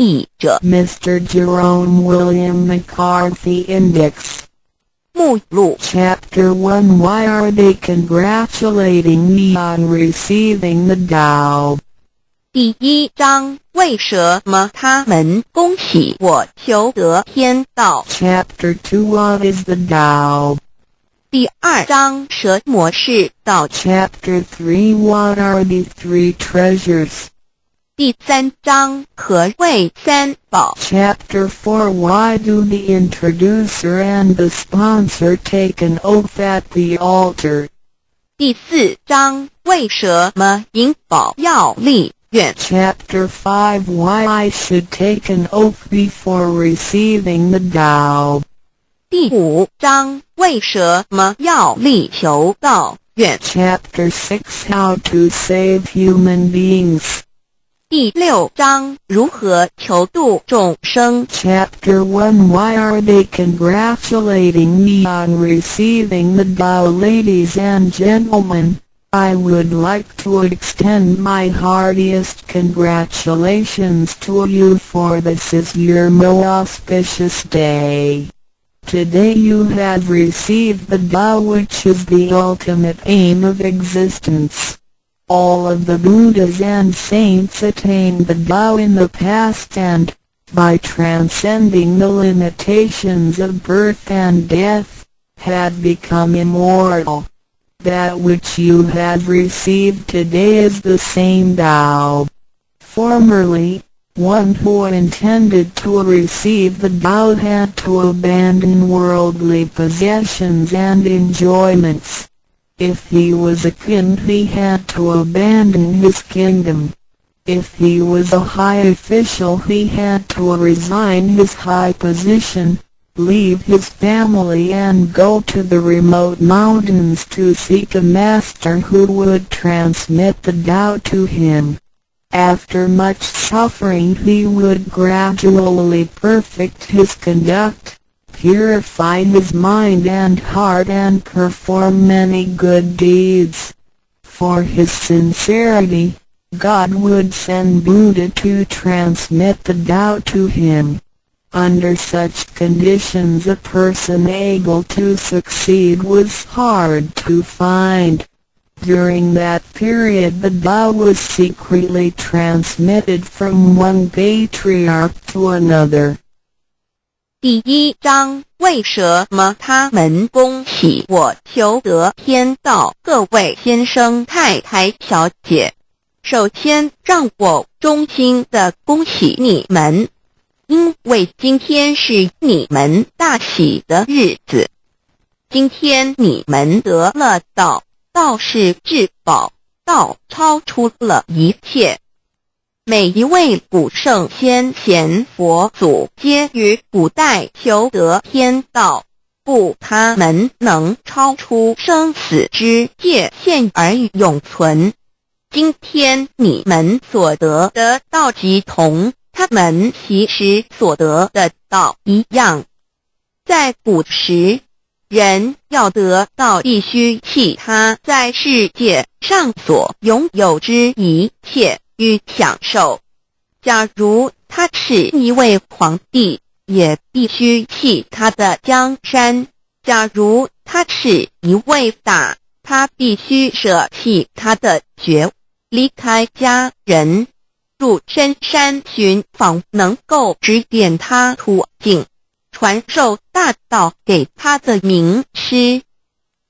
译者 Mr. Jerome William McCarthy Index. 目录 Chapter 1 Why are they congratulating me on receiving the Tao? 第1章，为什么他们恭喜我求得天道？ Chapter 2 What is the Tao? 第2章，蛇魔是道。 Chapter 3 What are the three treasures? 第3章，何谓三宝？ Chapter 4 Why do the introducer and the sponsor take an oath at the altar? 第4章，为什么引宝要立愿？ Chapter 5 Why I should take an oath before receiving the Tao? 第5章，为什么要立求道愿？ Chapter 6 How to save human beings. 第6章，如何求度众生？ Chapter 1 Why are they congratulating me on receiving the Tao? Ladies and gentlemen, I would like to extend my heartiest congratulations to you, for this is your most auspicious day. Today you have received the Tao, which is the ultimate aim of existence. All of the Buddhas and saints attained the Tao in the past and, by transcending the limitations of birth and death, had become immortal. That which you have received today is the same Tao. Formerly, one who intended to receive the Tao had to abandon worldly possessions and enjoyments. If he was a king, he had to abandon his kingdom. If he was a high official, he had to resign his high position, leave his family and go to the remote mountains to seek a master who would transmit the Tao to him. After much suffering he would gradually perfect his conduct, purify his mind and heart and perform many good deeds. For his sincerity, God would send Buddha to transmit the Tao to him. Under such conditions a person able to succeed was hard to find. During that period the Tao was secretly transmitted from one patriarch to another. 第1章，为什么他们恭喜我求得天道？各位先生太太小姐，首先让我衷心地恭喜你们，因为今天是你们大喜的日子。今天你们得了道，道是至宝，道超出了一切。每一位古圣先贤佛祖皆于古代求得天道，故他们能超出生死之界限而永存。今天你们所得的道即同他们其实所得的道一样。在古时，人要得道必须弃他在世界上所拥有之一切与享受。假如他是一位皇帝，也必须弃他的江山；假如他是一位大，他必须舍弃他的爵，离开家人，入深山寻访能够指点他途径，传授大道给他的名师。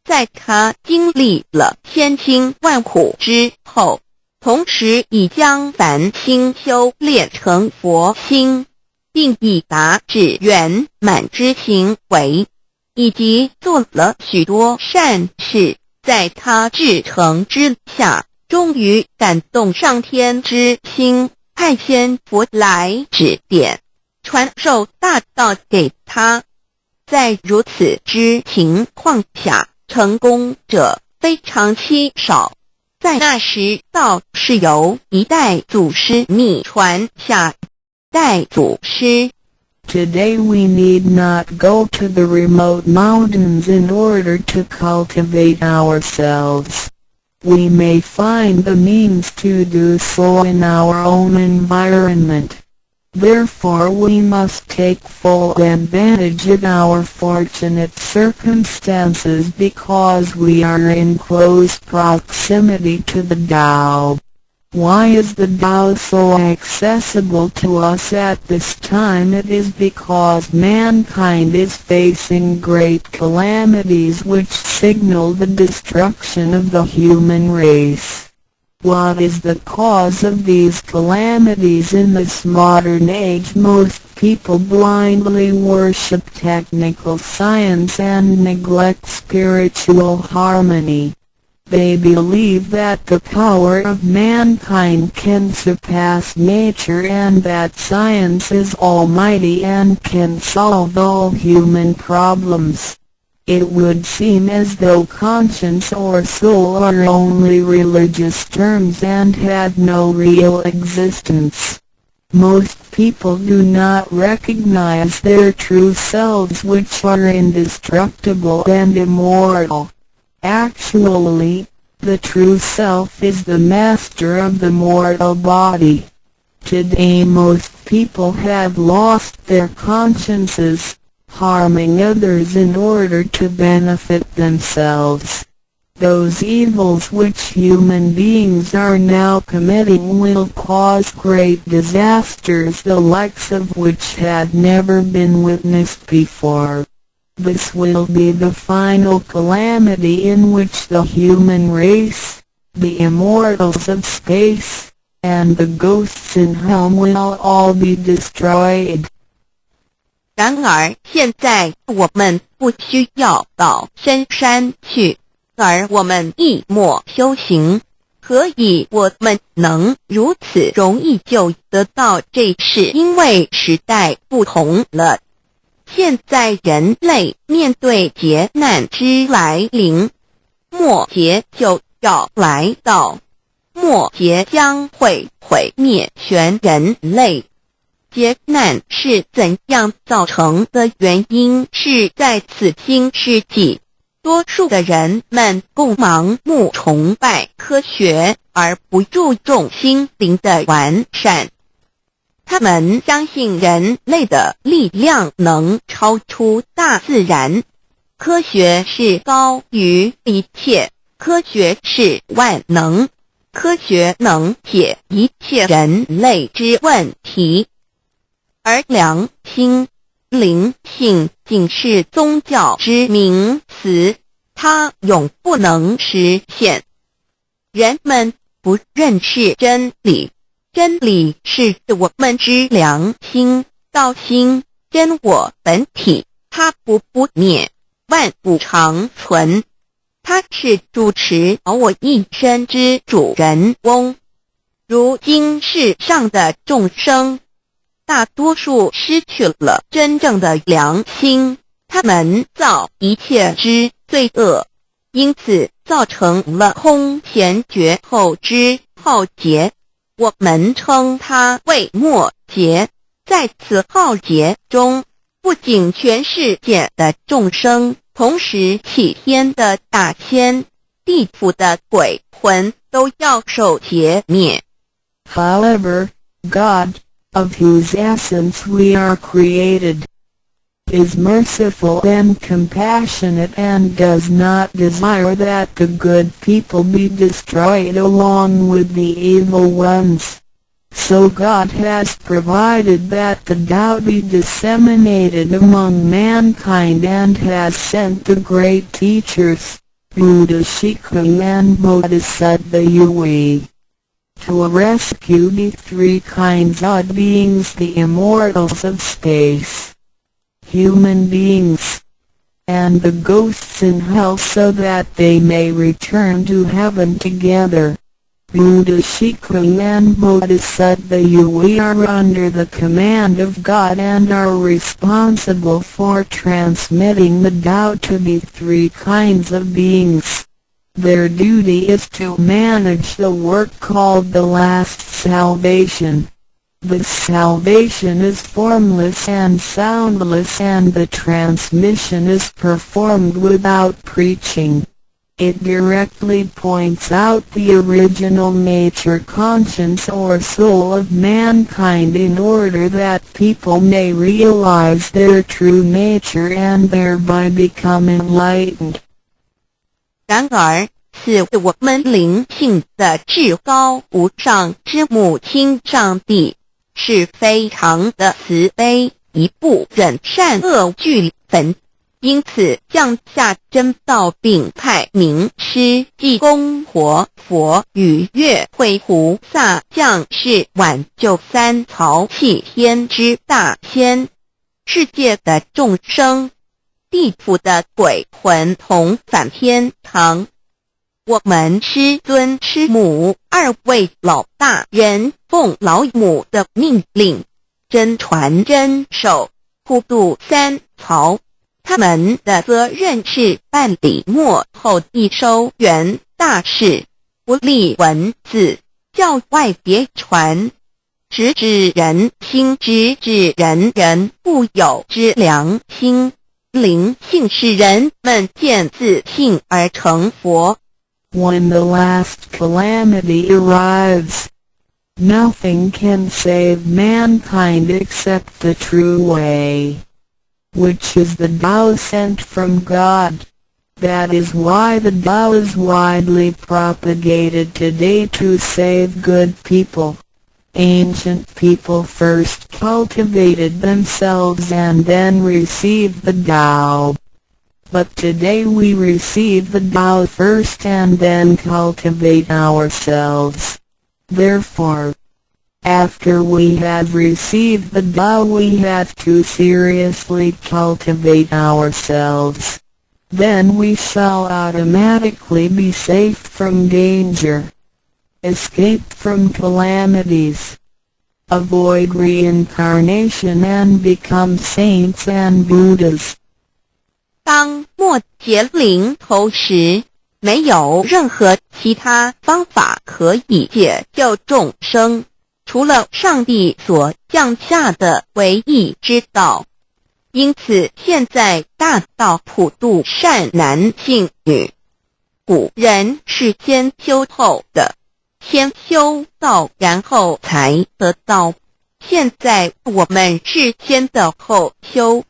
在他经历了千辛万苦之后，同时已将凡心修炼成佛心，并已达至圆满之行为，以及做了许多善事，在他至诚之下，终于感动上天之心，派仙佛来指点，传授大道给他。在如此之情况下，成功者非常稀少。在那时，道是由一代祖师秘传下代祖师。Today we need not go to the remote mountains in order to cultivate ourselves. We may find the means to do so in our own environment. Therefore we must take full advantage of our fortunate circumstances because we are in close proximity to the Tao. Why is the Tao so accessible to us at this time? It is because mankind is facing great calamities which signal the destruction of the human race. What is the cause of these calamities? In this modern age, most people blindly worship technical science and neglect spiritual harmony. They believe that the power of mankind can surpass nature and that science is almighty and can solve all human problems. It would seem as though conscience or soul are only religious terms and had no real existence. Most people do not recognize their true selves, which are indestructible and immortal. Actually, the true self is the master of the mortal body. Today most people have lost their consciences, harming others in order to benefit themselves. Those evils which human beings are now committing will cause great disasters, the likes of which had never been witnessed before. This will be the final calamity in which the human race, the immortals of space, and the ghosts in hell will all be destroyed. 然而现在我们不需要到深山去，而我们一默修行。何以我们能如此容易就得到这事？因为时代不同了。现在人类面对劫难之来临，末劫就要来到，末劫将会毁灭全人类。劫难是怎样造成的？原因是在此新世纪，多数的人们共盲目崇拜科学，而不注重心灵的完善。他们相信人类的力量能超出大自然，科学是高于一切，科学是万能，科学能解一切人类之问题。而良心、灵性仅是宗教之名词，它永不能实现。人们不认识真理。真理是我们之良心、道心、真我本体，它不灭，万物长存。它是主持我一生之主人翁。如今世上的众生，大多数失去了真正的良心，他们造一切之罪恶，因此造成了空前绝后之浩劫。我们称它为末劫。在此浩劫中，不仅全世界的众生，同时起天的大仙、地府的鬼魂都要受劫灭。However, God, of whose essence we are created, is merciful and compassionate and does not desire that the good people be destroyed along with the evil ones. So God has provided that the Tao be disseminated among mankind and has sent the great teachers, Buddha Shikha and Bodhisattva Yui, to rescue the three kinds of beings, the immortals of space, human beings, and the ghosts in hell, so that they may return to heaven together. Buddha Shikha and Bodhisattva Yui are under the command of God and are responsible for transmitting the Tao to the three kinds of beings. Their duty is to manage the work called the last salvation. This salvation is formless and soundless, and the transmission is performed without preaching. It directly points out the original nature, conscience or soul of mankind in order that people may realize their true nature and thereby become enlightened. 然而，是我们灵性的至高无上之母亲上帝，是非常的慈悲，一不忍善恶俱焚。因此降下真道，并派名师济公活佛与月慧菩萨降世，挽救三曹弃天之大仙。世界的众生，地府的鬼魂同返天堂。我们师尊师母二位老大人奉老母的命令，真传真守，普渡三曹。他们的责任是办理末后一收圆大事，不立文字，教外别传，直指人心，直指人人固有之良心。灵性使人们见自性而成佛。When the last calamity arrives, nothing can save mankind except the true way, which is the Tao sent from God. That is why the Tao is widely propagated today to save good people. Ancient people first cultivated themselves and then received the Tao. But today we receive the Tao first and then cultivate ourselves. Therefore, after we have received the Tao, we have to seriously cultivate ourselves. Then we shall automatically be safe from danger, escape from calamities, avoid reincarnation and become saints and Buddhas. 当末劫临头时，没有任何其他方法可以解救众生，除了上帝所降下的唯一之道。因此现在大道普渡善男信女，古人是先修后的，先修道然后才得道，现在我们是先的后修。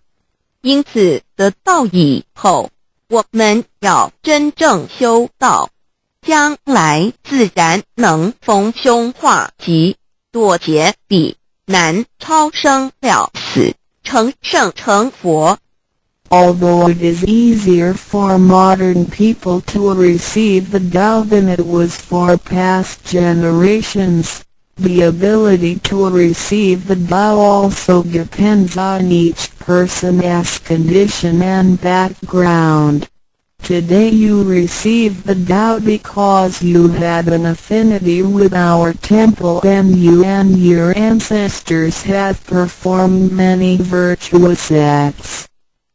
因此得道以后，我们要真正修道，将来自然能逢凶化吉，躲劫彼难，超生了死，成圣成佛。Although it is easier for modern people to receive the Tao than it was for past generations, the ability to receive the Tao also depends on each person's condition and background. Today you receive the Tao because you had an affinity with our temple and you and your ancestors have performed many virtuous acts.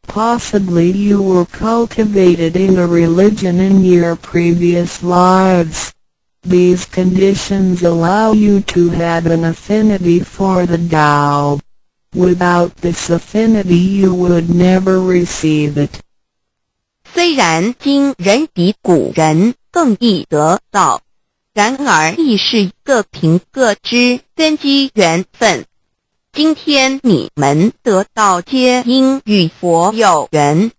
Possibly you were cultivated in a religion in your previous lives. These conditions allow you to have an affinity for the Tao. Without this affinity you would never receive it. 虽然今人比古人更易得道，然而亦是各凭各知，根基缘分。今天你们得道皆因与佛有缘，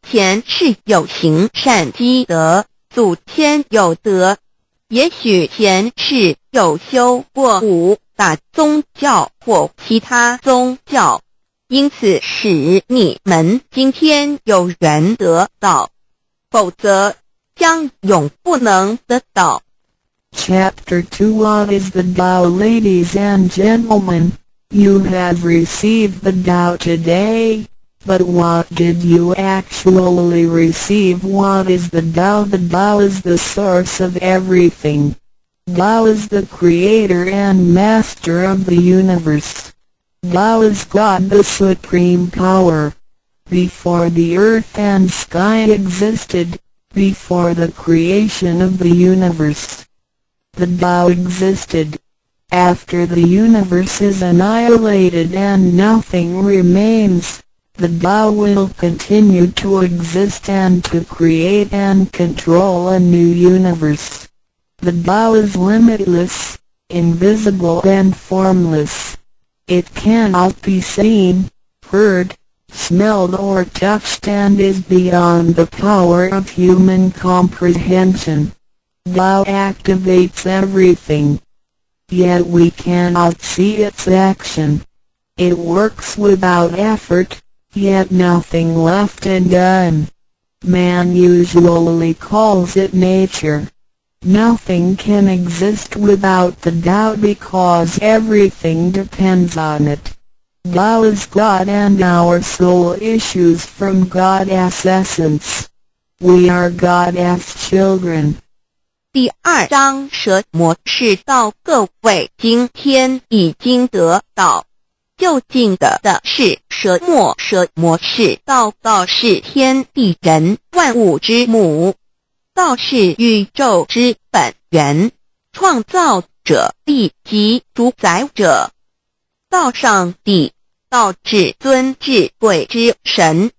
前世有行善积德，祖先有德，也许前世有修过五大宗教或其他宗教，因此使你们今天有缘得道，否则将永不能得到。Chapter 2 What is the Tao? Ladies and gentlemen, you have received the Tao today, but what did you actually receive? What is the Tao? The Tao is the source of everything. Tao is the creator and master of the universe. Tao is God, the supreme power. Before the earth and sky existed, before the creation of the universe, the Tao existed. After the universe is annihilated and nothing remains, the Tao will continue to exist and to create and control a new universe. The Tao is limitless, invisible and formless. It cannot be seen, heard, smelled or touched and is beyond the power of human comprehension. Tao activates everything. Yet we cannot see its action. It works without effort, yet nothing left undone. Man usually calls it nature. Nothing can exist without the Tao because everything depends on it. Tao is God and our soul issues from God's essence. We are God's children. 第2章蛇魔是道，各位今天已经得到究竟的是蛇魔，蛇魔是道，道是天地人万物之母，道是宇宙之本源，创造者地及主宰者，道上帝，道至尊至贵之神。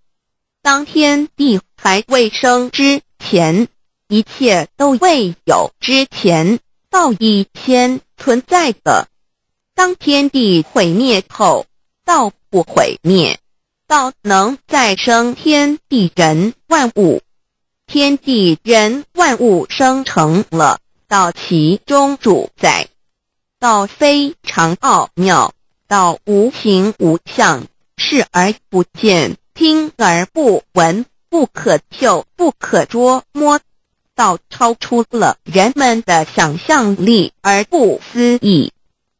当天地还未生之前，一切都未有之前，道已先存在的。当天地毁灭后，道不毁灭，道能再生天地人万物。天地人万物生成了，道其中主宰。道非常奥妙，道无形无相，视而不见，听而不闻，不可嗅，不可捉摸。道超出了人们的想象力而不思议，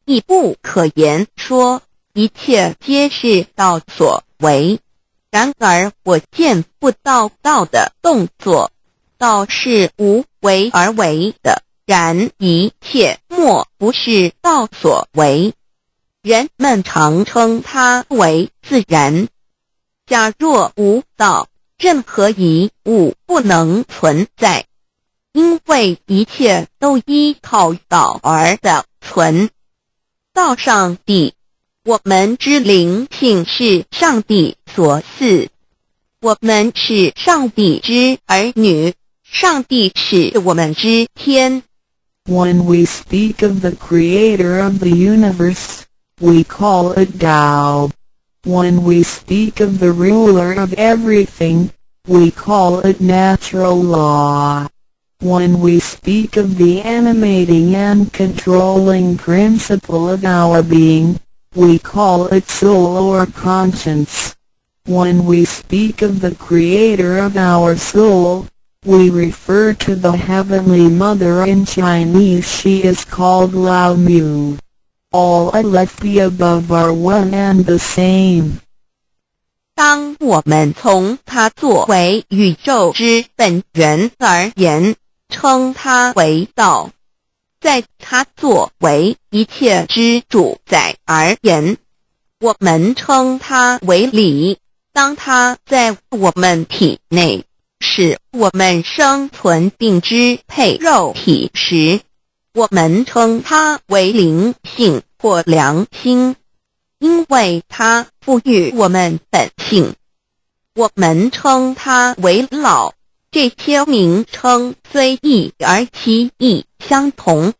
亦不可言说，一切皆是道所为。然而我见不到道的动作，道是无为而为的，然一切莫不是道所为。人们常称它为自然。假若无道，任何一物不能存在。因为一切都依靠道而的存。道上帝，我们之灵性是上帝所赐，我们是上帝之儿女，上帝是我们之天。When we speak of the creator of the universe, we call it Tao. When we speak of the ruler of everything, we call it natural law. When we speak of the animating and controlling principle of our being, we call it soul or conscience. When we speak of the creator of our soul, we refer to the Heavenly Mother. In Chinese she is called Lao Mu. All left the above are one and the same. 当我们从它作为宇宙之本源而言，称它为道；在它作为一切之主宰而言，我们称它为理。当它在我们体内，使我们生存并支配肉体时，我们称它为灵性或良心，因为它赋予我们本性。我们称它为老。这些名称虽异而其意相同，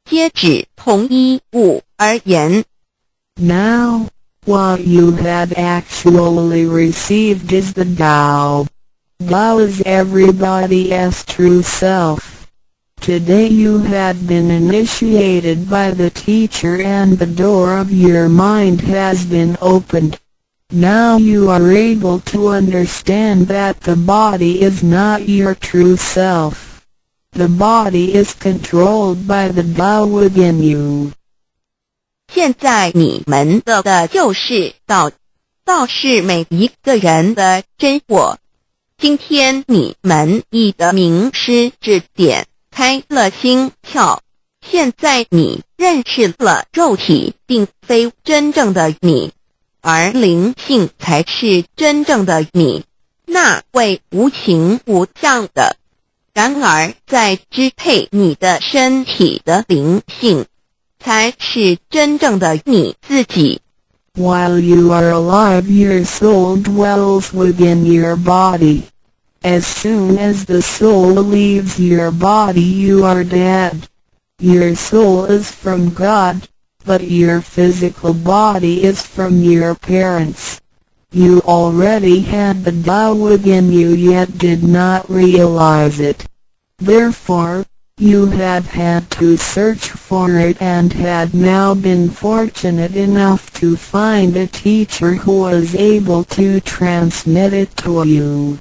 皆指同一物而言。Now, what you have actually received is the Tao. Tao is everybody's true self. Today you have been initiated by the teacher and the door of your mind has been opened. Now you are able to understand that the body is not your true self. The body is controlled by the Tao within you. 现在你们的就是道，道是每一个人的真我。今天你们已得名师指点，开了心窍。现在你认识了肉体并非真正的你。而灵性才是真正的你，那位无形无相的。然而在支配你的身体的灵性，才是真正的你自己。While you are alive, your soul dwells within your body. As soon as the soul leaves your body, you are dead. Your soul is from God, but your physical body is from your parents. You already had the Tao within you, yet did not realize it. Therefore, you have had to search for it and had now been fortunate enough to find a teacher who was able to transmit it to you.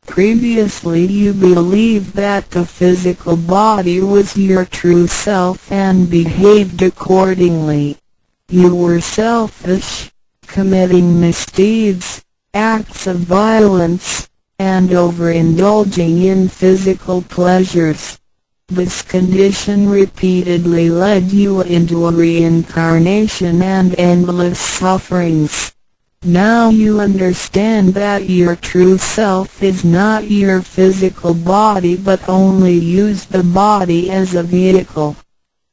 Previously you believed that the physical body was your true self and behaved accordingly. You were selfish, committing misdeeds, acts of violence, and overindulging in physical pleasures. This condition repeatedly led you into a reincarnation and endless sufferings. Now you understand that your true self is not your physical body but only use the body as a vehicle.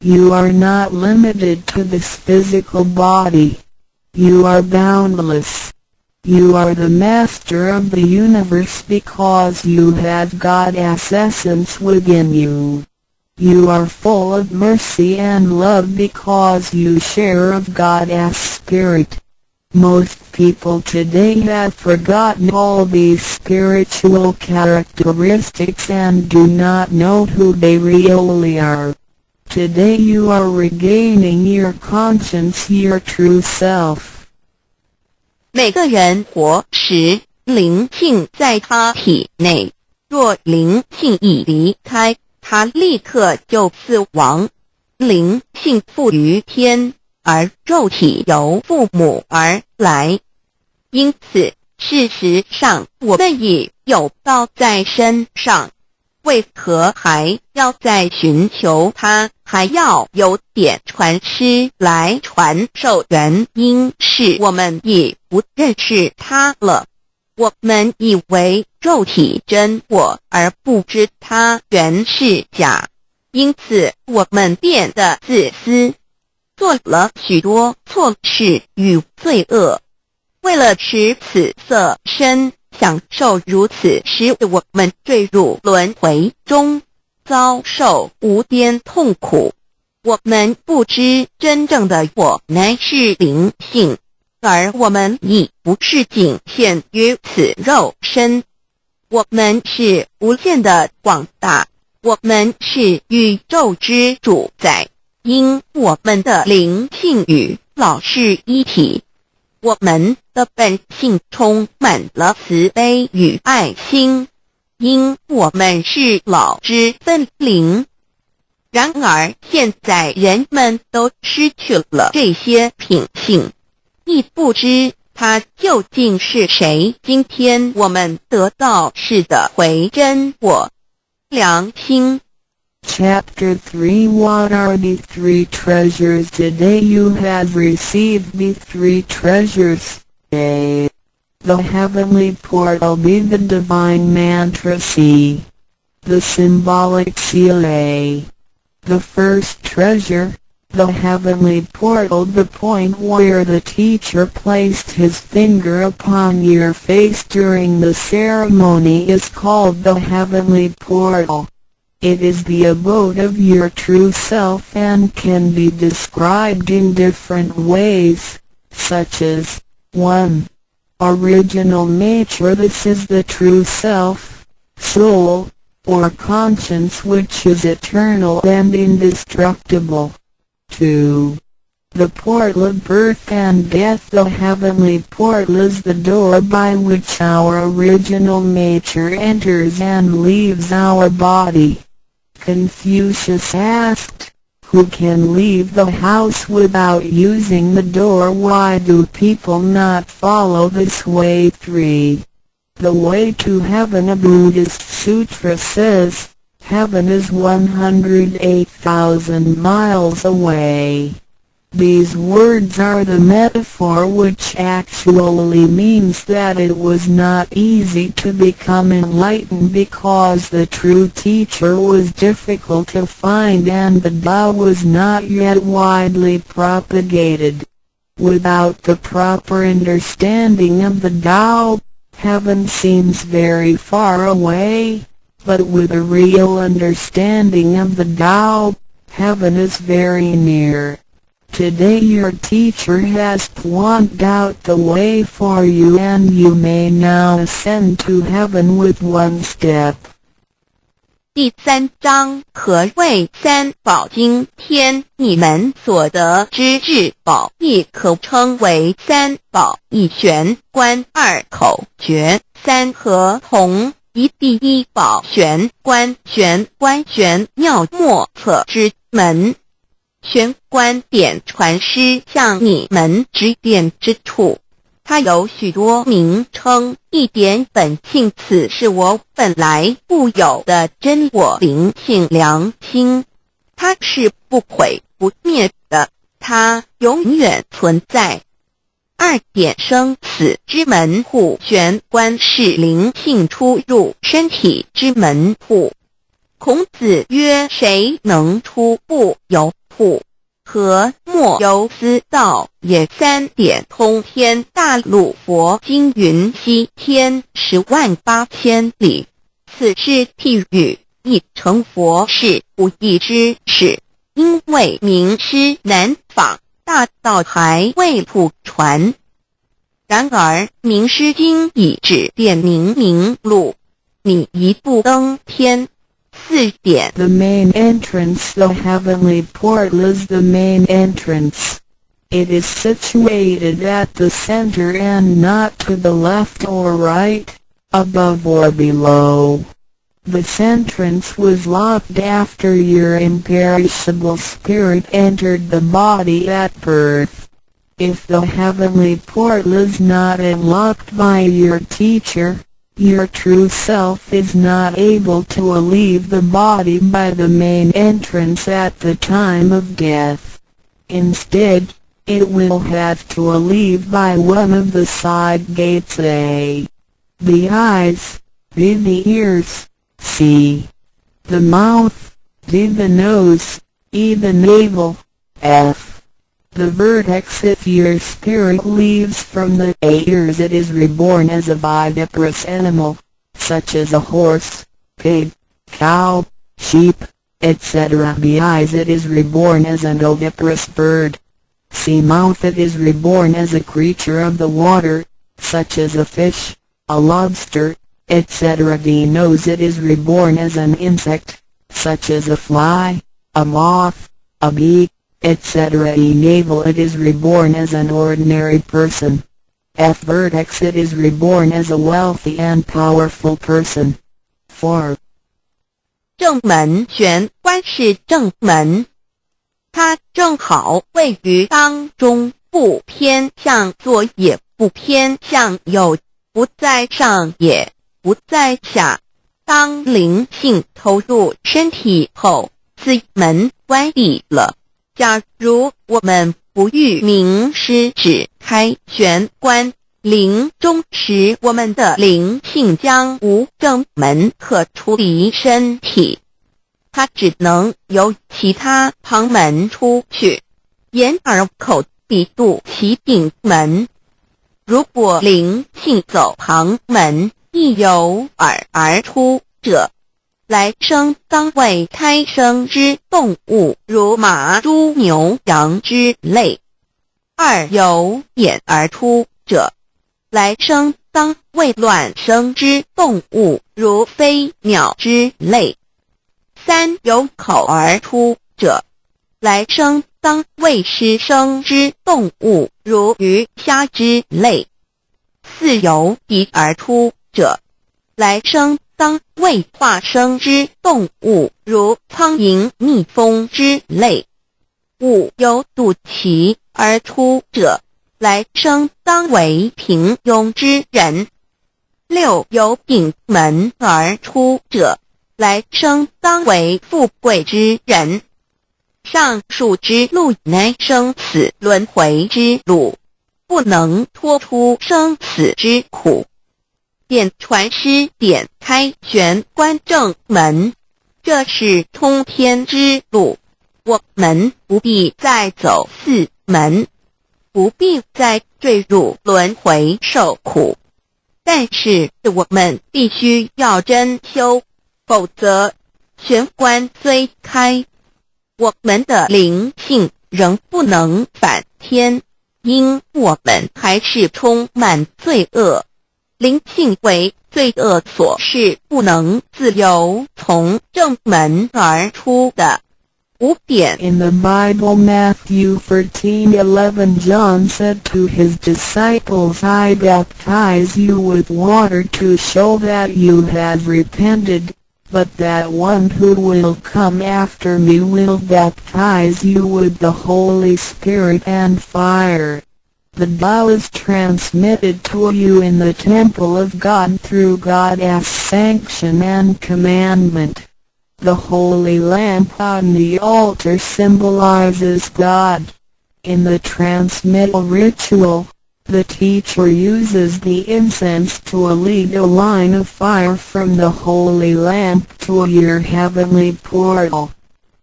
You are not limited to this physical body. You are boundless. You are the master of the universe because you have God's essence within you. You are full of mercy and love because you share of God's spirit. Most people today have forgotten all these spiritual characteristics and do not know who they really are. Today you are regaining your conscience, your true self. 每个人活时，灵性在他体内，若灵性已离开，他立刻就死亡。灵性附于天，而肉体由父母而来。因此，事实上我们已有道在身上，为何还要再寻求它，还要有点传师来传授？原因是我们已不认识它了。我们以为肉体真我，而不知它原是假，因此我们变得自私，做了许多错事与罪恶。为了使此色身享受如此，使我们坠入轮回中，遭受无边痛苦。我们不知真正的我乃是灵性，而我们已不是仅限于此肉身。我们是无限的广大，我们是宇宙之主宰，因我们的灵性与老是一体。我们的本性充满了慈悲与爱心，因我们是老之分灵。然而现在人们都失去了这些品性，亦不知他究竟是谁。今天我们得到是的回真我良心。Chapter 3 What are the three treasures? Today you have received the three treasures. A. The heavenly portal. B. The divine mantra. C. The symbolic seal. A. The first treasure, the heavenly portal. The point where the teacher placed his finger upon your face during the ceremony is called the heavenly portal. It is the abode of your true self and can be described in different ways, such as 1. Original nature. This is the true self, soul, or conscience which is eternal and indestructible. 2. The portal of birth and death. The heavenly portal is the door by which our original nature enters and leaves our body. Confucius asked, who can leave the house without using the door? Why do people not follow this way? 3. The way to heaven. A Buddhist sutra says, heaven is 108,000 miles away. These words are the metaphor which actually means that it was not easy to become enlightened because the true teacher was difficult to find and the Tao was not yet widely propagated. Without the proper understanding of the Tao, heaven seems very far away, but with a real understanding of the Tao, heaven is very near. Today your teacher has pointed out the way for you and you may now ascend to heaven with one step. 第3章，何谓三宝经天？你们所得之至宝，亦可称为三宝。一玄观，二口诀，三合同。一第一宝玄观，玄观玄妙莫测之门。玄观点传师向你们指点之处，它有许多名称，一点本性，此是我本来固有的真我灵性良心，它是不毁不灭的，它永远存在。二点生死之门户，玄观是灵性出入身体之门户。孔子曰：谁能出不由户？何莫由思道也。三点通天大陆佛经云：西天108000里，此是譬喻，亦成佛是不易之事。因为名师难访，大道还未普传。然而名师经已指点明路，你一步登天。4点 The main entrance, the heavenly portal is the main entrance. It is situated at the center and not to the left or right, above or below. This entrance was locked after your imperishable spirit entered the body at birth. If the heavenly portal is not unlocked by your teacher, your true self is not able to leave the body by the main entrance at the time of death. Instead, it will have to leave by one of the side gates: A. The eyes, B. The ears, C. The mouth, D. The nose, E. The navel, F. The vertex. If your spirit leaves from the ears, it is reborn as a viviparous animal, such as a horse, pig, cow, sheep, etc. B. Eyes. It is reborn as an oviparous bird. C. Mouth. It is reborn as a creature of the water, such as a fish, a lobster, etc. D. Nose. It is reborn as an insect, such as a fly, a moth, a bee, etc. E. Navel. It is reborn as an ordinary person. F. Vertex. It is reborn as a wealthy and powerful person. 4. 正门玄观是正门，它正好位于当中，不偏向左也不偏向右，不在上也不在下。当灵性投入身体后，此门关闭了。假如我们不欲名师指开玄关，临终时我们的灵性将无正门可出离身体，它只能由其他旁门出去，眼耳口鼻肚脐顶门。如果灵性走旁门，亦由耳而出者，来生当为胎生之动物，如马、猪、牛、羊之类；二由眼而出者，来生当为卵生之动物，如飞鸟之类；三由口而出者，来生当为湿生之动物，如鱼、虾之类；四由鼻而出者，来生当为化生之动物，如苍蝇、蜜蜂之类；五由肚脐而出者，来生当为平庸之人；六由顶门而出者，来生当为富贵之人。上述之路乃生死轮回之路，不能脱出生死之苦。点传师点开玄关正门，这是通天之路，我们不必再走四门。不必再坠入轮回受苦。但是我们必须要真修，否则玄关虽开，我们的灵性仍不能返天，因我们还是充满罪恶。灵性为罪恶所是不能自由从正门而出的。5点 In the Bible, Matthew 13:11, John said to his disciples, I baptize you with water to show that you have repented, but that one who will come after me will baptize you with the Holy Spirit and fire. The Tao is transmitted to you in the temple of God through God's sanction and commandment. The holy lamp on the altar symbolizes God. In the transmittal ritual, the teacher uses the incense to lead a line of fire from the holy lamp to your heavenly portal.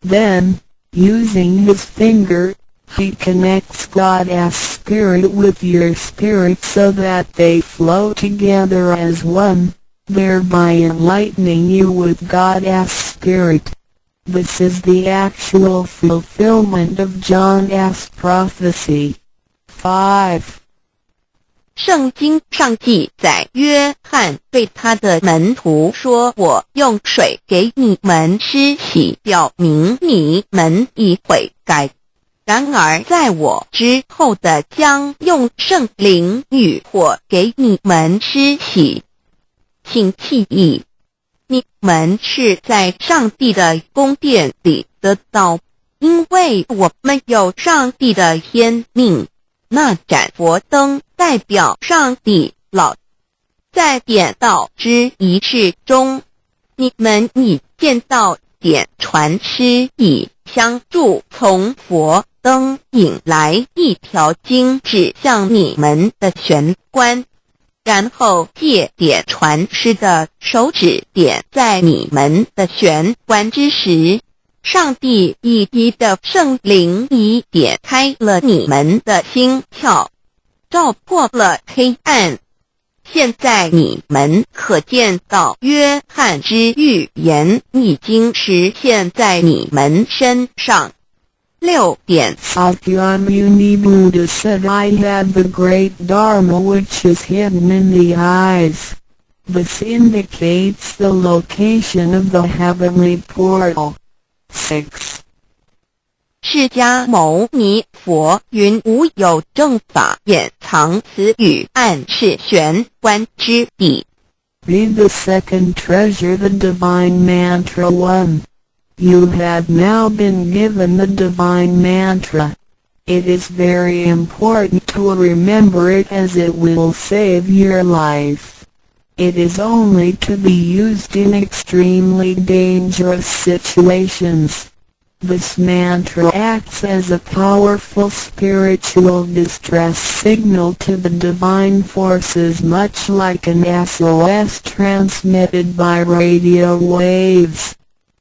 Then, using his finger, he connects God's spirit with your spirit so that they flow together as one, thereby enlightening you with God's Spirit. This is the actual fulfillment of John's prophecy. 5. 圣经上记载，约翰对他的门徒说，我用水给你们施洗，表明你们已悔改。然而在我之后的将用圣灵与火给你们施洗。请记忆，你们是在上帝的宫殿里得到，因为我们有上帝的天命。那盏佛灯代表上帝老。在点道之仪式中，你们已见到点传师以香柱从佛灯引来一条经指向你们的玄关，然后借点传师的手指点在你们的玄关之时，上帝以一的圣灵已点开了你们的心窍，照破了黑暗。现在你们可见到约翰之预言已经实现在你们身上。6点 Sakyamuni Buddha said, I had the great Dharma which is hidden in the eyes. This indicates the location of the heavenly portal. 6. 释迦牟尼佛云无有正法掩藏此语，暗示玄关之地。Read the second treasure, the divine mantra 1. You have now been given the divine mantra. It is very important to remember it as it will save your life. It is only to be used in extremely dangerous situations. This mantra acts as a powerful spiritual distress signal to the divine forces, much like an SOS transmitted by radio waves.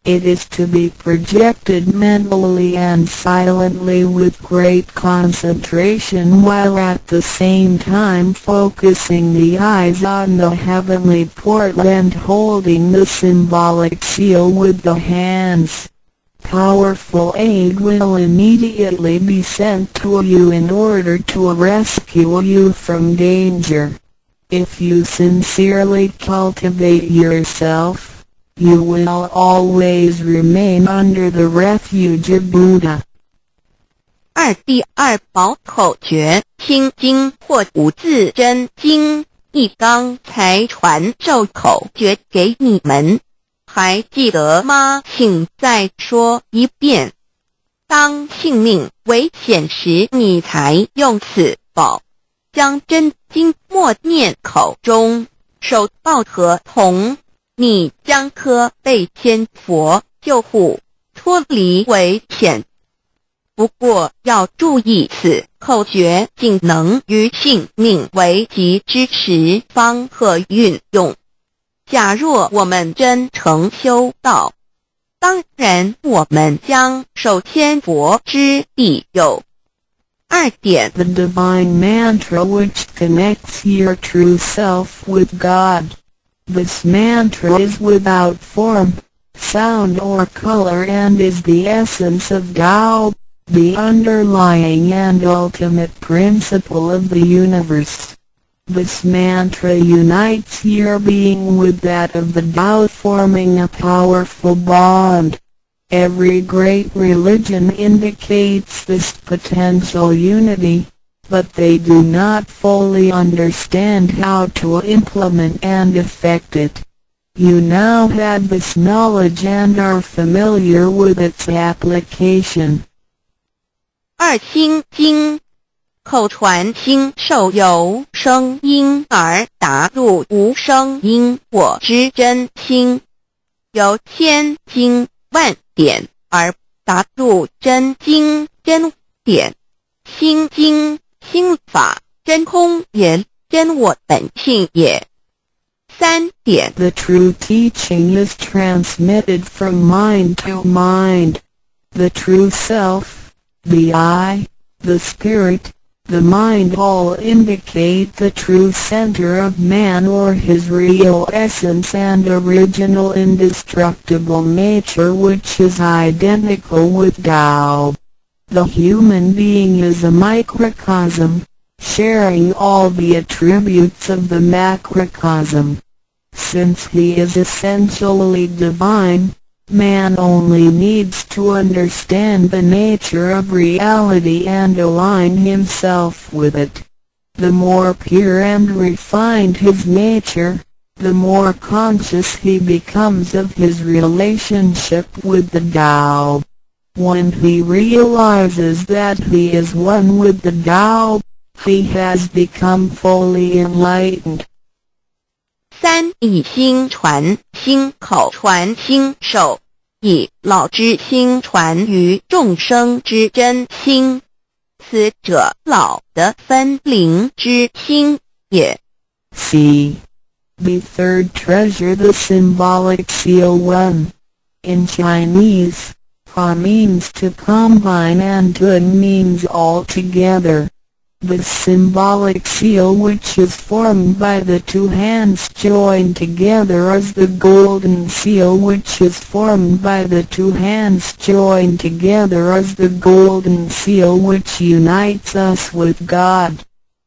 It is to be projected mentally and silently with great concentration, while at the same time focusing the eyes on the heavenly portal and holding the symbolic seal with the hands. Powerful aid will immediately be sent to you in order to rescue you from danger. If you sincerely cultivate yourself, you will always remain under the refuge of Buddha. 第二宝口诀，心经或无字真经，一刚才传授口诀给你们，还记得吗？请再说一遍。当性命危险时，你才用此宝，将真经默念口中，手抱合同。你将可被天佛救护，脱离危险。不过要注意，此口诀仅能于性命危急之时方可运用。假若我们真诚修道，当然我们将受天佛之庇佑。2点 The divine mantra which connects your true self with God. This mantra is without form, sound or color and is the essence of Tao, the underlying and ultimate principle of the universe. This mantra unites your being with that of the Tao, forming a powerful bond. Every great religion indicates this potential unity, but they do not fully understand how to implement and effect it. You now have this knowledge and are familiar with its application. 2心经，口传心授由声音而达入无声因果之真心，由千经万典而达入真经真典。心经心法真空也，真我本性也。3点 The true teaching is transmitted from mind to mind. The true self, the I, the spirit, the mind all indicate the true center of man or his real essence and original indestructible nature, which is identical with Tao. The human being is a microcosm, sharing all the attributes of the macrocosm. Since he is essentially divine, man only needs to understand the nature of reality and align himself with it. The more pure and refined his nature, the more conscious he becomes of his relationship with the Tao. When he realizes that he is one with the Tao, he has become fully enlightened. 3以心传心口传心授，以老之心传于众生之真心，此者老的分灵之心也。C. The third treasure, the symbolic seal 1. In Chinese, Pa means to combine and Tun means all together. The symbolic seal, which is formed by the two hands joined together, is the golden seal, which is formed by the two hands joined together, is the golden seal which unites us with God.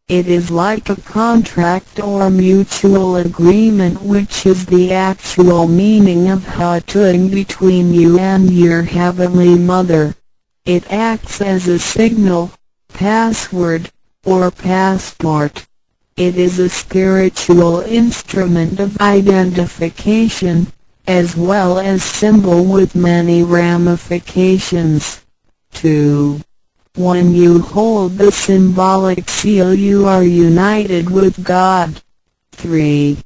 It is like a contract or mutual agreement, which is the actual meaning of Hatun between you and your Heavenly Mother. It acts as a signal, password, or passport. It is a spiritual instrument of identification, as well as symbol with many ramifications. 2. When you hold the symbolic seal, you are united with God. 3.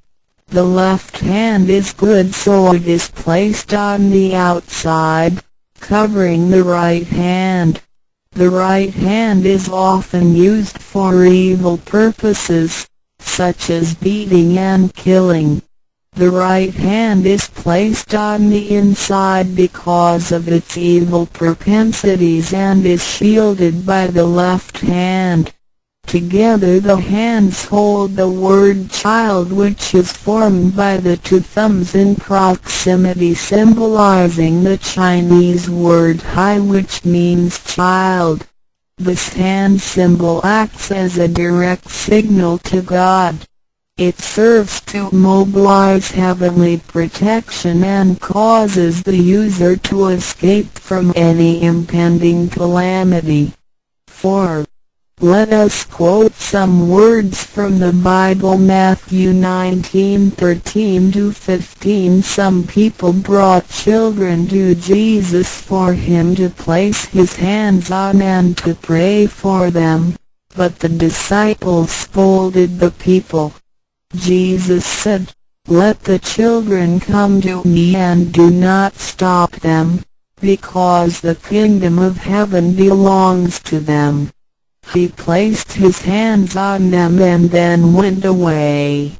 The left hand is good, so it is placed on the outside, covering the right hand. The right hand is often used for evil purposes, such as beating and killing. The right hand is placed on the inside because of its evil propensities and is shielded by the left hand. Together the hands hold the word child, which is formed by the two thumbs in proximity, symbolizing the Chinese word hai, which means child. This hand symbol acts as a direct signal to God. It serves to mobilize heavenly protection and causes the user to escape from any impending calamity. 4. Let us quote some words from the Bible. Matthew 19:13-15. Some people brought children to Jesus for him to place his hands on and to pray for them, but the disciples scolded the people. Jesus said, "Let the children come to me and do not stop them, because the kingdom of heaven belongs to them." He placed his hands on them and then went away.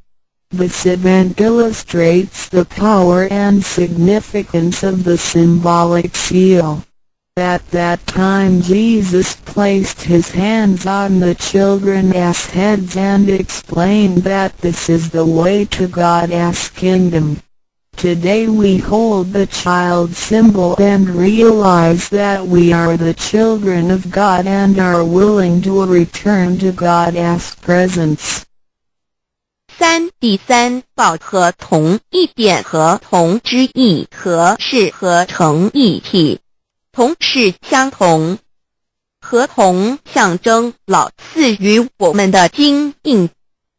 This event illustrates the power and significance of the symbolic seal. At that time Jesus placed his hands on the children's heads and explained that this is the way to God's kingdom. Today we hold the child symbol and realize that we are the children of God and are willing to return to God's presence. 3. 第三，报合同，一点合同之意，合是合成一体，同是相同，合同象征老赐予我们的经印，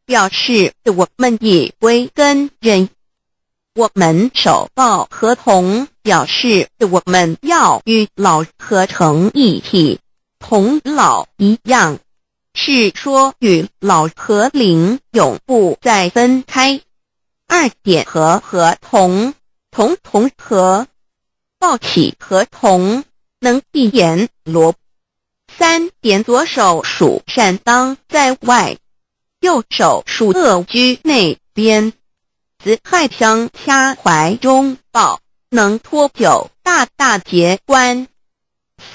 表示我们已归根认。我们守抱合同，表示我们要与老合成一体，同老一样，是说与老和灵永不再分开。2点合同，同合，抱起合同，能闭眼罗。3点左手属善当在外，右手属恶居内边。子亥相掐怀中抱，能脱臼大节关。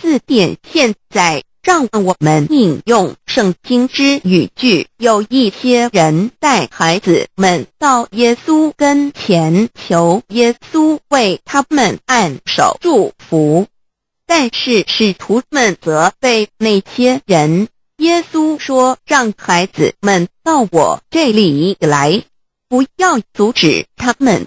4点现在让我们引用圣经之语句，有一些人带孩子们到耶稣跟前，求耶稣为他们按手祝福，但是使徒们责备那些人。耶稣说，让孩子们到我这里来，不要阻止他们，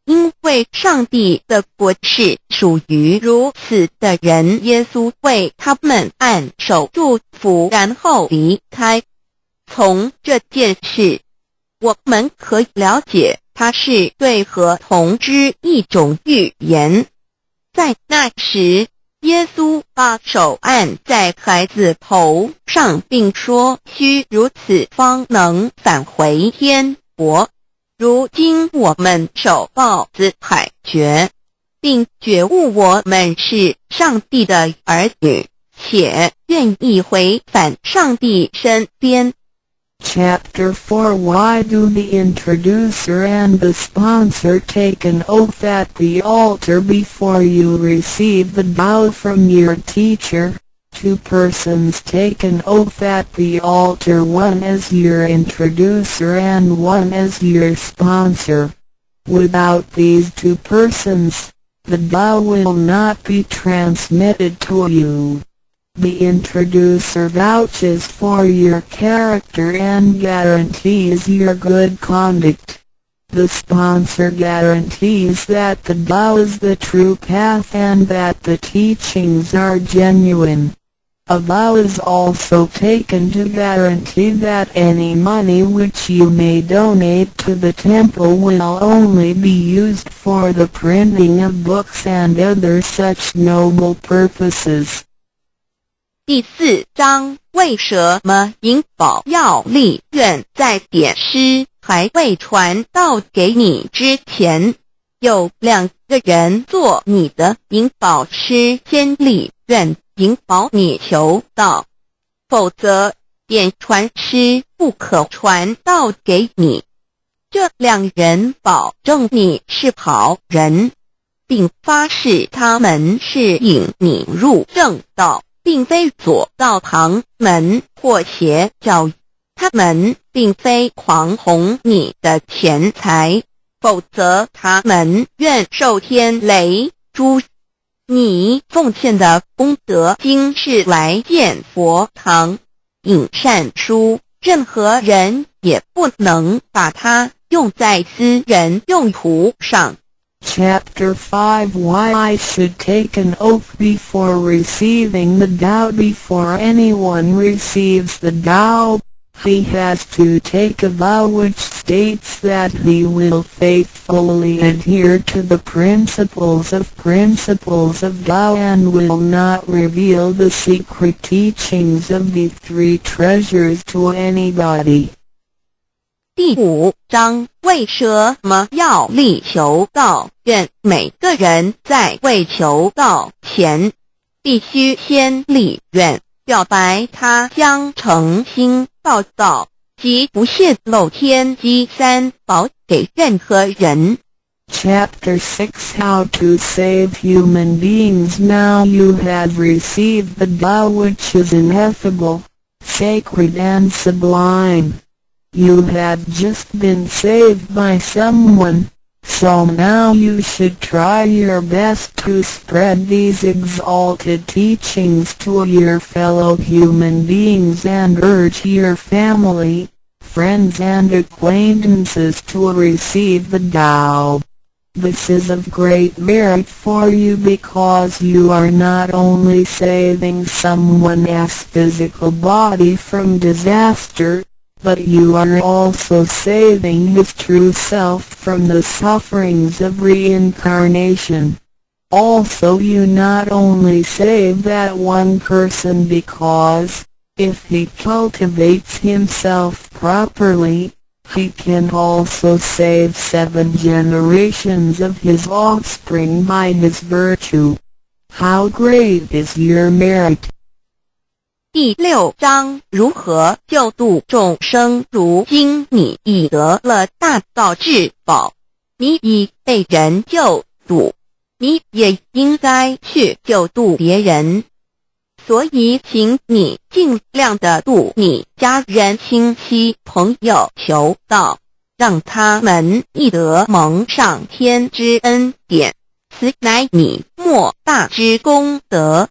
因为上帝的国是属于如此的人。耶稣为他们按手祝福，然后离开。从这件事，我们可以了解，它是对合同之一种预言。在那时，耶稣把手按在孩子头上，并说，须如此方能返回天国。如今我们守抱子海觉，并觉悟我们是上帝的儿女，且愿意回返上帝身边。Chapter 4 Why do the introducer and the sponsor take an oath at the altar before you receive the vow from your teacher? 2 persons take an oath at the altar, one as your introducer and one as your sponsor. Without these 2 persons, the vow will not be transmitted to you. The introducer vouches for your character and guarantees your good conduct. The sponsor guarantees that the vow is the true path and that the teachings are genuine. A vow is also taken to guarantee that any money which you may donate to the temple will only be used for the printing of books and other such noble purposes. 第4章，为什么银宝要立愿在典诗还未传到给你之前，有2个人做你的银宝师，先立愿引保你求道，否则典传师不可传道给你。这2人保证你是好人，并发誓他们是引你入正道，并非左道旁门或邪教。他们并非狂哄你的钱财，否则他们愿受天雷诛。你奉献的功德经是来建佛堂、引善书，任何人也不能把它用在私人用途上。Chapter 5 Why I should take an oath before receiving the vow. Before anyone receives the vow, he has to take a vow which states that he will faithfully adhere to the principles of vow and will not reveal the secret teachings of the 3 treasures to anybody. 第5章，为什么要立求道愿？每个人在未求道前，必须先立愿，表白他将诚心报道及不泄露天机3宝给任何人。Chapter 6 How to Save Human Beings. Now you have received the Tao, which is ineffable, sacred and sublime. You have just been saved by someone, so now you should try your best to spread these exalted teachings to your fellow human beings and urge your family, friends and acquaintances to receive the Tao. This is of great merit for you because you are not only saving someone's physical body from disaster, but you are also saving his true self from the sufferings of reincarnation. Also you not only save that one person because, if he cultivates himself properly, he can also save 7 generations of his offspring by his virtue. How great is your merit! 第6章如何救度众生。如今你已得了大道至宝，你已被人救度，你也应该去救度别人。所以请你尽量的度你家人、亲戚、朋友求道，让他们亦得蒙上天之恩典，此乃你莫大之功德。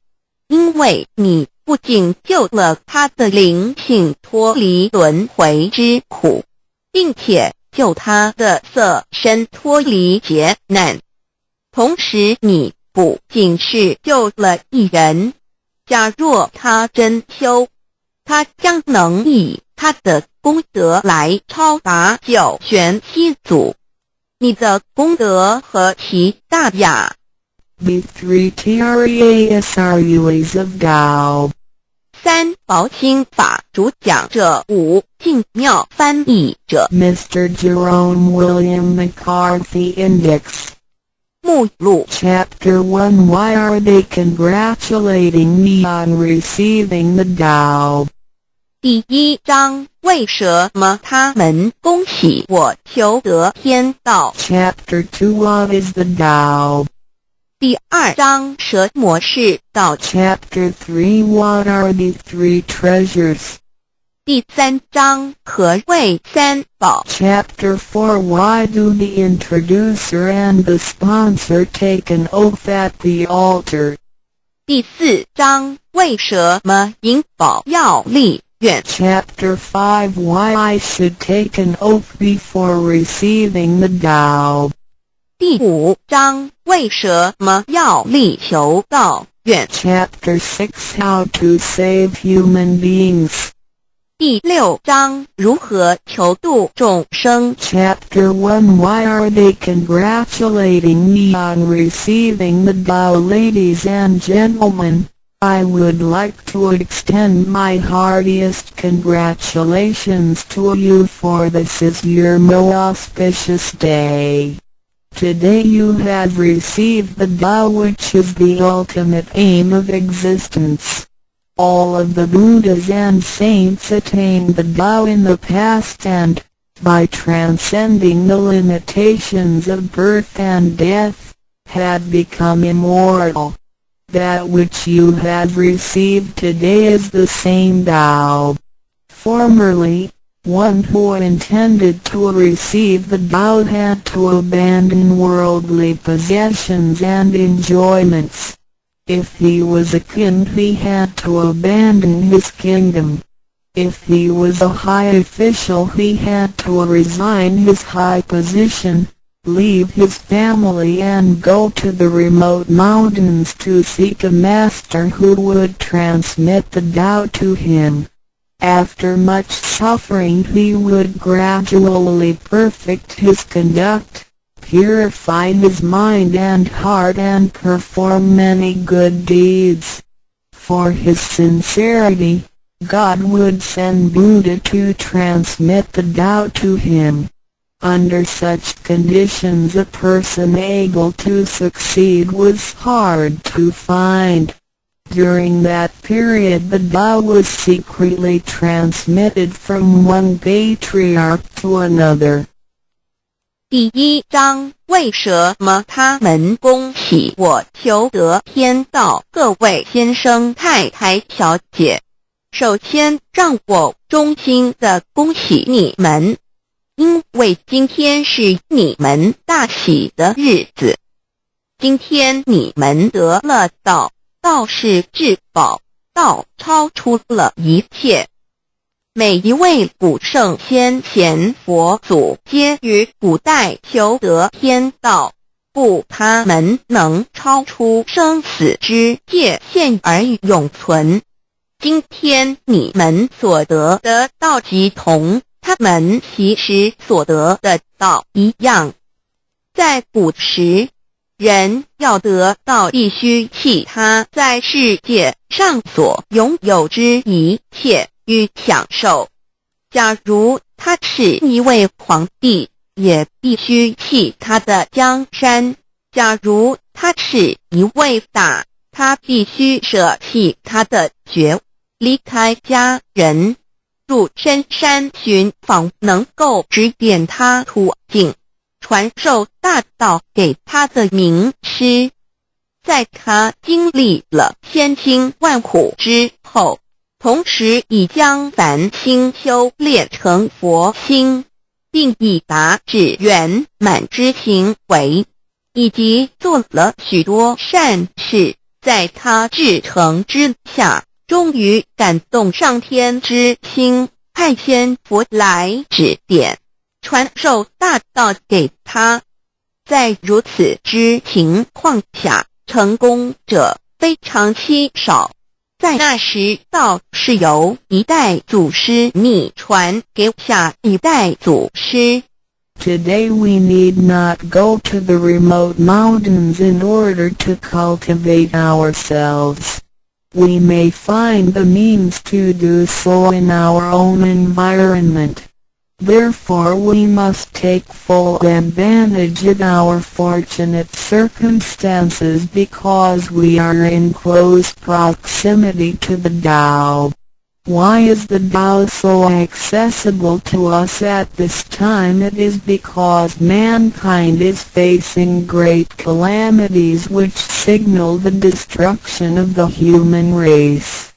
因为你不仅救了他的灵性脱离轮回之苦，并且救他的色身脱离劫难，同时你不仅是救了一人，假若他真修，他将能以他的功德来超达9玄7祖。你的功德何其大呀！ B3 TREASRUAs of Tao。 3宝清法主讲者5净妙翻译者 Mr. Jerome William McCarthy Index。 目录 Chapter 1 Why are they congratulating me on receiving the Tao? 第1章为什么他们恭喜我求得天道。 Chapter 2 What is the Tao? 第2章蛇魔是道。 Chapter 3 What are the 3 treasures? 第3章何谓3宝。 Chapter 4 Why do the introducer and the sponsor take an oath at the altar? 第4章为什么引宝要立愿。 Chapter 5 Why I should take an oath before receiving the Tao? 第5章为什么要立求道愿。 Chapter 6 How to save human beings. 第6章如何求度众生。 Chapter 1 Why are they congratulating me on receiving the Tao? Ladies and gentlemen, I would like to extend my heartiest congratulations to you, for this is your most auspicious day. Today you have received the Tao, which is the ultimate aim of existence. All of the Buddhas and saints attained the Tao in the past and, by transcending the limitations of birth and death, had become immortal. That which you have received today is the same Tao. Formerly, one who intended to receive the Tao had to abandon worldly possessions and enjoyments. If he was a king, he had to abandon his kingdom. If he was a high official, he had to resign his high position, leave his family and go to the remote mountains to seek a master who would transmit the Tao to him. After much suffering he would gradually perfect his conduct, purify his mind and heart and perform many good deeds. For his sincerity, God would send Buddha to transmit the Tao to him. Under such conditions a person able to succeed was hard to find. During that period the Tao was secretly transmitted from one patriarch to another. 第1章为什么他们恭喜我求得天道？各位先生太太小姐，首先让我衷心的恭喜你们，因为今天是你们大喜的日子。今天你们得了道，道是至宝，道超出了一切。每一位古圣先贤佛祖皆于古代求得天道，故他们能超出生死之界限而永存。今天你们所得的道即同他们其时所得的道一样。在古时，人要得到必须弃他在世界上所拥有之一切与享受。假如他是一位皇帝，也必须弃他的江山；假如他是一位大，他必须舍弃他的爵，离开家人，入深山寻访能够指点他途径，传授大道给他的名师。在他经历了千辛万苦之后，同时已将凡心修炼成佛心，并已达至圆满之行为，以及做了许多善事，在他至诚之下，终于感动上天之心，派仙佛来指点，传授大道给他。在如此之情况下，成功者非常稀少。在那时，道是由一代祖师秘传给下一代祖师。 Today we need not go to the remote mountains in order to cultivate ourselves. We may find the means to do so in our own environment. Therefore we must take full advantage of our fortunate circumstances because we are in close proximity to the Tao. Why is the Tao so accessible to us at this time? It is because mankind is facing great calamities which signal the destruction of the human race.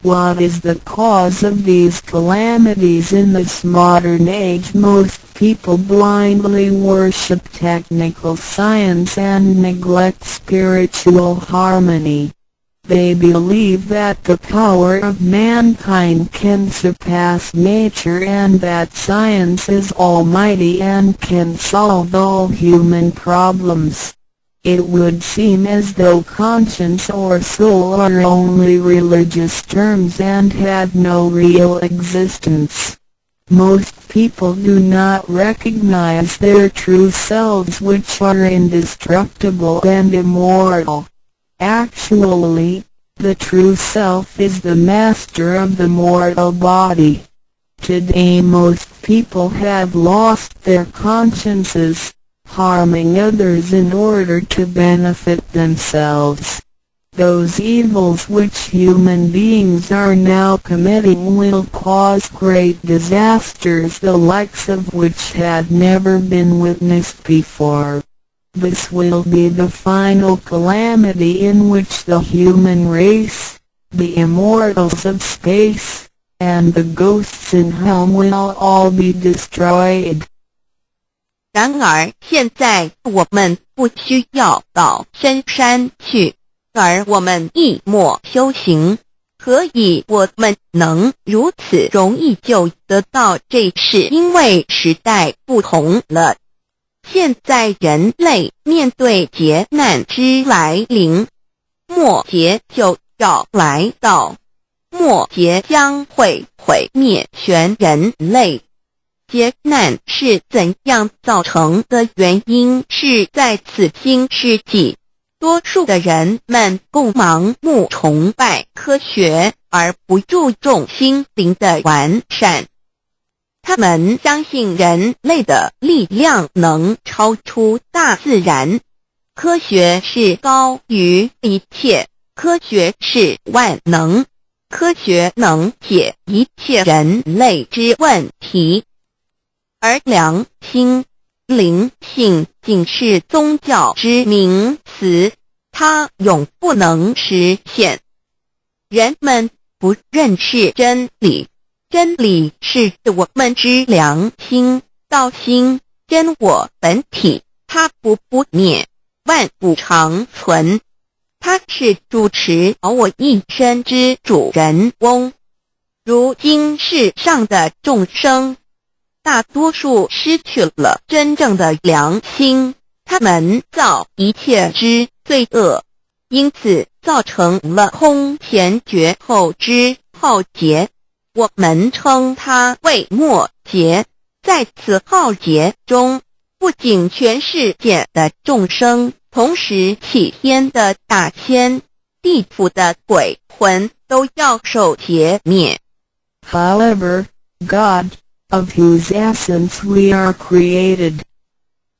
What is the cause of these calamities? In this modern age, most people blindly worship technical science and neglect spiritual harmony. They believe that the power of mankind can surpass nature and that science is almighty and can solve all human problems. It would seem as though conscience or soul are only religious terms and had no real existence. Most people do not recognize their true selves, which are indestructible and immortal. Actually, the true self is the master of the mortal body. Today most people have lost their consciences, harming others in order to benefit themselves. Those evils which human beings are now committing will cause great disasters, the likes of which had never been witnessed before. This will be the final calamity in which the human race, the immortals of space, and the ghosts in hell will all be destroyed. 然而现在我们不需要到深山去，而我们一默修行。何以我们能如此容易就得到？这是因为时代不同了。现在人类面对劫难之来临，末劫就要来到，末劫将会毁灭全人类。劫难是怎样造成的？原因是在此新世纪，多数的人们共盲目崇拜科学，而不注重心灵的完善。他们相信人类的力量能超出大自然，科学是高于一切，科学是万能，科学能解一切人类之问题。而良心灵性仅是宗教之名词，它永不能实现。人们不认识真理，真理是我们之良心、道心、真我本体，它不灭，万物长存。它是主持我一生之主人翁。如今世上的众生，大多数失去了真正的良心，他们造一切之罪恶，因此造成了空前绝后之浩劫。我们称它为末劫。在此浩劫中，不仅全世界的众生，同时起天的大仙、地府的鬼魂都要受劫灭。However, God, of whose essence we are created,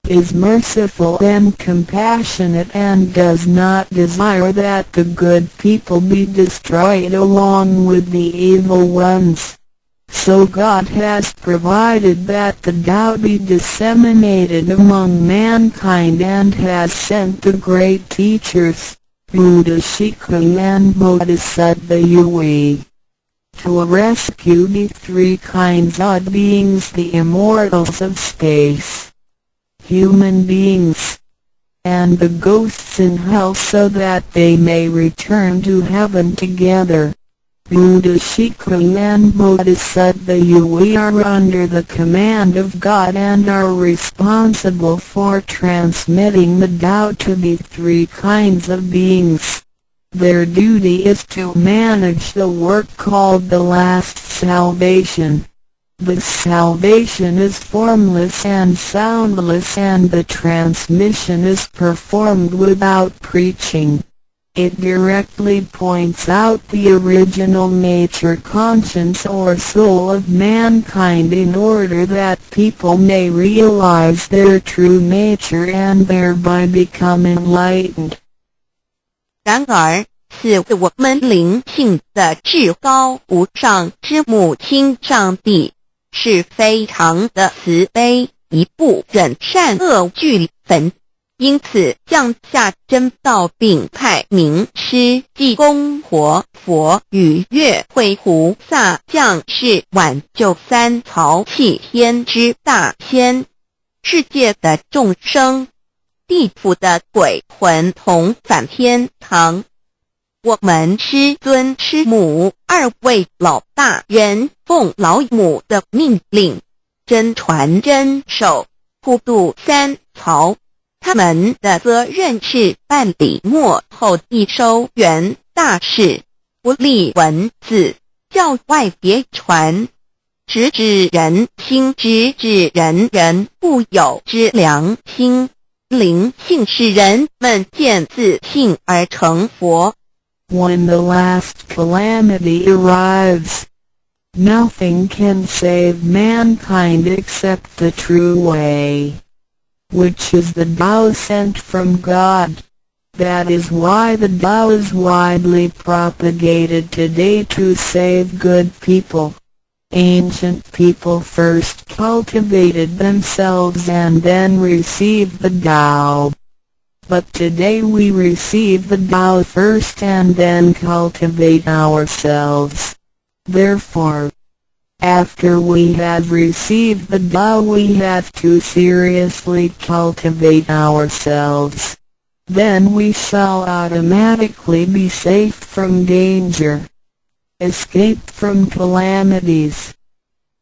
is merciful and compassionate and does not desire that the good people be destroyed along with the evil ones. So God has provided that the Tao be disseminated among mankind and has sent the great teachers, Buddha Shikha and Bodhisattva Yui, to rescue the three kinds of beings, the immortals of space, human beings, and the ghosts in hell, so that they may return to heaven together. Buddha Shikha and Bodhisattva Yui are under the command of God and are responsible for transmitting the Tao to the three kinds of beings. Their duty is to manage the work called the last salvation. The salvation is formless and soundless, and the transmission is performed without preaching. It directly points out the original nature, conscience or soul of mankind in order that people may realize their true nature and thereby become enlightened. 然而，是我们灵性的至高无上之母亲上帝，是非常的慈悲，一不忍善恶俱焚，因此降下真道，并派名师济公活佛与月慧菩萨降世挽救三曹弃天之大仙。世界的众生，地府的鬼魂同返天堂。我们师尊师母二位老大人奉老母的命令，真传真守，普渡三曹。他们的责任是办理末后一收圆大事，不立文字，教外别传，直指人心，直指人人固有之良心。灵性使人们见自性而成佛。When the last calamity arrives, nothing can save mankind except the true way, which is the Tao sent from God. That is why the Tao is widely propagated today to save good people. Ancient people first cultivated themselves and then received the Tao. But today we receive the Tao first and then cultivate ourselves. Therefore, after we have received the Tao, we have to seriously cultivate ourselves. Then we shall automatically be safe from danger, escape from calamities,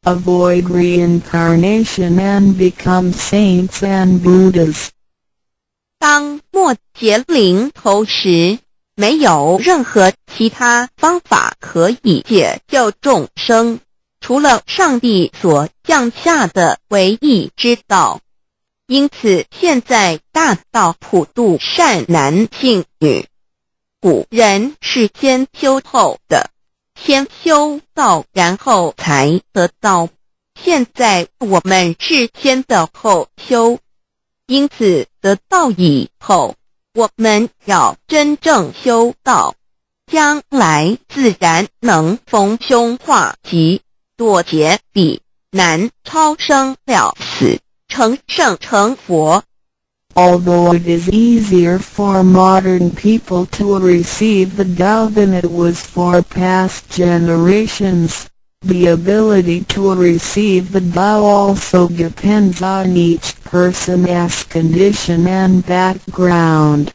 avoid reincarnation and become saints and Buddhas. 当末劫临头时，没有任何其他方法可以解救众生，除了上帝所降下的唯一之道。因此现在大道普渡善男信女，古人是先修后的，先修道然后才得道，现在我们是先的后修。因此得道以后，我们要真正修道，将来自然能逢凶化吉，躲劫比难超生了死。成圣成佛。Although it is easier for modern people to receive the Tao than it was for past generations, the ability to receive the Tao also depends on each person's condition and background.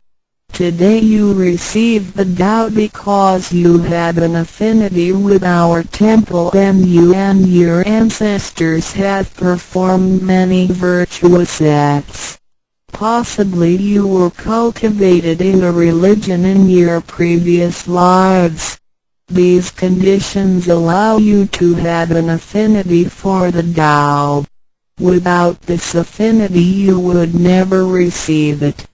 Today you receive the Tao because you had an affinity with our temple and you and your ancestors have performed many virtuous acts. Possibly you were cultivated in a religion in your previous lives. These conditions allow you to have an affinity for the Tao. Without this affinity you would never receive it.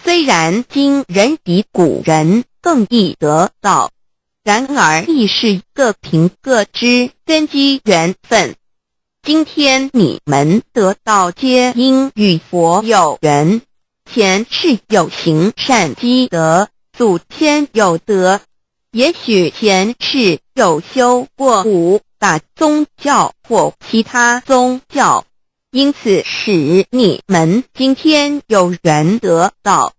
虽然今人比古人更易得道，然而亦是各凭各知，根基缘分。今天你们得道皆因与佛有缘，前世有行善积德，祖先有德，也许前世有修过五大宗教或其他宗教，因此使你们今天有缘得道，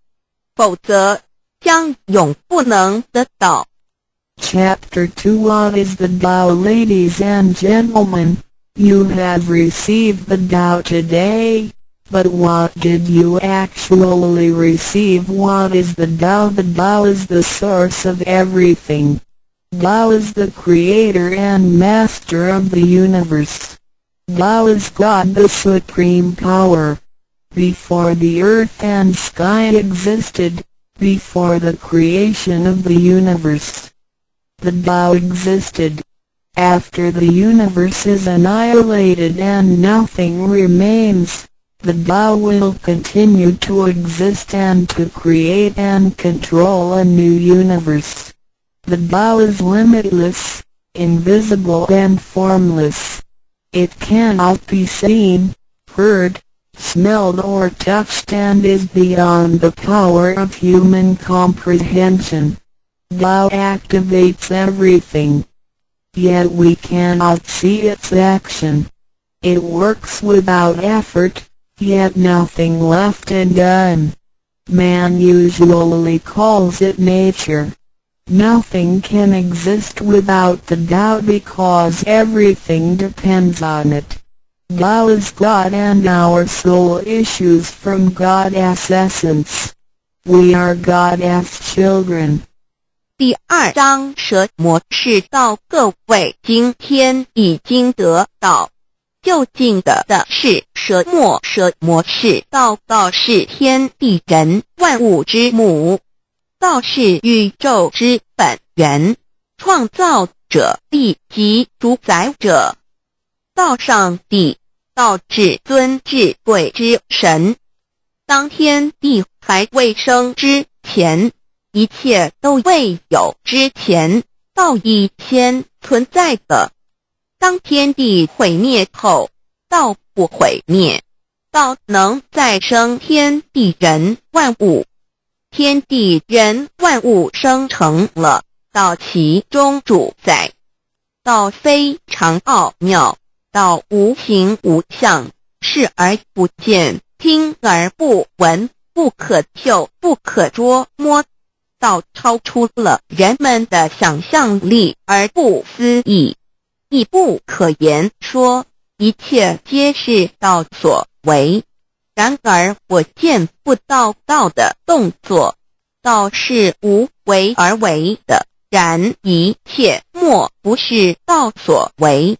否则将永不能得到。Chapter 2 What is the Tao? Ladies and gentlemen, you have received the Tao today, but what did you actually receive? What is the Tao? The Tao is the source of everything. Tao is the creator and master of the universe. Tao is God, the supreme power. Before the earth and sky existed, before the creation of the universe, the Tao existed. After the universe is annihilated and nothing remains, the Tao will continue to exist and to create and control a new universe. The Tao is limitless, invisible and formless. It cannot be seen, heard, smelled or touched and is beyond the power of human comprehension. Tao activates everything. Yet we cannot see its action. It works without effort, yet nothing left undone. Man usually calls it nature. Nothing can exist without the Tao because everything depends on it. Tao is God and our soul issues from God's essence. We are God's children. 第2章蛇魔是道，各位今天已经得道。究竟的是蛇魔，蛇魔是道，道是天地人万物之母，道是宇宙之本源，创造者地及主宰者。道上帝，道至尊至贵之神。当天地还未生之前，一切都未有之前，道已先存在的。当天地毁灭后，道不毁灭，道能再生天地人万物。天地人万物生成了，道其中主宰。道非常奥妙，道无形无相，视而不见，听而不闻，不可嗅，不可捉摸。道超出了人们的想象力而不思议，亦不可言说，一切皆是道所为。然而我见不到道的动作，道是无为而为的，然一切莫不是道所为。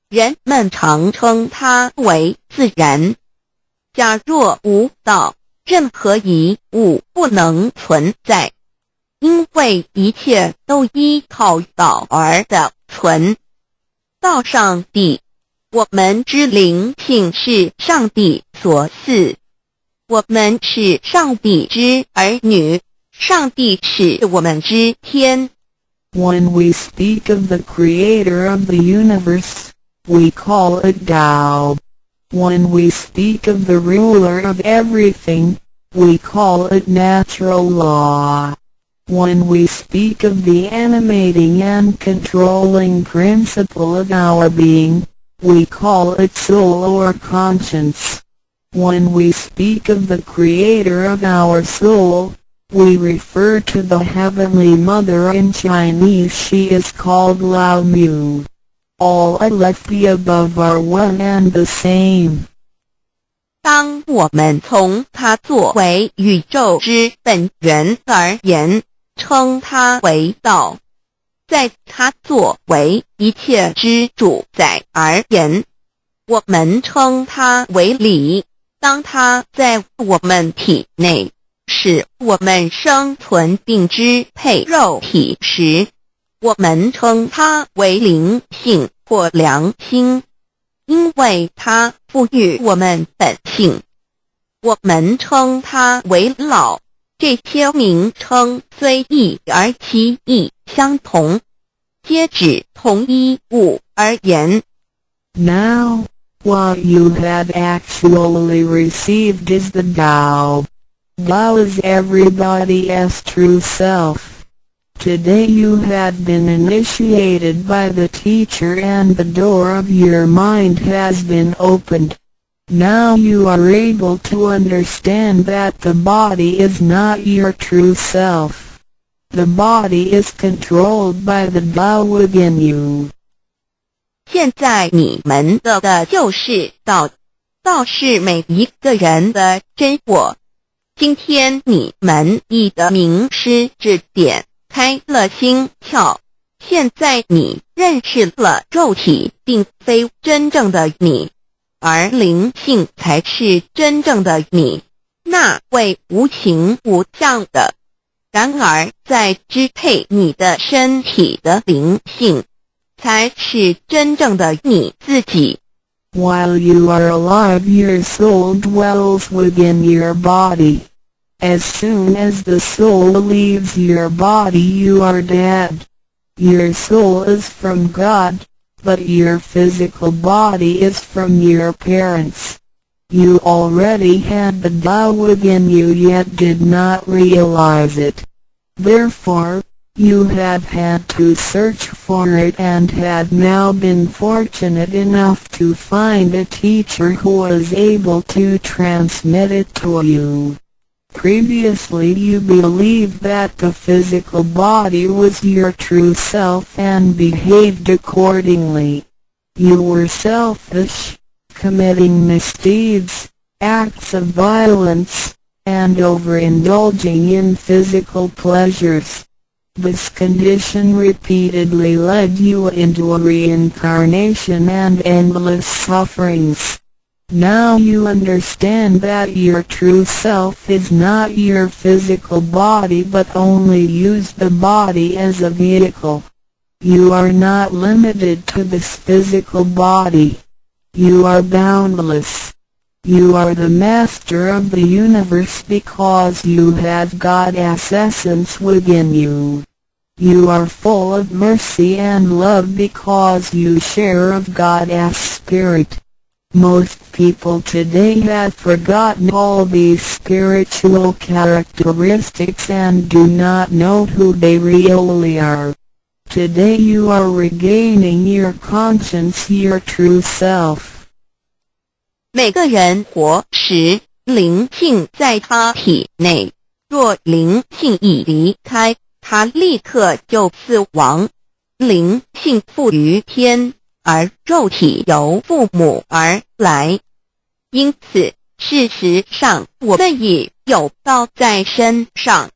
人们常称它为自然。假若无道，任何一物不能存在。因为一切都依靠道而的存。道上帝，我们之灵性是上帝所赐，我们是上帝之儿女，上帝是我们之天。When we speak of the creator of the universe, we call it Tao. When we speak of the ruler of everything, we call it natural law. When we speak of the animating and controlling principle of our being, We call it soul or conscience. When we speak of the creator of our soul, we refer to the Heavenly Mother. In Chinese she is called Lao Mu. All left the above are one and the same. 当我们从它作为宇宙之本源而言，称它为道；在它作为一切之主宰而言，我们称它为理。当它在我们体内，使我们生存并支配肉体时，我们称它为灵性或良心，因为它赋予我们本性。我们称它为老，这些名称虽异而其意相同，皆指同一物而言。Now, what you have actually received is the Tao. Tao is everybody's true self. Today you have been initiated by the teacher and the door of your mind has been opened. Now you are able to understand that the body is not your true self. The body is controlled by the Tao within you. 现在你们的就是道，道是每一个人的真我。今天你们已得名师指点，开了心窍。现在你认识了肉体并非真正的你，而灵性才是真正的你，那位无形无相的。然而在支配你的身体的灵性，才是真正的你自己。While you are alive, your soul dwells within your body. As soon as the soul leaves your body, you are dead. Your soul is from God, but your physical body is from your parents. You already had the Tao within you yet did not realize it. Therefore, you have had to search for it and had now been fortunate enough to find a teacher who was able to transmit it to you. Previously you believed that the physical body was your true self and behaved accordingly. You were selfish, committing misdeeds, acts of violence, and overindulging in physical pleasures. This condition repeatedly led you into a reincarnation and endless sufferings. Now you understand that your true self is not your physical body but only use the body as a vehicle. You are not limited to this physical body. You are boundless. You are the master of the universe because you have God's essence within you. You are full of mercy and love because you share of God's spirit. Most people today have forgotten all these spiritual characteristics and do not know who they really are. Today you are regaining your conscience, your true self. 每个人活时，灵性在他体内，若灵性已离开，他立刻就死亡。灵性附于天，而肉体由父母而来。因此，事实上我们已有道在身上，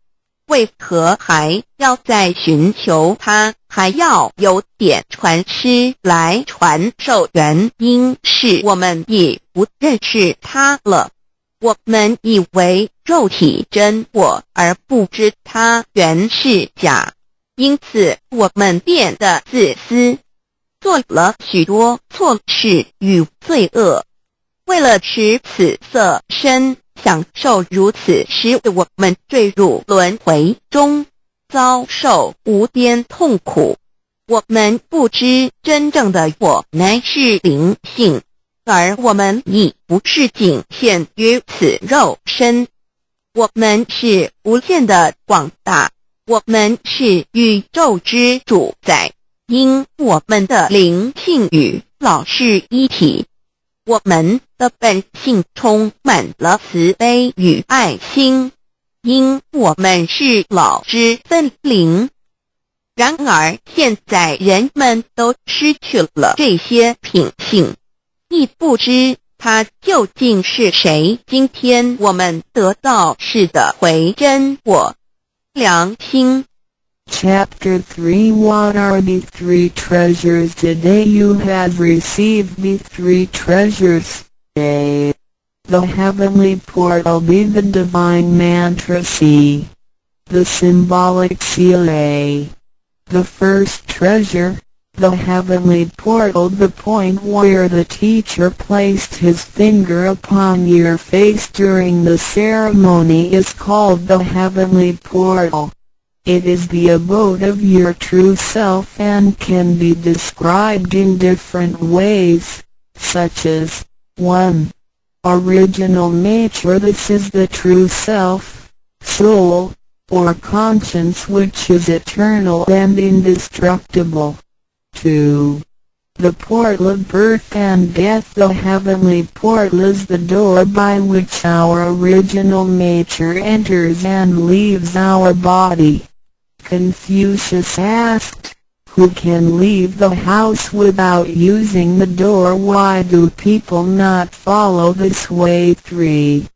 为何还要再寻求它？还要有点传师来传授，原因是我们已不认识它了。我们以为肉体真我，而不知它原是假，因此我们变得自私，做了许多错事与罪恶。为了使此色身享受如此，使我们坠入轮回中，遭受无边痛苦。我们不知真正的我乃是灵性，而我们已不是仅限于此肉身。我们是无限的广大，我们是宇宙之主宰，因我们的灵性与老是一体。我们的本性充满了慈悲与爱心，因我们是老之分灵。然而现在人们都失去了这些品性，亦不知他究竟是谁。今天我们得到是的回真我良心。 Chapter 3 What are the three treasures? Today you have received the three treasures. A. The heavenly portal. B. The divine mantra. C. The symbolic seal. A. The first treasure, the heavenly portal. The point where the teacher placed his finger upon your face during the ceremony is called the heavenly portal. It is the abode of your true self and can be described in different ways, such as 1. Original nature. This is the true self, soul, or conscience which is eternal and indestructible. 2. The portal of birth and death. The heavenly portal is the door by which our original nature enters and leaves our body. Confucius asked, who can leave the house without using the door? Why do people not follow this way? 3.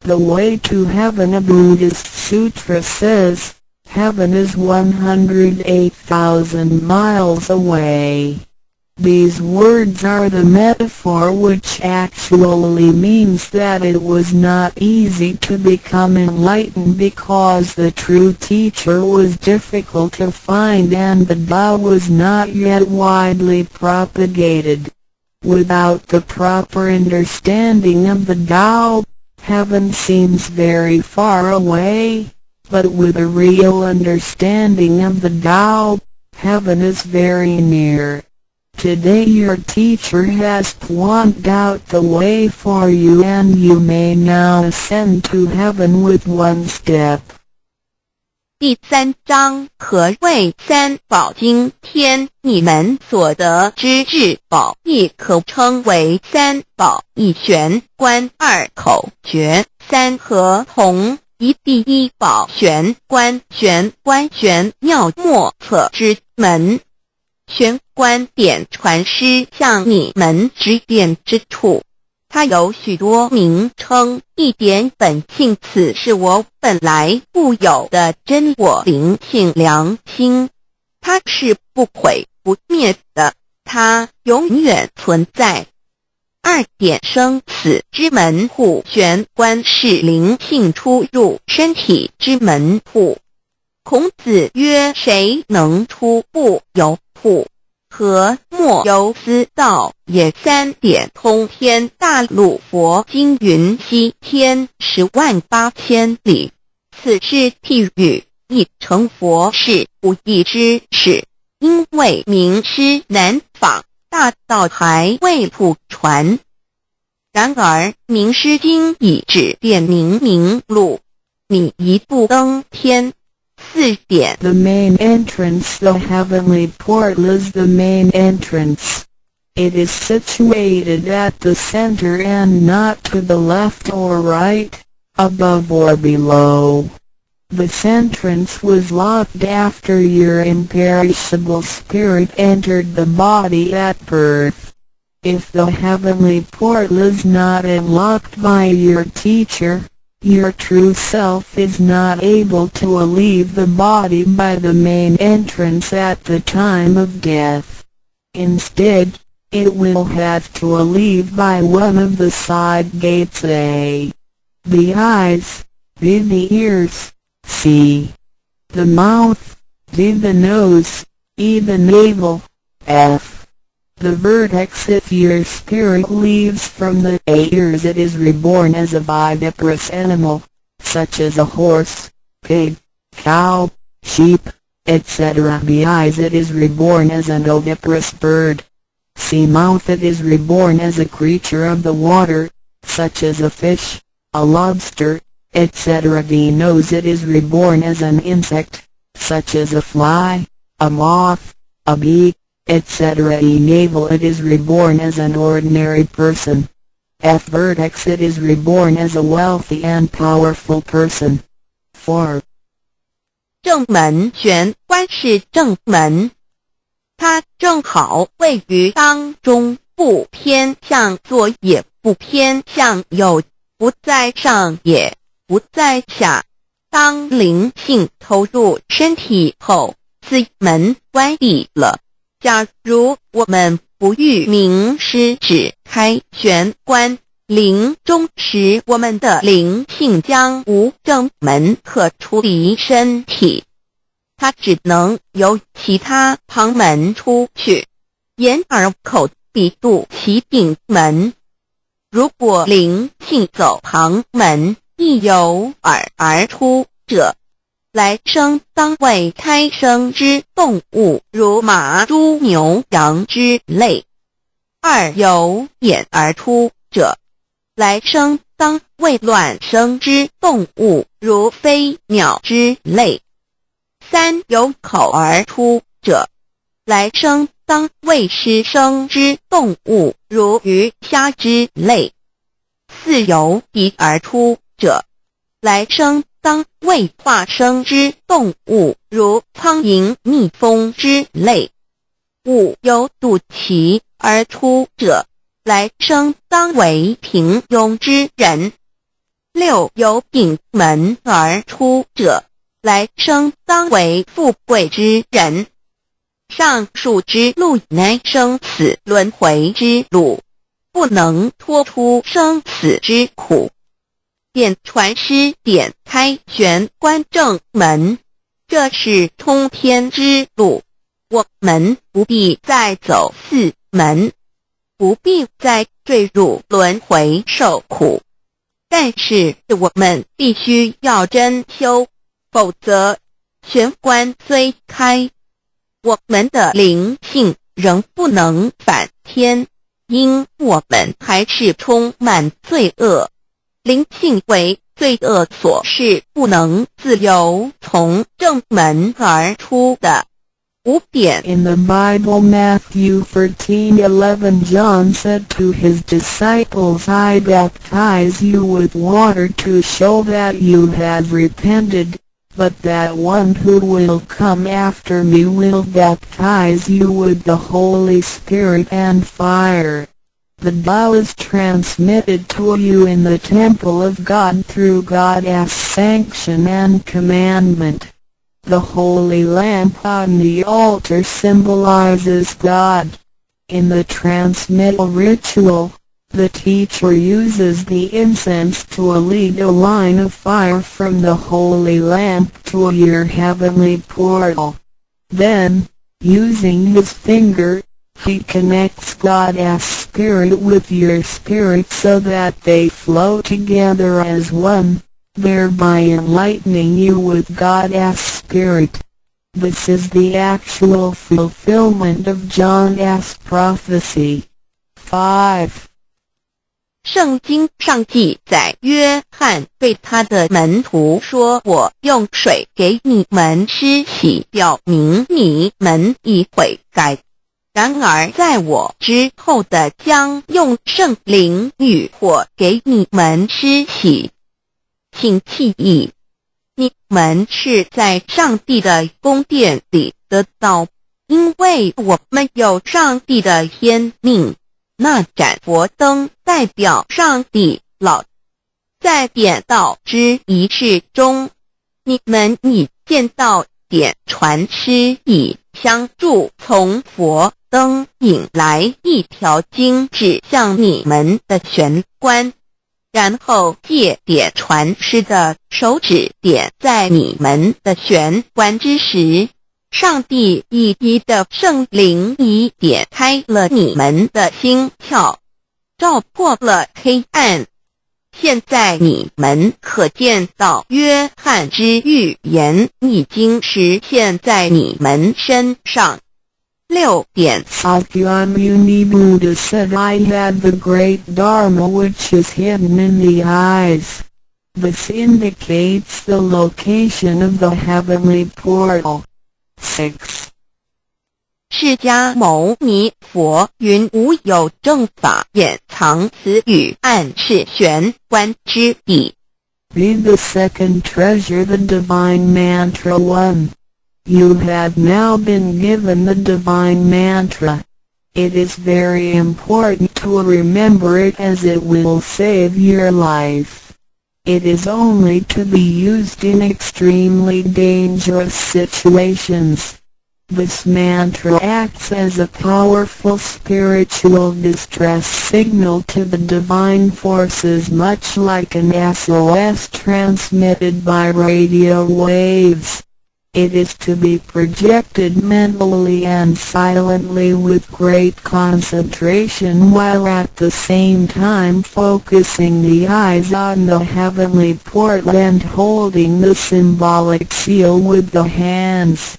The way to heaven. A Buddhist sutra says, heaven is 108,000 miles away. These words are the metaphor which actually means that it was not easy to become enlightened because the true teacher was difficult to find and the Tao was not yet widely propagated. Without the proper understanding of the Tao, heaven seems very far away, but with a real understanding of the Tao, heaven is very near. Today your teacher has pointed out the way for you and you may now ascend to heaven with one step. 第3章，何谓三宝经天？你们所得之至宝，亦可称为三宝。一玄观，二口诀，三合同。一第一宝玄观，玄观玄妙莫测之门。玄观点传师向你们指点之处，它有许多名称，一点本性，此是我本来固有的真我灵性良心，它是不毁不灭的，它永远存在。二点生死之门户，玄观是灵性出入身体之门户。孔子曰：谁能出不由户？何莫由思道也。三点通天大陆佛经云：西天108000里，此是譬喻，亦成佛是不易之事。因为名师难访，大道还未普传。然而名师经已指点明路，你一步登天。4点 The main entrance. The heavenly portal is the main entrance. It is situated at the center and not to the left or right, above or below. This entrance was locked after your imperishable spirit entered the body at birth. If the heavenly portal is not unlocked by your teacher, your true self is not able to leave the body by the main entrance at the time of death. Instead, it will have to leave by one of the side gates. A. The eyes. B. The ears. C. The mouth. D. The nose. E. The navel. F. The vertex. If your spirit leaves from the ears, it is reborn as a viviparous animal, such as a horse, pig, cow, sheep, etc. B. Eyes. It is reborn as an oviparous bird. C. Mouth. It is reborn as a creature of the water, such as a fish, a lobster, etc. D. Nose. It is reborn as an insect, such as a fly, a moth, a bee, etc. E navel it is reborn as an ordinary person. F vertex it is reborn as a wealthy and powerful person. 4. 正门玄关是正门，它正好位于当中，不偏向左也不偏向右，不在上也不在下。当灵性投入身体后，此门关闭了。假如我们不欲明师指开玄关，临终时我们的灵性将无正门可出离身体，它只能由其他旁门出去，眼耳口鼻肚脐顶门。如果灵性走旁门，亦由耳而出者，来生当为胎生之动物，如马、猪、牛、羊之类；二由眼而出者，来生当为卵生之动物，如飞鸟之类；三由口而出者，来生当为湿生之动物，如鱼虾之类；四由鼻而出者，来生当为化生之动物，如苍蝇、蜜蜂之类；五由肚脐而出者，来生当为平庸之人；六由顶门而出者，来生当为富贵之人。上述之路乃生死轮回之路，不能脱出生死之苦。点传师点开玄关正门，这是通天之路，我们不必再走四门，不必再坠入轮回受苦。但是我们必须要真修，否则玄关虽开，我们的灵性仍不能返天，因我们还是充满罪恶。灵性为罪恶所是不能自由从正门而出的。5点 In the Bible Matthew 13:11 John said to his disciples, I baptize you with water to show that you have repented, but that one who will come after me will baptize you with the Holy Spirit and fire. The Tao is transmitted to you in the temple of God through God's sanction and commandment. The holy lamp on the altar symbolizes God. In the transmittal ritual, the teacher uses the incense to lead a line of fire from the holy lamp to your heavenly portal. Then, using his finger, he connects God's spirit with your spirit so that they flow together as one, thereby enlightening you with God's spirit. This is the actual fulfillment of John's prophecy. 5. 圣经上记载，约翰对他的门徒说，我用水给你们施洗，表明你们已悔改。然而在我之后的将用圣灵与火给你们施洗。请记忆，你们是在上帝的宫殿里得到，因为我们有上帝的天命。那盏佛灯代表上帝老。在点道之仪式中，你们已见到点传师以香柱从佛灯引来一条经指向你们的玄关，然后借点传师的手指点在你们的玄关之时，上帝以一的圣灵已点开了你们的心窍，照破了黑暗。现在你们可见到约翰之预言已经实现在你们身上。6点 Sakyamuni Buddha said, I had the great Dharma which is hidden in the eyes. This indicates the location of the heavenly portal. 6. 释迦牟尼佛云无有正法，掩藏词语，暗示玄关之意。Read the second treasure, the divine mantra 1. You have now been given the divine mantra. It is very important to remember it as it will save your life. It is only to be used in extremely dangerous situations. This mantra acts as a powerful spiritual distress signal to the divine forces, much like an SOS transmitted by radio waves. It is to be projected mentally and silently with great concentration, while at the same time focusing the eyes on the heavenly portal and holding the symbolic seal with the hands.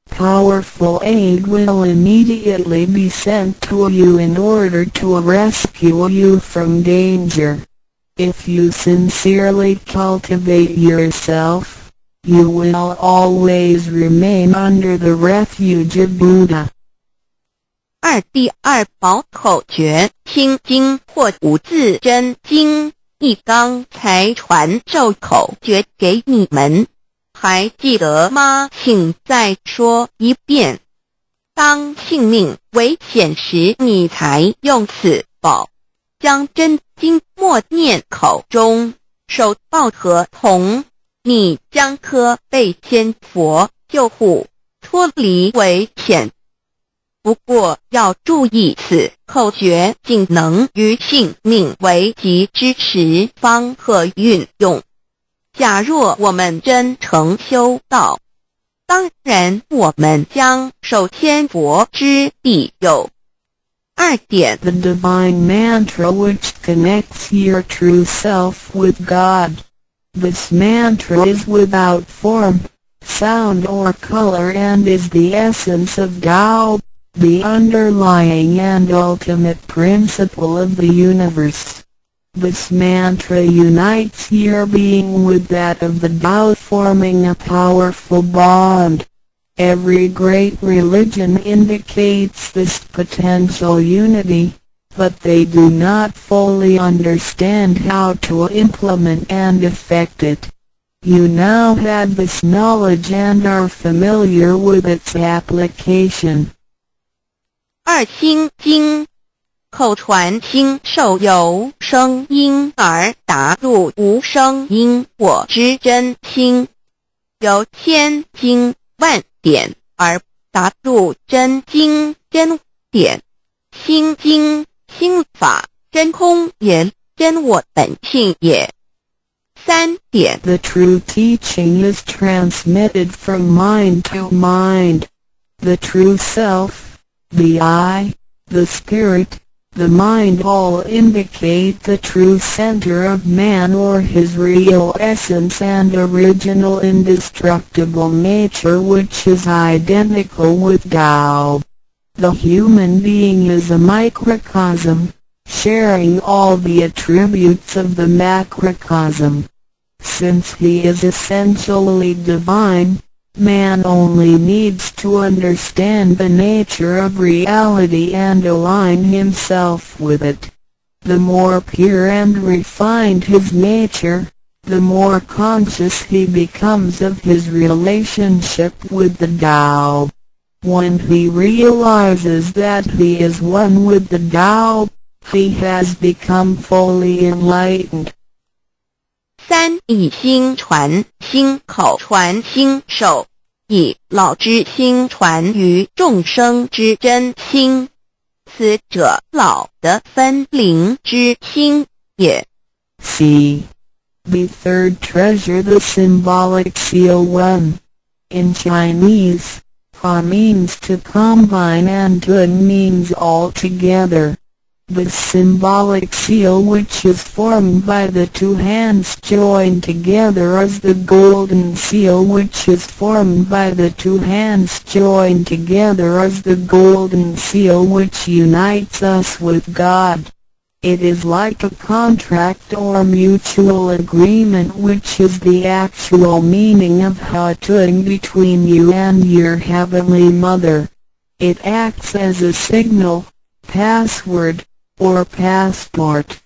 Powerful aid will immediately be sent to you in order to rescue you from danger. If you sincerely cultivate yourself, you will always remain under the refuge of Buddha. 第二宝口诀，心经或无字真经，一刚才传授口诀给你们。还记得吗？请再说一遍。当性命危险时，你才用此宝。将真经默念口中，手抱合同，你将可被仙佛救护，脱离危险。不过要注意，此口诀仅能于性命危急之时方可运用。假若我们真诚修道，当然我们将受仙佛之庇佑。2点 The divine mantra which connects your true self with God. This mantra is without form, sound or color and is the essence of Tao, the underlying and ultimate principle of the universe. This mantra unites your being with that of the Tao, forming a powerful bond. Every great religion indicates this potential unity, but they do not fully understand how to implement and effect it. You now have this knowledge and are familiar with its application. 2心经口传心授由声音而达入无声因果之真心，由千经万典而达入真经真典。心经心法真空也，真我本性也。3点 The true teaching is transmitted from mind to mind. The true self, the I, the spirit, the mind all indicate the true center of man or his real essence and original indestructible nature, which is identical with Tao. The human being is a microcosm, sharing all the attributes of the macrocosm. Since he is essentially divine, man only needs to understand the nature of reality and align himself with it. The more pure and refined his nature, the more conscious he becomes of his relationship with the Tao. When he realizes that he is one with the Tao, he has become fully enlightened. 3以心传心口传心手，以老之心传于众生之真心，此者老的分灵之心也。C. The third treasure, the symbolic seal 1. In Chinese, Pa means to combine and Tun means all together. The symbolic seal, which is formed by the two hands joined together, is the golden seal, which is formed by the two hands joined together, is the golden seal which unites us with God. It is like a contract or mutual agreement, which is the actual meaning of Hatun between you and your Heavenly Mother. It acts as a signal, password, or passport.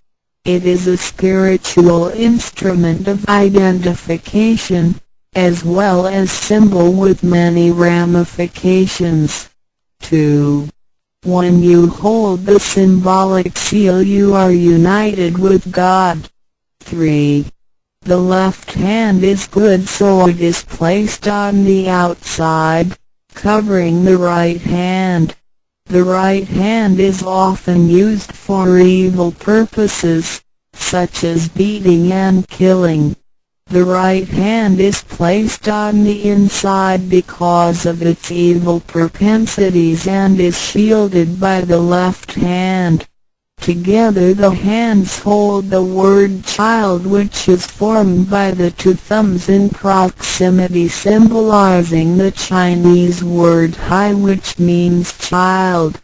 It is a spiritual instrument of identification, as well as symbol with many ramifications. 2. When you hold the symbolic seal, you are united with God. 3. The left hand is good, so it is placed on the outside, covering the right hand. The right hand is often used for evil purposes, such as beating and killing. The right hand is placed on the inside because of its evil propensities and is shielded by the left hand. Together the hands hold the word child, which is formed by the two thumbs in proximity, symbolizing the Chinese word hai, which means child.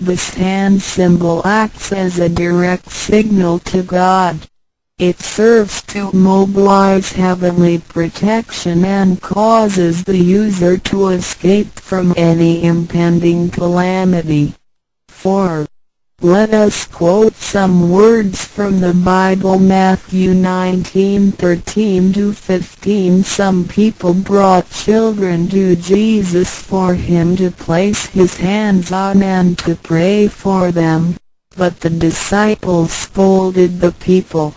This hand symbol acts as a direct signal to God. It serves to mobilize heavenly protection and causes the user to escape from any impending calamity. 4. Let us quote some words from the Bible. Matthew 19:13-15. Some people brought children to Jesus for him to place his hands on and to pray for them, but the disciples scolded the people.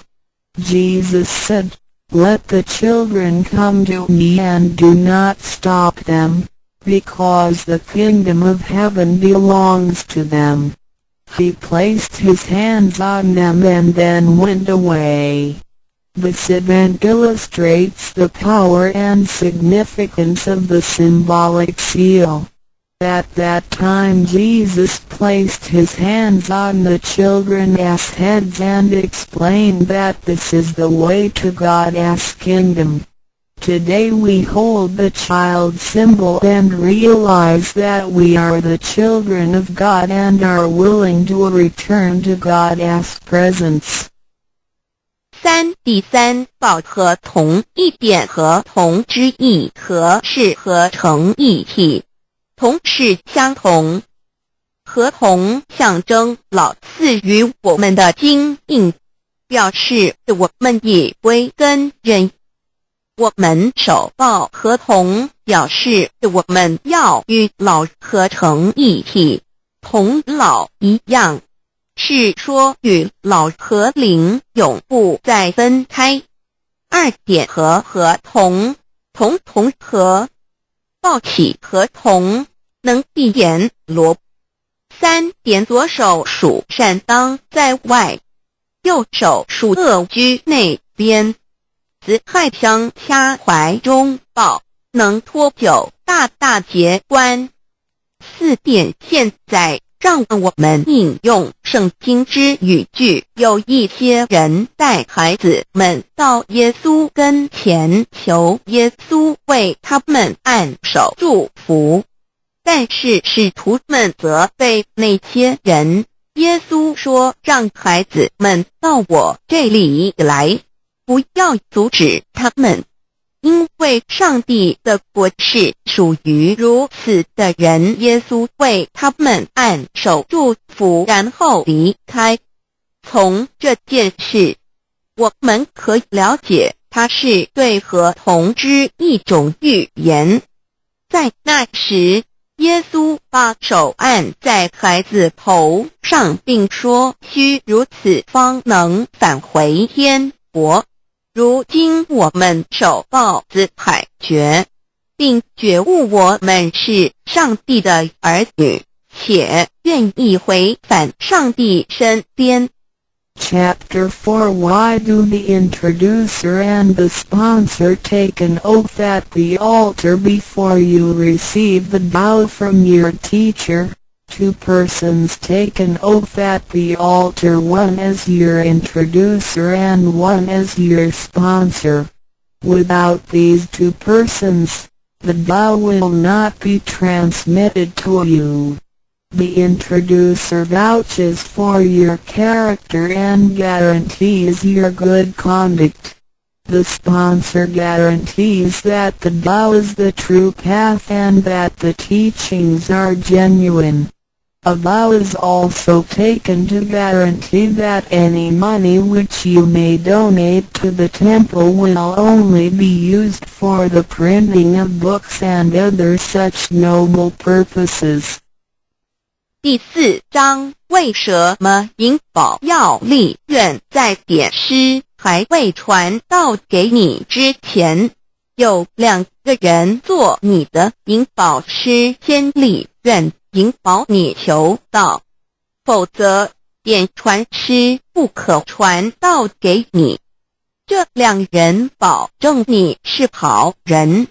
Jesus said, "Let the children come to me and do not stop them, because the kingdom of heaven belongs to them." He placed his hands on them and then went away. This event illustrates the power and significance of the symbolic seal. At that time Jesus placed his hands on the children's heads and explained that this is the way to God's kingdom. Today we hold the child symbol and realize that we are the children of God and are willing to return to God's presence. 3. 第三，报合同一点合同之意，合是合成一体，同是相同。合同象征老赐予我们的经印，表示我们以为跟人。我们守抱合同，表示我们要与老合成一体，同老一样，是说与老和灵永不再分开。2点合合同，同合，抱起合同，能闭眼罗。3点左手属善当在外，右手属恶居内边。子亥相掐怀中抱，能脱臼大节关。4点现在让我们引用圣经之语句，有一些人带孩子们到耶稣跟前，求耶稣为他们按手祝福，但是使徒们责备那些人。耶稣说，让孩子们到我这里来，不要阻止他们，因为上帝的国是属于如此的人。耶稣为他们按手祝福，然后离开。从这件事，我们可以了解，它是对合同之一种预言。在那时，耶稣把手按在孩子头上，并说，须如此方能返回天国。如今我们守抱子海觉，并觉悟我们是上帝的儿女，且愿意回返上帝身边。Chapter 4. Why do the introducer and the sponsor take an oath at the altar before you receive the Tao from your teacher? 2 persons take an oath at the altar, one as your introducer and one as your sponsor. Without these 2 persons, the Tao will not be transmitted to you. The introducer vouches for your character and guarantees your good conduct. The sponsor guarantees that the Tao is the true path and that the teachings are genuine. A vow is also taken to guarantee that any money which you may donate to the temple will only be used for the printing of books and other such noble purposes. 第4章，为什么银宝要利润在点诗还未传到给你之前，有2个人做你的银宝师先利润引导你求道，否则点传师不可传道给你。这2人保证你是好人，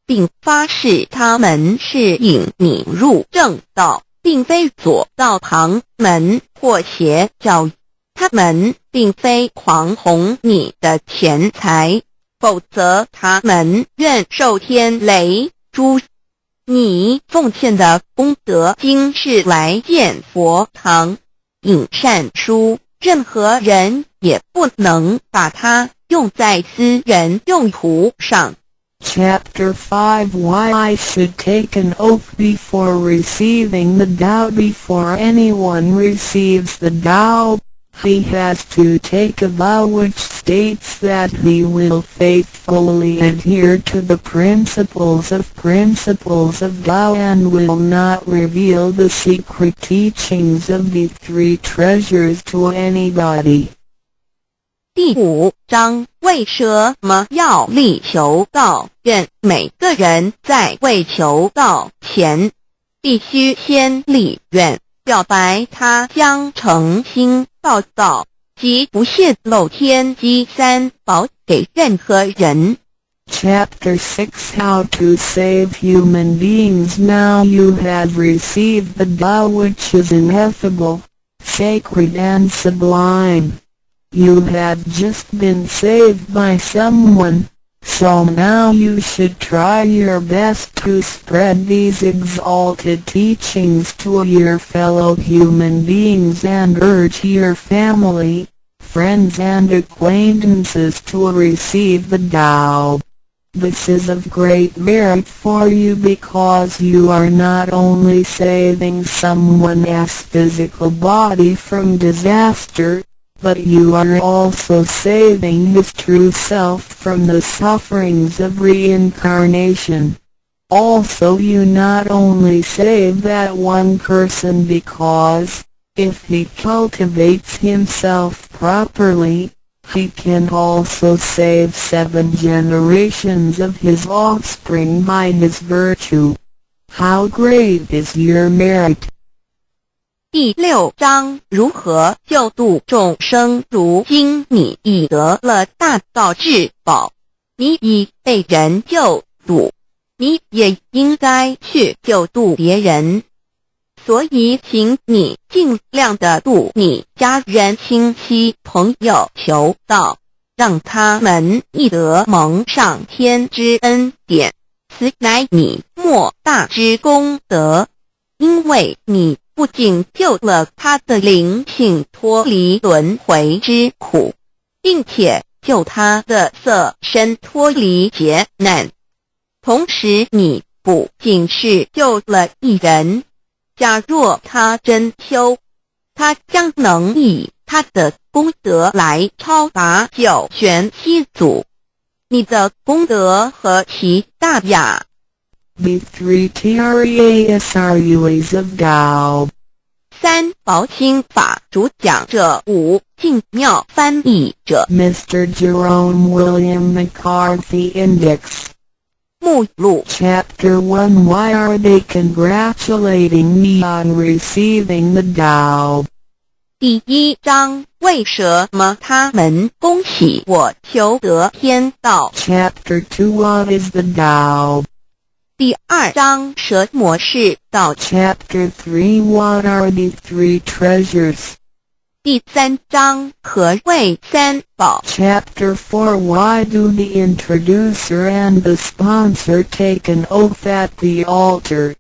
并发誓他们是引你入正道，并非左道旁门或邪教。他们并非狂哄你的钱财，否则他们愿受天雷诛。你奉献的功德金是来建佛堂、引善书，任何人也不能把它用在私人用途上。Chapter 5 Why I should take an oath before receiving the Tao. Before anyone receives the Tao, he has to take a vow which states that he will faithfully adhere to the principles of Tao and will not reveal the secret teachings of the 3 treasures to anybody. 第5章，为什么要力求道？愿每个人在未求道前，必须先立愿，表白他将诚心报道及不泄露天机3宝给任何人。Chapter 6 How to save human beings. Now you have received the Tao which is ineffable, sacred and sublime. You have just been saved by someone, so now you should try your best to spread these exalted teachings to your fellow human beings and urge your family, friends and acquaintances to receive the Tao. This is of great merit for you because you are not only saving someone's physical body from disaster, but you are also saving his true self from the sufferings of reincarnation. Also you not only save that one person because, if he cultivates himself properly, he can also save 7 generations of his offspring by his virtue. How great is your merit! 第6章，如何救度众生？如今你已得了大道至宝，你已被人救度，你也应该去救度别人。所以请你尽量的度你家人、亲戚、朋友求道，让他们亦得蒙上天之恩典，此乃你莫大之功德。因为你不仅救了他的灵性脱离轮回之苦，并且救他的色身脱离劫难，同时你不仅是救了一人，假若他真修，他将能以他的功德来超拔9玄7祖。你的功德何其大呀！ The 3 Trasruas of Tao. 3宝心法主讲者5净妙翻译者 Mr. Jerome William McCarthy Index. 目录 Chapter 1 Why are they congratulating me on receiving the Tao? 第1章，为什么他们恭喜我求得天道？ Chapter 2 What is the Tao? 第2章，蛇魔是道。 Chapter 3 What are the 3 treasures? 第3章，何谓3宝？ Chapter 4 Why do the introducer and the sponsor take an oath at the altar?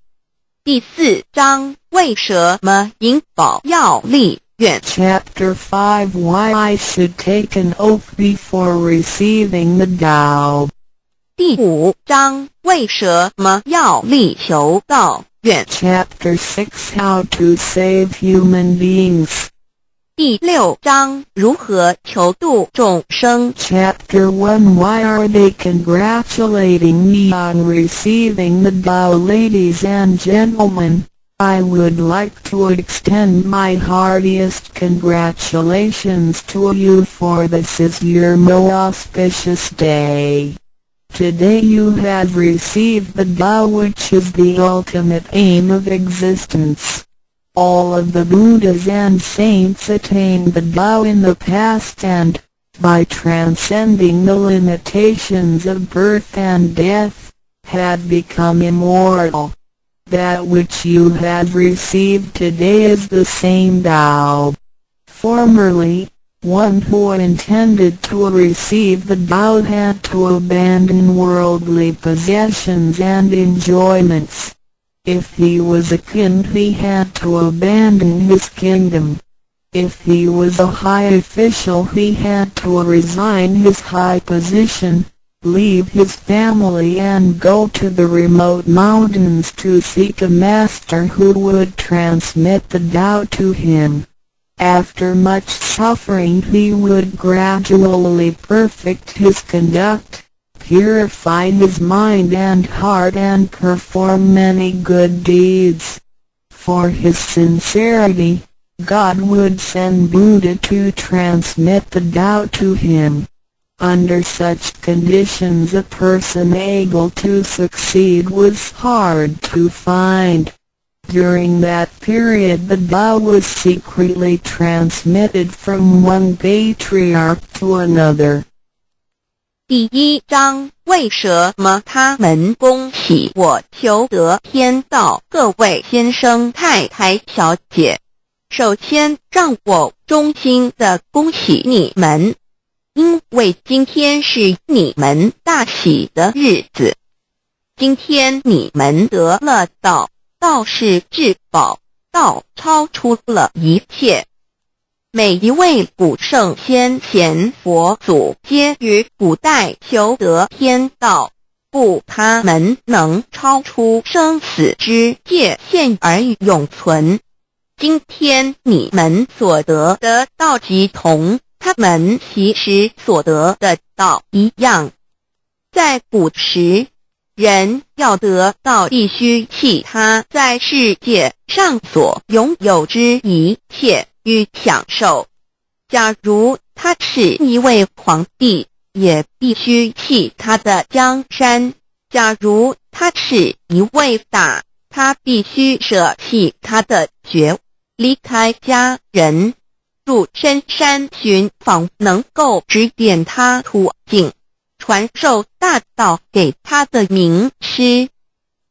第4章，为什么引宝要利愿 Chapter 5 Why I should take an oath before receiving the Tao. 第5章为什么要力求道愿 Chapter 6 How to save human beings. 第6章如何求度众生 Chapter 1 Why are they congratulating me on receiving the Tao? Ladies and gentlemen, I would like to extend my heartiest congratulations to you, for this is your most auspicious day. Today you have received the Tao, which is the ultimate aim of existence. All of the Buddhas and saints attained the Tao in the past and, by transcending the limitations of birth and death, had become immortal. That which you have received today is the same Tao. Formerly, one who intended to receive the Tao had to abandon worldly possessions and enjoyments. If he was a king, he had to abandon his kingdom. If he was a high official, he had to resign his high position, leave his family and go to the remote mountains to seek a master who would transmit the Tao to him. After much suffering he would gradually perfect his conduct, purify his mind and heart and perform many good deeds. For his sincerity, God would send Buddha to transmit the Tao to him. Under such conditions a person able to succeed was hard to find. During that period the Tao was secretly transmitted from one patriarch to another. 第1章为什么他们恭喜我求得天道？各位先生太太小姐，首先让我衷心地恭喜你们，因为今天是你们大喜的日子。今天你们得了道，道是至宝，道超出了一切。每一位古圣先贤佛祖皆于古代求得天道，故他们能超出生死之界限而永存。今天你们所得的道即同他们其时所得的道一样。在古时，人要得道必须弃他在世界上所拥有之一切与享受。假如他是一位皇帝，也必须弃他的江山；假如他是一位大，他必须舍弃他的爵，离开家人，入深山寻访能够指点他途径，传授大道给他的名师。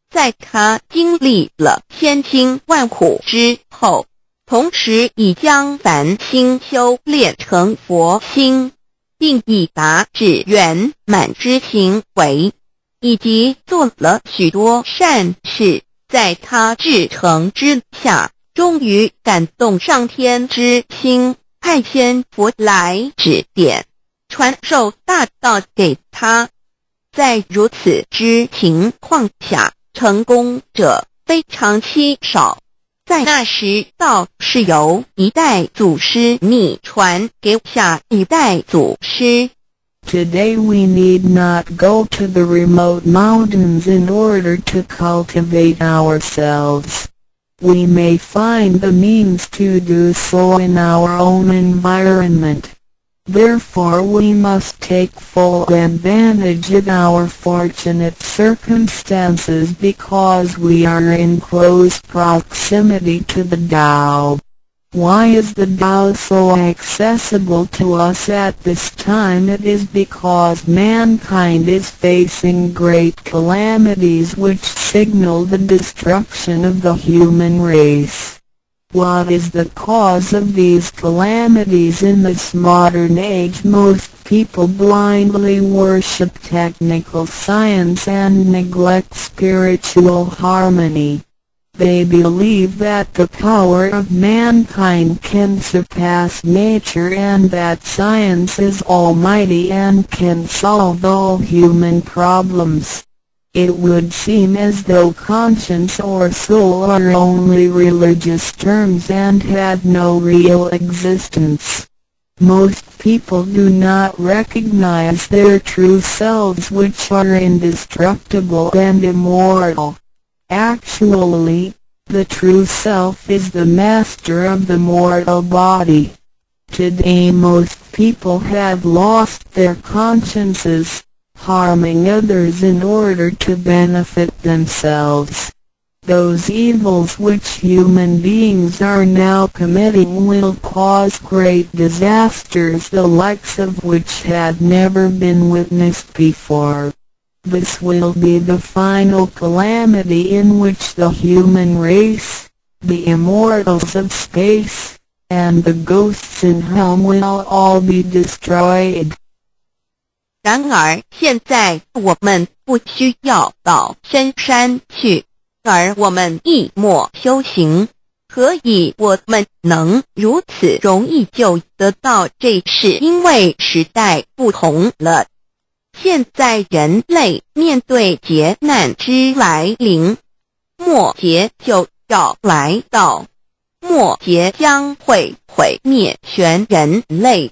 在他经历了千辛万苦之后，同时已将凡心修炼成佛心，并已达至圆满之行为，以及做了许多善事，在他至诚之下，终于感动上天之心，派遣佛来指点，传授大道给他。在如此之情况下，成功者非常稀少。在那时，道是由一代祖师秘传给下一代祖师。Today we need not go to the remote mountains in order to cultivate ourselves. We may find the means to do so in our own environment. Therefore we must take full advantage of our fortunate circumstances because we are in close proximity to the Tao. Why is the Tao so accessible to us at this time? It is because mankind is facing great calamities which signal the destruction of the human race. What is the cause of these calamities? In this modern age, most people blindly worship technical science and neglect spiritual harmony. They believe that the power of mankind can surpass nature and that science is almighty and can solve all human problems. It would seem as though conscience or soul are only religious terms and had no real existence. Most people do not recognize their true selves, which are indestructible and immortal. Actually, the true self is the master of the mortal body. Today most people have lost their consciences, harming others in order to benefit themselves. Those evils which human beings are now committing will cause great disasters, the likes of which had never been witnessed before. This will be the final calamity in which the human race, the immortals of space, and the ghosts in hell will all be destroyed. 然而现在我们不需要到深山去，而我们一默修行，何以我们能如此容易就得到这事？因为时代不同了。现在人类面对劫难之来临，末劫就要来到，末劫将会毁灭全人类。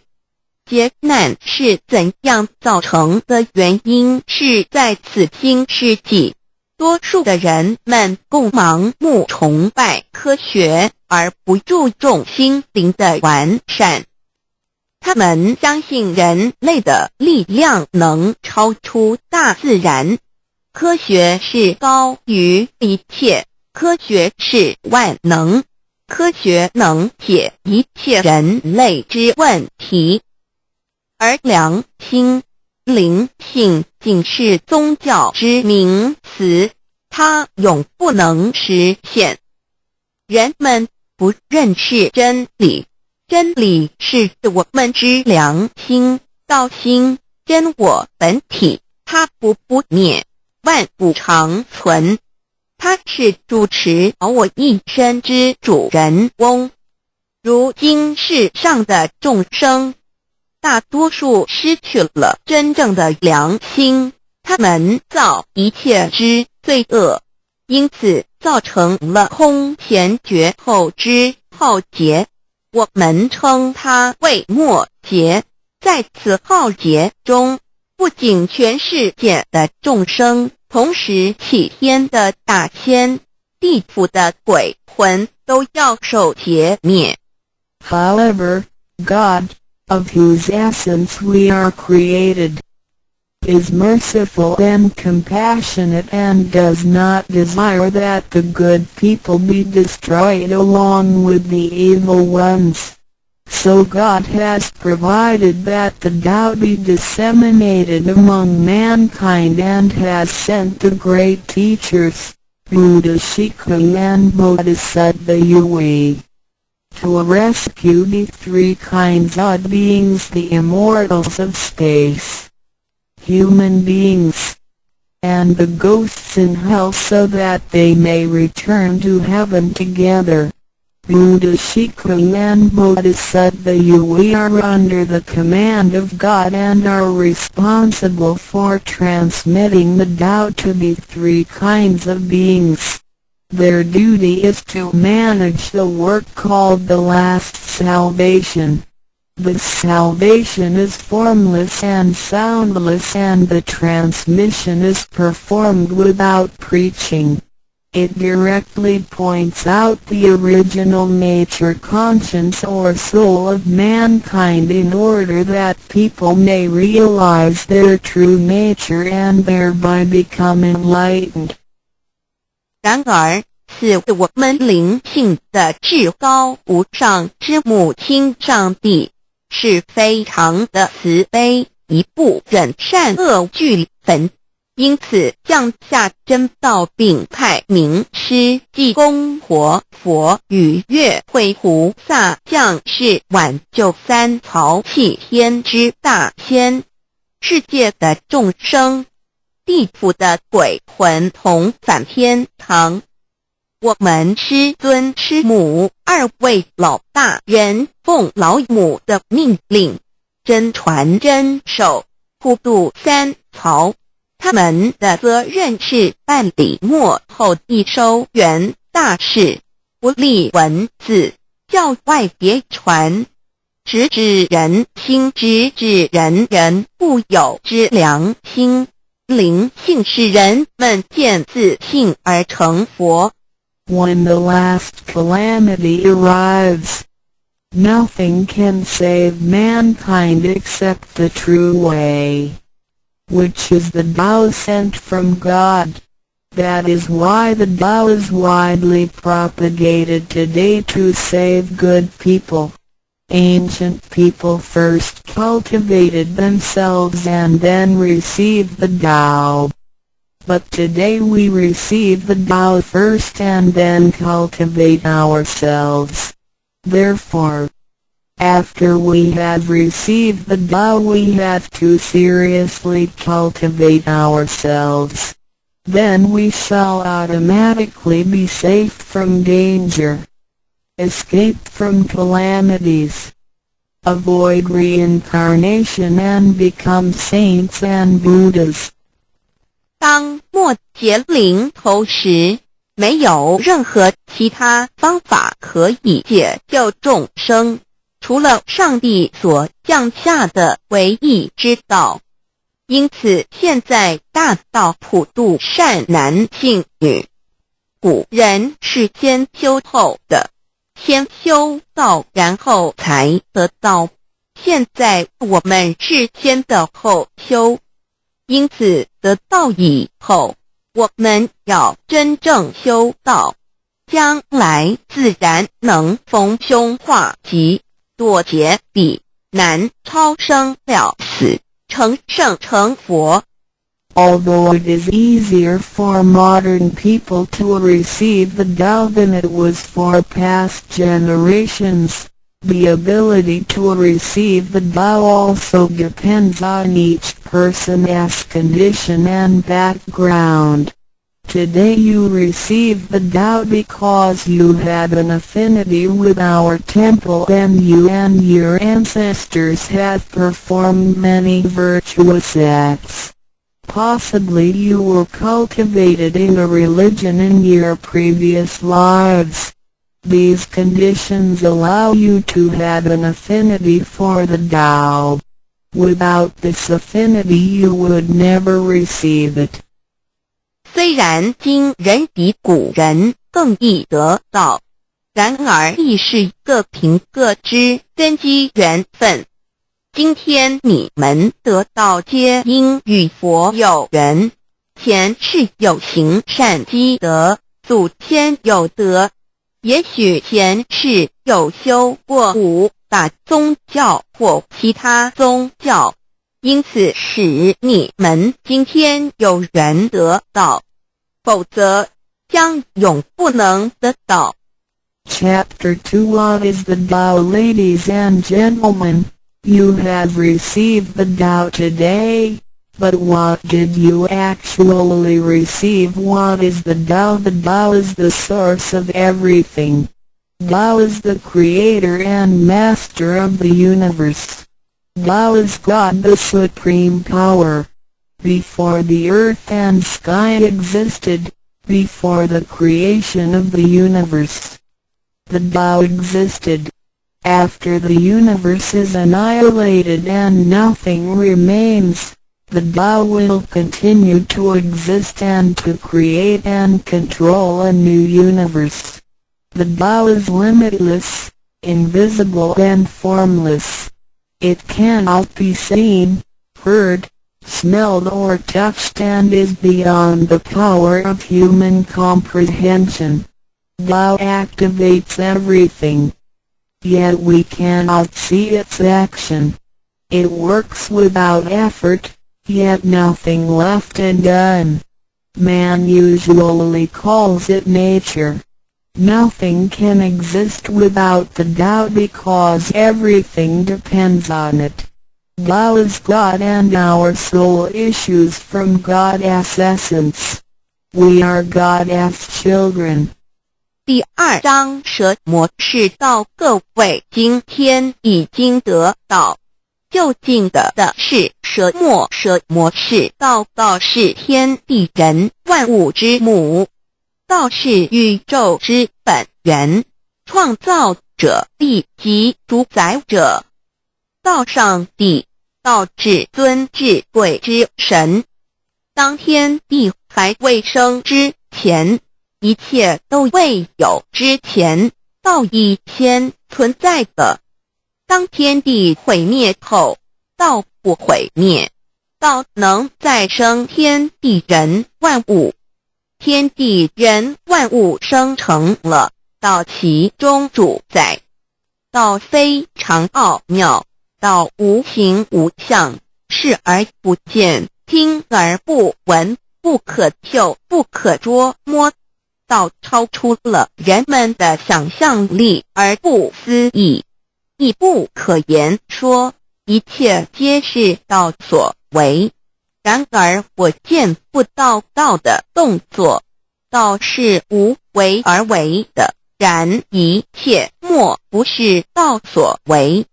劫难是怎样造成的？原因是在此新世纪，多数的人们共盲目崇拜科学，而不注重心灵的完善。他们相信人类的力量能超出大自然，科学是高于一切，科学是万能，科学能解一切人类之问题。而良心、灵性仅是宗教之名词，它永不能实现。人们不认识真理，真理是我们之良心、道心、真我本体，它不灭，万古长存。它是主持我一生之主人翁。如今世上的众生，大多数失去了真正的良心，他们造一切之罪恶，因此造成了空前绝后之浩劫。我们称它为末劫。在此浩劫中，不仅全世界的众生，同时起天的大仙、地府的鬼魂都要受劫灭。However, God, of whose essence we are created, is merciful and compassionate and does not desire that the good people be destroyed along with the evil ones. So God has provided that the Tao be disseminated among mankind and has sent the great teachers, Buddha Shikha and Bodhisattva Yue, to rescue the three kinds of beings, the immortals of space, human beings, and the ghosts in hell, so that they may return to heaven together. Buddha Shikha and Bodhisattva Yue are under the command of God and are responsible for transmitting the Tao to the three kinds of beings. Their duty is to manage the work called the last salvation. This salvation is formless and soundless, and the transmission is performed without preaching. It directly points out the original nature, conscience or soul of mankind, in order that people may realize their true nature and thereby become enlightened. 然而，是我们灵性的至高无上之母亲上帝，是非常的慈悲，一不忍善恶俱焚。因此降下真道，并派名师济公活佛与月慧菩萨降世，挽救三曹弃天之大仙。世界的众生，地府的鬼魂同返天堂。我们师尊师母二位老大人奉老母的命令，真传真守，普渡三曹。他们的责任是办理末后一收元大事，不立文字，教外别传。直指人心，直指人人不有之良心。灵性使人们见自信而成佛。When the last calamity arrives, nothing can save mankind except the true way, which is the Tao sent from God. That is why the Tao is widely propagated today to save good people. Ancient people first cultivated themselves and then received the Tao. But today we receive the Tao first and then cultivate ourselves. Therefore, after we have received the Tao, we have to seriously cultivate ourselves. Then we shall automatically be safe from danger, escape from calamities, avoid reincarnation and become saints and Buddhas. 当末劫临头时，没有任何其他方法可以解救众生，除了上帝所降下的唯一之道。因此现在大道普渡善男信女。古人是先修后的，先修道然后才得道，现在我们是先的后修。因此得道以后，我们要真正修道，将来自然能逢凶化吉，躲劫彼难，超生了死，成圣成佛。Although it is easier for modern people to receive the Tao than it was for past generations, the ability to receive the Tao also depends on each person's condition and background. Today you receive the Tao because you had an affinity with our temple and you and your ancestors have performed many virtuous acts. Possibly you were cultivated in a religion in your previous lives. These conditions allow you to have an affinity for the Tao. Without this affinity you would never receive it. 虽然今人比古人更易得道，然而亦是各凭各知，根基缘分。今天你们得道皆因与佛有缘，前世有行善积德，祖先有德，也许前世有修过五大宗教或其他宗教，因此使你们今天有缘得道，否则将永不能得道。Chapter 2 What is the Tao? Ladies and gentlemen, you have received the Tao today, but what did you actually receive? What is the Tao? The Tao is the source of everything. Tao is the creator and master of the universe. Tao is God, the supreme power. Before the earth and sky existed, before the creation of the universe, the Tao existed. After the universe is annihilated and nothing remains, the Tao will continue to exist and to create and control a new universe. The Tao is limitless, invisible and formless. It cannot be seen, heard, smelled or touched and is beyond the power of human comprehension. Tao activates everything. Yet we cannot see its action. It works without effort, yet nothing left undone. Man usually calls it nature. Nothing can exist without the Tao because everything depends on it. Tao is God and our soul issues from God's essence. We are God's children. 第2章蛇魔是道，各位今天已经得到究竟的是蛇魔，蛇魔是道，道是天地人万物之母，道是宇宙之本源，创造者地及主宰者。道上帝，道至尊至贵之神。当天地还未生之前，一切都未有之前，道已先存在的。当天地毁灭后，道不毁灭，道能再生天地人万物。天地人万物生成了，道其中主宰。道非常奥妙，道无形无相，视而不见，听而不闻，不可嗅，不可捉摸。道超出了人们的想象力而不思议，亦不可言说，一切皆是道所为。然而我见不到道的动作，道是无为而为的，然一切莫不是道所为。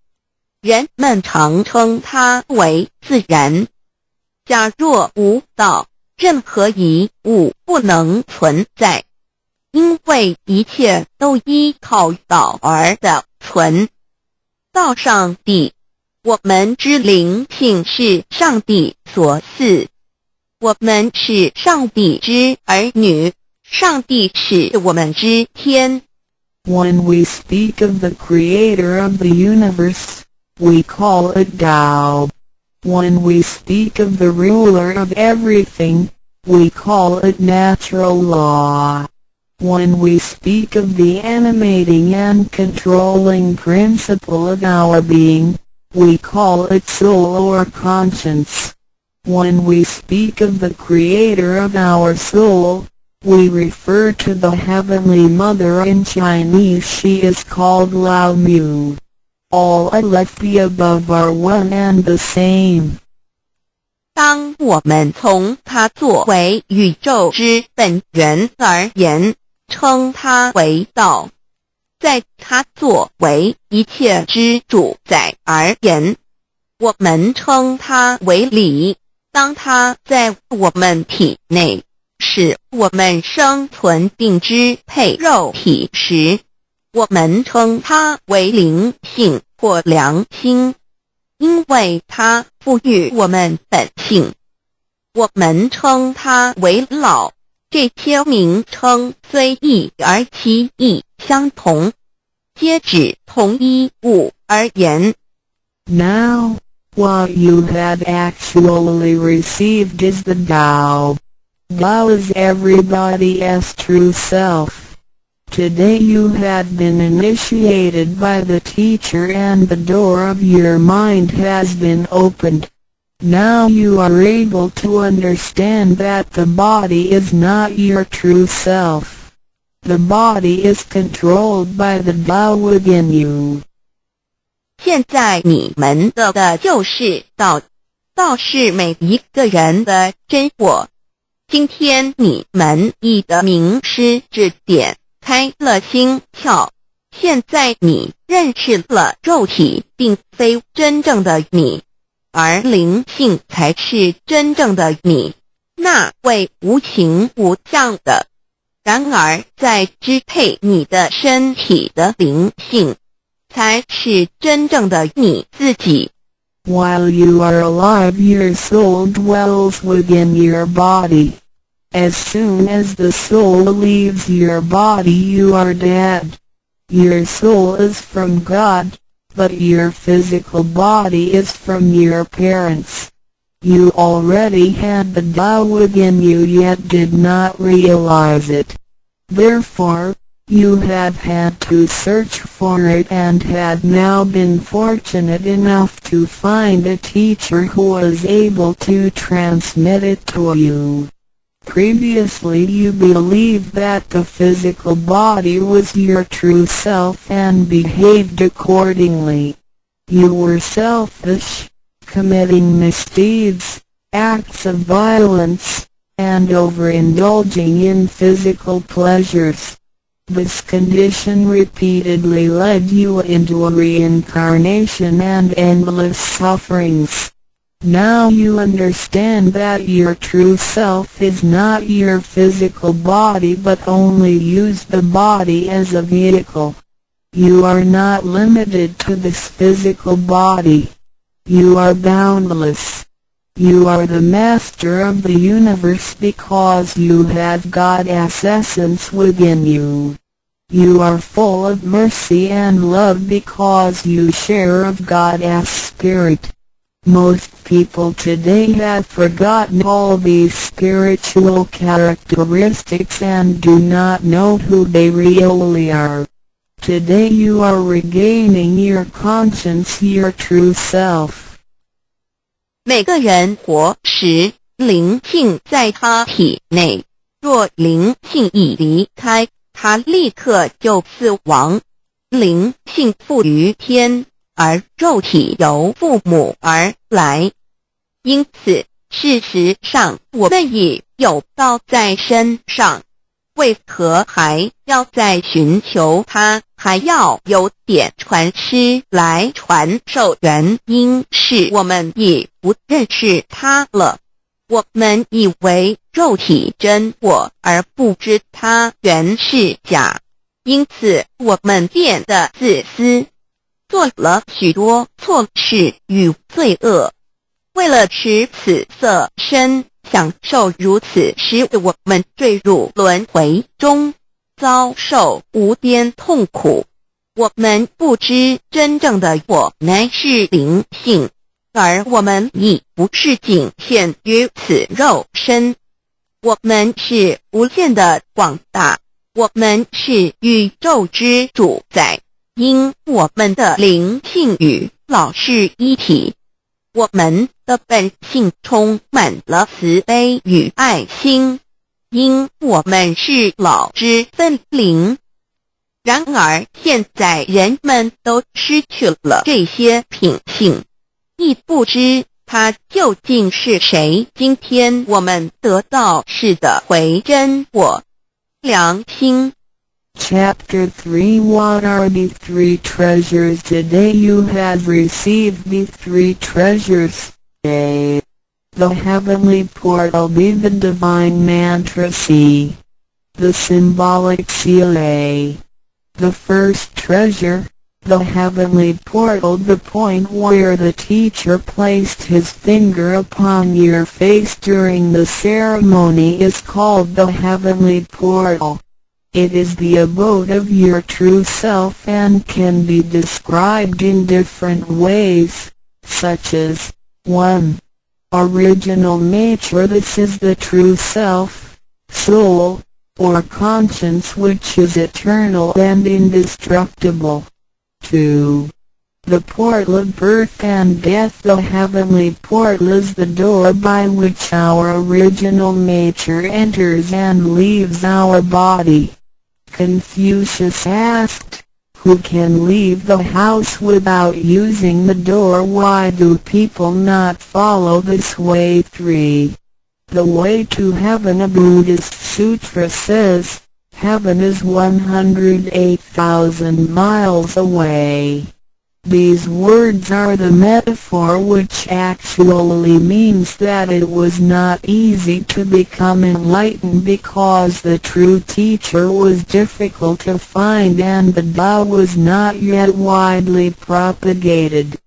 人们常称它为自然。假若无道，任何一物不能存在，因为一切都依靠道而的存。道上帝，我们之灵性是上帝所赐，我们是上帝之儿女，上帝是我们之天。When we speak of the creator of the universe, we call it Tao. When we speak of the ruler of everything, we call it natural law. When we speak of the animating and controlling principle of our being, we call it soul or conscience. When we speak of the creator of our soul, we refer to the Heavenly Mother. In Chinese she is called Lao Mu. All left the above are one and the same. 当我们从它作为宇宙之本源而言，称它为道；在它作为一切之主宰而言，我们称它为理。当它在我们体内，使我们生存并支配肉体时，我们称它为灵性或良心，因为它赋予我们本性。我们称它为老，这些名称虽异而其义相同，皆指同一物而言。Now, what you have actually received is the Tao. Tao is everybody's true self. Today you have been initiated by the teacher and the door of your mind has been opened. Now you are able to understand that the body is not your true self. The body is controlled by the Tao within you. 现在你们得的就是道，道是每一个人的真我。今天你们已得名师指点，开了心窍。现在你认识了肉体并非真正的你，而灵性才是真正的你，那位无形无相的。然而在支配你的身体的灵性，才是真正的你自己。While you are alive, your soul dwells within your body. As soon as the soul leaves your body, you are dead. Your soul is from God, but your physical body is from your parents. You already had the Tao within you yet did not realize it. Therefore, you have had to search for it and had now been fortunate enough to find a teacher who was able to transmit it to you. Previously you believed that the physical body was your true self and behaved accordingly. You were selfish, committing misdeeds, acts of violence, and overindulging in physical pleasures. This condition repeatedly led you into a reincarnation and endless sufferings. Now you understand that your true self is not your physical body but only use the body as a vehicle. You are not limited to this physical body. You are boundless. You are the master of the universe because you have God's essence within you. You are full of mercy and love because you share of God's spirit. Most people today have forgotten all these spiritual characteristics and do not know who they really are. Today you are regaining your conscience, your true self. 每个人活时，灵性在他体内，若灵性已离开，他立刻就死亡。灵性附于天，而肉体由父母而来。因此，事实上我们已有道在身上，为何还要再寻求它？还要有点传师来传授，原因是我们已不认识它了。我们以为肉体真我，而不知它原是假，因此我们变得自私，做了许多错事与罪恶。为了使此色身享受如此，使我们坠入轮回中，遭受无边痛苦。我们不知真正的我乃是灵性，而我们已不是仅限于此肉身。我们是无限的广大，我们是宇宙之主宰，因我们的灵性与老是一体。我们的本性充满了慈悲与爱心，因我们是老之分灵。然而现在人们都失去了这些品性，亦不知他究竟是谁。今天我们得到是的回真我良心。Chapter 3 What are the three treasures? Today you have received the three treasures. A. The heavenly portal. B. The divine mantra. C. The symbolic seal. A. The first treasure, the heavenly portal. The point where the teacher placed his finger upon your face during the ceremony is called the heavenly portal. It is the abode of your true self and can be described in different ways, such as 1. Original nature. This is the true self, soul, or conscience which is eternal and indestructible. 2. The portal of birth and death. The heavenly portal is the door by which our original nature enters and leaves our body. Confucius asked, who can leave the house without using the door? Why do people not follow this way? 3. The way to heaven. A Buddhist sutra says, heaven is 108,000 miles away. These words are the metaphor which actually means that it was not easy to become enlightened because the true teacher was difficult to find and the Tao was not yet widely propagated.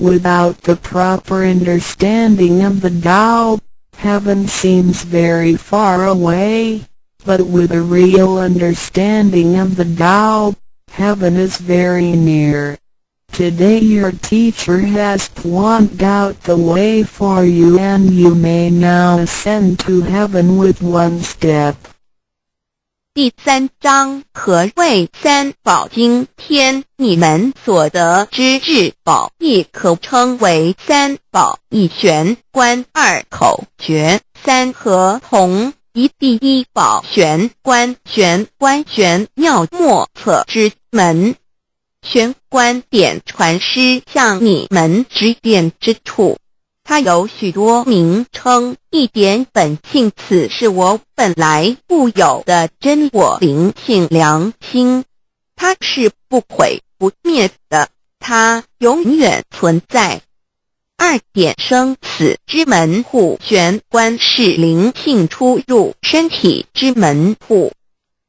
Without the proper understanding of the Tao, heaven seems very far away, but with a real understanding of the Tao, heaven is very near. Today your teacher has pointed out the way for you and you may now ascend to heaven with one step. 第3章何谓三宝经天？你们所得之至宝，亦可称为三宝：一玄观，二口诀，三合同。一第一宝玄观，玄观玄妙莫测之门。玄观点传师向你们指点之处，它有许多名称，一点本性，此是我本来固有的真我灵性良心，它是不毁不灭的，它永远存在。二点生死之门户，玄关是灵性出入身体之门户。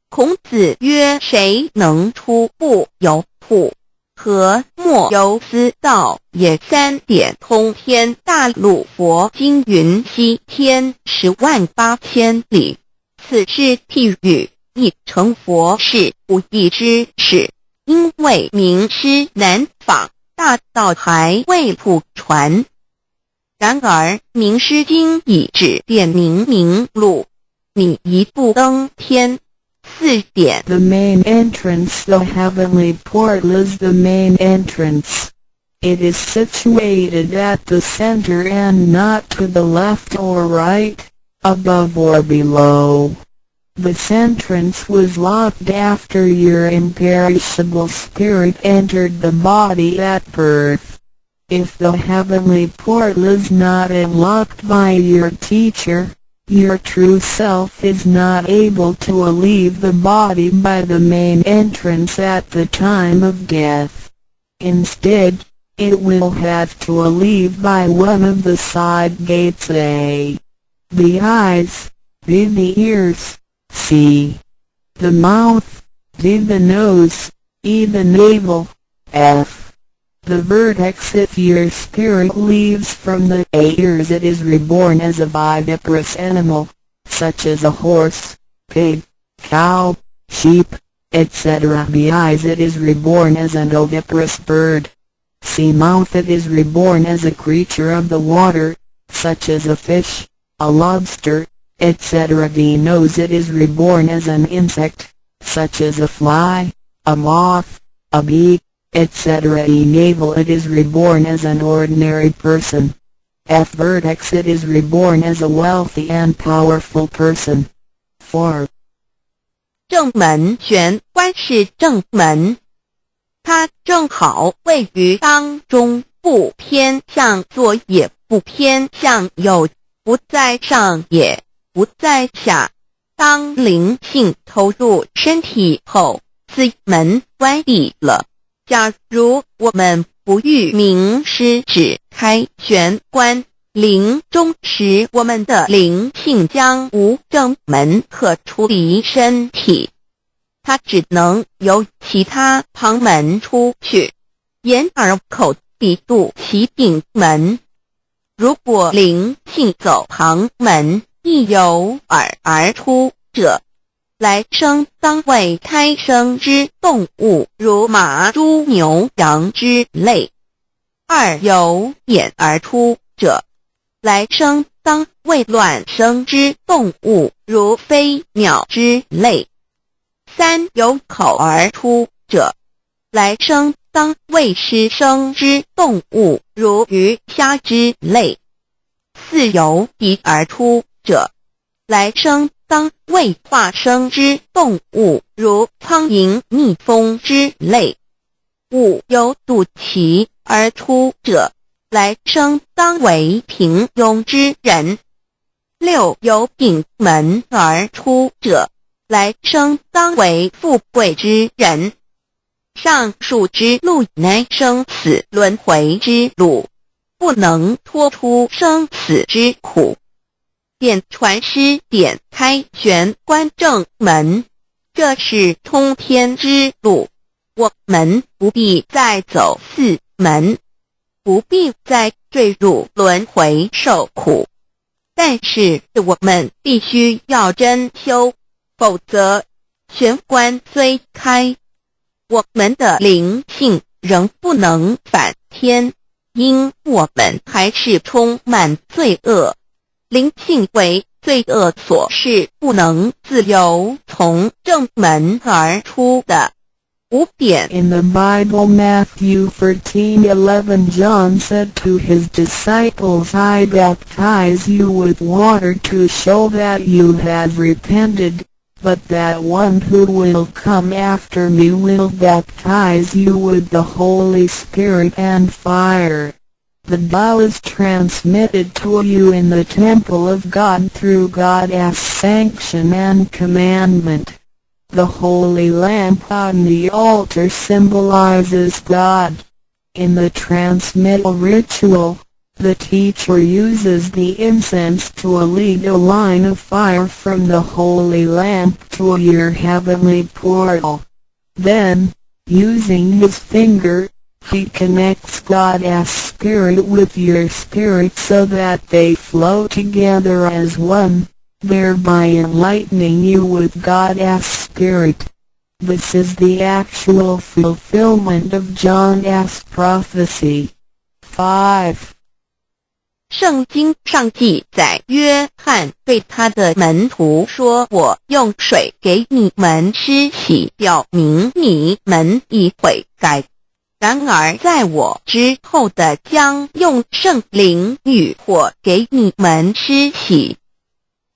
孔子曰：谁能出不由户？何莫由斯道也。三点通天大陆佛经云：西天108000里，此是譬喻，亦成佛是不义之事，因为名师难访，大道还未普传。然而名师经已指点明路，你一步登天。四点 The main entrance, the heavenly portal is the main entrance. It is situated at the center and not to the left or right, above or below. This entrance was locked after your imperishable spirit entered the body at birth. If the heavenly portal is not unlocked by your teacher, your true self is not able to leave the body by the main entrance at the time of death. Instead, it will have to leave by one of the side gates: A. The eyes, B. The ears, C. The mouth, D. The nose, E. The navel, F. The vertex. If your spirit leaves from the ears, it is reborn as a viviparous animal, such as a horse, pig, cow, sheep, etc. B. Eyes. It is reborn as an oviparous bird. C. Mouth. It is reborn as a creature of the water, such as a fish, a lobster, etc. D. Nose. It is reborn as an insect, such as a fly, a moth, a bee, etc. E. Navel. It is reborn as an ordinary person. F. Vertex. It is reborn as a wealthy and powerful person. 4. 正门玄关是正门，它正好位于当中，不偏向左也不偏向右，不在上也不在下。当灵性投入身体后，此门关闭了。假如我们不欲名师指开玄关，临终时我们的灵性将无正门可出离身体，它只能由其他旁门出去，眼耳口鼻肚脐顶门。如果灵性走旁门，亦由耳而出者，来生当为胎生之动物，如马、猪、牛、羊之类；二由眼而出者，来生当为卵生之动物，如飞鸟之类；三由口而出者，来生当为湿生之动物，如鱼虾之类；四由鼻而出者，来生当为化生之动物，如苍蝇、蜜蜂之类；五由肚脐而出者，来生当为平庸之人；六由顶门而出者，来生当为富贵之人。上述之路乃生死轮回之路，不能脱出生死之苦。点传师点开玄关正门，这是通天之路，我们不必再走四门，不必再坠入轮回受苦。但是我们必须要真修，否则玄关虽开，我们的灵性仍不能返天，因我们还是充满罪恶。灵性为罪恶所是不能自由从正门而出的。5点 In the Bible, Matthew 13:11, John said to his disciples, I baptize you with water to show that you have repented, but that one who will come after me will baptize you with the Holy Spirit and fire. The Tao is transmitted to you in the temple of God through God's sanction and commandment. The holy lamp on the altar symbolizes God. In the transmittal ritual, the teacher uses the incense to lead a line of fire from the holy lamp to your heavenly portal. Then, using his finger, he connects God's spirit with your spirit so that they flow together as one, thereby enlightening you with God's spirit. This is the actual fulfillment of John's prophecy. 5. 圣经上记载，约翰对他的门徒说：“我用水给你们施洗，表明你们已悔改。然而在我之后的将用圣灵与火给你们施洗。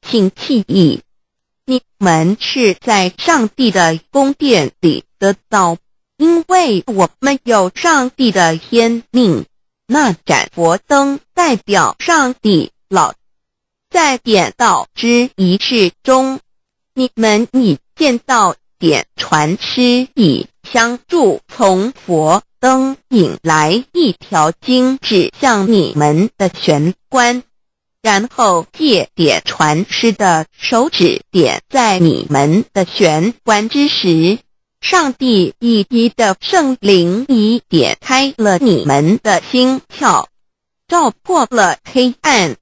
请记忆，你们是在上帝的宫殿里得到，因为我们有上帝的天命。那盏佛灯代表上帝老。在点道之仪式中，你们已见到点传师以相助从佛灯引来一条经指向你们的玄关，然后借点传师的手指点在你们的玄关之时，上帝以一的圣灵已点开了你们的心窍，照破了黑暗。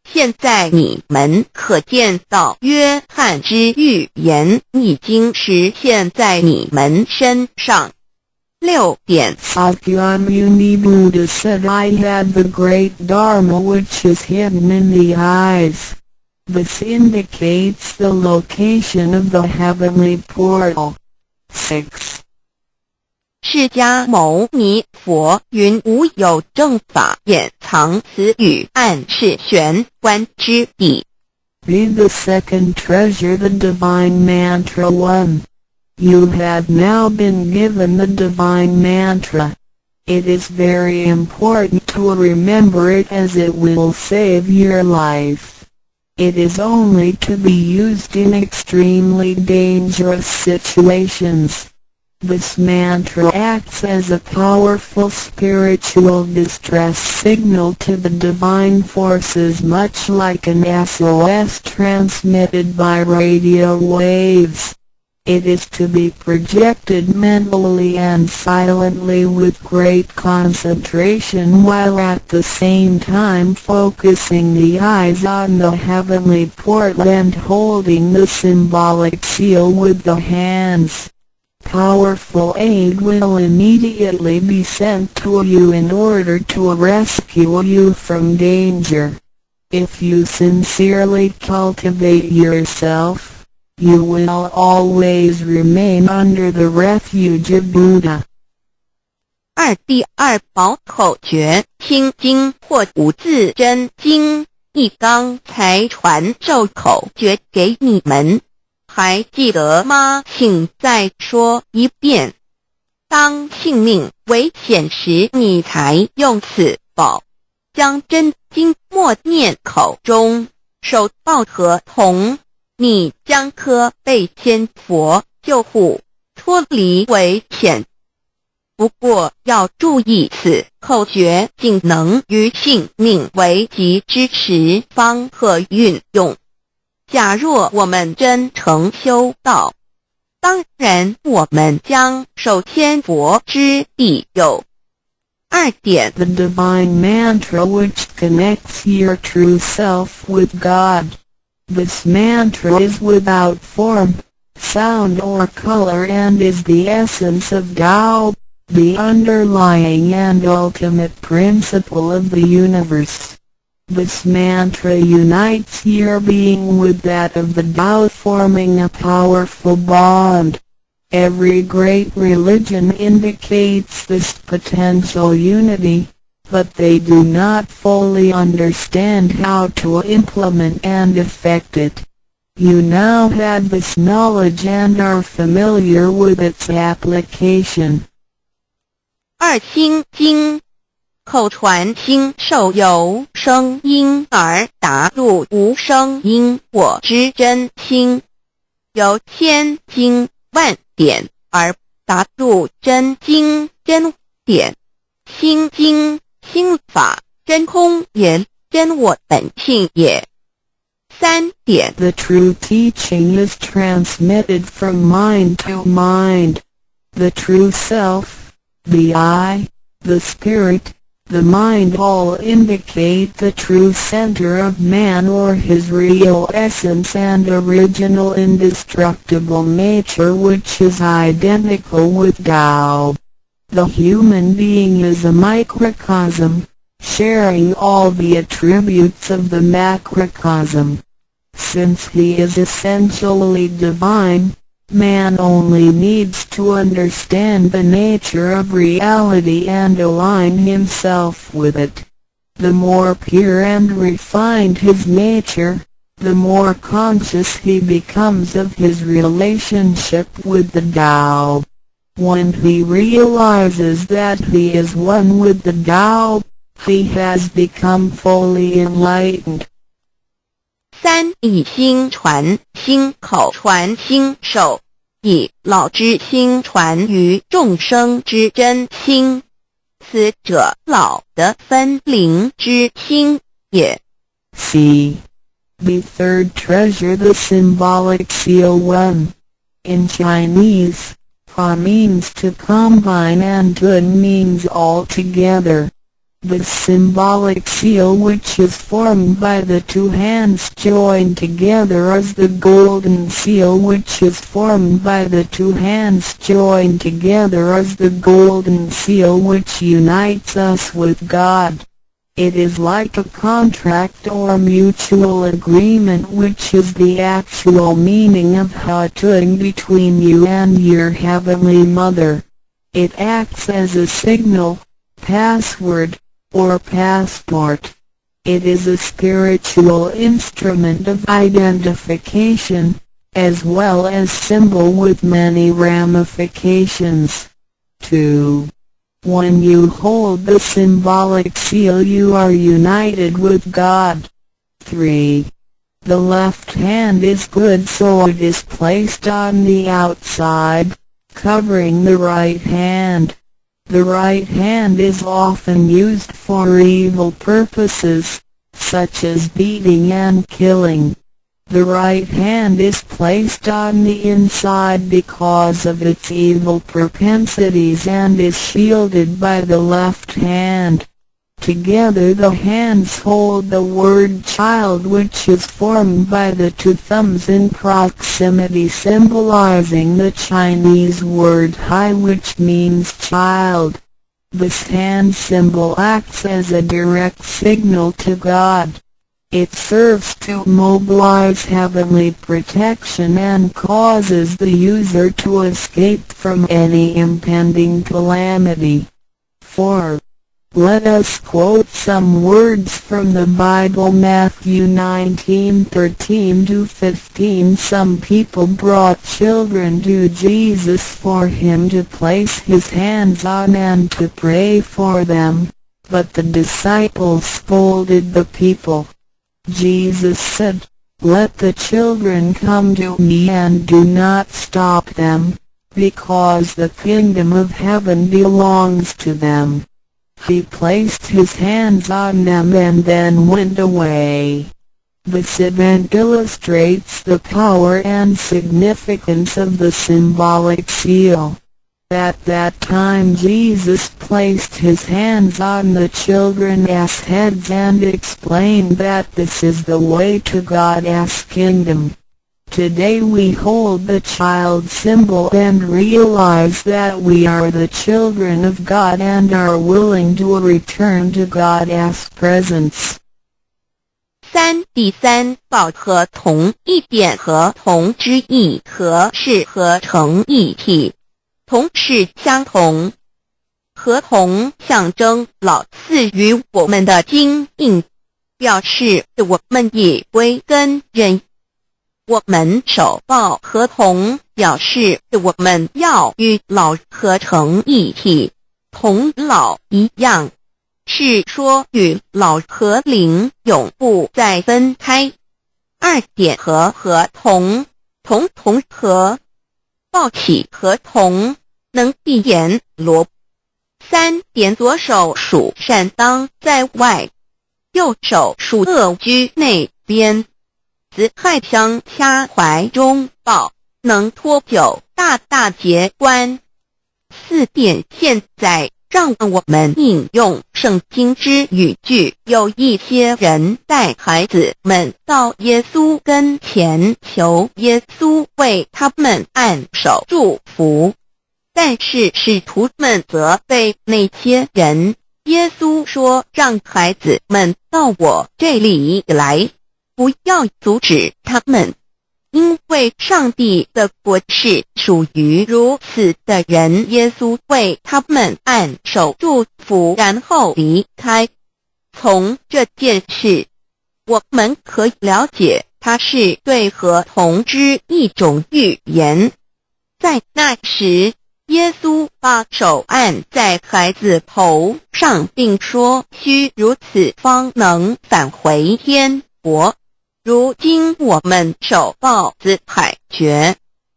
现在你们可见到约翰之预言已经实现在你们身上。6点 Sakyamuni Buddha said, I had the great Dharma which is hidden in the eyes. This indicates the location of the heavenly portal. 6. 释迦牟尼佛云：无有正法掩藏此语，暗示玄关之地。Read the second treasure, the divine mantra 1. You have now been given the divine mantra. It is very important to remember it as it will save your life. It is only to be used in extremely dangerous situations. This mantra acts as a powerful spiritual distress signal to the divine forces, much like an SOS transmitted by radio waves. It is to be projected mentally and silently with great concentration, while at the same time focusing the eyes on the heavenly portal and holding the symbolic seal with the hands. Powerful aid will immediately be sent to you in order to rescue you from danger. If you sincerely cultivate yourself, you will always remain under the refuge of Buddha. 第二宝口诀：心经或五字真经，一刚才传授口诀给你们。还记得吗？请再说一遍。当性命危险时，你才用此宝。将真经默念口中，手抱合同，你将可被仙佛救护，脱离危险。不过要注意，此口诀仅能于性命危急之时方可运用。假若我们真诚修道，当然我们将受仙佛之庇佑。2点 The divine mantra which connects your true self with God. This mantra is without form, sound or color and is the essence of Tao, the underlying and ultimate principle of the universe. This mantra unites your being with that of the Tao, forming a powerful bond. Every great religion indicates this potential unity, but they do not fully understand how to implement and effect it. You now have this knowledge and are familiar with its application. 心经口传心授由声音而达入无声因果之真心，由千经万典而达入真经真典。心经心法真空也，真我本性也。3点 The true teaching is transmitted from mind to mind. The true self, the I, the spirit, the mind all indicate the true center of man or his real essence and original indestructible nature, which is identical with Tao. The human being is a microcosm, sharing all the attributes of the macrocosm. Since he is essentially divine, man only needs to understand the nature of reality and align himself with it. The more pure and refined his nature, the more conscious he becomes of his relationship with the Tao. When he realizes that he is one with the Tao, he has become fully enlightened. 3以心传心口传心手，以老之心传于众生之真心，此者老的分灵之心也。C. The third treasure, the symbolic seal 1. In Chinese, Pa means to combine and Dun means all together. The symbolic seal, which is formed by the two hands joined together, is the golden seal, which is formed by the two hands joined together, is the golden seal which unites us with God. It is like a contract or mutual agreement, which is the actual meaning of Hatun between you and your Heavenly Mother. It acts as a signal, password, or passport. It is a spiritual instrument of identification, as well as symbol with many ramifications. 2. When you hold the symbolic seal, you are united with God. 3. The left hand is good, so it is placed on the outside, covering the right hand. The right hand is often used for evil purposes, such as beating and killing. The right hand is placed on the inside because of its evil propensities and is shielded by the left hand. Together the hands hold the word child, which is formed by the two thumbs in proximity, symbolizing the Chinese word hai, which means child. This hand symbol acts as a direct signal to God. It serves to mobilize heavenly protection and causes the user to escape from any impending calamity. 4. Let us quote some words from the Bible. Matthew 19:13-15. Some people brought children to Jesus for him to place his hands on and to pray for them, but the disciples scolded the people. Jesus said, "Let the children come to me and do not stop them, because the kingdom of heaven belongs to them." He placed his hands on them and then went away. This event illustrates the power and significance of the symbolic seal. At that time Jesus placed his hands on the children's heads and explained that this is the way to God's kingdom. Today we hold the child symbol and realize that we are the children of God and are willing to return to God's presence. 3第三报合同一点合同之意，合是合成一体，同是相同，合同象征老赐予我们的经印，表示我们以为根人。我们手抱合同，表示我们要与老合成一体，同老一样。是说与老和灵永不再分开。二点和同和，抱起合同，能闭眼罗。三点左手属善当在外，右手属恶居内边。子亥相掐怀中抱，能托九大节观。四点现在让我们引用圣经之语句，有一些人带孩子们到耶稣跟前，求耶稣为他们按手祝福，但是使徒们责备那些人。耶稣说，让孩子们到我这里来，不要阻止他们，因为上帝的国是属于如此的人。耶稣为他们按手祝福，然后离开。从这件事，我们可以了解，它是对合同之一种预言。在那时，耶稣把手按在孩子头上，并说，须如此方能返回天国。如今我们手抱子海觉，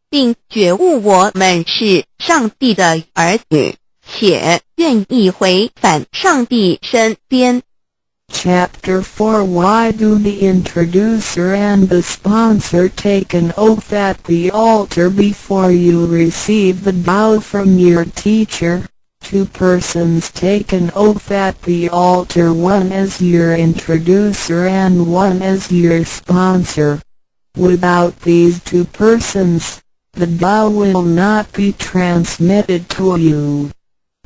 并觉悟我们是上帝的儿女，且愿意回返上帝身边。Chapter 4 Why do the introducer and the sponsor take an oath at the altar before you receive the vow from your teacher? Two persons take an oath at the altar, one as your introducer and one as your sponsor. Without these two persons, the vow will not be transmitted to you.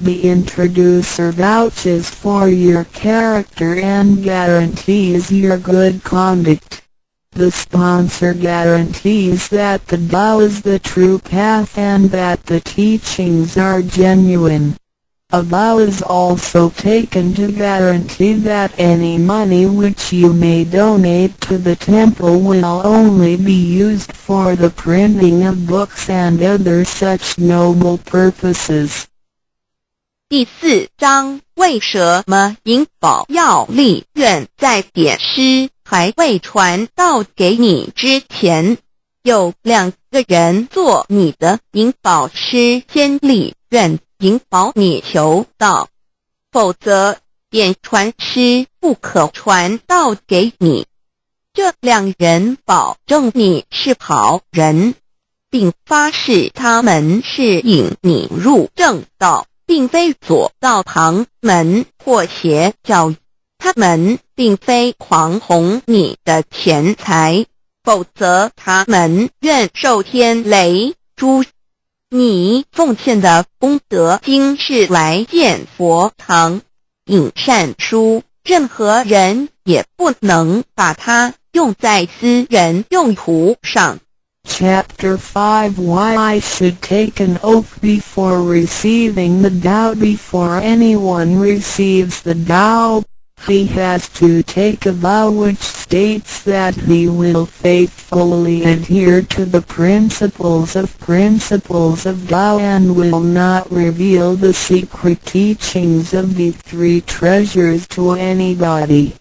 The introducer vouches for your character and guarantees your good conduct. The sponsor guarantees that the vow is the true path and that the teachings are genuine. A vow is also taken to guarantee that any money which you may donate to the temple will only be used for the printing of books and other such noble purposes. 第4章，为什么银宝要立愿在典诗还未传道给你之前，有2个人做你的银宝师，先立愿引保你求道，否则典传师不可传道给你。这2人保证你是好人，并发誓他们是引你入正道，并非左道旁门或邪教。他们并非狂哄你的钱财，否则他们愿受天雷诛。你奉献的功德经是来建佛堂、引善书，任何人也不能把它用在私人用途上。Chapter 5 Why I should take an oath before receiving the vow. Before anyone receives the vow, he has to take a vow which states that he will faithfully adhere to the principles of vow and will not reveal the secret teachings of the 3 treasures to anybody.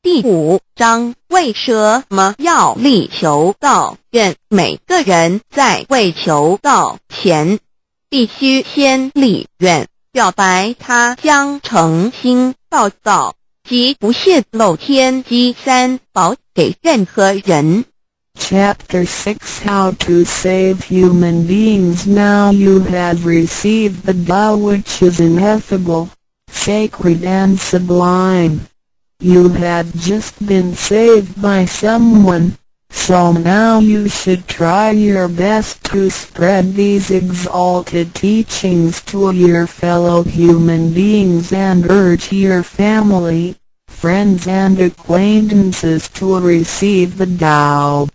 第5章，为什么要立求道愿？每个人在未求道前，必须先立愿，表白他将诚心报道及不泄露天机3宝给任何人。Chapter 6 How to save human beings. Now you have received the vow which is ineffable, sacred and sublime. You have just been saved by someone, so now you should try your best to spread these exalted teachings to your fellow human beings and urge your family, friends and acquaintances to receive the vow.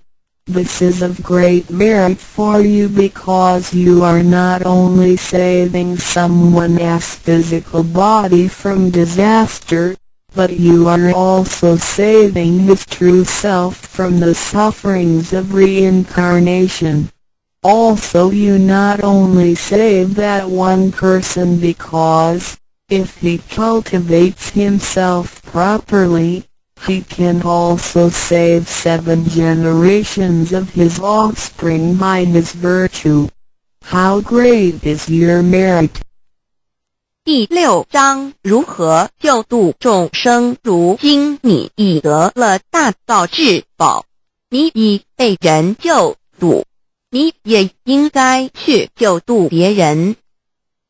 This is of great merit for you because you are not only saving someone's physical body from disaster, but you are also saving his true self from the sufferings of reincarnation. Also you not only save that one person because, If he cultivates himself properly, he can also save 7 generations of his offspring by his virtue. How great is your merit! 第6章如何救度众生。如今你已得了大道至宝，你已被人救度，你也应该去救度别人。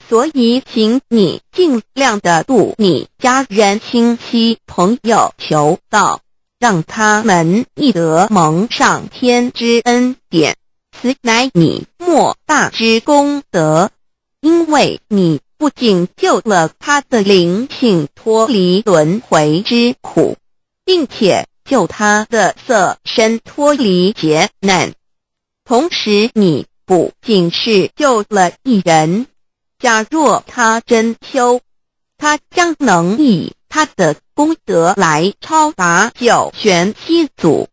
所以请你尽量的度你家人、亲戚、朋友求道，让他们亦得蒙上天之恩典，此乃你莫大之功德。因为你不仅救了他的灵性脱离轮回之苦，并且救他的色身脱离劫难，同时你不仅是救了一人，假若他真修，他将能以他的功德来超拔九玄七祖。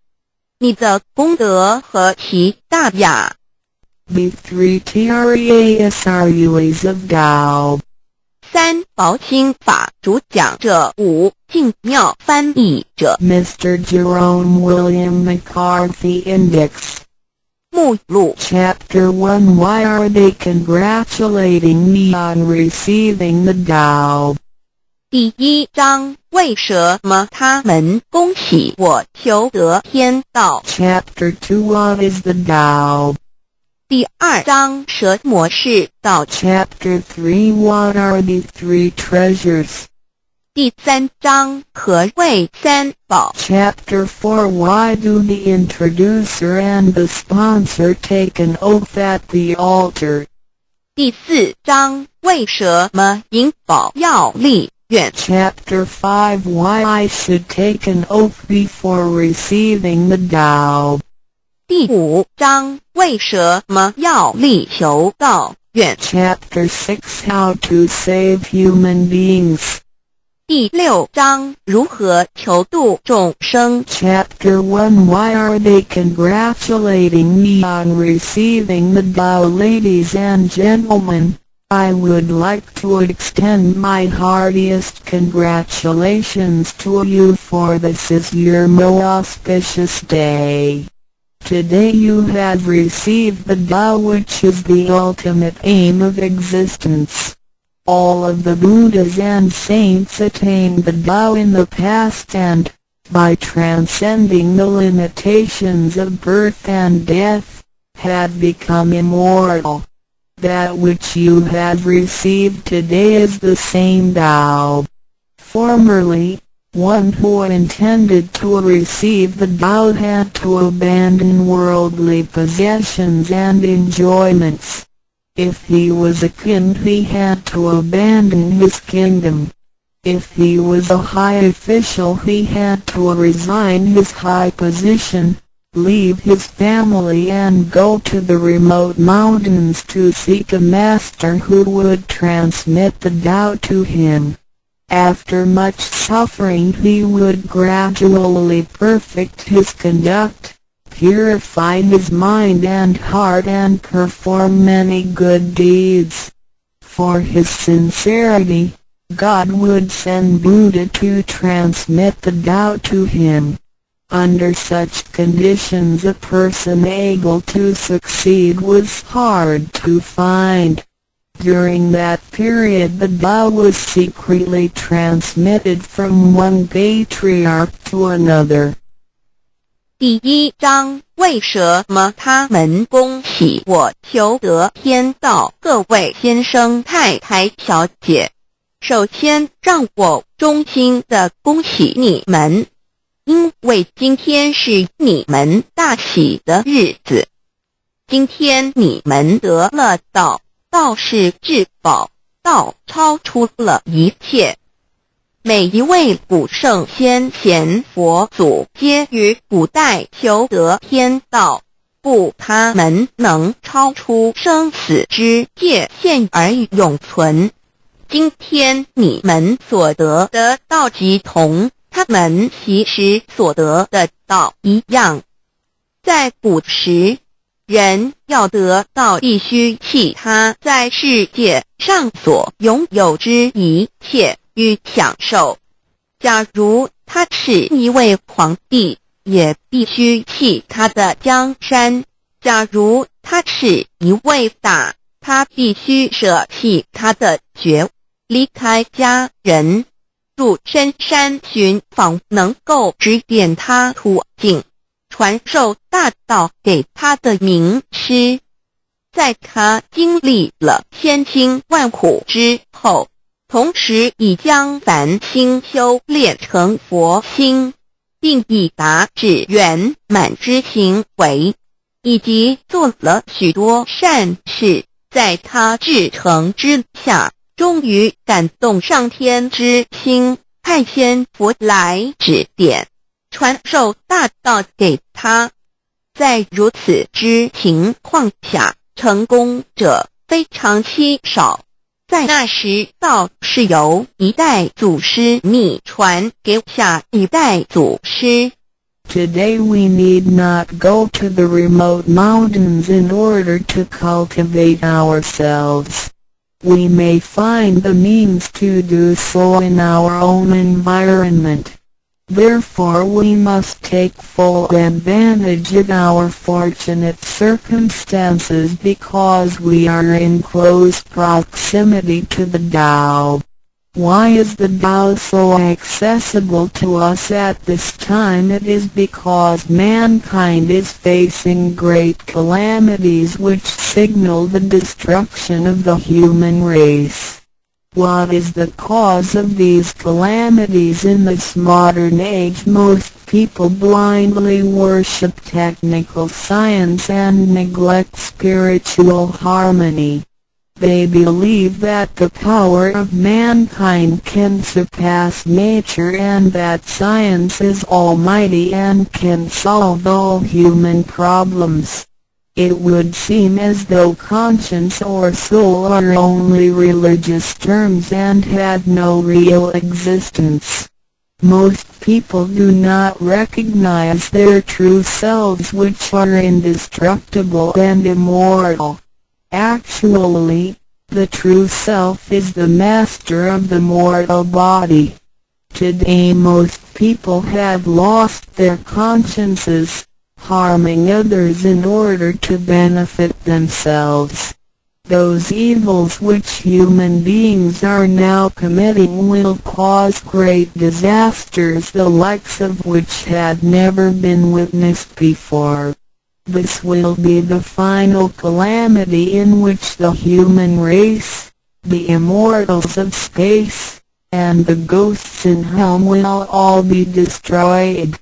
你的功德何其大呀！ The 3 Trasruas of Tao. 3薄清法主讲者5净妙翻译者 Mr. Jerome William McCarthy Index. 目录 Chapter 1 Why are they congratulating me on receiving the Tao? 第1章为什么他们恭喜我求得天道。 Chapter 2 What is the Tao? 第2章什么是道。 Chapter 3 What are the 3 treasures? 第3章何谓3宝。 Chapter 4 Why do the introducer and the sponsor take an oath at the altar? 第4章为什么引宝要立愿。 Chapter 5 Why I should take an oath before receiving the Tao? 第5章为什么要立求道愿。 Chapter 6 How to save human beings. 第6章如何求度众生。 Chapter 1 Why are they congratulating me on receiving the Tao? Ladies and gentlemen, I would like to extend my heartiest congratulations to you, for this is your most auspicious day. Today you have received the Tao, which is the ultimate aim of existence. All of the Buddhas and saints attained the Tao in the past and, by transcending the limitations of birth and death, had become immortal. That which you have received today is the same Tao. Formerly, one who intended to receive the Tao had to abandon worldly possessions and enjoyments. If he was a king, he had to abandon his kingdom. If he was a high official, he had to resign his high position, leave his family and go to the remote mountains to seek a master who would transmit the Tao to him. After much suffering he would gradually perfect his conduct, purify his mind and heart and perform many good deeds. For his sincerity, God would send Buddha to transmit the Tao to him. Under such conditions a person able to succeed was hard to find. During that period the Tao was secretly transmitted from one patriarch to another. 第1章为什么他们恭喜我求得天道。各位先生太太小姐，首先让我衷心地恭喜你们，因为今天是你们大喜的日子。今天你们得了道，道是至宝，道超出了一切。每一位古圣先贤佛祖皆于古代求得天道，故他们能超出生死之界限而永存。今天你们所得的道即同他们其实所得的道一样。在古时，人要得到必须弃他在世界上所拥有之一切与享受。假如他是一位皇帝，也必须弃他的江山；假如他是一位大，他必须舍弃他的爵，离开家人，入深山寻访能够指点他途径，传授大道给他的名师。在他经历了千辛万苦之后，同时已将凡心修炼成佛心，并已达至圆满之行为，以及做了许多善事，在他至诚之下，终于感动上天之心，派遣佛来指点，传授大道给他。在如此之情况下，成功者非常稀少。在那时，道是由一代祖师秘传给下一代祖师。Today we need not go to the remote mountains in order to cultivate ourselves. We may find the means to do so in our own environment. Therefore we must take full advantage of our fortunate circumstances because we are in close proximity to the Tao. Why is the Tao so accessible to us at this time? It is because mankind is facing great calamities which signal the destruction of the human race. What is the cause of these calamities? In this modern age, most people blindly worship technical science and neglect spiritual harmony. They believe that the power of mankind can surpass nature and that science is almighty and can solve all human problems. It would seem as though conscience or soul are only religious terms and had no real existence. Most people do not recognize their true selves, which are indestructible and immortal. Actually, the true self is the master of the mortal body. Today most people have lost their consciences, harming others in order to benefit themselves. Those evils which human beings are now committing will cause great disasters, the likes of which had never been witnessed before. This will be the final calamity in which the human race, the immortals of space, and the ghosts in hell will all be destroyed.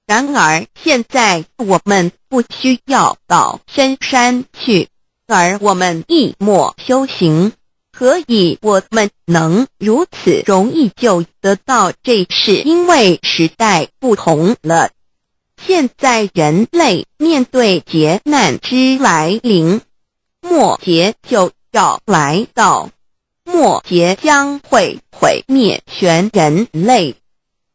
然而现在我们不需要到深山去，而我们一默修行。何以我们能如此容易就得到这事？因为时代不同了。现在人类面对劫难之来临，末劫就要来到，末劫将会毁灭全人类。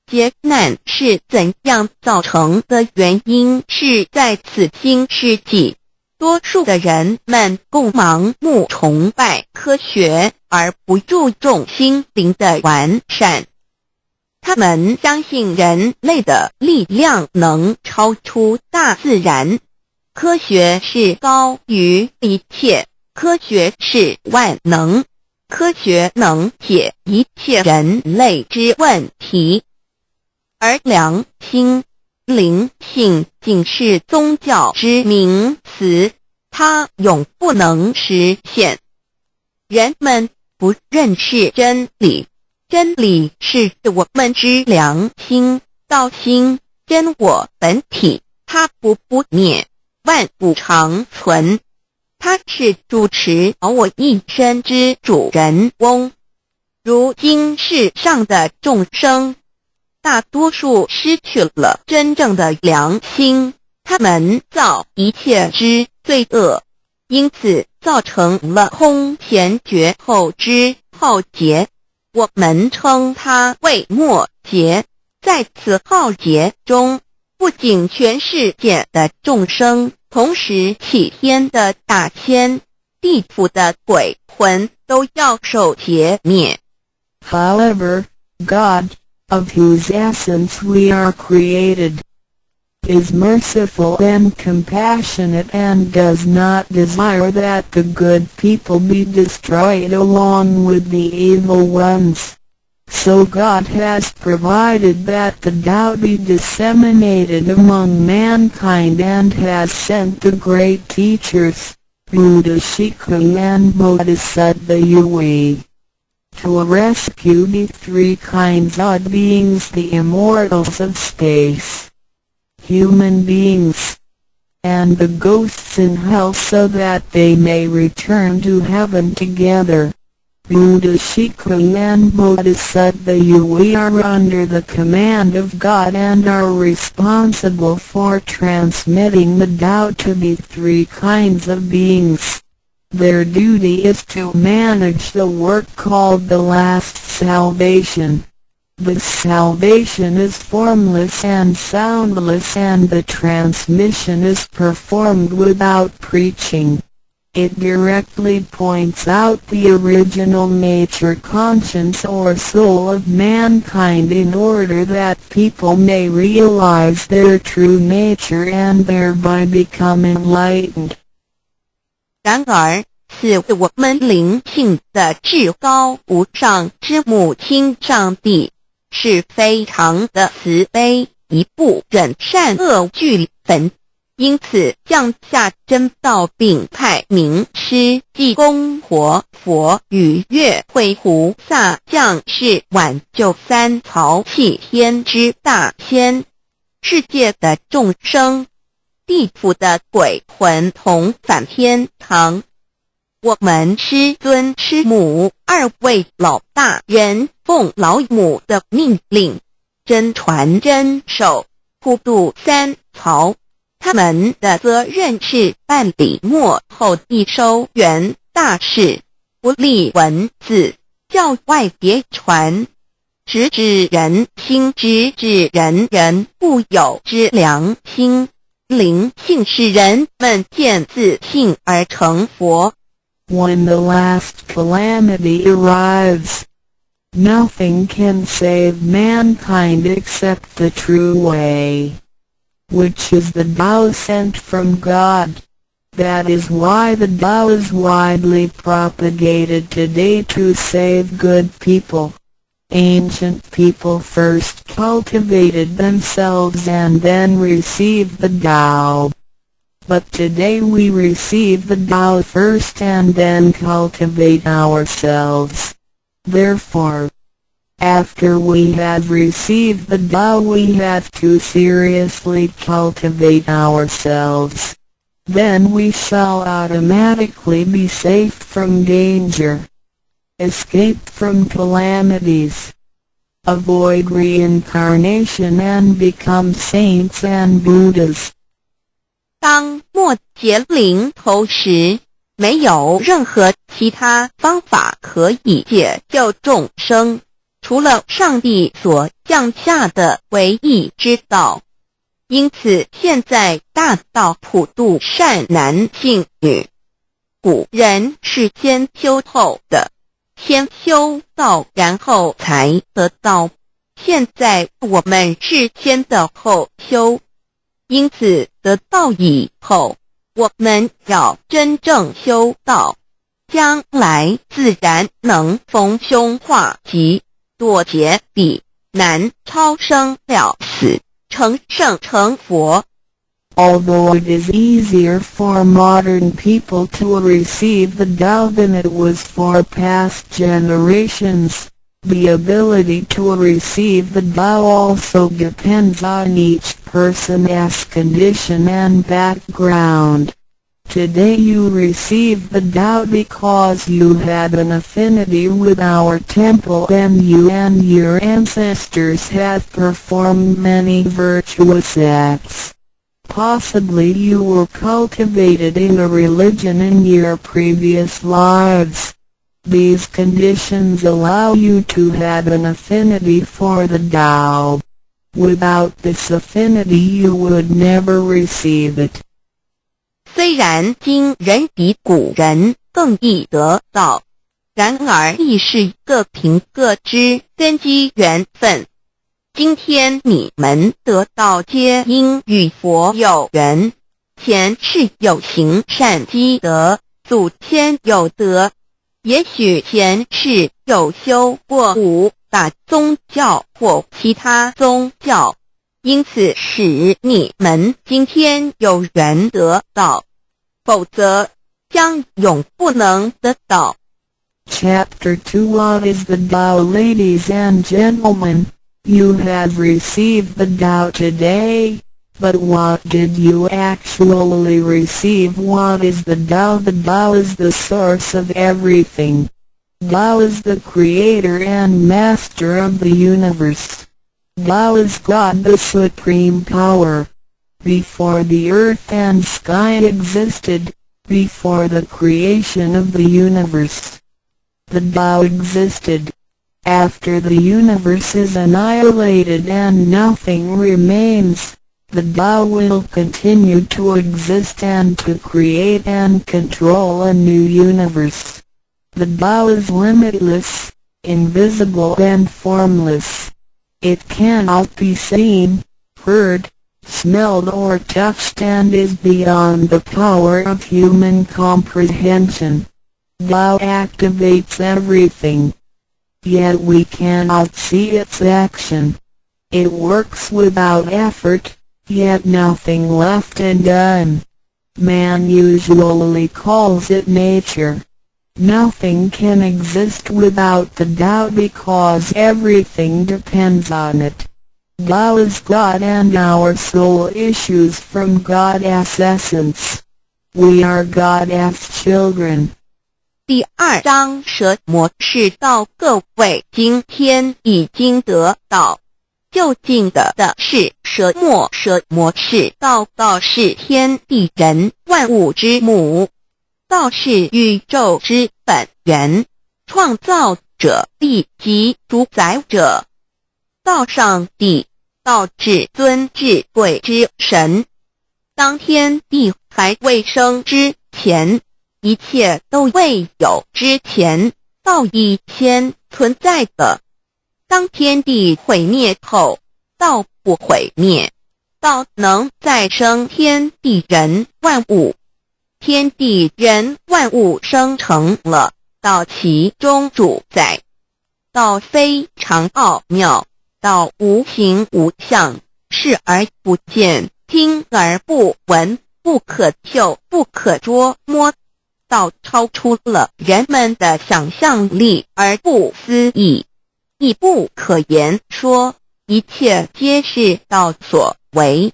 劫难是怎样造成的？原因是在此新世纪，多数的人们共盲目崇拜科学，而不注重心灵的完善。他们相信人类的力量能超出大自然，科学是高于一切，科学是万能，科学能解一切人类之问题。而良心、灵性仅是宗教之名词，它永不能实现。人们不认识真理，真理是我们之良心、道心、真我本体，它不灭，万物长存。它是主持我一生之主人翁。如今世上的众生，大多数失去了真正的良心，他们造一切之罪恶，因此造成了空前绝后之浩劫。我们称它为末劫。在此浩劫中，不仅全世界的众生同时起天的大千，地府的鬼魂都要受劫灭。However, God, of whose essence we are created, is merciful and compassionate and does not desire that the good people be destroyed along with the evil ones. So God has provided that the Tao be disseminated among mankind and has sent the great teachers, Buddha Shikha and Bodhisattva Yui, to rescue the three kinds of beings, the immortals of space, human beings, and the ghosts in hell, so that they may return to heaven together. Buddha Shikha and Bodhisattva Yui are under the command of God and are responsible for transmitting the Tao to the three kinds of beings. Their duty is to manage the work called the last salvation. This salvation is formless and soundless, and the transmission is performed without preaching. It directly points out the original nature, conscience or soul of mankind in order that people may realize their true nature and thereby become enlightened. 然而，是我们灵性的至高无上之母亲上帝，是非常的慈悲，一不忍善恶俱焚。因此降下真道，并派名师济公活佛与月慧菩萨降世挽救三曹弃天之大仙。世界的众生，地府的鬼魂同返天堂。我们师尊师母二位老大人奉老母的命令，真传真守，普渡三曹。他们的责任是办理末后一收圆大事，不立文字，教外别传，直指人心，直指人人固有之良心。灵性使人们见自性而成佛。When the last calamity arrives, nothing can save mankind except the true way, which is the Tao sent from God. That is why the Tao is widely propagated today to save good people. Ancient people first cultivated themselves and then received the Tao. But today we receive the Tao first and then cultivate ourselves. Therefore, after we have received the Tao, we have to seriously cultivate ourselves. Then we shall automatically be safe from danger, escape from calamities, avoid reincarnation and become saints and Buddhas. 当末劫临头时，没有任何其他方法可以解救众生，除了上帝所降下的唯一之道。因此现在大道普渡善男信女。古人是先修后的，先修道然后才得道，现在我们是先的后修。因此得道以后，我们要真正修道，将来自然能逢凶化吉，躲劫彼难，超生了死，成圣成佛。Although it is easier for modern people to receive the Tao than it was for past generations, the ability to receive the Tao also depends on each person's condition and background. Today you receive the Tao because you had an affinity with our temple and you and your ancestors have performed many virtuous acts. Possibly you were cultivated in a religion in your previous lives. These conditions allow you to have an affinity for the Tao. Without this affinity you would never receive it. 虽然今人比古人更易得道，然而亦是各凭各之，根基缘分。今天你们得道皆因与佛有缘，前世有行善积德，祖先有德，也许前世有修过五大宗教或其他宗教，因此使你们今天有缘得道，否则将永不能得到。Chapter 2 What is the Tao? Ladies and gentlemen, you have received the Tao today, but what did you actually receive? What is the Tao? The Tao is the source of everything. Tao is the creator and master of the universe. Tao is God, the supreme power. Before the earth and sky existed, before the creation of the universe, the Tao existed. After the universe is annihilated and nothing remains, the Tao will continue to exist and to create and control a new universe. The Tao is limitless, invisible and formless. It cannot be seen, heard, smelled or touched and is beyond the power of human comprehension. Tao activates everything, yet we cannot see its action. It works without effort, yet nothing left undone. Man usually calls it nature. Nothing can exist without the Tao because everything depends on it. Tao is God and our soul issues from God's essence. We are God's children. 第2章蛇魔是道，各位今天已经得道。究竟的是蛇魔，蛇魔是道，道是天地人万物之母，道是宇宙之本源，创造者地及主宰者。道上帝，道至尊至贵之神。当天地还未生之前，一切都未有之前，道已先存在的。当天地毁灭后，道不毁灭，道能再生天地人万物。天地人万物生成了，道其中主宰。道非常奥妙，道无形无相，视而不见，听而不闻，不可嗅，不可捉摸。道超出了人们的想象力而不思议，亦不可言说，一切皆是道所为。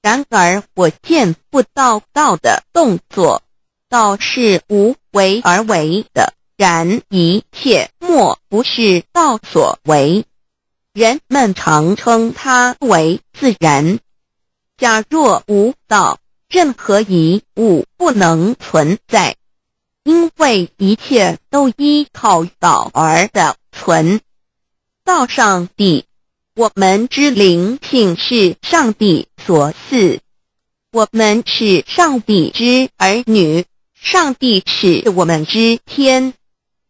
然而我见不到道的动作，道是无为而为的，然一切莫不是道所为。人们常称它为自然。假若无道，任何一物不能存在，因为一切都依靠道而的存。道上帝，我们之灵性是上帝所赐，我们是上帝之儿女，上帝是我们之天。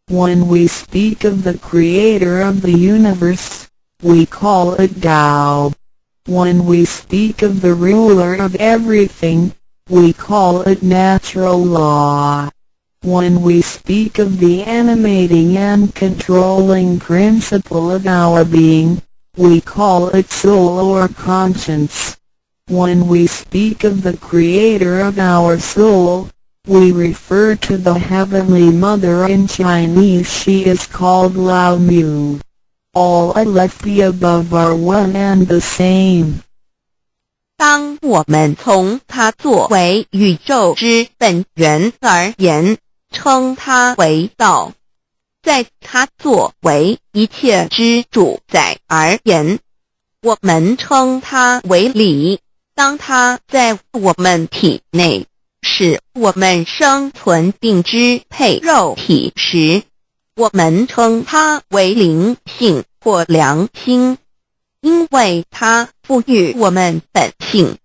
When we speak of the creator of the universe, we call it Tao. When we speak of the ruler of everything, we call it natural law. When we speak of the animating and controlling principle of our being, we call it soul or conscience. When we speak of the creator of our soul, we refer to the Heavenly Mother. In Chinese she is called Lao Mu. All of the above are one and the same. 当我们从它作为宇宙之本源而言，称它为道；在它作为一切之主宰而言，我们称它为理。当它在我们体内，使我们生存并支配肉体时，我们称它为灵性或良心，因为它赋予我们本性。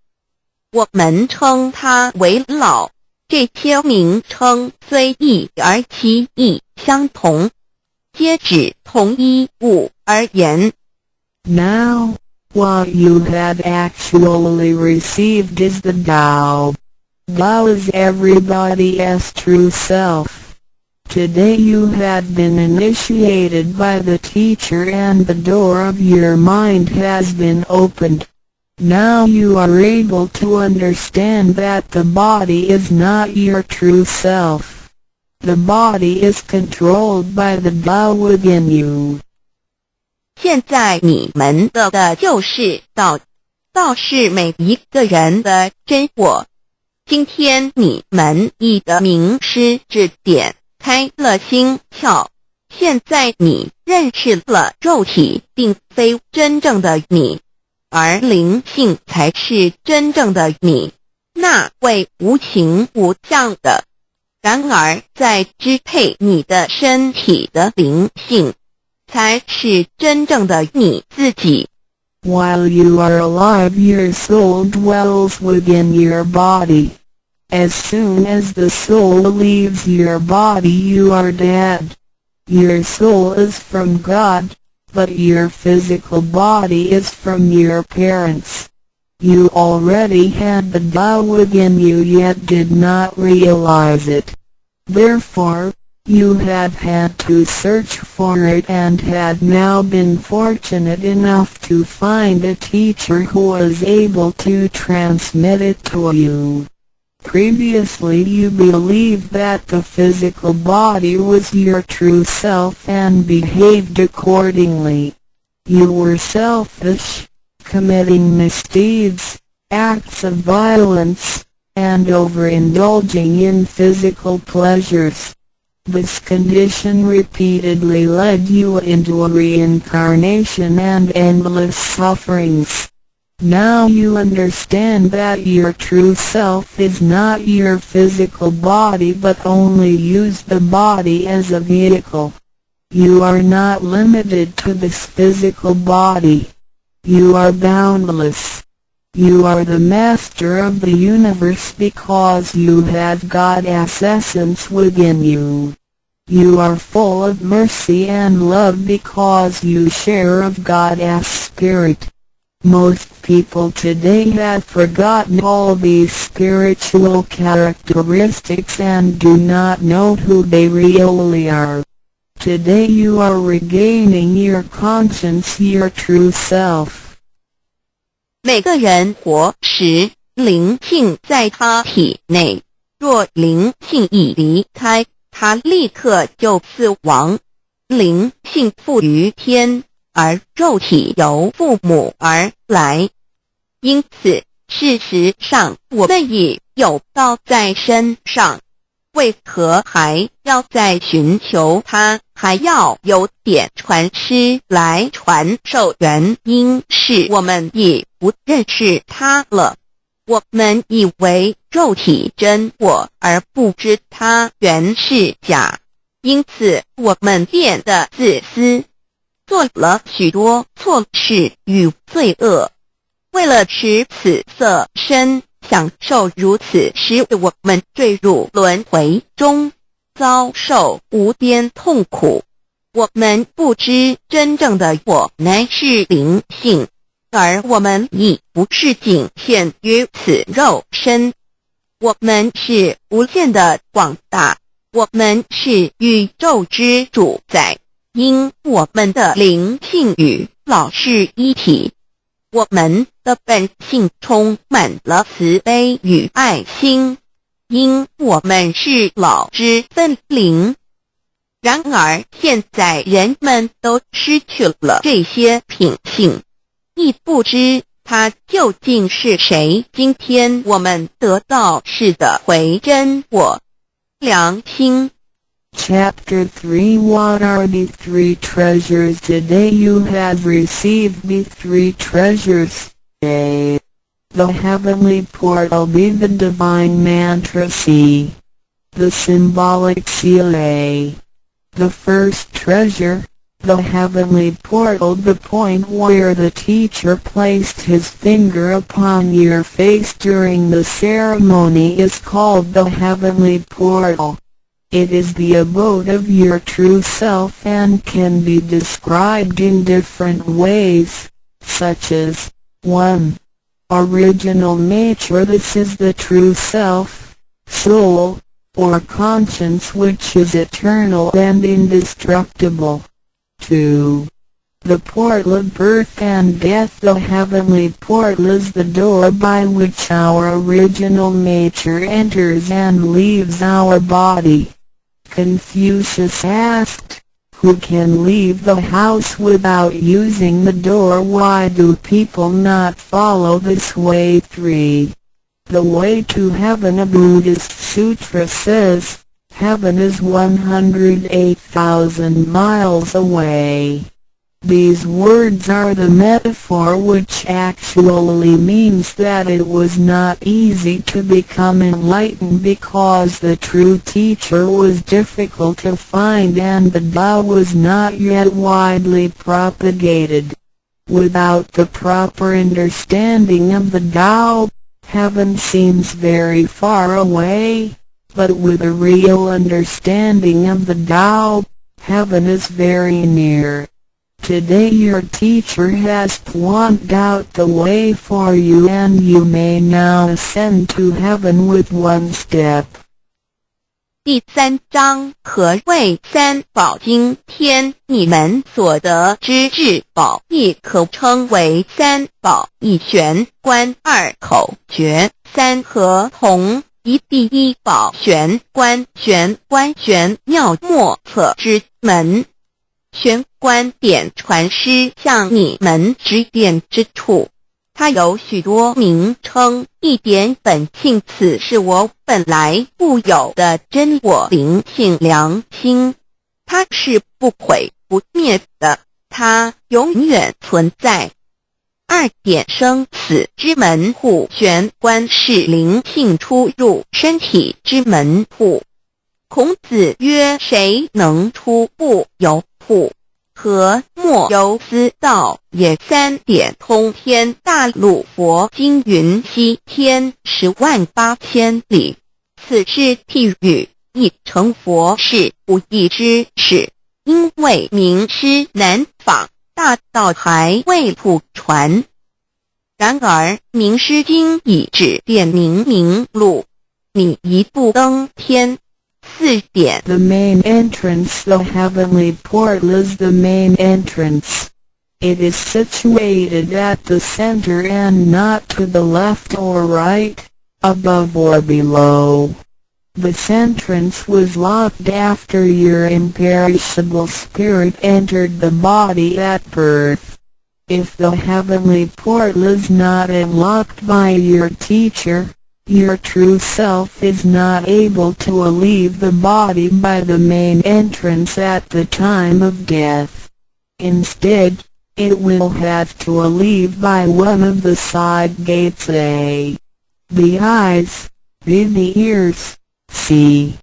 我们称它为老，这些名称虽异而其意相同，皆指同一物而言。Now, what you have actually received is the Tao. Tao is everybody's true self. Today you have been initiated by the teacher and the door of your mind has been opened. Now you are able to understand that the body is not your true self. The body is controlled by the Tao within you. 现在你们的就是道，道是每一个人的真我。今天你们一的名师指点开了心窍，现在你认识了肉体并非真正的你，而灵性才是真正的你，那位无形无相的。然而在支配你的身体的灵性，才是真正的你自己。While you are alive, your soul dwells within your body. As soon as the soul leaves your body, you are dead. Your soul is from God, but your physical body is from your parents. You already had the Tao within you yet did not realize it. Therefore, you have had to search for it and had now been fortunate enough to find a teacher who was able to transmit it to you. Previously you believed that the physical body was your true self and behaved accordingly. You were selfish, committing misdeeds, acts of violence, and overindulging in physical pleasures. This condition repeatedly led you into a reincarnation and endless sufferings. Now you understand that your true self is not your physical body but only use the body as a vehicle. You are not limited to this physical body. You are boundless. You are the master of the universe because you have God's essence within you. You are full of mercy and love because you share of God's spirit. Most people today have forgotten all these spiritual characteristics and do not know who they really are. Today you are regaining your conscience, your true self. 每个人活时，灵性在他体内，若灵性一离开，他立刻就死亡。灵性附于天，而肉体由父母而来。因此，事实上我们也有道在身上，为何还要再寻求它，还要有点传师来传授？原因是我们也不认识它了。我们以为肉体真我，而不知它原是假，因此我们变得自私，做了许多错事与罪恶。为了使此色身享受如此，使我们坠入轮回中，遭受无边痛苦。我们不知真正的我乃是灵性，而我们已不是仅限于此肉身。我们是无限的广大，我们是宇宙之主宰，因我们的灵性与老是一体。我们的本性充满了慈悲与爱心，因我们是老之分灵。然而现在人们都失去了这些品性，亦不知他究竟是谁。今天我们得到是的回真我良心。Chapter 3 What are the three treasures? Today you have received the three treasures. A. The heavenly portal. B. The divine mantra. C. The symbolic seal. A. The first treasure, The heavenly portal, the point where the teacher placed his finger upon your face during the ceremony, is called the heavenly portal. It is the abode of your true self and can be described in different ways, such as 1. Original nature. This is the true self, soul, or conscience, which is eternal and indestructible. 2. The portal of birth and death. The heavenly portal is the door by which our original nature enters and leaves our body. Confucius asked, "Who can leave the house without using the door? Why do people not follow this way?" 3. The way to heaven. A Buddhist sutra says, "Heaven is 108,000 miles away." These words are the metaphor, which actually means that it was not easy to become enlightened because the true teacher was difficult to find and the Tao was not yet widely propagated. Without the proper understanding of the Tao, heaven seems very far away, but with a real understanding of the Tao, heaven is very near. Today your teacher has pointed out the way for you, and you may now ascend to heaven with one step. 第3章，何谓三宝经天？你们所得之至宝，亦可称为三宝。一玄关，二口诀，三合同。一第一宝玄关，玄关玄妙莫测之门。玄关点传师向你们指点之处，它有许多名称，一点本性，此是我本来固有的真我灵性良心，它是不毁不灭的，它永远存在。二点生死之门户，玄关是灵性出入身体之门户。孔子曰：谁能出不由户？何莫由斯道也。三点通天。大陆佛经云：西天108000里，此是譬喻，亦成佛是不易之事，因为名师难访，大道还未普传。然而名师经已指点明路，你一步登天。4点 The main entrance. The heavenly portal is the main entrance. It is situated at the center and not to the left or right, above or below. This entrance was locked after your imperishable spirit entered the body at birth. If the heavenly portal is not unlocked by your teacher, your true self is not able to leave the body by the main entrance at the time of death. Instead, it will have to leave by one of the side gates: A. The eyes, B. The ears, C.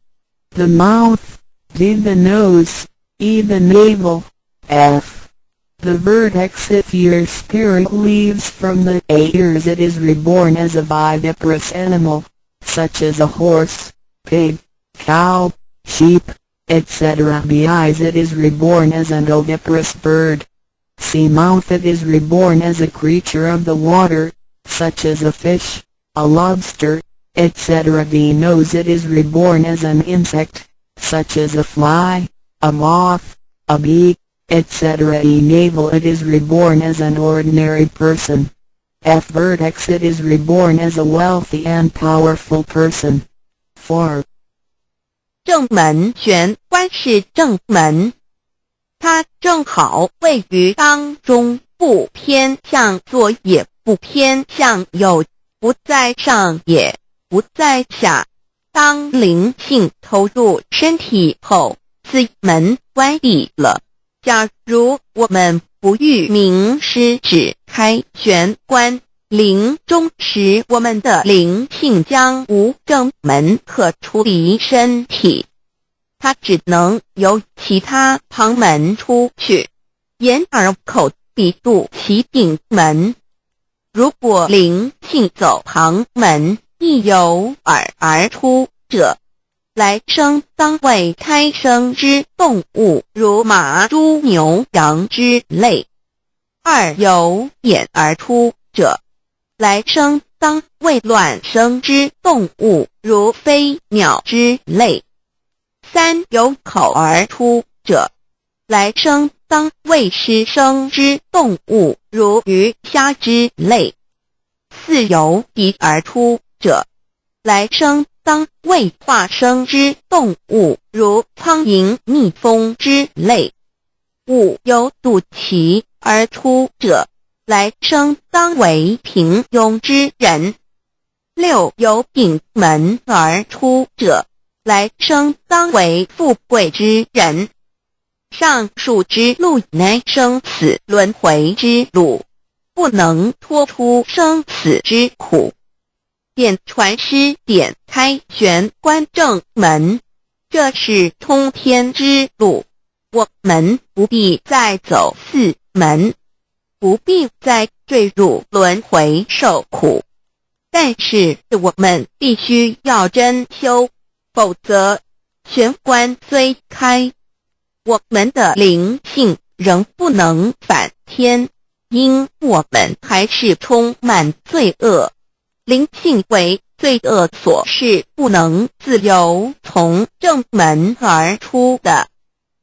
The mouth, D. The nose, E. The navel, F. The vertex. If your spirit leaves from the ears, it is reborn as a viviparous animal, such as a horse, pig, cow, sheep, etc. B. Eyes. It is reborn as an oviparous bird. C. Mouth. It is reborn as a creature of the water, such as a fish, a lobster, etc. D. Nose. It is reborn as an insect, such as a fly, a moth, a bee, etc. E. Navel. It is reborn as an ordinary person. F. Vertex. It is reborn as a wealthy and powerful person. 4. 正门。玄关是正门，它正好位于当中，不偏向左也不偏向右，不在上也不在下。当灵性投入身体后，此门关闭了。假如我们不欲名师指开玄关，临终时我们的灵性将无正门可出离身体，它只能由其他旁门出去。眼耳口鼻肚其顶门。如果灵性走旁门，亦由耳而出者，来生当为胎生之动物，如马、猪、牛、羊之类。二由眼而出者，来生当为卵生之动物，如飞鸟之类。三由口而出者，来生当为湿生之动物，如鱼虾之类。四由鼻而出者，来生当为化生之动物，如苍蝇、蜜蜂之类。五由肚脐而出者，来生当为平庸之人。六由顶门而出者，来生当为富贵之人。上述之路乃生死轮回之路，不能脱出生死之苦。点传师点开玄关正门，这是通天之路，我们不必再走四门，不必再坠入轮回受苦。但是我们必须要真修，否则玄关虽开，我们的灵性仍不能返天，因我们还是充满罪恶。灵性为罪恶所是不能自由从正门而出的。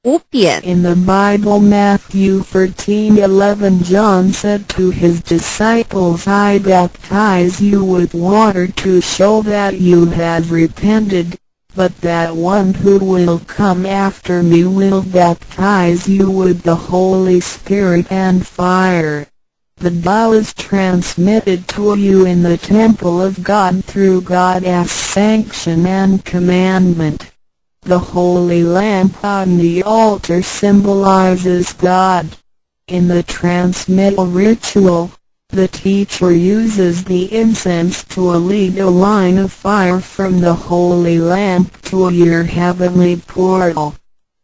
五点 In the Bible, Matthew 13:11, John said to his disciples, I baptize you with water to show that you have repented, but that one who will come after me will baptize you with the Holy Spirit and fire. The Tao is transmitted to you in the temple of God through God's sanction and commandment. The holy lamp on the altar symbolizes God. In the transmittal ritual, the teacher uses the incense to lead a line of fire from the holy lamp to your heavenly portal.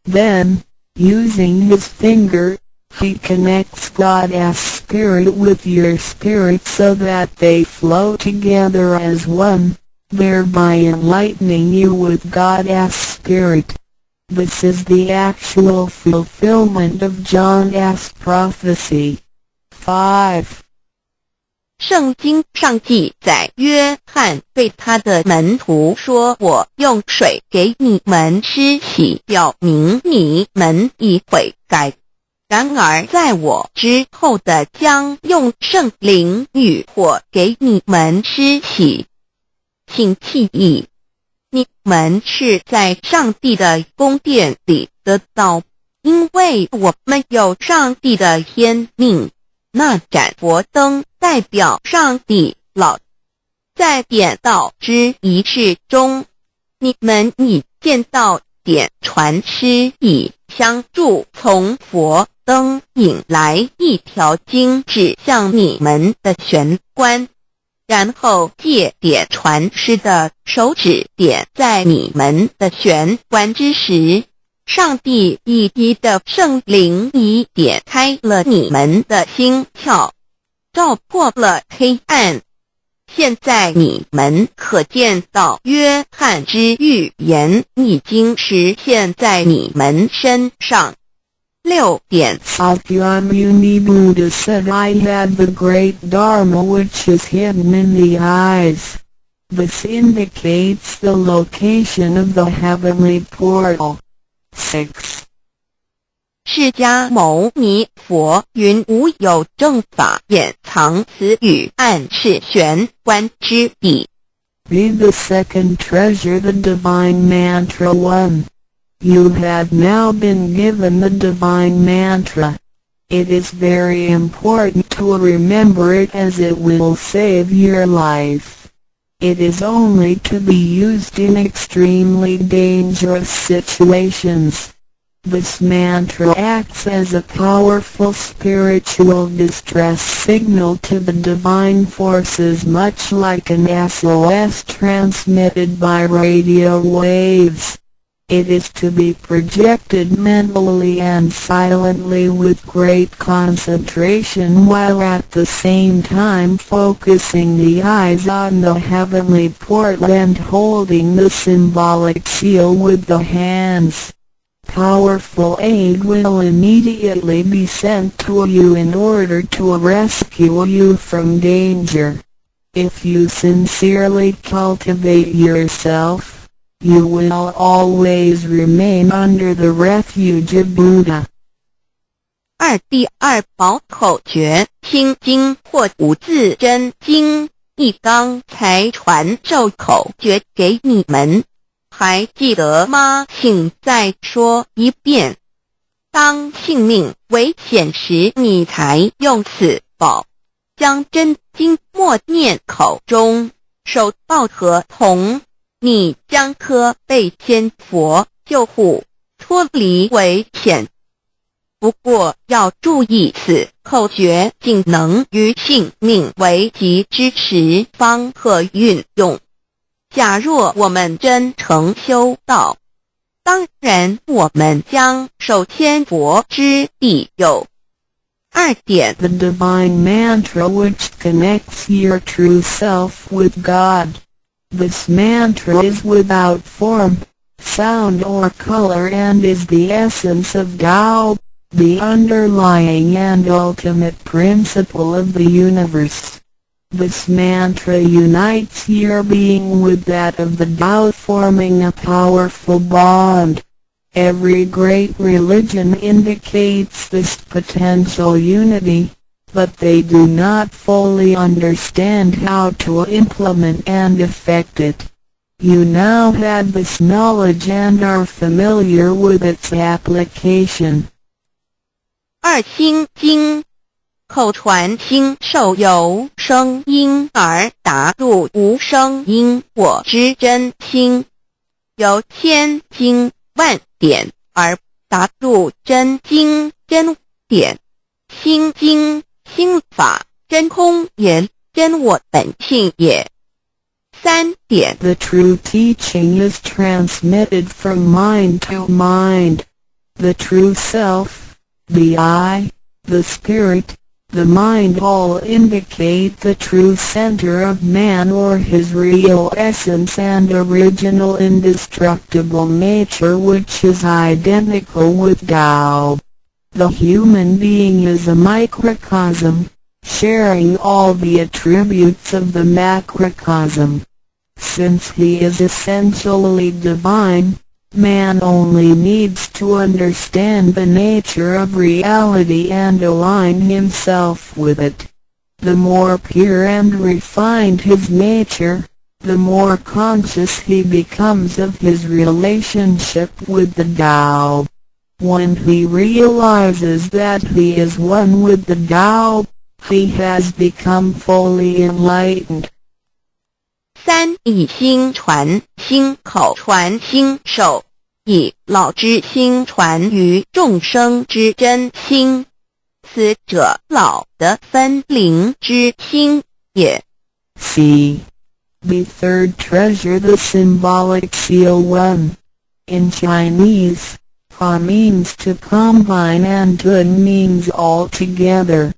Then, using his finger, he connects God's spirit with your spirit so that they flow together as one, thereby enlightening you with God's spirit. This is the actual fulfillment of John's prophecy. 5. 圣经上记载，约翰对他的门徒说，我用水给你们施洗，表明你们已悔改。然而在我之后的将用圣灵与火给你们施洗。请记忆，你们是在上帝的宫殿里得到，因为我们有上帝的天命。那盏佛灯代表上帝老。在点道之仪式中，你们已见到点传师以香柱从佛灯引来一条经指向你们的玄关，然后借点传师的手指点在你们的玄关之时，上帝一滴的圣灵已点开了你们的心窍，照破了黑暗。现在你们可见到约翰之预言已经实现在你们身上。6点 Sakyamuni Buddha said, I had the great Dharma which is hidden in the eyes. This indicates the location of the heavenly portal. 6. 释迦牟尼佛云无有正法掩藏此语，暗示玄关之地。 Read the second treasure, the divine mantra 1. You have now been given the divine mantra. It is very important to remember it as it will save your life. It is only to be used in extremely dangerous situations. This mantra acts as a powerful spiritual distress signal to the divine forces, much like an SOS transmitted by radio waves. It is to be projected mentally and silently with great concentration, while at the same time focusing the eyes on the heavenly portal and holding the symbolic seal with the hands. Powerful aid will immediately be sent to you in order to rescue you from danger. If you sincerely cultivate yourself, you will always remain under the refuge of Buddha. 第二宝口诀心经或无字真经，一刚才传授口诀给你们，还记得吗？请再说一遍。当性命危险时，你才用此宝，将真经默念口中，手抱合同，你将可被仙佛救护，脱离危险。不过要注意，此口诀仅能于性命危急之时方可运用。假若我们真诚修道，当然我们将受仙佛之庇佑。2点 The divine mantra which connects your true self with God. This mantra is without form, sound or color and is the essence of Tao, the underlying and ultimate principle of the universe. This mantra unites your being with that of the Tao, forming a powerful bond. Every great religion indicates this potential unity, but they do not fully understand how to implement and effect it. You now have this knowledge and are familiar with its application. 二心经，口传心授由声音而达入无声因果之真心，由千经万典而达入真经真典。心经心法真空也，真我本性也。3点 The true teaching is transmitted from mind to mind. The true self, the I, the spirit, the mind all indicate the true center of man or his real essence and original indestructible nature, which is identical with Tao. The human being is a microcosm, sharing all the attributes of the macrocosm. Since he is essentially divine, man only needs to understand the nature of reality and align himself with it. The more pure and refined his nature, the more conscious he becomes of his relationship with the Tao. When he realizes that he is one with the Tao, he has become fully enlightened. 3以心传心口传心手，以老之心传于众生之真心，此者老的分灵之心也。C. The third treasure, the symbolic seal 1. In Chinese, Fa means to combine and Tun means all together.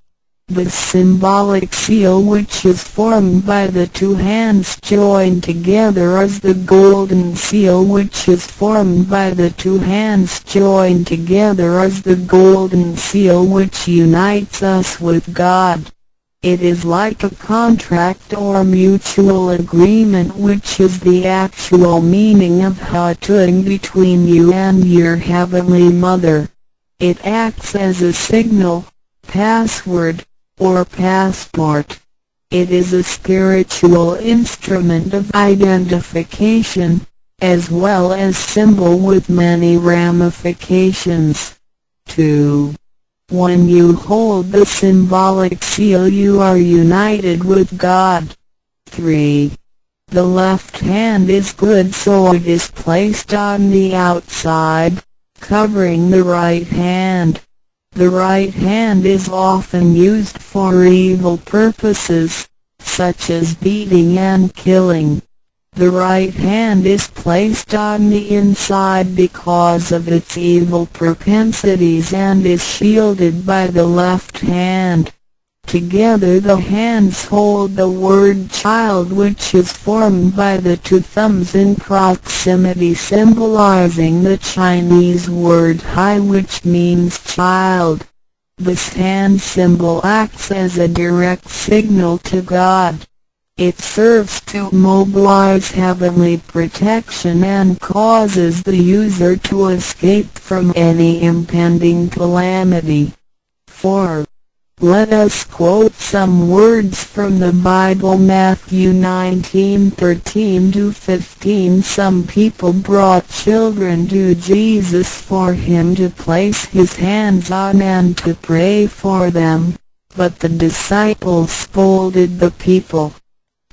The symbolic seal, which is formed by the two hands joined together, is the golden seal, which is formed by the two hands joined together, is the golden seal which unites us with God. It is like a contract or mutual agreement, which is the actual meaning of Hatun between you and your Heavenly Mother. It acts as a signal, password, or passport. It is a spiritual instrument of identification, as well as symbol with many ramifications. 2. When you hold the symbolic seal, you are united with God. 3. The left hand is good, so it is placed on the outside, covering the right hand. The right hand is often used for evil purposes, such as beating and killing. The right hand is placed on the inside because of its evil propensities and is shielded by the left hand. Together the hands hold the word child, which is formed by the two thumbs in proximity, symbolizing the Chinese word hai, which means child. This hand symbol acts as a direct signal to God. It serves to mobilize heavenly protection and causes the user to escape from any impending calamity. 4. Let us quote some words from the Bible. Matthew 19:13-15. Some people brought children to Jesus for him to place his hands on and to pray for them, but the disciples scolded the people.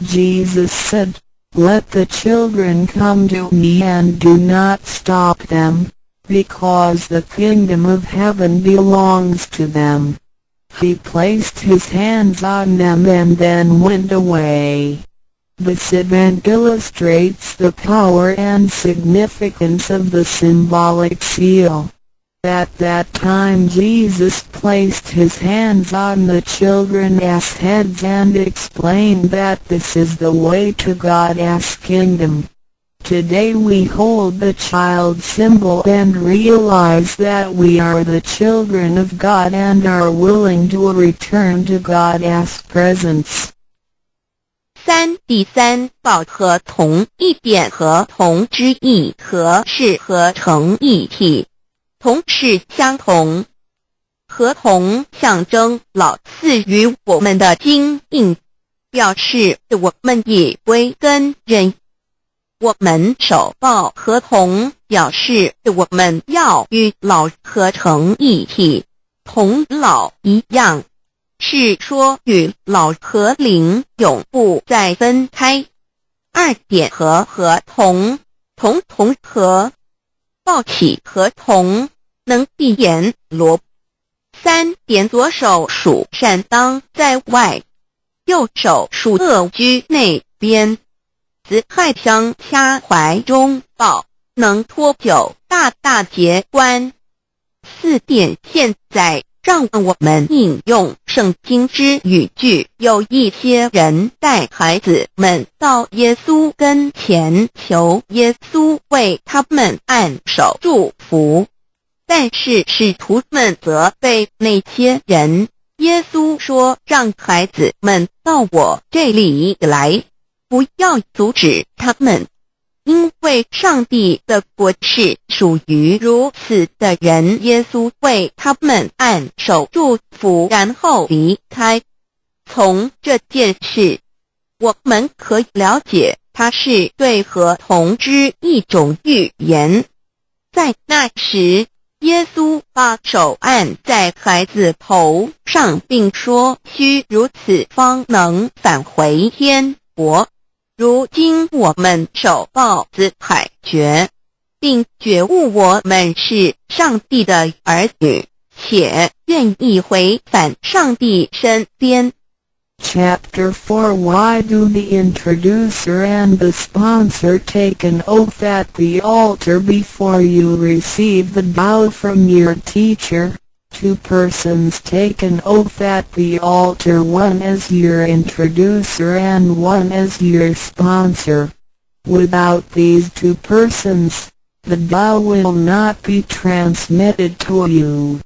Jesus said, "Let the children come to me and do not stop them, because the kingdom of heaven belongs to them." He placed his hands on them and then went away. This event illustrates the power and significance of the symbolic seal. At that time Jesus placed his hands on the children's heads and explained that this is the way to God's kingdom. Today we hold the child symbol and realize that we are the children of God and are willing to return to God's presence. 3. 第三，报和同一点和同之意和是合成一体，同是相同，和同象征老赐予我们的经印，表示我们以为跟人。我们手抱合同，表示我们要与老合成一体，同老一样，是说与老和灵永不再分开。2点和合同，同同和，抱起合同，能闭眼罗。3点左手属善当在外，右手属恶居内边。子亥相掐怀中抱，能脱臼大大节关。4点现在让我们引用圣经之语句，有一些人带孩子们到耶稣跟前，求耶稣为他们按手祝福，但是使徒们责备那些人。耶稣说，让孩子们到我这里来，不要阻止他们，因为上帝的国是属于如此的人。耶稣为他们按手祝福，然后离开。从这件事，我们可以了解，它是对合同之一种预言。在那时，耶稣把手按在孩子头上，并说，须如此方能返回天国。如今我们手抱子海觉，并觉悟我们是上帝的儿女，且愿意回返上帝身边。Chapter 4. Why do the introducer and the sponsor take an oath at the altar before you receive the Tao from your teacher? 2 persons take an oath at the altar, one as your introducer and one as your sponsor. Without these 2 persons, the Tao will not be transmitted to you.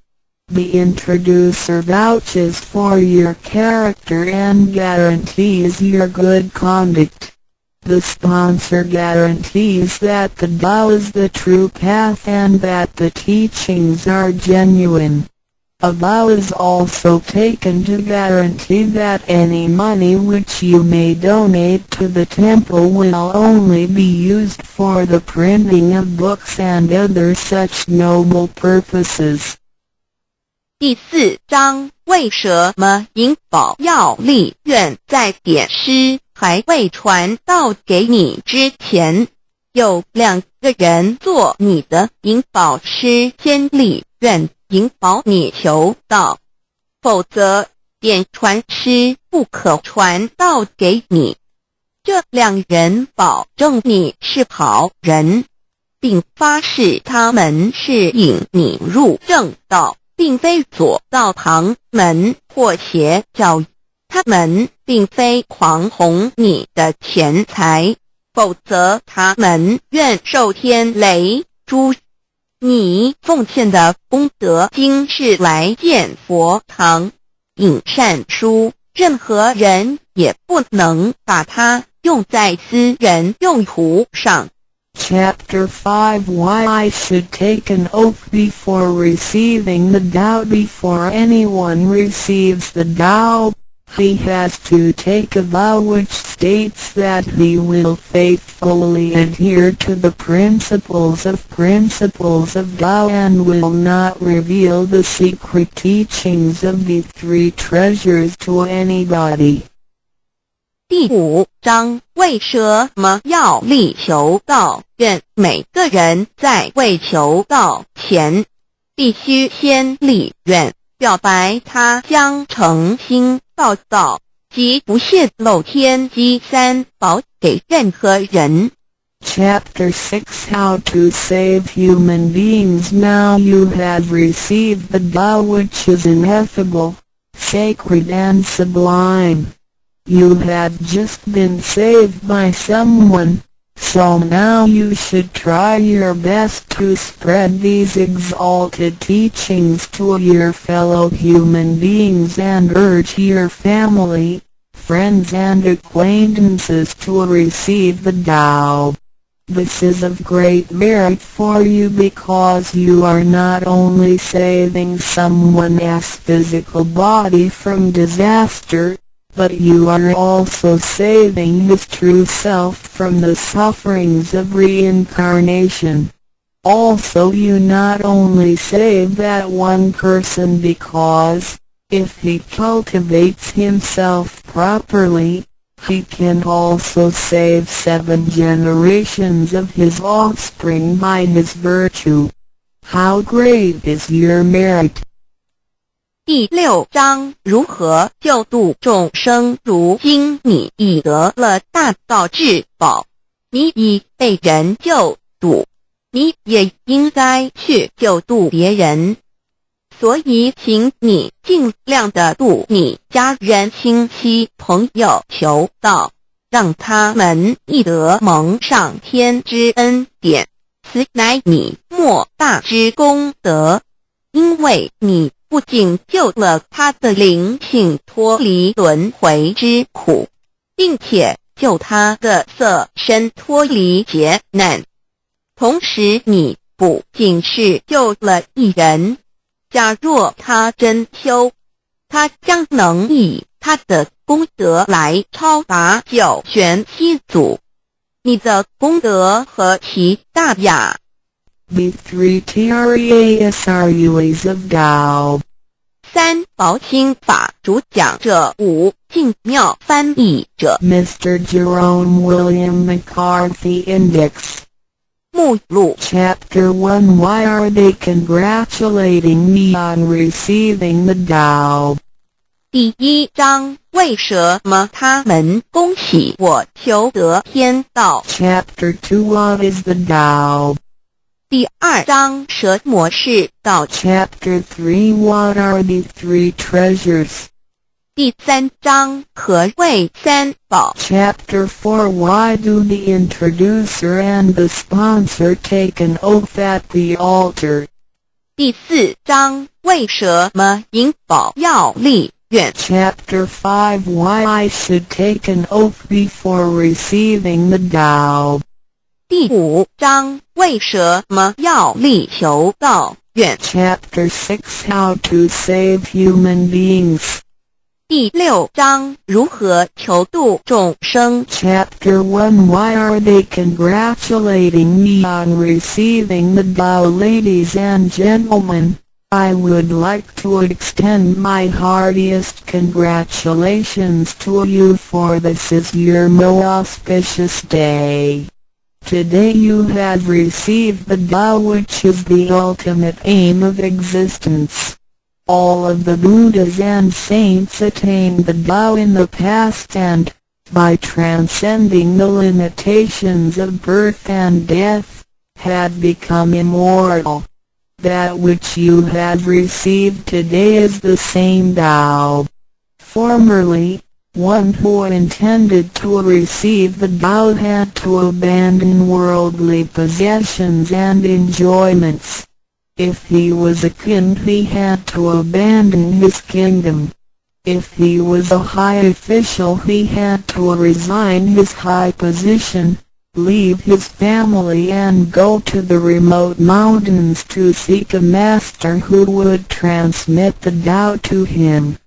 The introducer vouches for your character and guarantees your good conduct. The sponsor guarantees that the Tao is the true path and that the teachings are genuine. A vow is also taken to guarantee that any money which you may donate to the temple will only be used for the printing of books and other such noble purposes. 第4章，为什么银宝要立愿在典诗还未传道给你之前，有2个人做你的银宝师，先立愿引导你求道，否则典传师不可传道给你。这两人保证你是好人，并发誓他们是引你入正道，并非左道旁门或邪教。他们并非狂哄你的钱财，否则他们愿受天雷诛。你奉献的功德金是来建佛堂、引善书，任何人也不能把它用在私人用途上。Chapter 5 Why I should take an oath before receiving the Tao. Before anyone receives the Tao, he has to take a vow which states that he will faithfully adhere to the principles of Tao and will not reveal the secret teachings of the three treasures to anybody. 第5章为什么要力求道？愿每个人在未求道前，必须先立愿，表白他将诚心报道及不泄露天机三宝给任何人。Chapter 6 How to save human beings. Now you have received the Tao, which is ineffable, sacred and sublime. You have just been saved by someone, so now you should try your best to spread these exalted teachings to your fellow human beings and urge your family, friends and acquaintances to receive the Tao. This is of great merit for you because you are not only saving someone's physical body from disaster, but you are also saving his true self from the sufferings of reincarnation. Also you not only save that one person because, if he cultivates himself properly, he can also save 7 generations of his offspring by his virtue. How great is your merit! 第6章如何救度众生。如今你已得了大道至宝，你已被人救度，你也应该去救度别人。所以请你尽量的度你家人、亲戚、朋友求道，让他们亦得蒙上天之恩典，此乃你莫大之功德。因为你不仅救了他的灵性脱离轮回之苦，并且救他的色身脱离劫难，同时你不仅是救了一人，假若他真修，他将能以他的功德来超拔九玄七祖。你的功德何其大呀！The 3 Trasruas of Tao. 三宝心法主讲者5净妙翻译者 Mr. Jerome William McCarthy Index. 目录 Chapter 1 Why are they congratulating me on receiving the Tao? 第1章为什么他们恭喜我求得天道。 Chapter 2 What is the Tao? 第2章蛇魔是道。 Chapter 3 What are the 3 treasures? 第3章何谓三宝。 Chapter 4 Why do the introducer and the sponsor take an oath at the altar? 第4章为什么引宝要立愿。 Chapter 5 Why I should take an oath before receiving the Tao. 第5章为什么要力求道愿。 Chapter 6 How to save human beings. 第6章如何求度众生。 Chapter 1 Why are they congratulating me on receiving the Tao? Ladies and gentlemen, I would like to extend my heartiest congratulations to you, for this is your most auspicious day. Today you have received the Tao, which is the ultimate aim of existence. All of the Buddhas and saints attained the Tao in the past, and by transcending the limitations of birth and death, had become immortal. That which you have received today is the same Tao. Formerly, one who intended to receive the Tao had to abandon worldly possessions and enjoyments. If he was a king, he had to abandon his kingdom. If he was a high official, he had to resign his high position, leave his family and go to the remote mountains to seek a master who would transmit the Tao to him.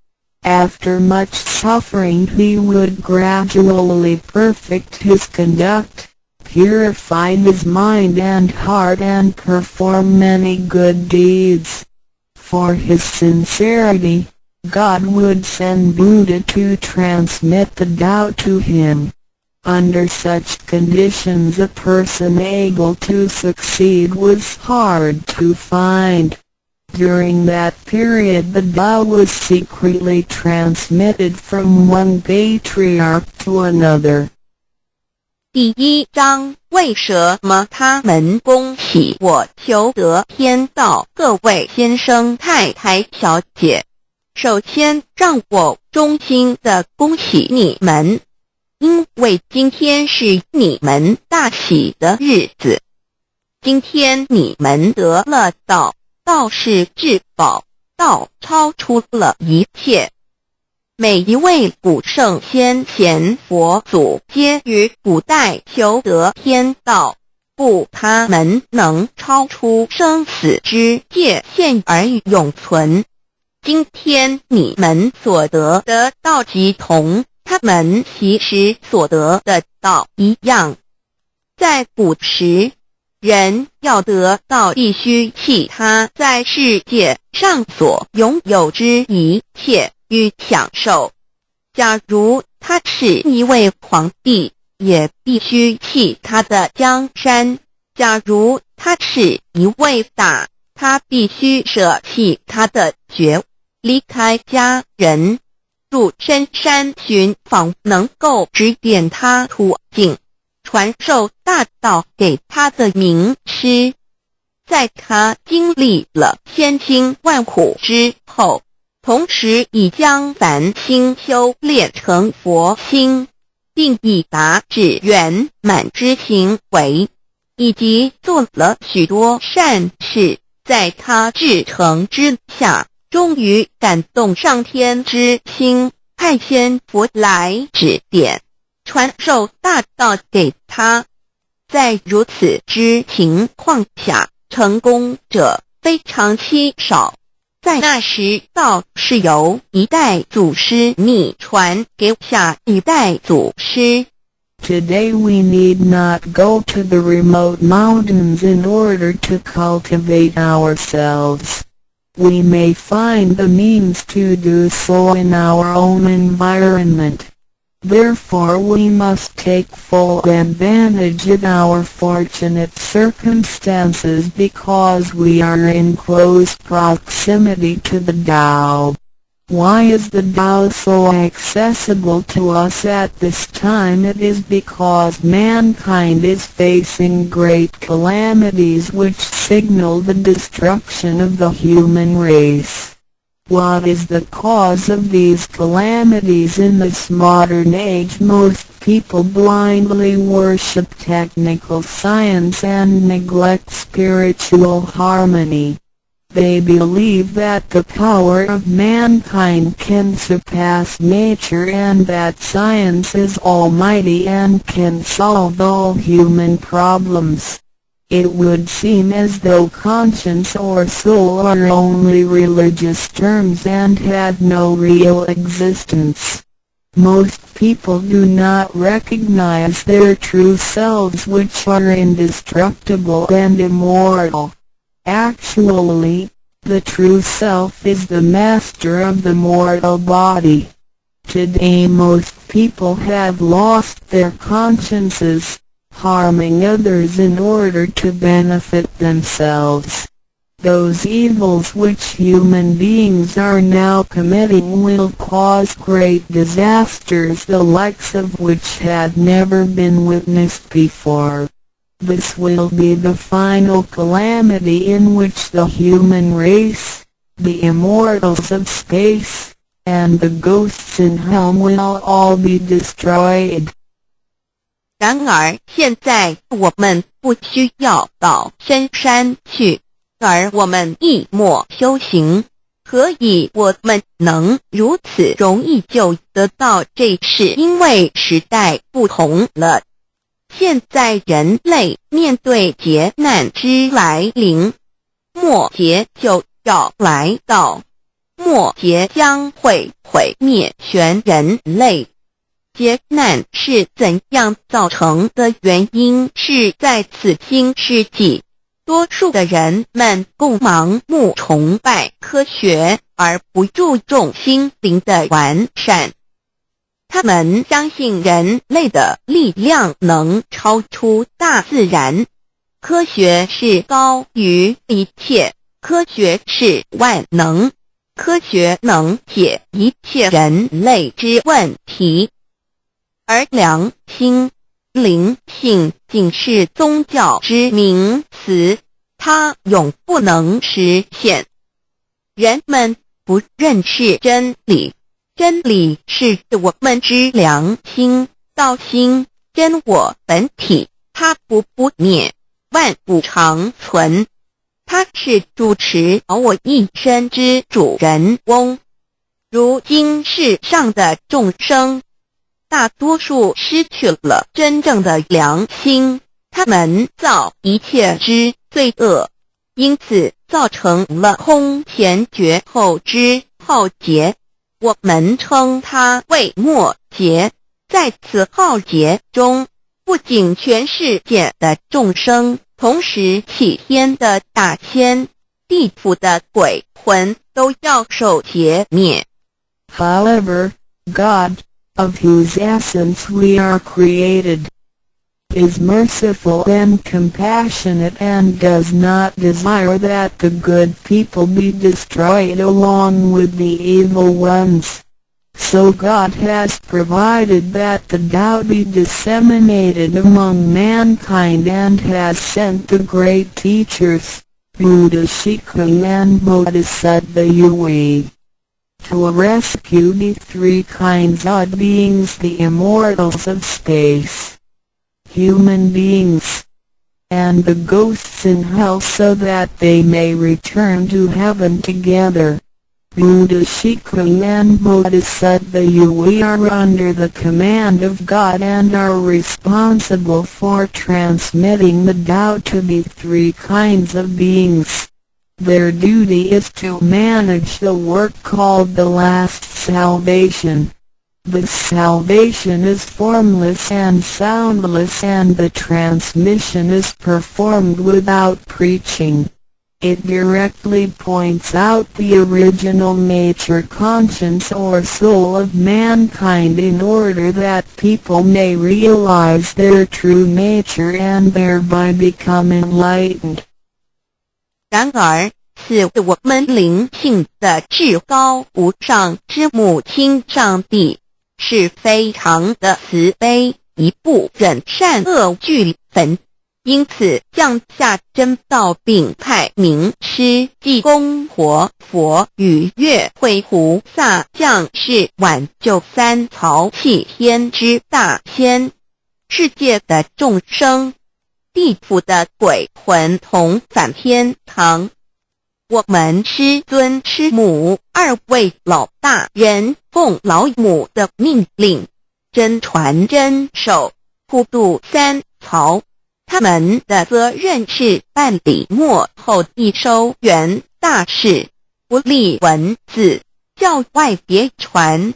After much suffering he would gradually perfect his conduct, purify his mind and heart and perform many good deeds. For his sincerity, God would send Buddha to transmit the Tao to him. Under such conditions a person able to succeed was hard to find. During that period the Tao was secretly transmitted from one patriarch to another. 第一章，为什么他们恭喜我求得天道？各位先生太太小姐，首先让我衷心地恭喜你们，因为今天是你们大喜的日子。今天你们得了道，道是至宝，道超出了一切。每一位古圣先贤佛祖皆于古代求得天道，故他们能超出生死之界限而永存。今天你们所得的道即同他们其实所得的道一样。在古时，人要得道必须弃他在世界上所拥有之一切与享受。假如他是一位皇帝，也必须弃他的江山；假如他是一位大，他必须舍弃他的爵位，离开家人，入深山寻访能够指点他途径，传授大道给他的名师。在他经历了千辛万苦之后，同时已将凡心修炼成佛心，并已达至圆满之行为，以及做了许多善事，在他至诚之下，终于感动上天之心，派仙佛来指点，传授大道给他。在如此之情况下，成功者非常稀少。在那时，道是由一代祖师逆传给下一代祖师。Today we need not go to the remote mountains in order to cultivate ourselves. We may find the means to do so in our own environment. Therefore we must take full advantage of our fortunate circumstances because we are in close proximity to the Tao. Why is the Tao so accessible to us at this time? It is because mankind is facing great calamities which signal the destruction of the human race. What is the cause of these calamities in this modern age? Most people blindly worship technical science and neglect spiritual harmony. They believe that the power of mankind can surpass nature and that science is almighty and can solve all human problems. It would seem as though conscience or soul are only religious terms and had no real existence. Most people do not recognize their true selves, which are indestructible and immortal. Actually, the true self is the master of the mortal body. Today most people have lost their consciences, harming others in order to benefit themselves. those evils which human beings are now committing will cause great disasters the likes of which had never been witnessed before. This will be the final calamity in which the human race, the immortals of space, and the ghosts in hell will all be destroyed. 然而现在我们不需要到深山去，而我们一默修行，何以我们能如此容易就得到这是因为时代不同了。现在人类面对劫难之来临，末劫就要来到，末劫将会毁灭全人类。劫难是怎样造成的原因是在此新世纪，多数的人们共盲目崇拜科学，而不注重心灵的完善。他们相信人类的力量能超出大自然，科学是高于一切，科学是万能，科学能解一切人类之问题。而良心、灵性仅是宗教之名词，它永不能实现。人们不认识真理，真理是我们之良心、道心、真我本体，它不灭，万物长存。它是主持我一生之主人翁。如今世上的众生，大多数失去了真正的良心，他们造一切之罪恶，因此造成了空前绝后之浩劫。我们称它为末劫。在此浩劫中，不仅全世界的众生，同时起天的大仙、地府的鬼魂都要受劫灭。However, God, of whose essence we are created, is merciful and compassionate and does not desire that the good people be destroyed along with the evil ones. So God has provided that the Tao be disseminated among mankind and has sent the great teachers, Buddha Shikha and Bodhisattva Yui, to rescue the three kinds of beings, the immortals of space, human beings, and the ghosts in hell, so that they may return to heaven together. Buddha Shikha and Bodhisattva Yui are under the command of God and are responsible for transmitting the Tao to the three kinds of beings. Their duty is to manage the work called the last salvation. This salvation is formless and soundless, and the transmission is performed without preaching. It directly points out the original nature, conscience or soul of mankind in order that people may realize their true nature and thereby become enlightened. 然而，是我们灵性的至高无上之母亲上帝，是非常的慈悲，一不忍善恶俱焚，因此降下真道，并派名师济公活佛与月慧菩萨降世挽救三曹弃天之大仙。世界的众生，地府的鬼魂同返天堂。我们师尊师母二位老大人奉老母的命令，真传真守，普渡三曹。他们的责任是办理末后一收圆大事，不立文字，教外别传，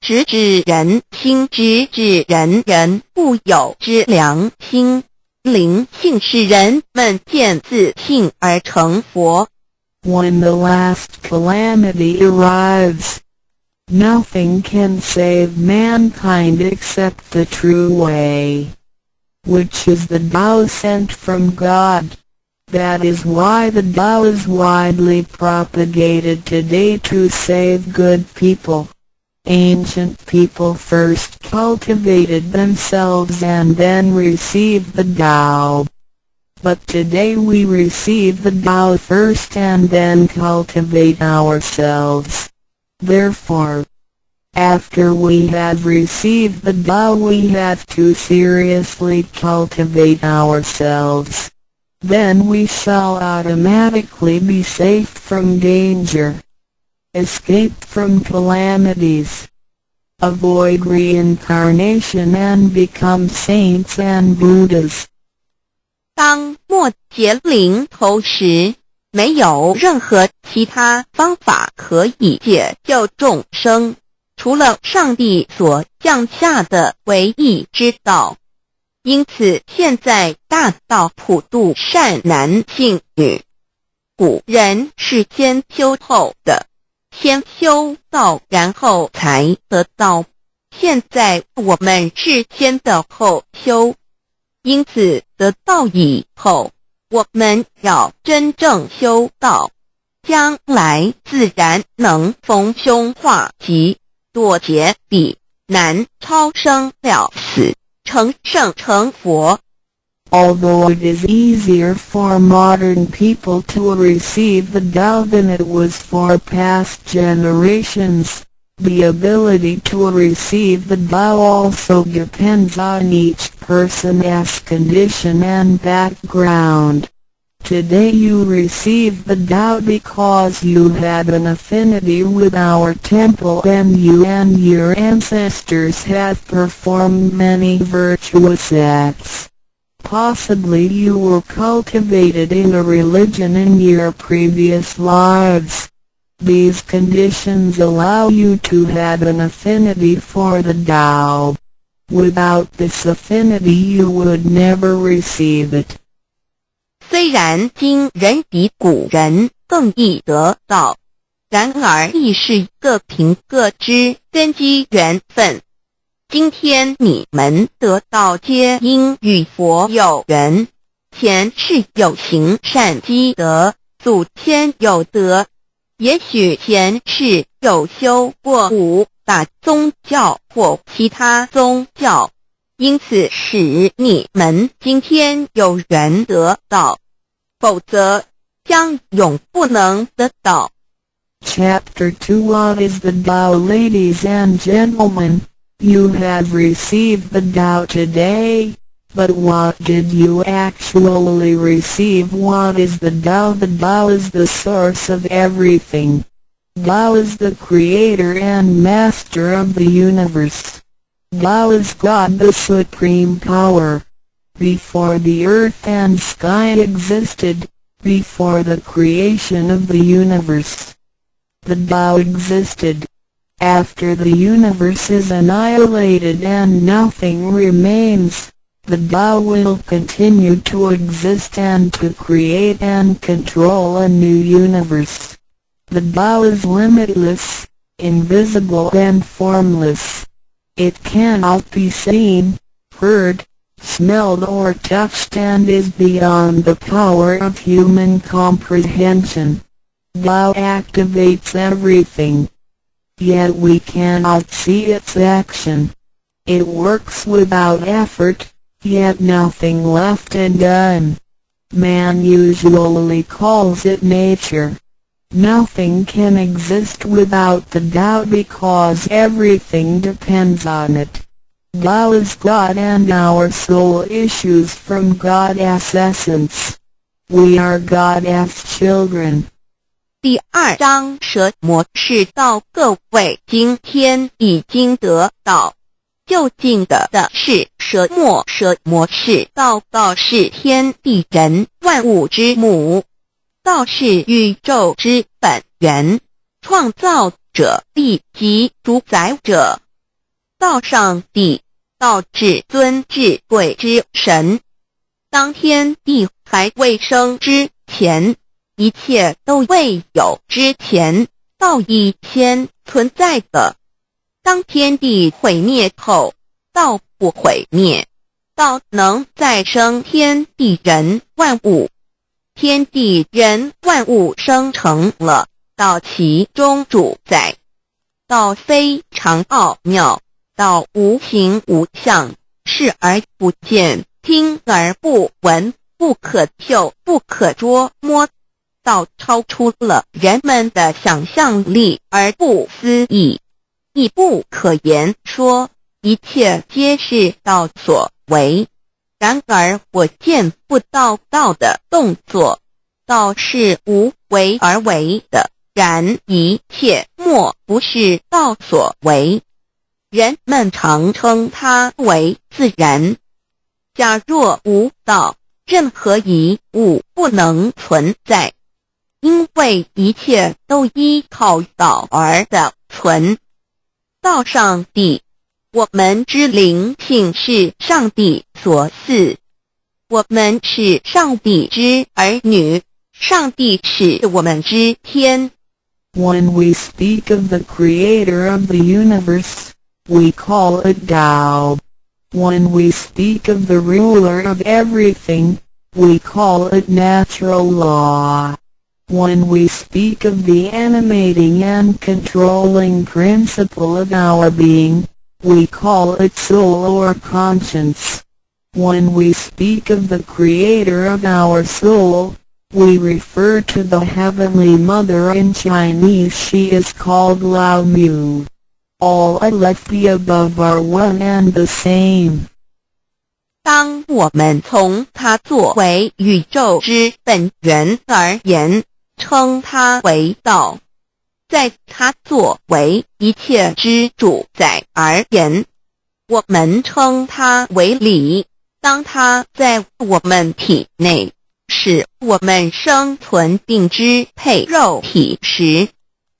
直指人心，直指人不有之良心。灵性使人们见自性而成佛。When the last calamity arrives, nothing can save mankind except the true way, which is the Tao sent from God. That is why the Tao is widely propagated today to save good people. Ancient people first cultivated themselves and then received the Tao. But today we receive the Tao first and then cultivate ourselves. Therefore, after we have received the Tao we have to seriously cultivate ourselves. Then we shall automatically be safe from danger, escape from calamities, avoid reincarnation and become saints and Buddhas. 当末劫临头时，没有任何其他方法可以解救众生，除了上帝所降下的唯一之道。因此现在大道普度善男信女。古人是先修后的，先修道然后才得道。现在我们是先的后修，因此得道以后，我们要真正修道，将来自然能逢凶化吉，躲劫彼难，超生了死，成圣成佛。Although it is easier for modern people to receive the Tao than it was for past generations, the ability to receive the Tao also depends on each person's condition and background. Today you receive the Tao because you had an affinity with our temple and you and your ancestors have performed many virtuous acts. Possibly you were cultivated in a religion in your previous lives. These conditions allow you to have an affinity for the Tao. Without this affinity you would never receive it. 虽然今人比古人更易得道，然而亦是各凭各知，根基缘分。今天你们得道皆因与佛有缘，前世有行善积德，祖先有德，也许前世有修过武打宗教或其他宗教，因此使你们今天有缘得道，否则将永不能得道。Chapter 2 What is the Tao? Ladies and gentlemen, you have received the Tao today, but what did you actually receive? What is the Tao? The Tao is the source of everything. Tao is the creator and master of the universe. Tao is God, the supreme power. Before the earth and sky existed, before the creation of the universe, the Tao existed. After the universe is annihilated and nothing remains, the Tao will continue to exist and to create and control a new universe. The Tao is limitless, invisible and formless. It cannot be seen, heard, smelled or touched and is beyond the power of human comprehension. Tao activates everything. Yet we cannot see its action. It works without effort, yet nothing left undone. Man usually calls it nature. Nothing can exist without the Tao because everything depends on it. Tao is God and our soul issues from God's essence. We are God's children. 第2章蛇魔是道，各位今天已经得道。究竟的是蛇魔，蛇魔是道，道是天地人万物之母，道是宇宙之本源，创造者力及主宰者。道上帝，道至尊至贵之神。当天地还未生之前，一切都未有之前，道已先存在的。当天地毁灭后，道不毁灭，道能再生天地人万物。天地人万物生成了，道其中主宰。道非常奥妙，道无形无相，视而不见，听而不闻，不可嗅，不可捉摸。道超出了人们的想象力而不思议，亦不可言说，一切皆是道所为。然而我见不到道的动作，道是无为而为的，然一切莫不是道所为。人们常称它为自然。假若无道，任何一物不能存在，因为一切都依靠道而的存。道上帝，我们之灵性是上帝所赐，我们是上帝之儿女，上帝是我们之天。When we speak of the creator of the universe, we call it Tao. When we speak of the ruler of everything, we call it natural law. When we speak of the animating and controlling principle of our being, we call it soul or conscience. When we speak of the creator of our soul, we refer to the Heavenly Mother. In Chinese she is called Lao Mu. All of the above are one and the same. 当我们从它作为宇宙之本源而言，称它为道；在它作为一切之主宰而言，我们称它为理。当它在我们体内，使我们生存并支配肉体时，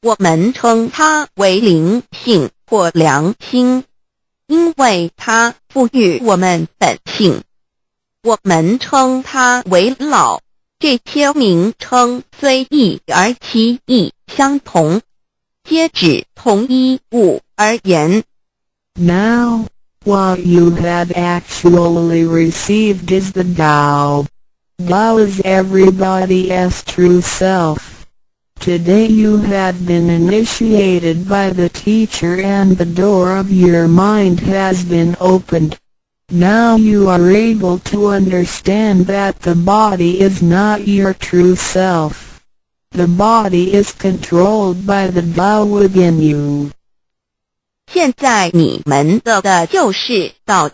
我们称它为灵性或良心，因为它赋予我们本性。我们称它为老，这些名称虽异而其义相同，皆指同一物而言。Now, what you have actually received is the Tao. Tao is everybody's true self. Today you have been initiated by the teacher and the door of your mind has been opened. Now you are able to understand that the body is not your true self. The body is controlled by the Tao within you. 现在你们的就是道，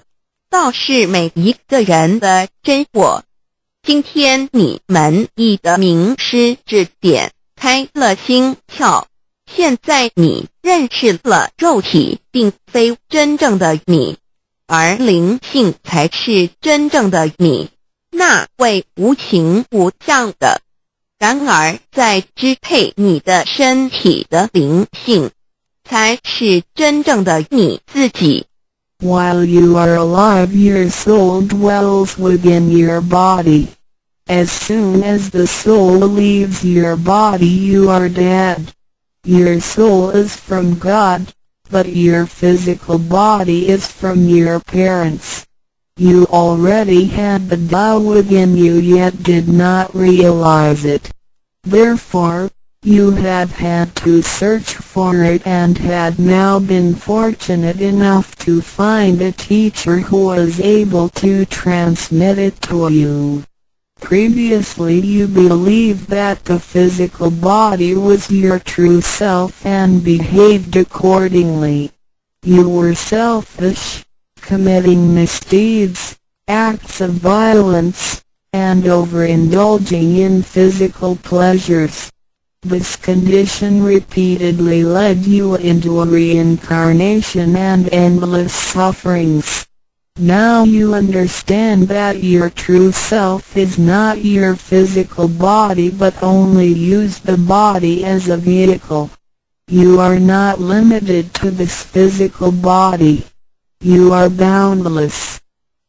道是每一个人的真我。今天你们一的名师指点开了心窍，现在你认识了肉体并非真正的你，而灵性才是真正的你，那位无形无相的。然而在支配你的身体的灵性，才是真正的你自己。While you are alive, your soul dwells within your body. As soon as the soul leaves your body, you are dead. Your soul is from God, but your physical body is from your parents. You already had the Tao within you yet did not realize it. Therefore, you have had to search for it and had now been fortunate enough to find a teacher who was able to transmit it to you. Previously you believed that the physical body was your true self and behaved accordingly. You were selfish, committing misdeeds, acts of violence, and overindulging in physical pleasures. This condition repeatedly led you into a reincarnation and endless sufferings. Now you understand that your true self is not your physical body but only use the body as a vehicle. You are not limited to this physical body. You are boundless.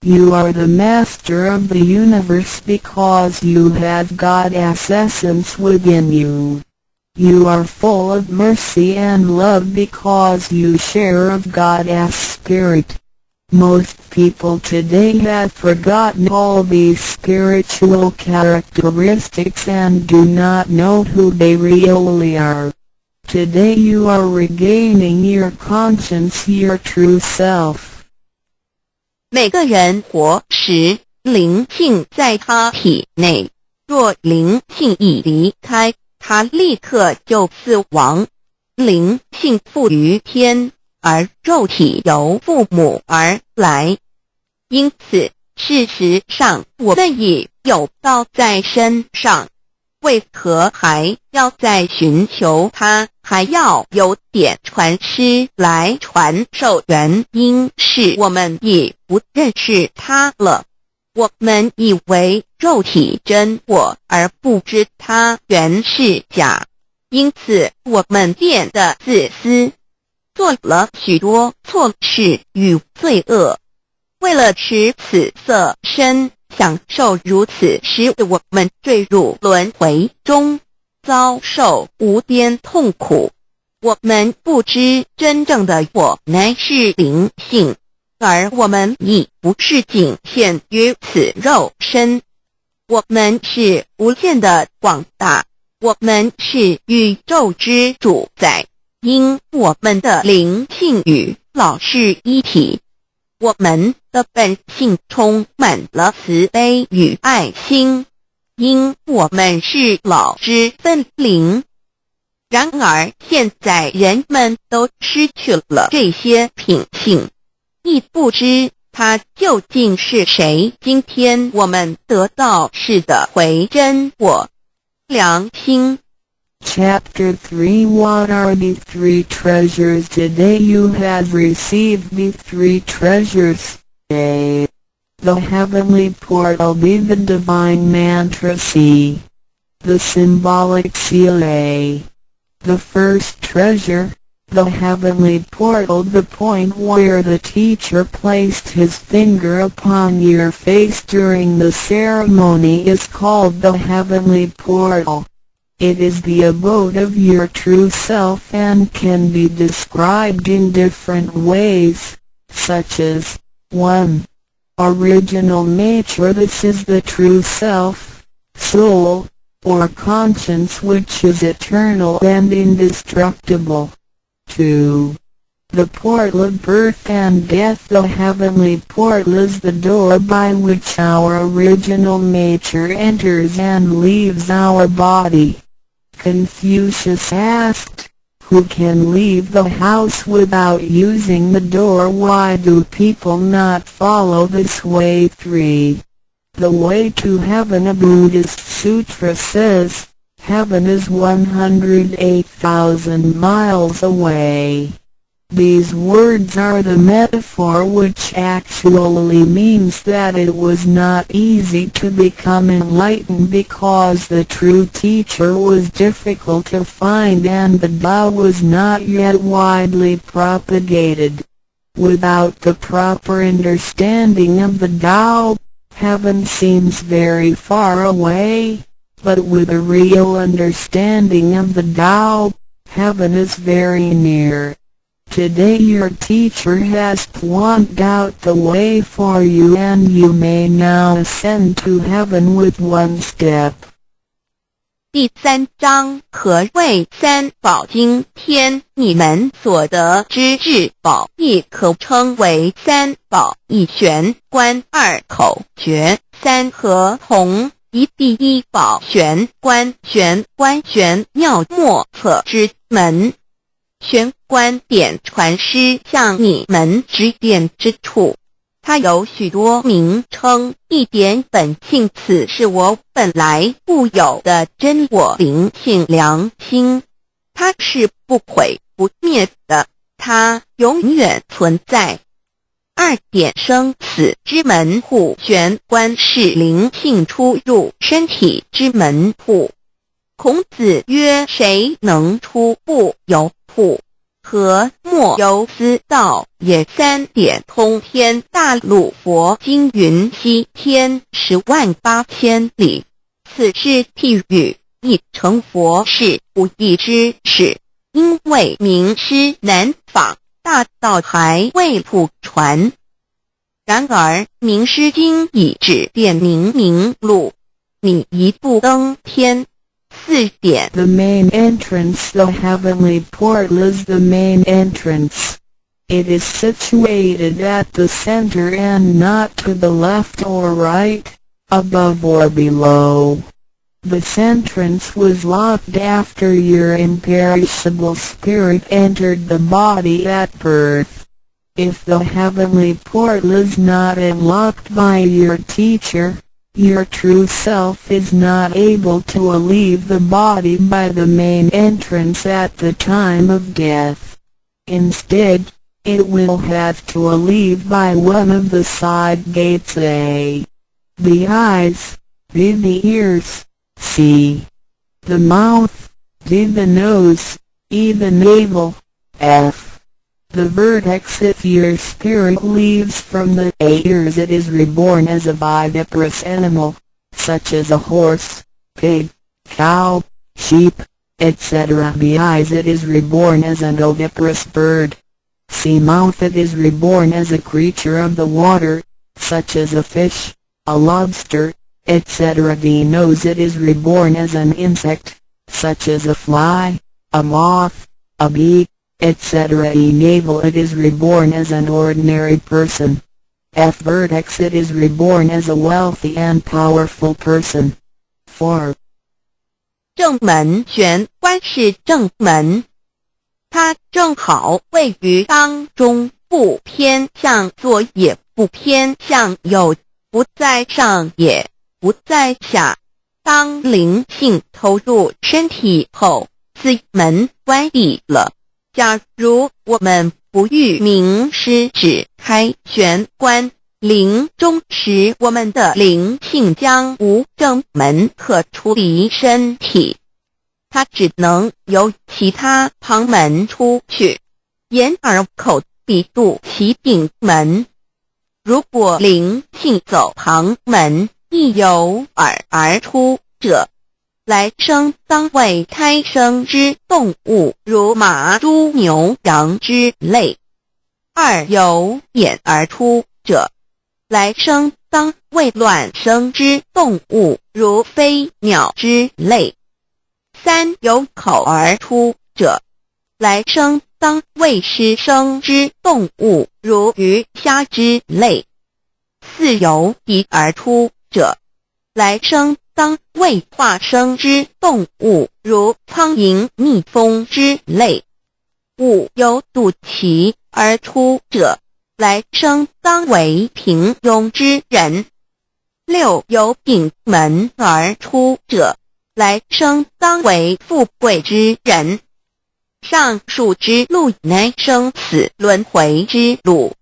You are the master of the universe because you have God's essence within you. You are full of mercy and love because you share of God's spirit. Most people today have forgotten all these spiritual characteristics and do not know who they really are. Today you are regaining your conscience, your true self. 每个人活时，灵性在他体内，若灵性已离开，他立刻就死亡。灵性附于天，而肉体由父母而来。因此，事实上我们已有道在身上，为何还要再寻求它，还要有点传师来传授？原因是我们已不认识它了。我们以为肉体真我，而不知它原是假，因此我们变得自私，做了许多错事与罪恶。为了使此色身享受如此，使我们坠入轮回中，遭受无边痛苦。我们不知真正的我乃是灵性，而我们已不是仅限于此肉身。我们是无限的广大，我们是宇宙之主宰，因我们的灵性与老是一体。我们的本性充满了慈悲与爱心，因我们是老之分灵。然而现在人们都失去了这些品性，亦不知它究竟是谁。今天我们得到是的回真我良心。Chapter 3 What are the three treasures? Today you have received the three treasures. A. The heavenly portal. B. The divine mantra. C. The symbolic seal. A. The first treasure, the heavenly portal. The point where the teacher placed his finger upon your face during the ceremony is called the heavenly portal. It is the abode of your true self and can be described in different ways, such as 1. Original nature. This is the true self, soul, or conscience, which is eternal and indestructible. 2. The portal of birth and death. The heavenly portal is the door by which our original nature enters and leaves our body. Confucius asked, who can leave the house without using the door? Why do people not follow this way? 3. The way to heaven. A Buddhist sutra says, heaven is 108,000 miles away. These words are the metaphor, which actually means that it was not easy to become enlightened because the true teacher was difficult to find and the Tao was not yet widely propagated. Without the proper understanding of the Tao, heaven seems very far away, but with a real understanding of the Tao, heaven is very near. Today your teacher has pointed out the way for you and you may now ascend to heaven with one step. 第3章，何谓三宝经天？你们所得之至宝，亦可称为三宝。一玄观，二口诀，三合同。一第一宝玄关，玄关玄妙莫测之门。玄关点传师向你们指点之处，它有许多名称，一点本性，此是我本来固有的真我灵性良心，它是不毁不灭的，它永远存在。二点生死之门户，玄关是灵性出入身体之门户。孔子曰：谁能出不由户？何莫由斯道也。三点通天。大陆佛经云：西天108000里，此是譬喻，亦成佛是不义之事。因为名师难访，大道还未普传。然而名师经已指点明明路，你一步登天。4点 The main entrance, the heavenly portal, is the main entrance. It is situated at the center and not to the left or right, above or below. This entrance was locked after your imperishable spirit entered the body at birth. If the heavenly portal is not unlocked by your teacher, your true self is not able to leave the body by the main entrance at the time of death. Instead, it will have to leave by one of the side gates: A. The eyes, B. The ears, C. The mouth, D. The nose, E. The navel, F. The vertex. If your spirit leaves from the ears, it is reborn as a viviparous animal, such as a horse, pig, cow, sheep, etc. B. Eyes. It is reborn as an oviparous bird. C. Mouth. It is reborn as a creature of the water, such as a fish, a lobster, etc. D. Nose. It is reborn as an insect, such as a fly, a moth, a bee, etc. E. Navel. It is reborn as an ordinary person. F. Vertex. It is reborn as a wealthy and powerful person. 4. 正门玄关是正门，它正好位于当中，不偏向左也不偏向右，不在上也不在下。当灵性投入身体后，此门关闭了。假如我们不遇名师指开玄关，临终时我们的灵性将无正门可出离身体，它只能由其他旁门出去，眼耳口鼻肚脐顶门。如果灵性走旁门，亦由耳而出者，来生当为胎生之动物，如马、猪、牛、羊之类；二由眼而出者，来生当为卵生之动物，如飞鸟之类；三由口而出者，来生当为湿生之动物，如鱼、虾之类；四由鼻而出者，来生当为化生之动物，如苍蝇、蜜蜂之类；五由肚脐而出者，来生当为平庸之人；六由顶门而出者，来生当为富贵之人。上述之路乃生死轮回之路，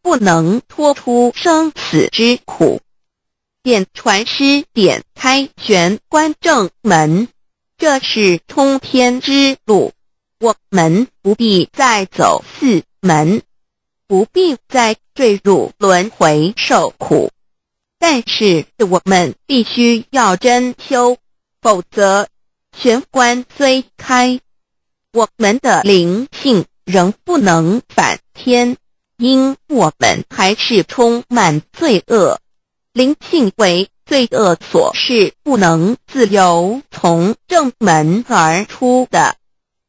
不能脱出生死之苦。点传师点开玄关正门，这是通天之路，我们不必再走四门，不必再坠入轮回受苦。但是我们必须要真修，否则玄关虽开，我们的灵性仍不能返天，因我们还是充满罪恶。灵性为罪恶所是不能自由从正门而出的。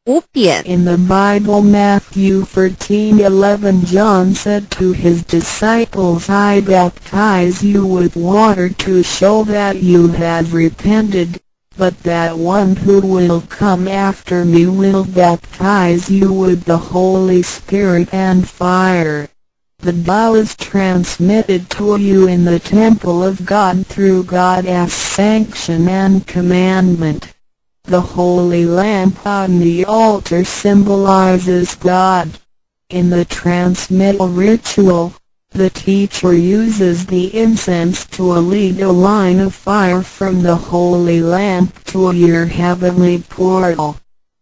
5点 In the Bible, Matthew 13:11, John said to his disciples, I baptize you with water to show that you have repented, but that one who will come after me will baptize you with the Holy Spirit and fire. The Tao is transmitted to you in the temple of God through God's sanction and commandment. The holy lamp on the altar symbolizes God. In the transmittal ritual, the teacher uses the incense to lead a line of fire from the holy lamp to your heavenly portal.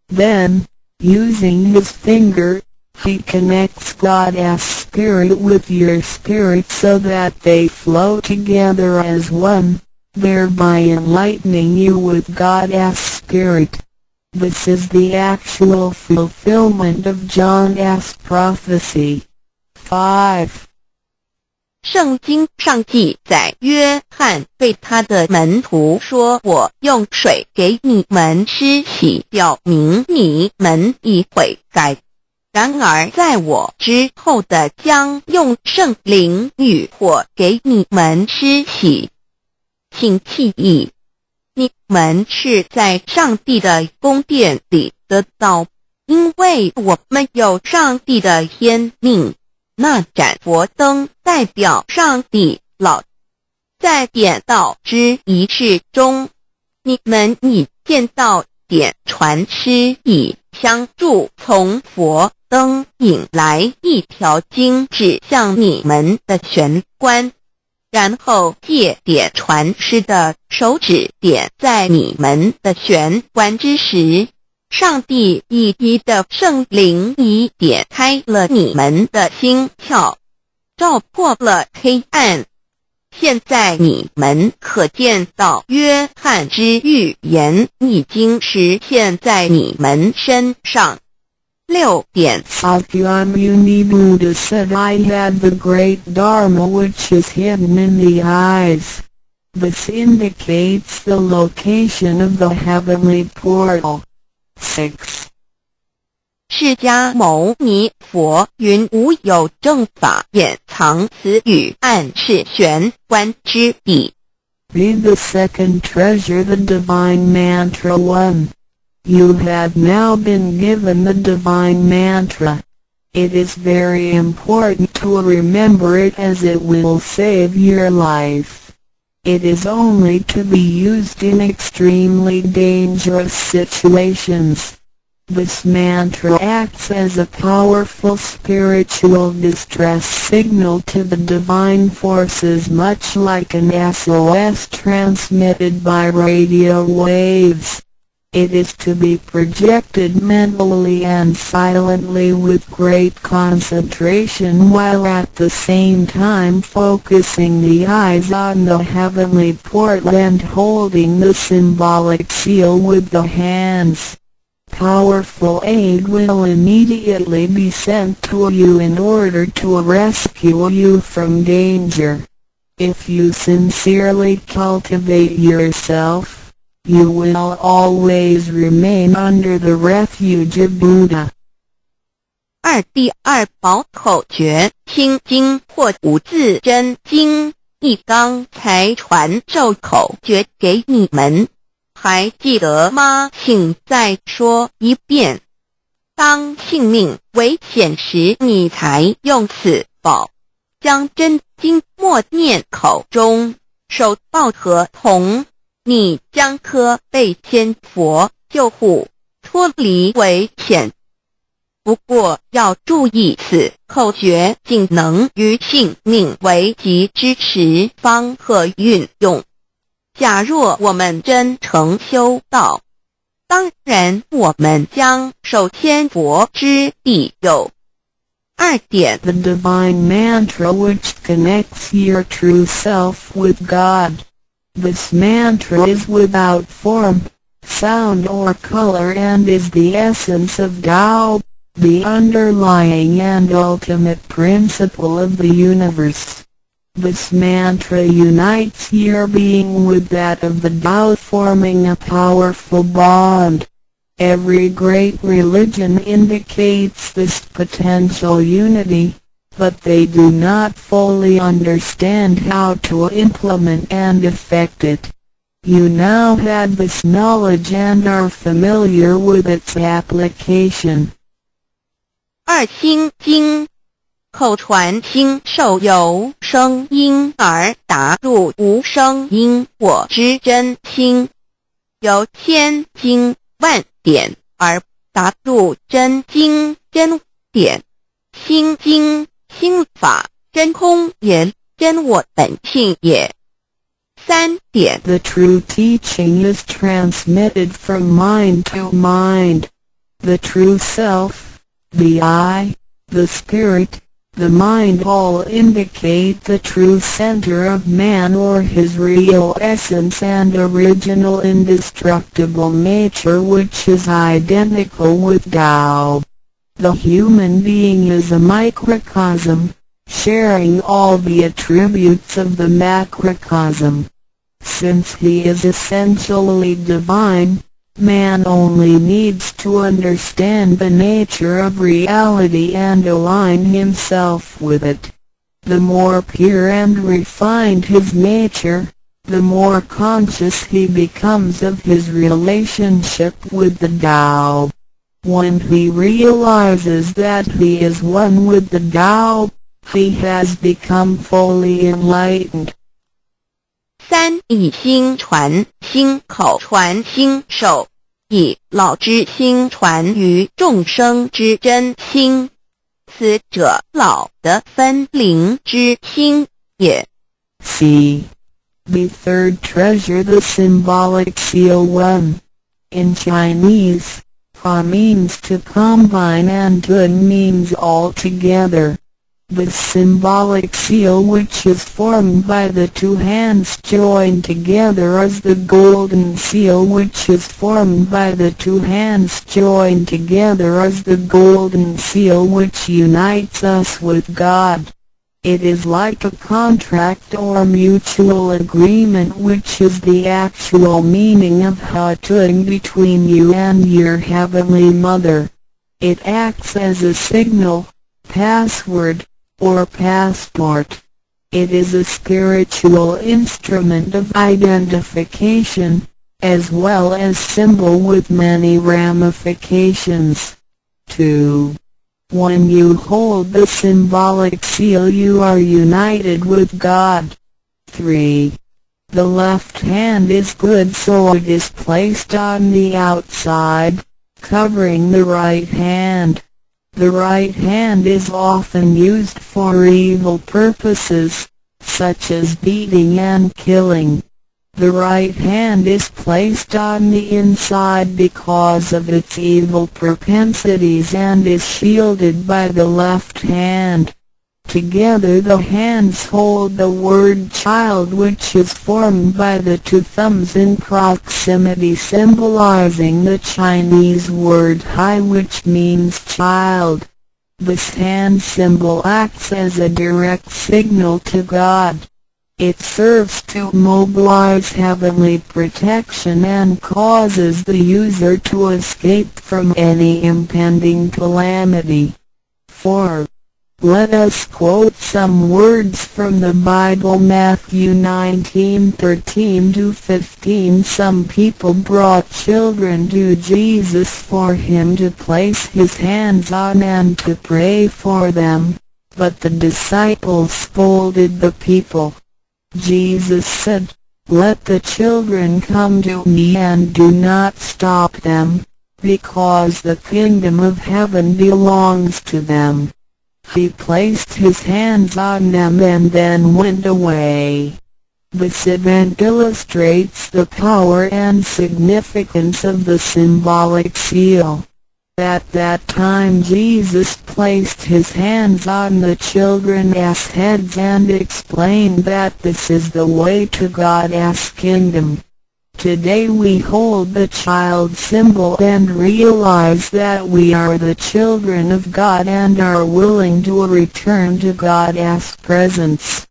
Then, using his finger, he connects God's spirit with your spirit so that they flow together as one, thereby enlightening you with God's spirit. This is the actual fulfillment of John's prophecy. 5. 圣经上记载，约翰对他的门徒说，我用水给你们施洗，表明你们已悔改。然而在我之后的将用圣灵与火给你们施洗。请记忆，你们是在上帝的宫殿里得到，因为我们有上帝的天命。那盏佛灯代表上帝老。在点道之仪式中，你们已见到点传师以香柱从佛灯引来一条经指向你们的玄关，然后借点传师的手指点在你们的玄关之时，上帝以一的圣灵已点开了你们的心窍，照破了黑暗。现在你们可见到约翰之预言已经实现在你们身上。6点 Sakyamuni Buddha said, I had the great Dharma which is hidden in the eyes. This indicates the location of the heavenly portal. 6. 释迦牟尼佛云无有正法掩藏此语，暗示玄关之地。 Be the second treasure, the divine mantra 1. You have now been given the divine mantra. It is very important to remember it as it will save your life. It is only to be used in extremely dangerous situations. This mantra acts as a powerful spiritual distress signal to the divine forces, much like an SOS transmitted by radio waves. It is to be projected mentally and silently with great concentration, while at the same time focusing the eyes on the heavenly portal and holding the symbolic seal with the hands. Powerful aid will immediately be sent to you in order to rescue you from danger. If you sincerely cultivate yourself, you will always remain under the refuge of Buddha. 第二宝口诀，心经或无字真经，一刚才传授口诀给你们，还记得吗？请再说一遍。当性命危险时，你才用此宝，将真经默念口中，手抱合同，你将可被仙佛救护，脱离危险。不过要注意，此口诀仅能于性命危急之时方可运用。假若我们真诚修道，当然我们将受仙佛之庇佑。2点 The divine mantra which connects your true self with God. This mantra is without form, sound or color and is the essence of Tao, the underlying and ultimate principle of the universe. This mantra unites your being with that of the Tao, forming a powerful bond. Every great religion indicates this potential unity, but they do not fully understand how to implement and effect it. You now have this knowledge and are familiar with its application. 2心经，口传心授由声音而达入无声因果之真心，由千经万点而达入真经真点。心经心法真空也，真我本性也。3点 The true teaching is transmitted from mind to mind. The true self, the I, the spirit, the mind all indicate the true center of man or his real essence and original indestructible nature, which is identical with Tao. The human being is a microcosm, sharing all the attributes of the macrocosm. Since he is essentially divine, man only needs to understand the nature of reality and align himself with it. The more pure and refined his nature, the more conscious he becomes of his relationship with the Tao. When he realizes that he is one with the Tao, he has become fully enlightened. 三以心传心口传心手，以老之心传于众生之真心，此者老的分灵之心也。 C. The third treasure, the symbolic seal 1. In Chinese, Pa means to combine and Tun means all together. The symbolic seal, which is formed by the two hands joined together, is the golden seal, which is formed by the two hands joined together, is the golden seal which unites us with God. It is like a contract or mutual agreement, which is the actual meaning of Hatun between you and your Heavenly Mother. It acts as a signal, password, or passport. It is a spiritual instrument of identification, as well as symbol with many ramifications. 2. When you hold the symbolic seal, you are united with God. 3. The left hand is good, so it is placed on the outside, covering the right hand. The right hand is often used for evil purposes, such as beating and killing. The right hand is placed on the inside because of its evil propensities and is shielded by the left hand. Together the hands hold the word child, which is formed by the two thumbs in proximity, symbolizing the Chinese word hai, which means child. This hand symbol acts as a direct signal to God. It serves to mobilize heavenly protection and causes the user to escape from any impending calamity. 4. Let us quote some words from the Bible. Matthew 19:13-15. Some people brought children to Jesus for him to place his hands on and to pray for them, but the disciples scolded the people. Jesus said, "Let the children come to me and do not stop them, because the kingdom of heaven belongs to them." He placed his hands on them and then went away. This event illustrates the power and significance of the symbolic seal. At that time Jesus placed his hands on the children's heads and explained that this is the way to God's kingdom. Today we hold the child symbol and realize that we are the children of God and are willing to return to God's presence.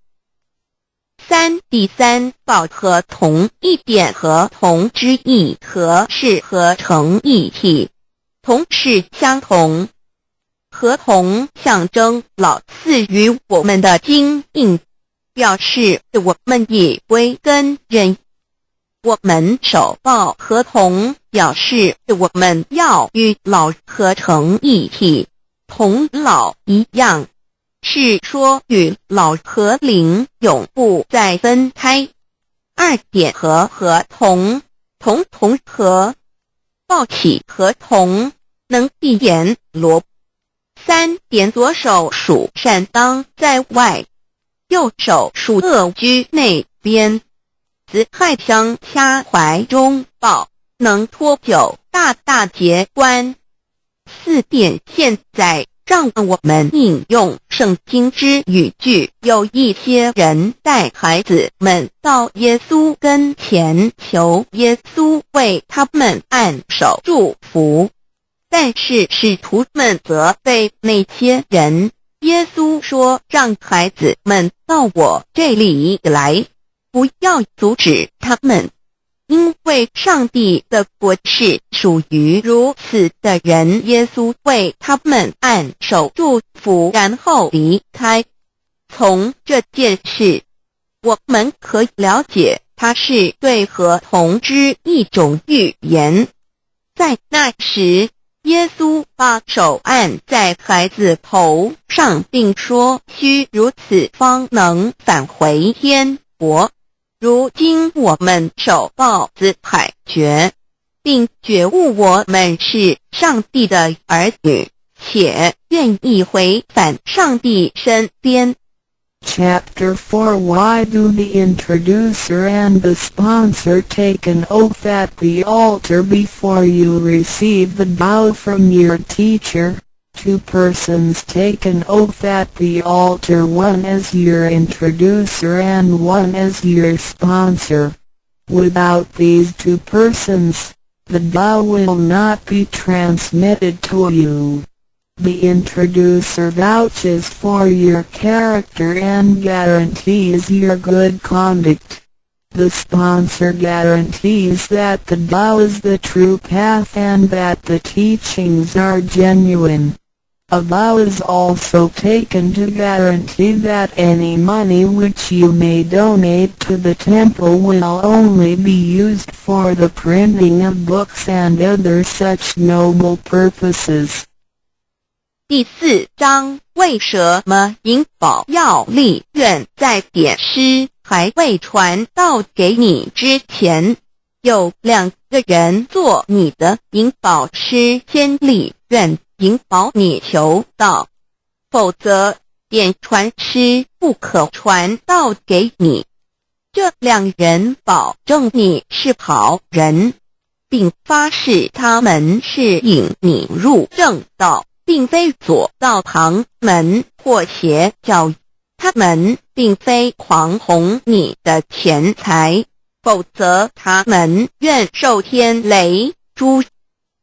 3. 第三报和同一点和同之意和是合成一体，同是相同，合同象征老赐予我们的经印，表示我们已归根认。我们守抱合同，表示我们要与老合成一体，同老一样，是说与老和灵永不再分开。2点和合同，同同合，抱起合同，能闭眼罗。3点左手属善当在外，右手属恶居内边。子亥相掐怀中抱，能脱臼大大节关。4点现在让我们引用圣经之语句，有一些人带孩子们到耶稣跟前，求耶稣为他们按手祝福，但是使徒们责备那些人，耶稣说，让孩子们到我这里来，不要阻止他们，因为上帝的国是属于如此的人。耶稣为他们按手祝福，然后离开。从这件事，我们可以了解它是对合同之一种预言。在那时，耶稣把手按在孩子头上，并说：须如此方能返回天国。如今我们受报子海觉，并觉悟我们是上帝的儿女，且愿意回返上帝身边。Chapter 4 Why do the introducer and the sponsor take an oath at the altar before you receive the Tao from your teacher? Two persons take an oath at the altar, one as your introducer and one as your sponsor. Without these two persons, the Tao will not be transmitted to you. The introducer vouches for your character and guarantees your good conduct. The sponsor guarantees that the Tao is the true path and that the teachings are genuine. A vow is also taken to guarantee that any money which you may donate to the temple will only be used for the printing of books and other such noble purposes. 第4章，为什么银宝要立愿在典诗还未传道给你之前，有2个人做你的银宝师，先立愿引导你求道，否则典传师不可传道给你。这2人保证你是好人，并发誓他们是引你入正道，并非左道旁门或邪教，他们并非狂哄你的钱财，否则他们愿受天雷诛。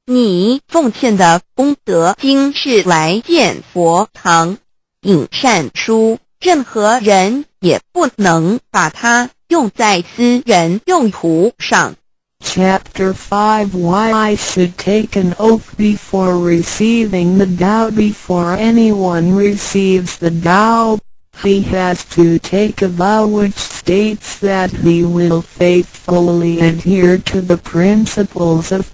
你奉献的功德金是来建佛堂、引善书，任何人也不能把它用在私人用途上。Chapter 5 Why I should take an oath before receiving the Tao. Before anyone receives the Tao, he has to take a vow which states that he will faithfully adhere to the principles of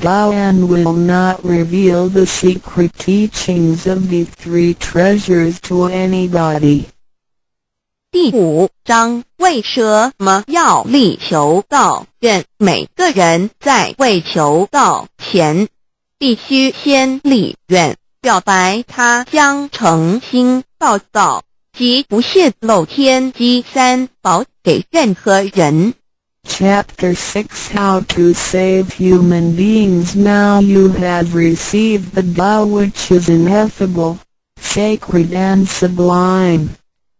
Tao and will not reveal the secret teachings of the 3 treasures to anybody. 第5章，为什么要立求道愿？每个人在未求道前，必须先立愿，表白他将诚心报道及不泄露天机3宝给任何人。Chapter 6 How to save human beings. Now you have received the Tao which is ineffable, sacred and sublime.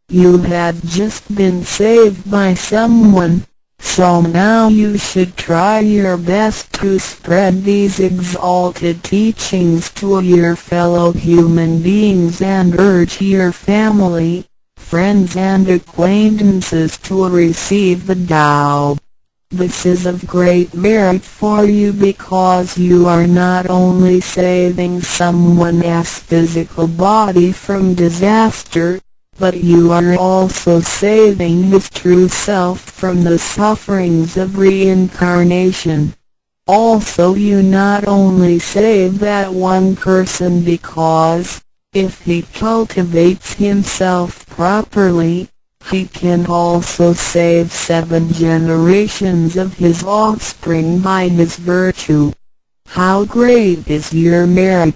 You had just been saved by someone, so now you should try your best to spread these exalted teachings to your fellow human beings and urge your family, friends and acquaintances to receive the Tao. This is of great merit for you because you are not only saving someone's physical body from disaster, but you are also saving his true self from the sufferings of reincarnation. Also you not only save that one person because, if he cultivates himself properly, he can also save 7 generations of his offspring by his virtue. How great is your merit!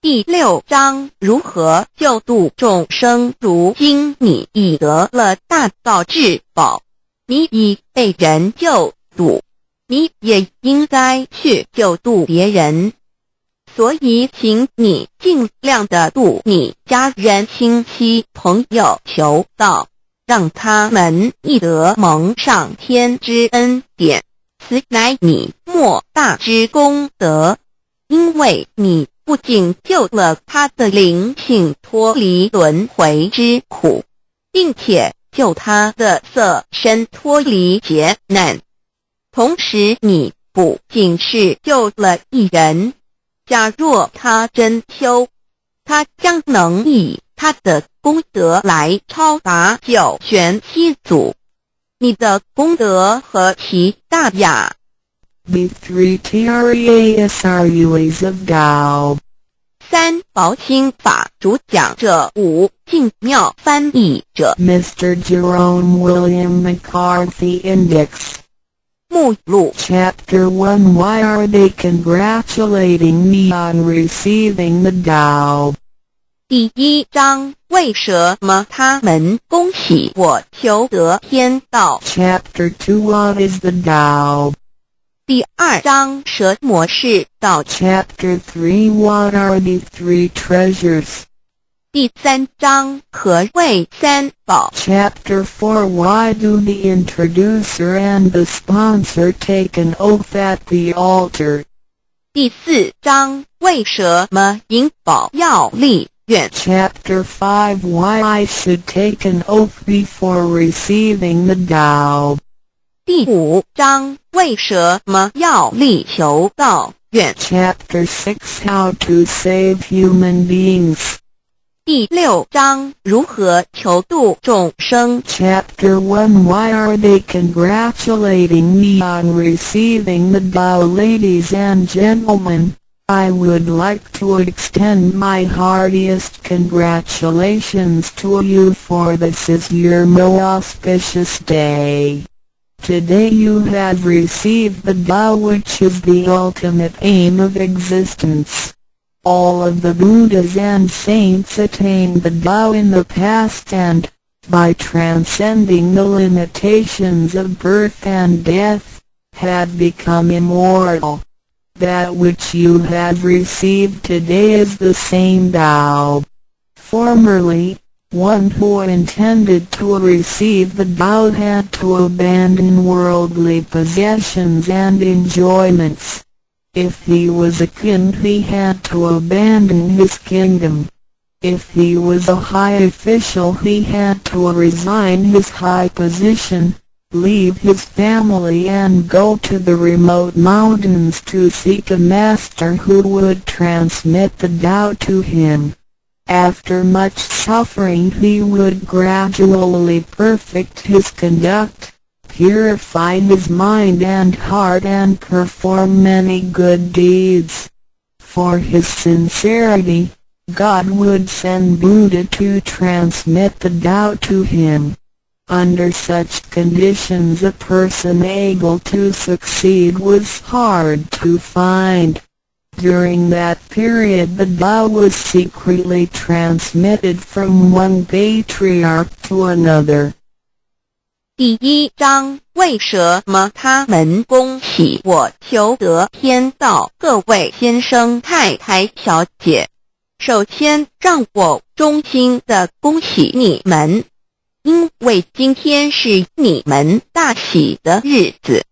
第6章，如何救度众生？如今你已得了大道至宝，你已被人救度，你也应该去救度别人。所以请你尽量的度你家人、亲戚、朋友求道，让他们亦得蒙上天之恩典，此乃你莫大之功德，因为你不仅救了他的灵性脱离轮回之苦，并且救他的色身脱离劫难。同时你不仅是救了一人，假若他真修，他将能以他的功德来超达九玄七祖。你的功德何其大呀！ The 3 Triasruas of Tao。三宝心法主讲者，五净妙翻译者 Mr. Jerome William McCarthy Index。目录 Chapter 1 Why are they congratulating me on receiving the Tao？ 第一章，为什么他们恭喜我求得天道 Chapter 2 What is the Tao？ 第二章，蛇魔是道 Chapter 3 What are the 3 treasures？ 第三章，何谓三宝 Chapter 4 Why do the introducer and the sponsor take an oath at the altar？ 第四章，为什么引宝要立愿 Chapter 5 Why I should take an oath before receiving the Tao？ 第五章，为什么要立求道愿 Chapter 6 How to save human beings？ 第六章，如何求度众生 Chapter 1 Why are they congratulating me on receiving the Tao? Ladies and gentlemen, I would like to extend my heartiest congratulations to you, for this is your most auspicious day. Today you have received the Tao, which is the ultimate aim of existence. All of the Buddhas and saints attained the Tao in the past and, by transcending the limitations of birth and death, had become immortal. That which you have received today is the same Tao. Formerly, one who intended to receive the Tao had to abandon worldly possessions and enjoyments. If he was a king, he had to abandon his kingdom. If he was a high official, he had to resign his high position, leave his family and go to the remote mountains to seek a master who would transmit the Tao to him. After much suffering he would gradually perfect his conduct, purify his mind and heart and perform many good deeds. For his sincerity, God would send Buddha to transmit the Tao to him. Under such conditions a person able to succeed was hard to find. During that period the Tao was secretly transmitted from one patriarch to another. 第一章，为什么他们恭喜我求得天道？各位先生太太小姐，首先让我衷心的恭喜你们，因为今天是你们大喜的日子。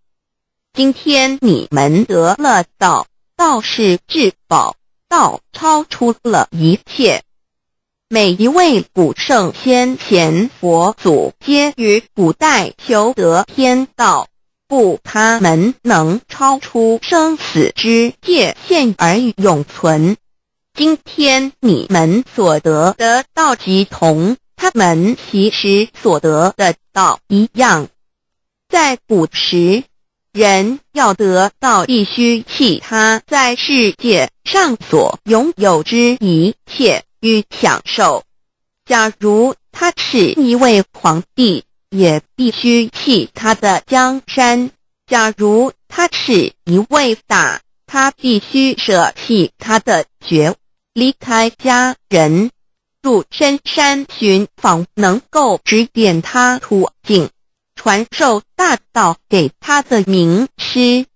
今天你们得了道，道是至宝，道超出了一切。每一位古圣先贤佛祖皆于古代求得天道，故他们能超出生死之界限而永存。今天你们所得的道即同他们其时所得的道一样。在古时，人要得道必须弃他在世界上所拥有之一切与享受。假如他是一位皇帝，也必须弃他的江山；假如他是一位大，他必须舍弃他的觉，离开家人，入深山寻访能够指点他途径，传授大道给他的名师。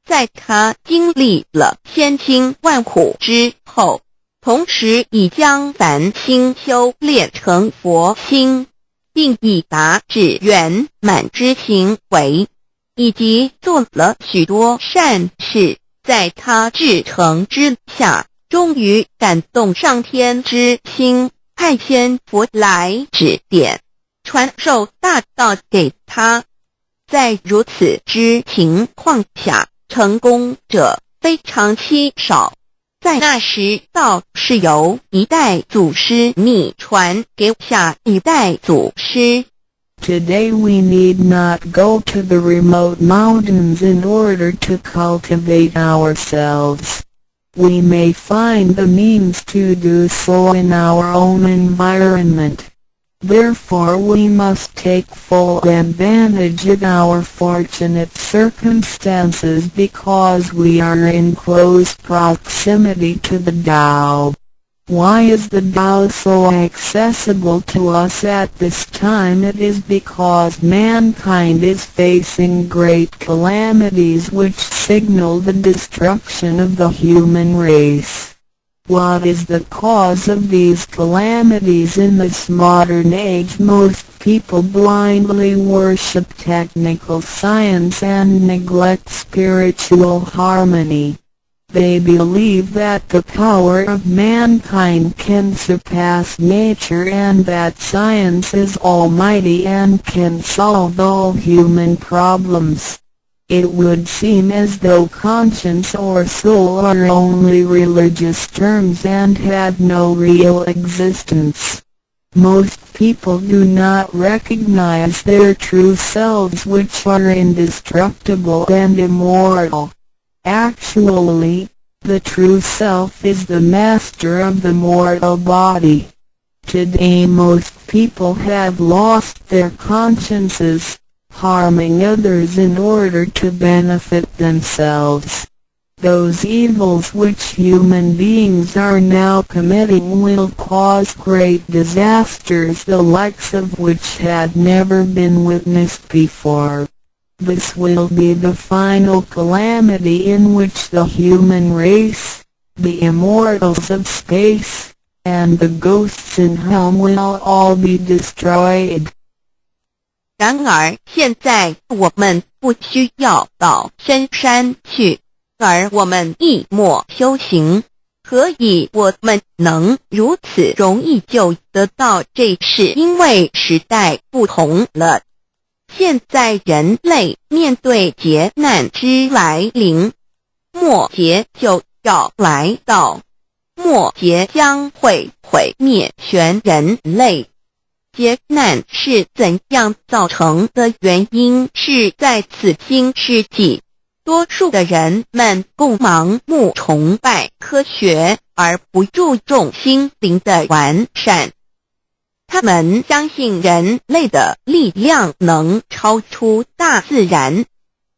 在他经历了千辛万苦之后，同时已将凡心修炼成佛心，并已达至圆满之行为，以及做了许多善事，在他至诚之下，终于感动上天之心，派仙佛来指点，传授大道给他。在如此之情况下，成功者非常稀少。在那时，道是由一代祖师秘传给下一代祖师。Today we need not go to the remote mountains in order to cultivate ourselves. We may find the means to do so in our own environment. Therefore we must take full advantage of our fortunate circumstances because we are in close proximity to the Tao. Why is the Tao so accessible to us at this time? It is because mankind is facing great calamities which signal the destruction of the human race. What is the cause of these calamities in this modern age? Most people blindly worship technical science and neglect spiritual harmony. They believe that the power of mankind can surpass nature and that science is almighty and can solve all human problems. It would seem as though conscience or soul are only religious terms and had no real existence. Most people do not recognize their true selves, which are indestructible and immortal. Actually, the true self is the master of the mortal body. Today most people have lost their consciences, harming others in order to benefit themselves. Those evils which human beings are now committing will cause great disasters, the likes of which had never been witnessed before. This will be the final calamity in which the human race, the immortals of space, and the ghosts in hell will all be destroyed. 然而现在我们不需要到深山去，而我们一默修行。何以我们能如此容易就得到这事？因为时代不同了。现在人类面对劫难之来临，末劫就要来到，末劫将会毁灭全人类。劫难是怎样造成的？原因是在此新世纪，多数的人们共盲目崇拜科学，而不注重心灵的完善。他们相信人类的力量能超出大自然，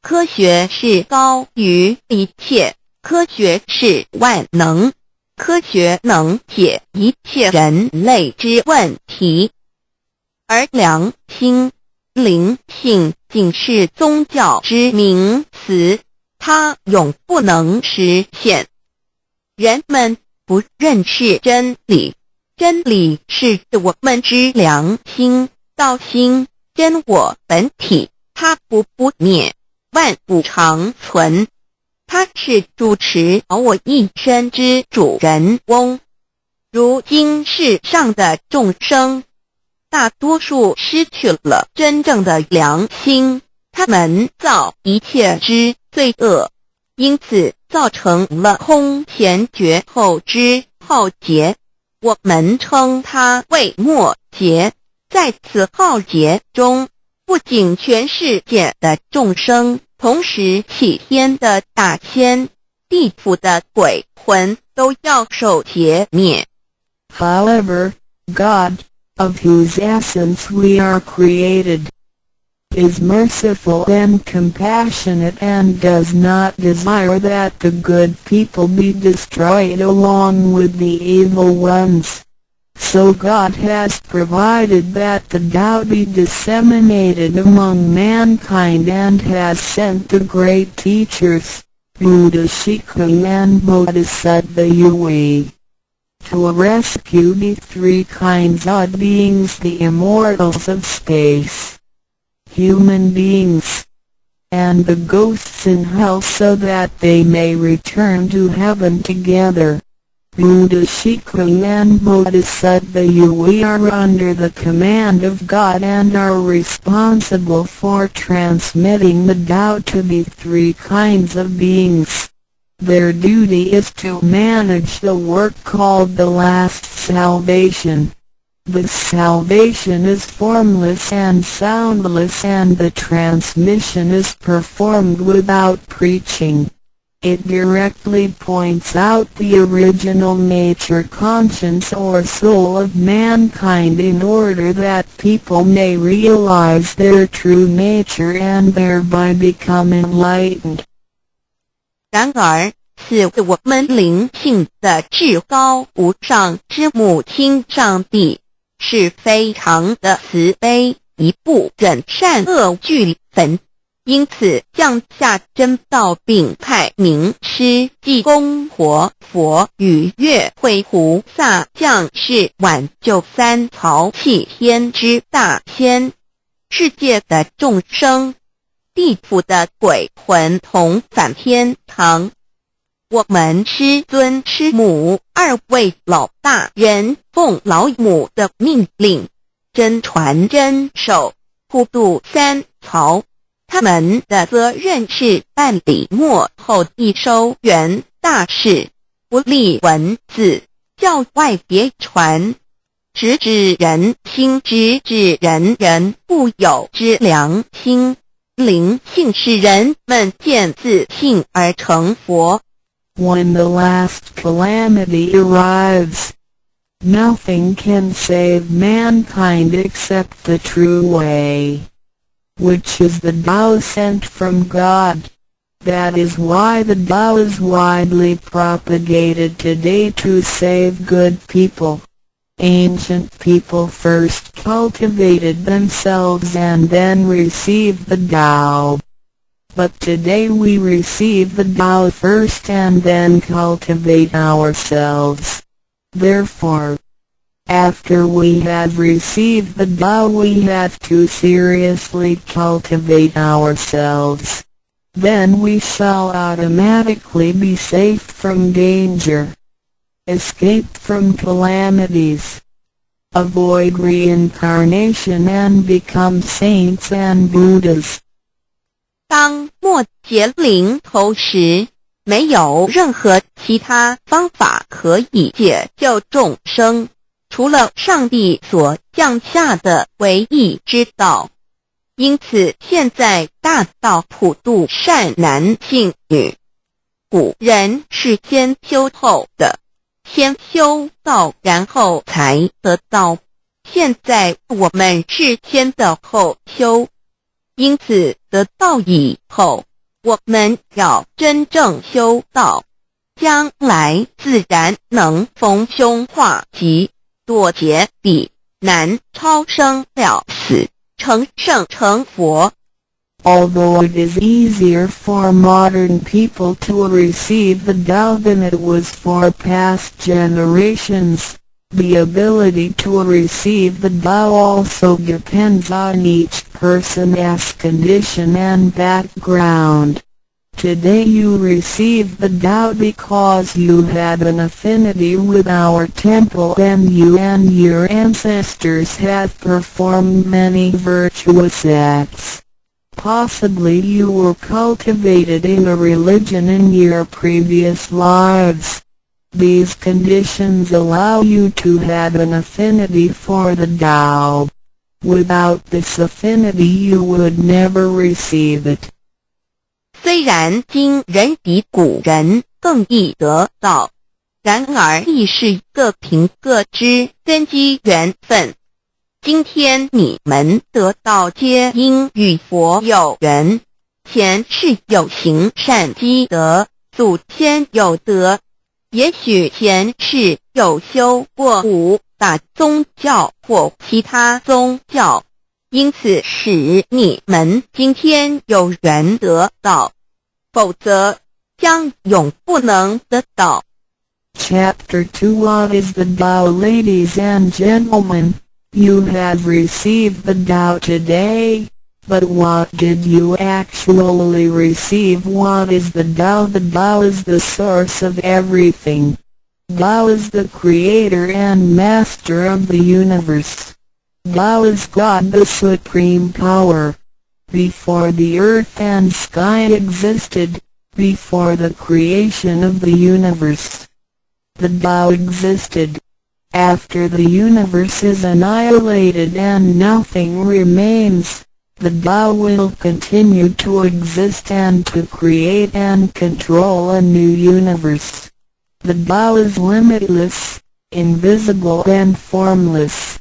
科学是高于一切，科学是万能，科学能解一切人类之问题。而良心、灵性仅是宗教之名词，它永不能实现。人们不认识真理。真理是我们之良心、道心、真我本体，它不灭，万物长存。它是主持我一生之主人翁。如今世上的众生，大多数失去了真正的良心，他们造一切之罪恶，因此造成了空前绝后之浩劫。我们称它为末劫。在此浩劫中，不仅全世界的众生，同时起天的大仙、地府的鬼魂都要受劫灭。However, God, of whose essence we are created, is merciful and compassionate and does not desire that the good people be destroyed along with the evil ones. So God has provided that the Tao be disseminated among mankind and has sent the great teachers, Buddha Shikha and Bodhisattva Yue, to rescue the three kinds of beings, the immortals of space, human beings, and the ghosts in hell, so that they may return to heaven together. Buddha Shikha and Bodhisattva we are under the command of God and are responsible for transmitting the Tao to the three kinds of beings. Their duty is to manage the work called the last salvation. The salvation is formless and soundless and the transmission is performed without preaching. It directly points out the original nature conscience or soul of mankind in order that people may realize their true nature and thereby become enlightened. 然而，是我们灵性的至高无上之母亲上帝，是非常的慈悲，一不忍善恶俱焚。因此降下真道并派名师济公活佛与月慧菩萨降世挽救三曹弃天之大仙，世界的众生，地府的鬼魂同返天堂。我们师尊师母二位老大人奉老母的命令，真传真守，普渡三曹。他们的责任是办理末后一收圆大事，不立文字，教外别传，直指人心，直指人人不有之良心。灵性使人们见自性而成佛。When the last calamity arrives, nothing can save mankind except the true way, which is the Tao sent from God. That is why the Tao is widely propagated today to save good people. Ancient people first cultivated themselves and then received the Tao. But today we receive the Tao first and then cultivate ourselves. Therefore, after we have received the Tao we have to seriously cultivate ourselves. Then we shall automatically be safe from danger, escape from calamities, avoid reincarnation and become saints and Buddhas. 当末劫临头时，没有任何其他方法可以解救众生，除了上帝所降下的唯一之道。因此现在大道普渡善男信女，古人是先修后的，先修道然后才得道，现在我们是先的后修。因此得道以后，我们要真正修道，将来自然能逢凶化吉，躲劫彼难，超生了死，成圣成佛。Although it is easier for modern people to receive the Tao than it was for past generations, the ability to receive the Tao also depends on each person's condition and background. Today you receive the Tao because you had an affinity with our temple and you and your ancestors have performed many virtuous acts. Possibly you were cultivated in a religion in your previous lives. These conditions allow you to have an affinity for the Tao. Without this affinity you would never receive it. 虽然今人比古人更易得道，然而亦是各凭各之根基缘分。今天你们得道皆因与佛有缘，前世有行善积德，祖先有德，也许前世有修过五大宗教或其他宗教，因此使你们今天有缘得道，否则将永不能得到。Chapter 2 What is the Tao? Ladies and gentlemen, you have received the Tao today, but what did you actually receive? What is the Tao? The Tao is the source of everything. Tao is the creator and master of the universe. Tao is God, the supreme power. Before the earth and sky existed, before the creation of the universe, the Tao existed. After the universe is annihilated and nothing remains, the Tao will continue to exist and to create and control a new universe. The Tao is limitless, invisible and formless.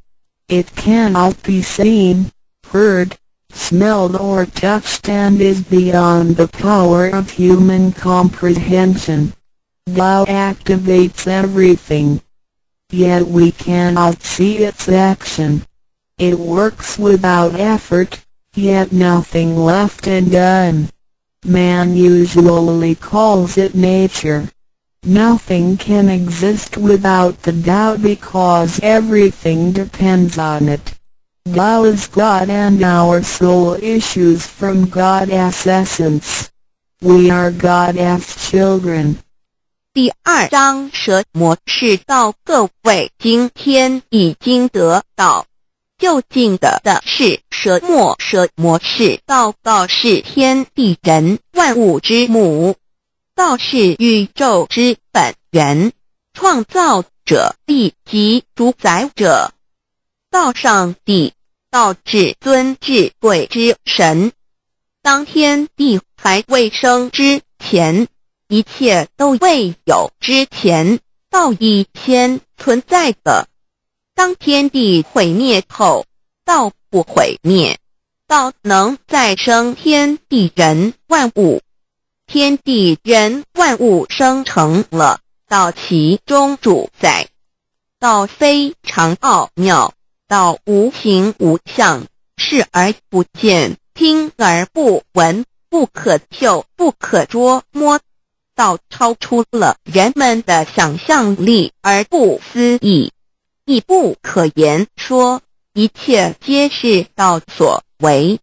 It cannot be seen, heard, smelled or touched and is beyond the power of human comprehension. Tao activates everything. Yet we cannot see its action. It works without effort, yet nothing left undone. Man usually calls it nature. Nothing can exist without the Tao because everything depends on it. Tao is God and our soul issues from God's essence. We are God's children. 第2章蛇魔是道，各位今天已经得到究竟的是蛇魔，蛇魔是道，道是天地人万物之母，道是宇宙之本源，创造者地及主宰者，道上帝，道至尊至贵之神。当天地还未生之前，一切都未有之前，道已先存在的。当天地毁灭后，道不毁灭，道能再生天地人万物。天地人万物生成了，道其中主宰。道非常奥妙，道无形无相，视而不见，听而不闻，不可嗅，不可捉摸。道超出了人们的想象力而不思议，亦不可言说，一切皆是道所为。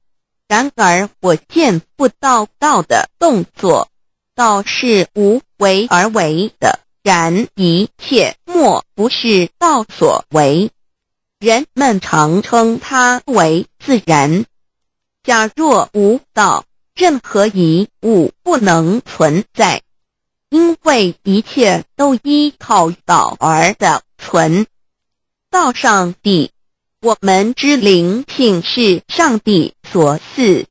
然而我见不到道的动作，道是无为而为的，然一切莫不是道所为。人们常称它为自然。假若无道，任何一物不能存在。因为一切都依靠道而的存。道上帝，我们之灵性是上帝所赐，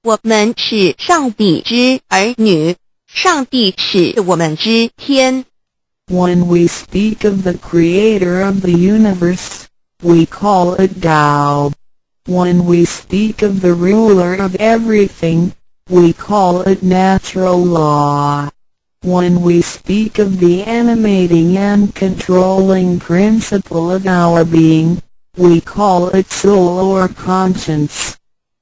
我们是上帝之儿女，上帝是我们之天。When we speak of the creator of the universe, we call it Tao. When we speak of the ruler of everything, we call it natural law. When we speak of the animating and controlling principle of our being, we call it soul or conscience.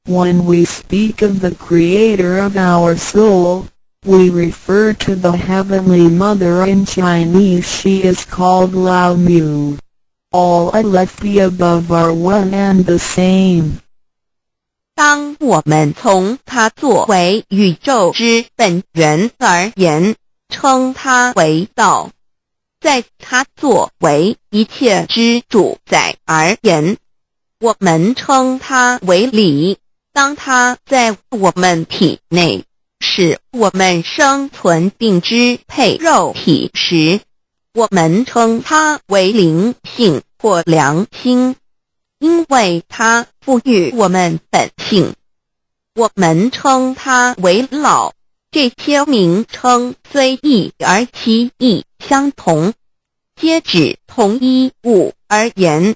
When we speak of the creator of our soul, we refer to the Heavenly Mother. In Chinese she is called Lao Mu. All left the above are one and the same. 当我们从它作为宇宙之本源而言，称它为道；在它作为一切之主宰而言，我们称它为理。当它在我们体内，使我们生存并支配肉体时，我们称它为灵性或良心，因为它赋予我们本性。我们称它为老。这些名称虽异而其意相同，皆指同一物而言。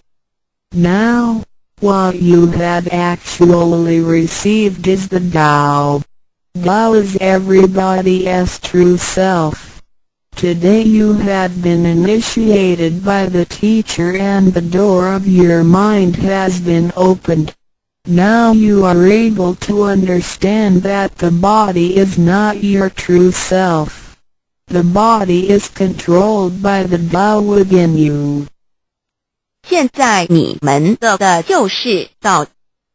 Now, what you have actually received is the Tao. Tao is everybody's true self. Today you have been initiated by the teacher and the door of your mind has been opened. Now you are able to understand that the body is not your true self. The body is controlled by the Tao within you. 现在你们的就是道，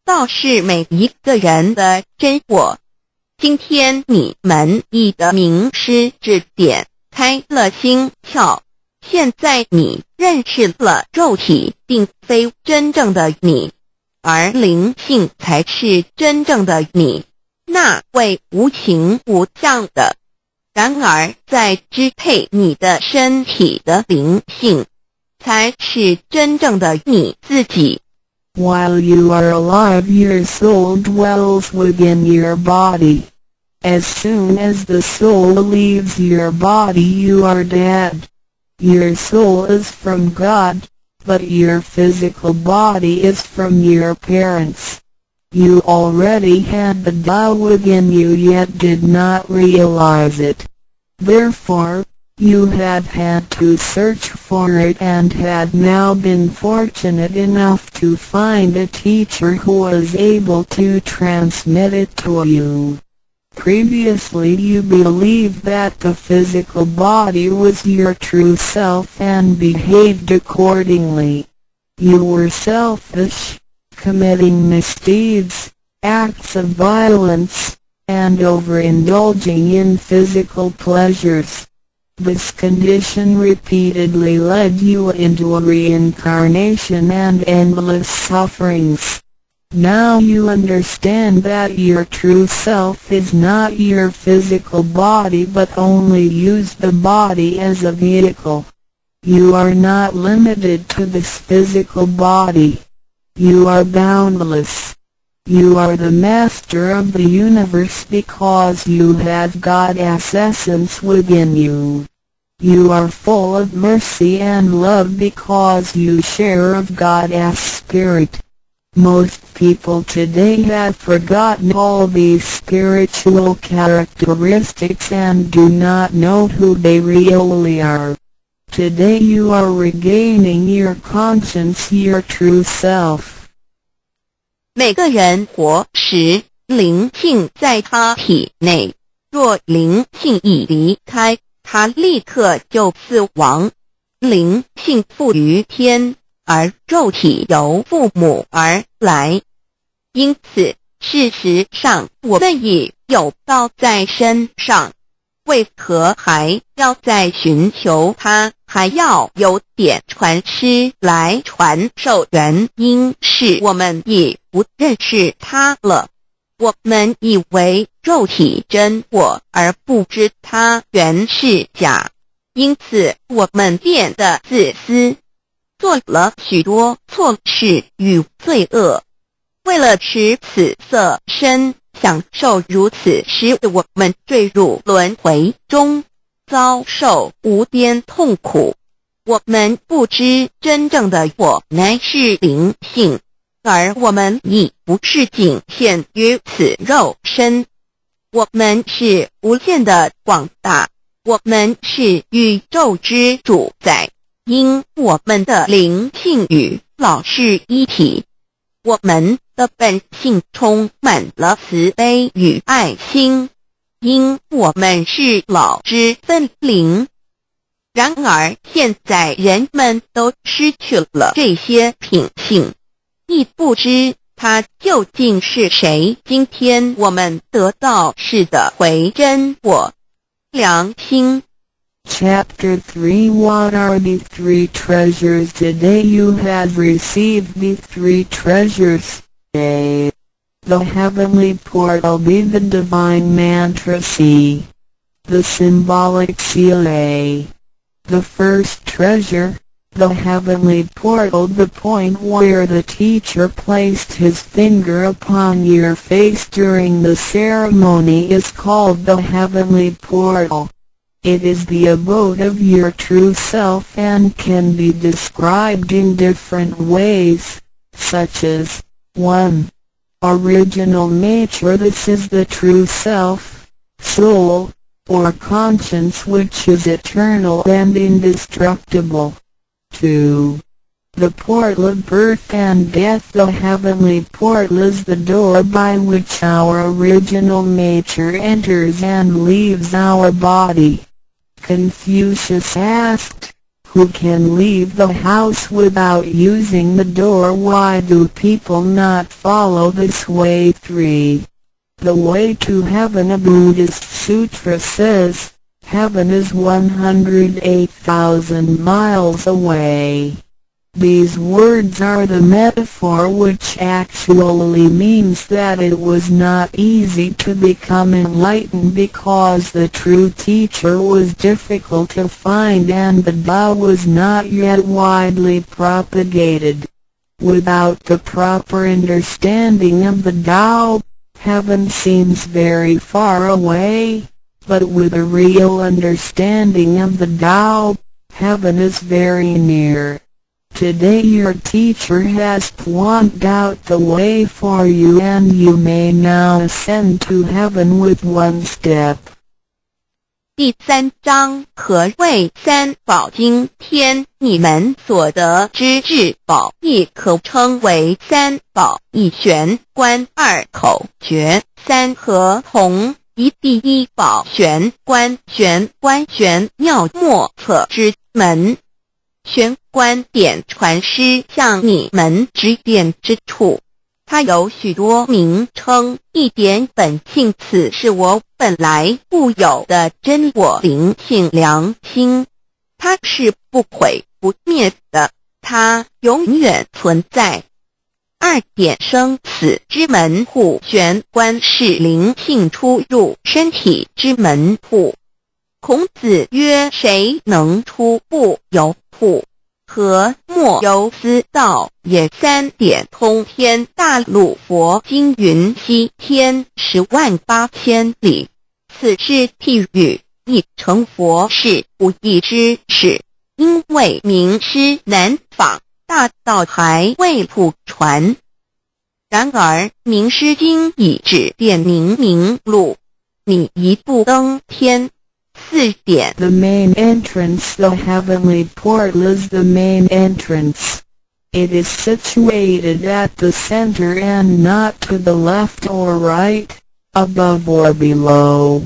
道是每一个人的真我。今天你们已得名师指点，开了心窍，现在你认识了肉体并非真正的你，而灵性才是真正的你，那位无形无相的，然而在支配你的身体的灵性，才是真正的你自己。While you are alive, your soul dwells within your body. As soon as the soul leaves your body, you are dead. Your soul is from God, but your physical body is from your parents. You already had the Tao within you yet did not realize it. Therefore, you had to search for it and had now been fortunate enough to find a teacher who was able to transmit it to you. Previously you believed that the physical body was your true self and behaved accordingly. You were selfish, committing misdeeds, acts of violence, and overindulging in physical pleasures. This condition repeatedly led you into a reincarnation and endless sufferings. Now you understand that your true self is not your physical body but only use the body as a vehicle. You are not limited to this physical body. You are boundless. You are the master of the universe because you have God's essence within you. You are full of mercy and love because you share of God's spirit. Most people today have forgotten all these spiritual characteristics and do not know who they really are. Today you are regaining your conscience, your true self. 每个人活时，灵性在他体内，若灵性已离开，他立刻就死亡。灵性附于天，而肉体由父母而来，因此事实上我们已有道在身上，为何还要再寻求它，还要有点传师来传授？原因是我们已不认识它了，我们以为肉体真我，而不知它原是假，因此我们变得自私，做了许多错事与罪恶，为了使此色身享受如此，使我们坠入轮回中，遭受无边痛苦。我们不知真正的我乃是灵性，而我们已不是仅限于此肉身，我们是无限的广大，我们是宇宙之主宰。因我们的灵性与老是一体，我们的本性充满了慈悲与爱心，因我们是老之分灵。然而现在人们都失去了这些品性，亦不知他究竟是谁。今天我们得到是的回真我良心。Chapter 3 What are the three treasures? Today you have received the three treasures. A. The heavenly portal. B. The divine mantra. C. The symbolic seal. A. The first treasure, the heavenly portal. The point where the teacher placed his finger upon your face during the ceremony is called the heavenly portal. It is the abode of your true self and can be described in different ways, such as 1. Original nature. This is the true self, soul, or conscience which is eternal and indestructible. 2. The portal of birth and death. The heavenly portal is the door by which our original nature enters and leaves our body. Confucius asked, who can leave the house without using the door? Why do people not follow this way? 3. The way to heaven. A Buddhist sutra says, heaven is 108,000 miles away. These words are the metaphor, which actually means that it was not easy to become enlightened because the true teacher was difficult to find and the Tao was not yet widely propagated. Without the proper understanding of the Tao, heaven seems very far away, but with a real understanding of the Tao, heaven is very near. Today your teacher has pointed out the way for you and you may now ascend to heaven with one step. 第3章，何谓三宝经天？你们所得之至宝，亦可称为三宝。一玄观，二口诀，三合同。一第一宝玄观，玄观玄妙莫测之门。玄观点传师向你们指点之处，它有许多名称，一点本性，此是我本来固有的真我灵性良心，它是不毁不灭的，它永远存在。二点生死之门户，玄观是灵性出入身体之门户。孔子曰：谁能出不由户？何莫由思道也。三点通天大陆佛经云：西天108000里，此是譬喻，亦成佛是不易之事，因为名师难访，大道还未普传。然而名师经已指点明路，你一步登天。四点 The main entrance, the heavenly portal is the main entrance. It is situated at the center and not to the left or right, above or below.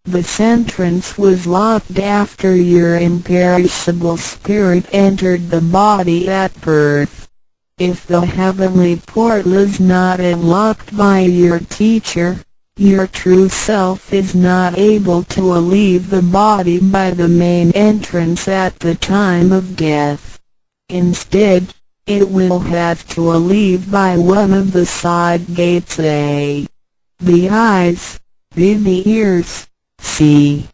This entrance was locked after your imperishable spirit entered the body at birth. If the heavenly portal is not unlocked by your teacher, your true self is not able to leave the body by the main entrance at the time of death. Instead, it will have to leave by one of the side gates: A. The eyes, B. The ears, C.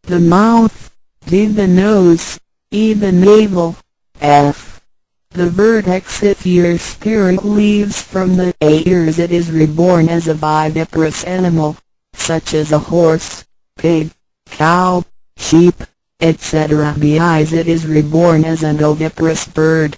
The mouth, D. The nose, E. The navel, F. The vertex. If your spirit leaves from the ears, it is reborn as a viviparous animal, such as a horse, pig, cow, sheep, etc. B. Eyes. It is reborn as an oviparous bird.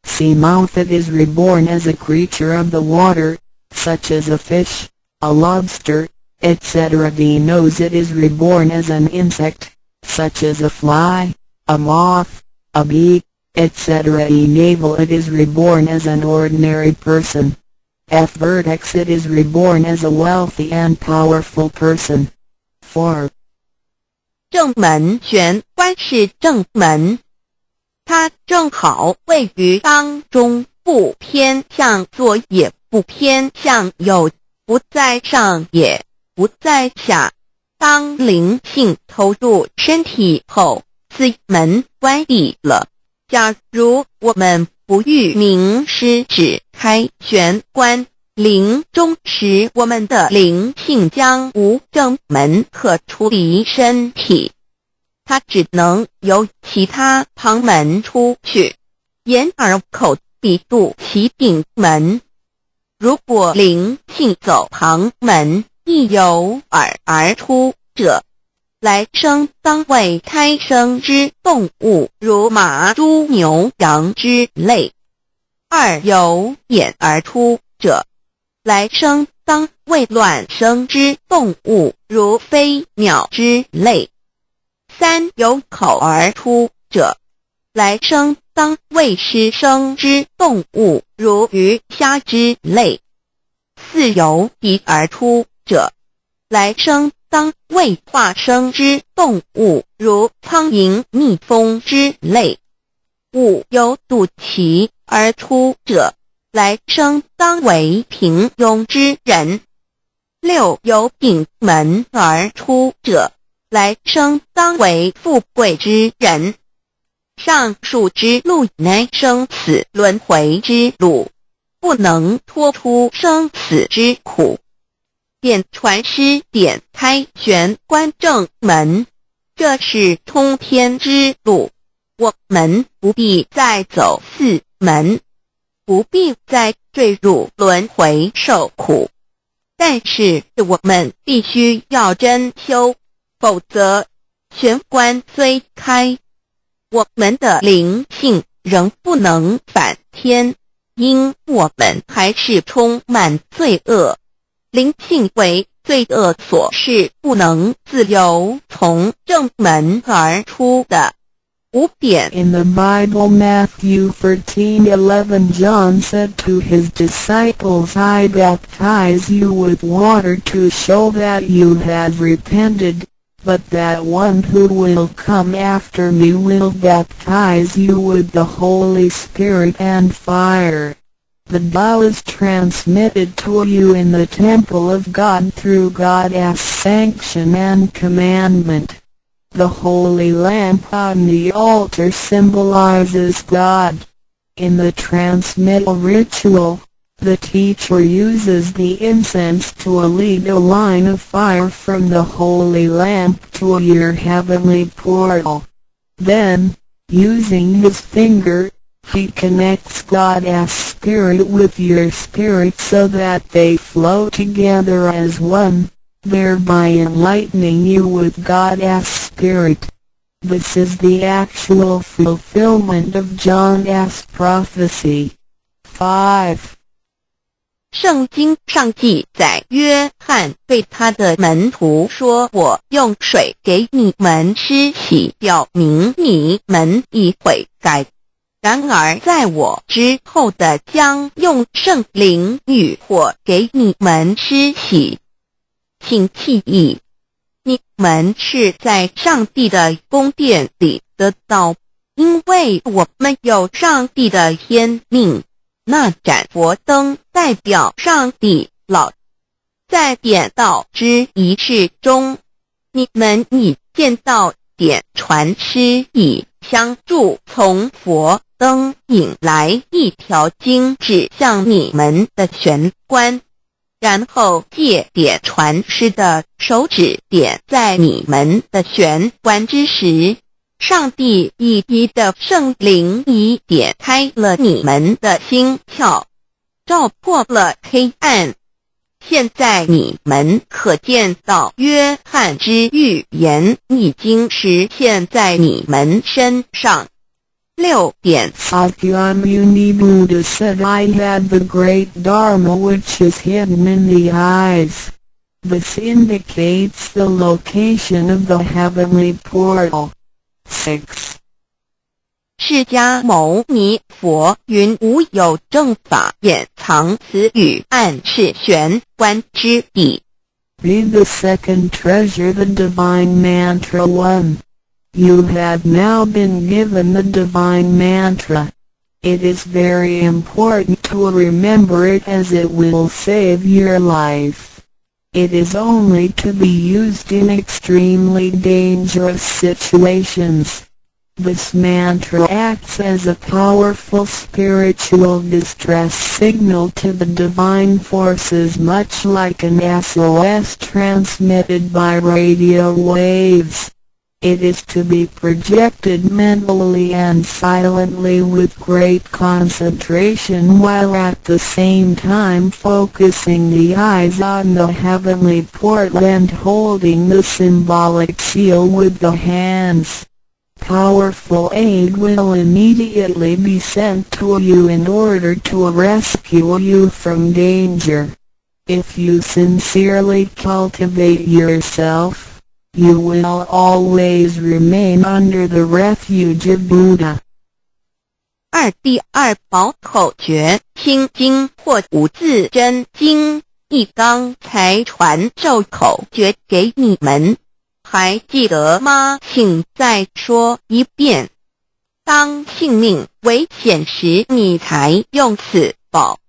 C. Mouth. It is reborn as a creature of the water, such as a fish, a lobster, etc. D. Nose. It is reborn as an insect, such as a fly, a moth, a bee, etc. E. Navel. It is reborn as an ordinary person. F. Vertex. It is reborn as a wealthy and powerful person. 4. 正门玄观是正门，它正好位于当中，不偏向左也不偏向右，不在上也不在下。当灵性投入身体后，此门关闭了。假如我们不欲名师指开玄关，临终时我们的灵性将无正门可出离身体，它只能由其他旁门出去，眼耳口鼻肚其顶门。如果灵性走旁门，亦由耳而出者，来生当为胎生之动物，如马、猪、牛、羊之类；二由眼而出者，来生当为卵生之动物，如飞鸟之类；三由口而出者，来生当为湿生之动物，如鱼虾之类；四由鼻而出者，来生当为化生之动物，如苍蝇、蜜蜂之类；五由肚脐而出者，来生当为平庸之人；六由顶门而出者，来生当为富贵之人。上述之路乃生死轮回之路，不能脱出生死之苦。点传师点开玄关正门，这是通天之路，我们不必再走四门，不必再坠入轮回受苦。但是我们必须要真修，否则玄关虽开，我们的灵性仍不能返天，因我们还是充满罪恶，灵性为罪恶所是不能自由从正门而出的。5点 In the Bible, Matthew 13:11, John said to his disciples, I baptize you with water to show that you have repented, but that one who will come after me will baptize you with the Holy Spirit and fire. The Tao is transmitted to you in the temple of God through God's sanction and commandment. The holy lamp on the altar symbolizes God. In the transmittal ritual, the teacher uses the incense to lead a line of fire from the holy lamp to your heavenly portal. Then, using his finger, he connects God's spirit with your spirit so that they flow together as one, thereby enlightening you with God's Spirit. This is the actual fulfillment of John's prophecy. 5. 圣经上记载，约翰对他的门徒说，我用水给你们施洗，表明你们已悔改。然而在我之后的将用圣灵与火给你们施洗。请记忆，你们是在上帝的宫殿里得到，因为我们有上帝的天命。那盏佛灯代表上帝老。在点道之仪式中，你们已见到点传师以香柱从佛灯引来一条经指向你们的玄关，然后借点传师的手指点在你们的玄关之时，上帝一滴的圣灵已点开了你们的心窍，照破了黑暗。现在你们可见到约翰之预言已经实现在你们身上。6点 Sakyamuni Buddha said, I had the great Dharma which is hidden in the eyes. This indicates the location of the heavenly portal. 6. 释迦牟尼佛云无有正法掩藏此语，暗示玄关之地。Read the second treasure, the divine mantra 1. You have now been given the divine mantra. It is very important to remember it as it will save your life. It is only to be used in extremely dangerous situations. This mantra acts as a powerful spiritual distress signal to the divine forces, much like an SOS transmitted by radio waves. It is to be projected mentally and silently with great concentration, while at the same time focusing the eyes on the heavenly portal and holding the symbolic seal with the hands. Powerful aid will immediately be sent to you in order to rescue you from danger. If you sincerely cultivate yourself, you will always remain under the refuge of Buddha. 第二宝口诀，心经或五字真经，一刚才传授口诀给你们，还记得吗？请再说一遍。当性命危险时，你才用此宝，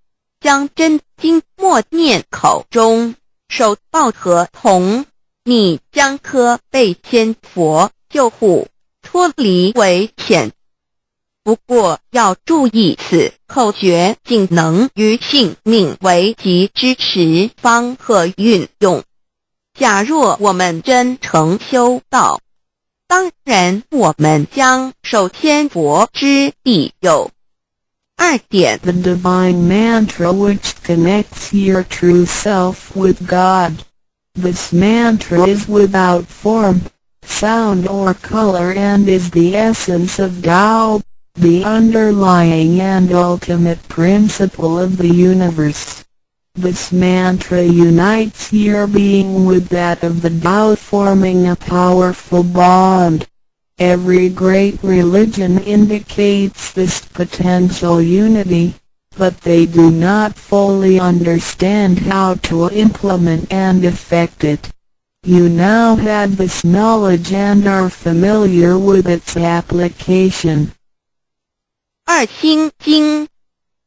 将真经默念口中，手抱合同。你将可被仙佛救护，脱离危险。不过要注意，此口诀仅能于性命危急之时方可运用。假若我们真诚修道，当然我们将受仙佛之庇佑。2点 The divine mantra which connects your true self with God. This mantra is without form, sound or color and is the essence of Tao, the underlying and ultimate principle of the universe. This mantra unites your being with that of the Tao, forming a powerful bond. Every great religion indicates this potential unity, but they do not fully understand how to implement and effect it. You now have this knowledge and are familiar with its application. 2心经，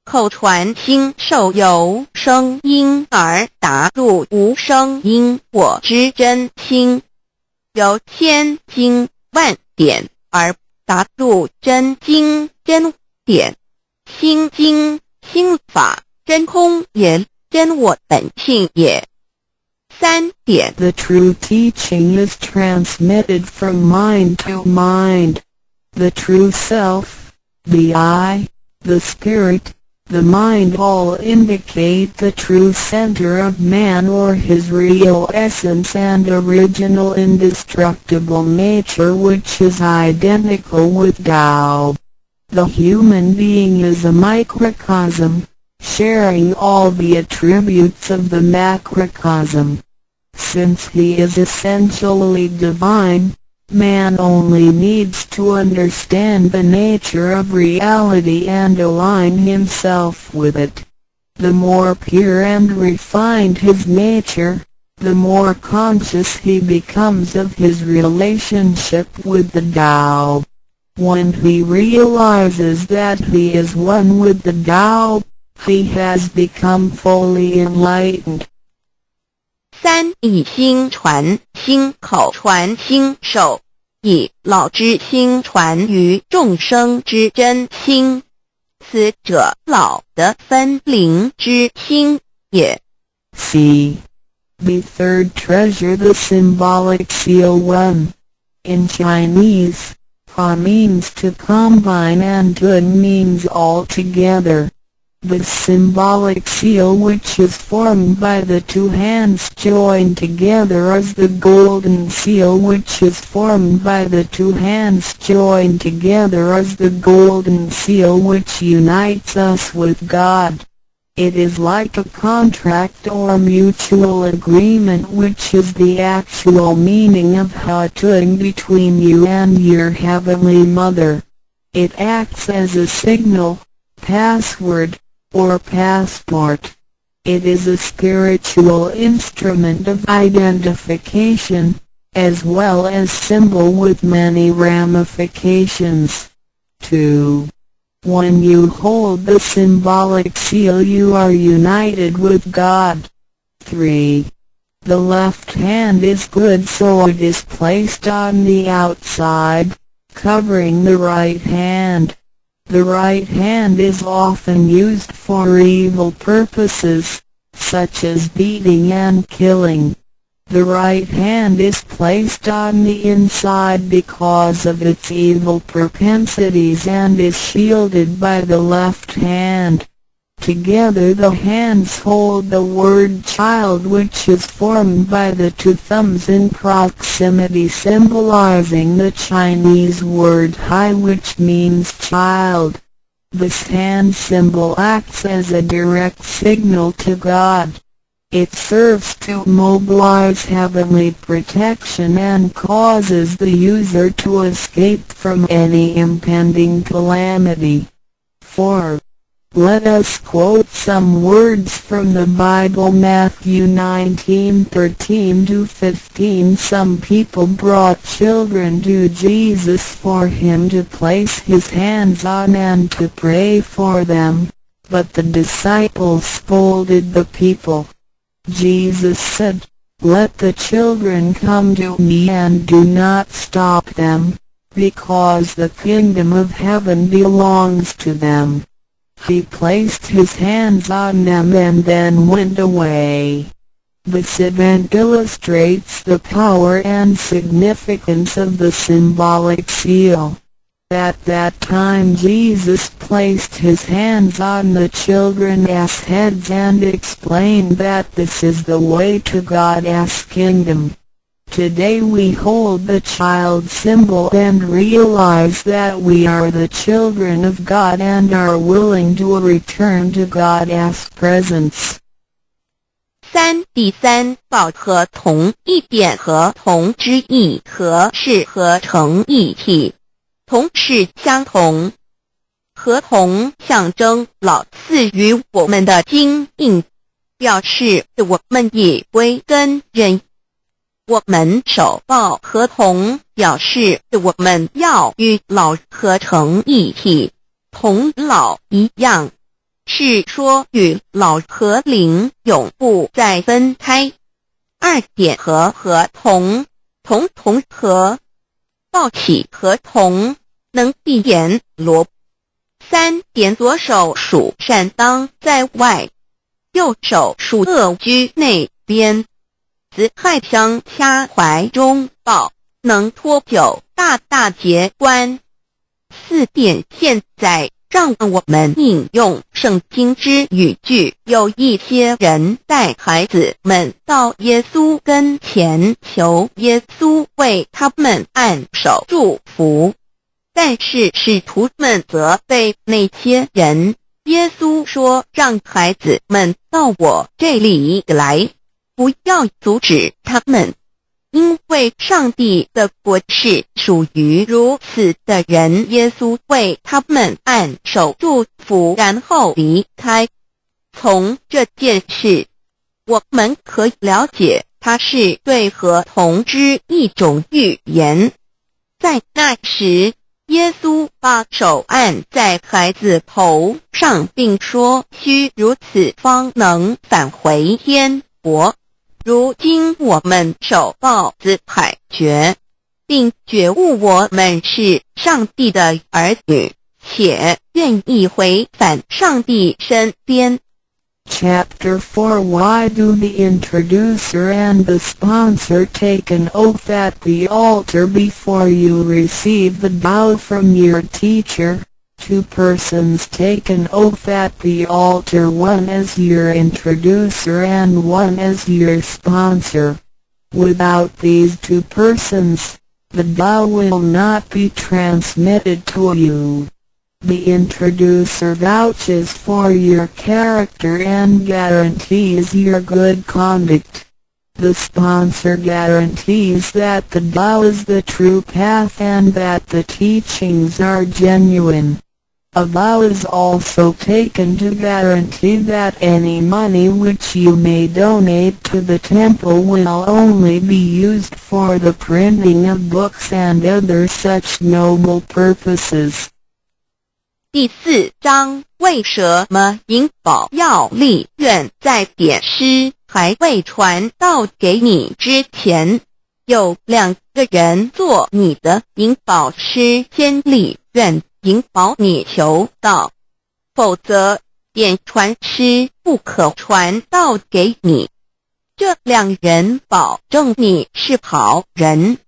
口传心授由声音而达入无声因果之真心，由千经万典而达入真经真典。心经心法真空也，真我本性也。3点 The true teaching is transmitted from mind to mind. The true self, the I, the spirit, the mind all indicate the true center of man or his real essence and original indestructible nature, which is identical with Tao. The human being is a microcosm, sharing all the attributes of the macrocosm. Since he is essentially divine, man only needs to understand the nature of reality and align himself with it. The more pure and refined his nature, the more conscious he becomes of his relationship with the Tao. When he realizes that he is one with the Tao, he has become fully enlightened. 3以心传心口传心授，以老之心传于众生之真心，此者老的分灵之心也。C. The third treasure, the symbolic seal 1. In Chinese, Pa means to combine and Tun means all together. The symbolic seal, which is formed by the two hands joined together, is the golden seal, which is formed by the two hands joined together, is the golden seal which unites us with God. It is like a contract or mutual agreement, which is the actual meaning of Hatun between you and your Heavenly Mother. It acts as a signal, password, or passport. It is a spiritual instrument of identification, as well as symbol with many ramifications. 2. When you hold the symbolic seal, you are united with God. 3. The left hand is good, so it is placed on the outside, covering the right hand. The right hand is often used for evil purposes, such as beating and killing. The right hand is placed on the inside because of its evil propensities and is shielded by the left hand. Together the hands hold the word child, which is formed by the two thumbs in proximity, symbolizing the Chinese word hai, which means child. This hand symbol acts as a direct signal to God. It serves to mobilize heavenly protection and causes the user to escape from any impending calamity. 4. Let us quote some words from the Bible. Matthew 19:13-15. Some people brought children to Jesus for him to place his hands on and to pray for them, but the disciples scolded the people. Jesus said, Let the children come to me and do not stop them, because the kingdom of heaven belongs to them. He placed his hands on them and then went away. This event illustrates the power and significance of the symbolic seal. At that time Jesus placed his hands on the children's heads and explained that this is the way to God's kingdom. Today we hold the child symbol and realize that we are the children of God and are willing to return to God's presence. 3. 第三，报合同，一点合同之意，合是合成一体，同是相同，合同象征老赐予我们的经印，表示我们已归根认。我们守抱合同，表示我们要与老合成一体，同老一样，是说与老和灵永不再分开。2点合同，同合，抱起合同，能闭眼罗。3点左手属善当在外，右手属恶居内边。子亥相掐怀中抱，能脱臼大节关。4点现在让我们引用圣经之语句，有一些人带孩子们到耶稣跟前，求耶稣为他们按手祝福，但是使徒们责备那些人。耶稣说，让孩子们到我这里来，不要阻止他们，因为上帝的国是属于如此的人。耶稣为他们按手祝福，然后离开。从这件事，我们可以了解，它是对合同之一种预言。在那时，耶稣把手按在孩子头上，并说，须如此方能返回天国。如今我们守抱子海觉，并觉悟我们是上帝的儿女，且愿意回返上帝身边。Chapter 4 Why do the introducer and the sponsor take an oath at the altar before you receive the vow from your teacher? 2 persons take an oath at the altar, one as your introducer and one as your sponsor. Without these 2 persons, the vow will not be transmitted to you. The introducer vouches for your character and guarantees your good conduct. The sponsor guarantees that the vow is the true path and that the teachings are genuine. A vow is also taken to guarantee that any money which you may donate to the temple will only be used for the printing of books and other such noble purposes. 第4章，为什么银宝要立愿在典诗还未传到给你之前，有2个人做你的银宝师先立愿，引保你求道，否则典传师不可传道给你。这2人保证你是好人，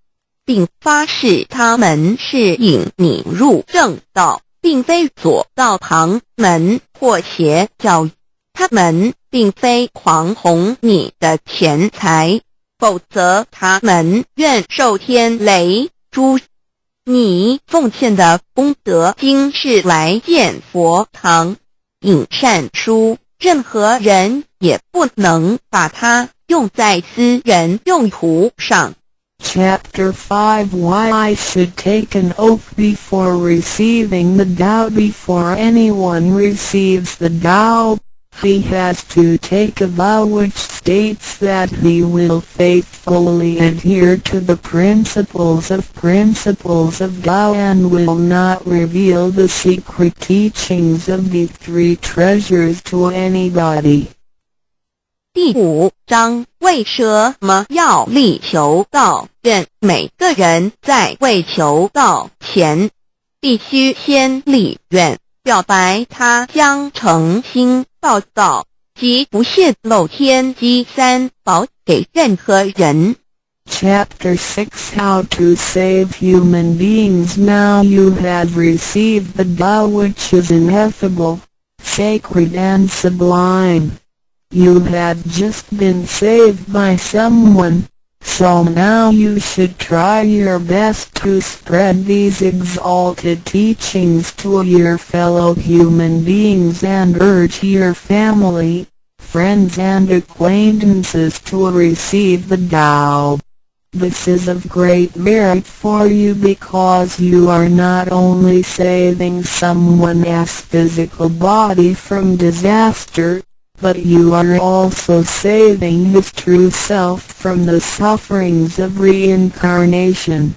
并发誓他们是引你入正道，并非左道旁门或邪教。他们并非狂哄你的钱财，否则他们愿受天雷诛。你奉献的功德经是来建佛堂、引善书，任何人也不能把它用在私人用途上。Chapter 5 Why I should take an oath before receiving the vow. Before anyone receives the vow, he has to take a vow which states that he will faithfully adhere to the principles of vow and will not reveal the secret teachings of the 3 treasures to anybody. 第5章为什么要力求道？愿每个人在未求道前，必须先立愿，表白他将诚心报道及不泄露天机3宝给任何人。Chapter 6 How to Save Human Beings. Now you have received the Tao, which is ineffable, sacred and sublime. You have just been saved by someone, so now you should try your best to spread these exalted teachings to your fellow human beings and urge your family, friends and acquaintances to receive the Tao. This is of great merit for you because you are not only saving someone's physical body from disaster, but you are also saving his true self from the sufferings of reincarnation.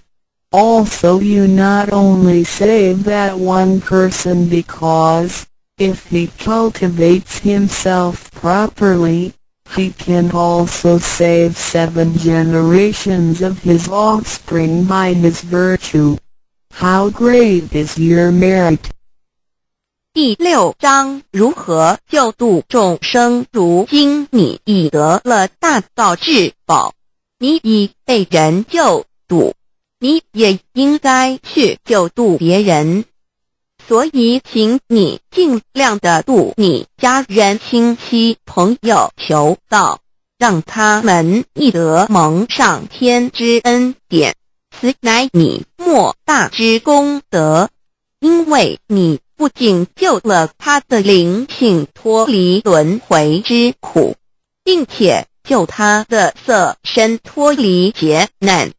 Also you not only save that one person because, if he cultivates himself properly, he can also save 7 generations of his offspring by his virtue. How great is your merit! 第6章如何救度众生。如今你已得了大道至宝，你已被人救度，你也应该去救度别人。所以请你尽量的度你家人亲戚朋友求道，让他们亦得蒙上天之恩典，此乃你莫大之功德。因为你不仅救了他的灵性脱离轮回之苦，并且救他的色身脱离劫难，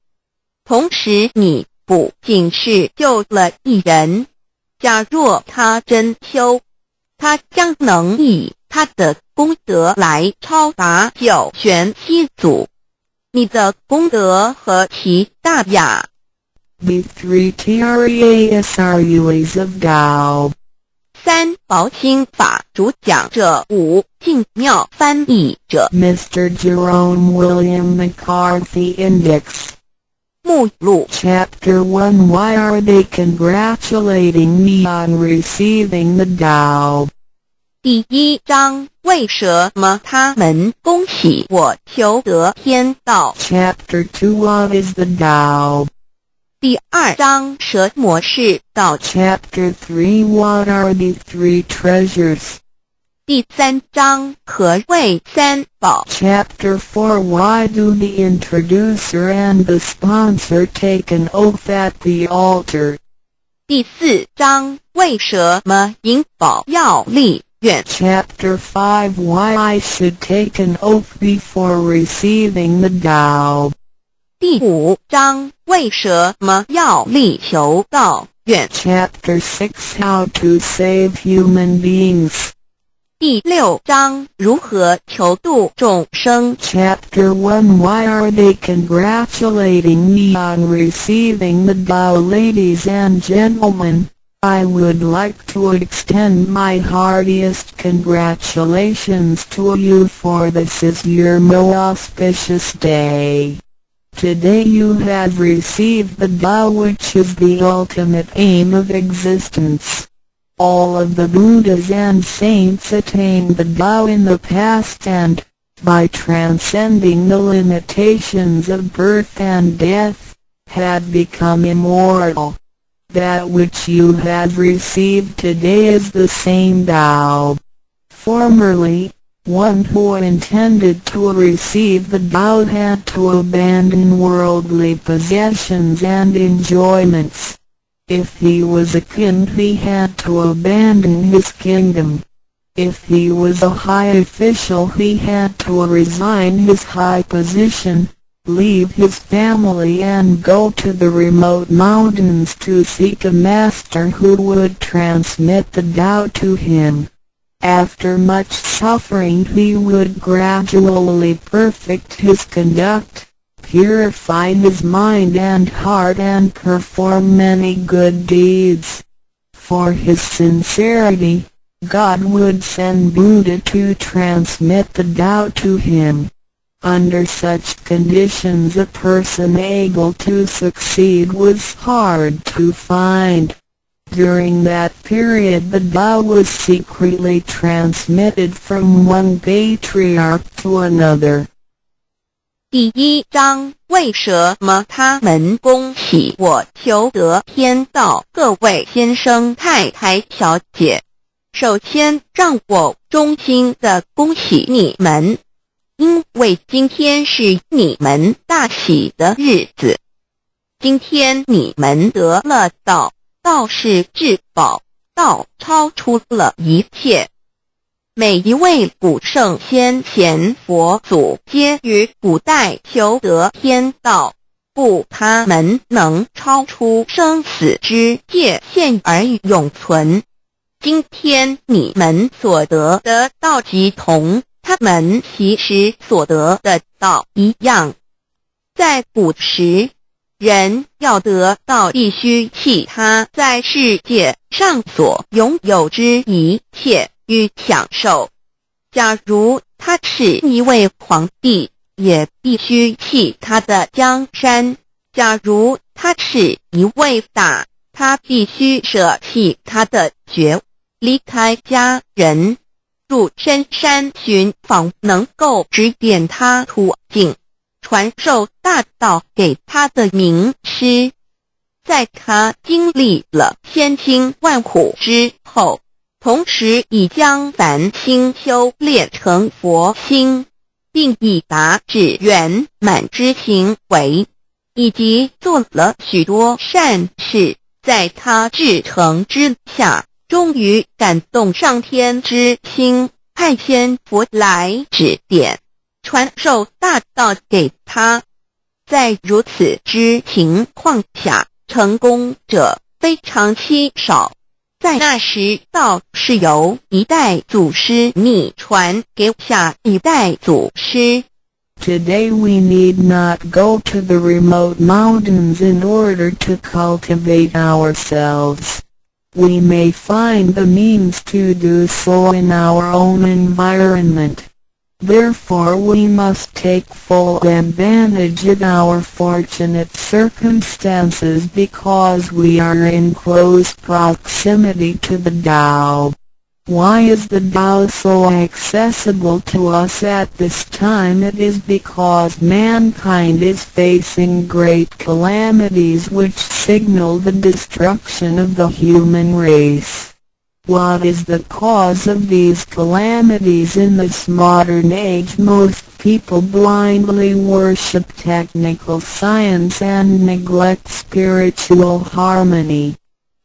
同时你不仅是救了一人，假若他真修，他将能以他的功德来超拔9玄7祖。你的功德何其大呀！ The 3 Trasruas of Tao. 3宝心法主讲者5净妙翻译者 Mr. Jerome William McCarthy Index. 目录 Chapter 1 Why are they congratulating me on receiving the Tao? 第1章为什么他们恭喜我求得天道。 Chapter 2 What is the Tao? 第2章蛇魔是道。 Chapter 3 What are the 3 treasures? 第3章何谓3宝。 Chapter 4 Why do the introducer and the sponsor take an oath at the altar? 第4章为什么引宝要立愿。 Chapter 5 Why I should take an oath before receiving the Tao. 第5章为什么要力求道愿。 Chapter 6 How to Save Human Beings. 第6章如何求度众生。 Chapter 1 Why are they congratulating me on receiving the Tao? Ladies and gentlemen, I would like to extend my heartiest congratulations to you, for this is your most auspicious day. Today you have received the Tao, which is the ultimate aim of existence. All of the Buddhas and saints attained the Tao in the past and, by transcending the limitations of birth and death, had become immortal. That which you have received today is the same Tao. Formerly, one who intended to receive the Tao had to abandon worldly possessions and enjoyments. If he was a king, he had to abandon his kingdom. If he was a high official, he had to resign his high position, leave his family and go to the remote mountains to seek a master who would transmit the Tao to him. After much suffering he would gradually perfect his conduct, purify his mind and heart and perform many good deeds. For his sincerity, God would send Buddha to transmit the Tao to him. Under such conditions a person able to succeed was hard to find. During that period the Tao was secretly transmitted from one patriarch to another. 第1章为什么他们恭喜我求得天道？各位先生太太小姐，首先让我衷心地恭喜你们，因为今天是你们大喜的日子。今天你们得了道，道是至宝，道超出了一切。每一位古圣先贤佛祖皆于古代求得天道，故他们能超出生死之界限而永存。今天你们所得的道即同他们其时所得的道一样。在古时，人要得道必须弃他在世界上所拥有之一切与享受。假如他是一位皇帝，也必须弃他的江山；假如他是一位大，他必须舍弃他的爵，离开家人，入深山寻访能够指点他途径，传授大道给他的名师。在他经历了千辛万苦之后，同时已将凡心修炼成佛心，并已达至圆满之行为，以及做了许多善事，在他至诚之下，终于感动上天之心，派遣佛来指点，传授大道给他。在如此之情况下，成功者非常稀少。在那时，道是由一代祖师秘传给下一代祖师。Today we need not go to the remote mountains in order to cultivate ourselves. We may find the means to do so in our own environment. Therefore we must take full advantage of our fortunate circumstances because we are in close proximity to the Tao. Why is the Tao so accessible to us at this time? It is because mankind is facing great calamities which signal the destruction of the human race. What is the cause of these calamities? In this modern age most people blindly worship technical science and neglect spiritual harmony.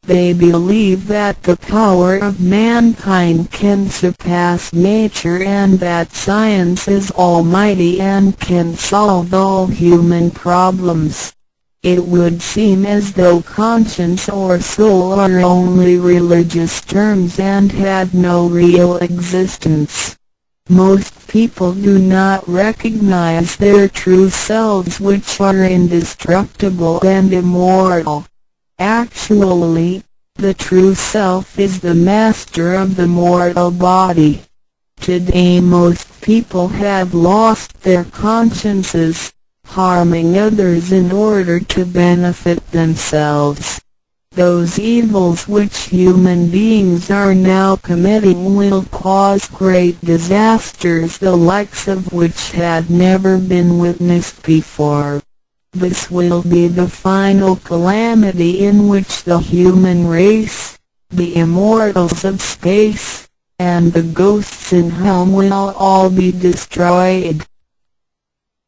They believe that the power of mankind can surpass nature and that science is almighty and can solve all human problems. It would seem as though conscience or soul are only religious terms and had no real existence. Most people do not recognize their true selves, which are indestructible and immortal. Actually, the true self is the master of the mortal body. Today most people have lost their consciences, harming others in order to benefit themselves. Those evils which human beings are now committing will cause great disasters, the likes of which had never been witnessed before. This will be the final calamity in which the human race, the immortals of space, and the ghosts in hell will all be destroyed.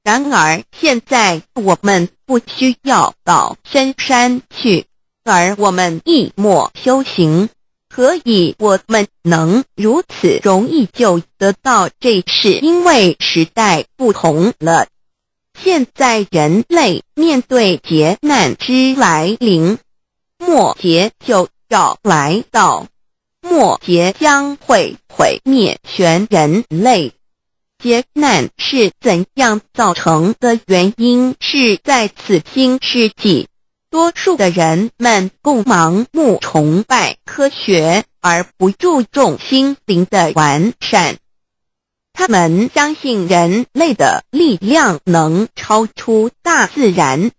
然而现在我们不需要到深山去，而我们一默修行。何以我们能如此容易就得到？这是因为时代不同了。现在人类面对劫难之来临，末劫就要来到，末劫将会毁灭全人类。劫难是怎样造成的？原因是在此新世纪，多数的人们共盲目崇拜科学，而不注重心灵的完善。他们相信人类的力量能超出大自然，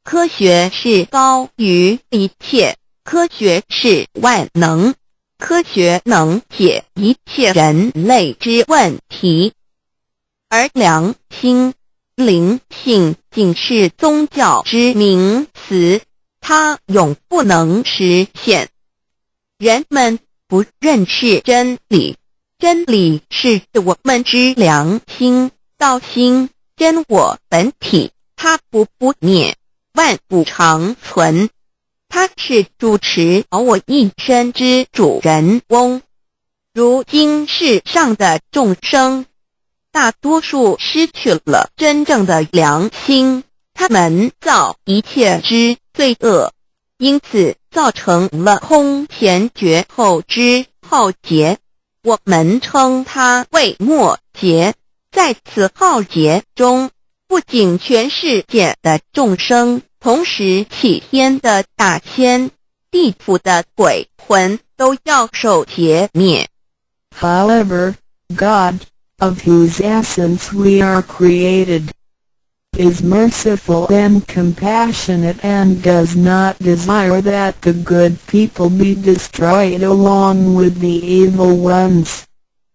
科学是高于一切，科学是万能，科学能解一切人类之问题。而良心、灵性仅是宗教之名词，它永不能实现。人们不认识真理，真理是我们之良心、道心、真我本体，它不灭，万古长存。它是主持我一生之主人翁。如今世上的众生，大多数失去了真正的良心，他们造一切之罪恶，因此造成了空前绝后之浩劫。我们称它为末劫。在此浩劫中，不仅全世界的众生，同时起天的大仙、地府的鬼魂都要受劫灭。However, God, of whose essence we are created, is merciful and compassionate and does not desire that the good people be destroyed along with the evil ones.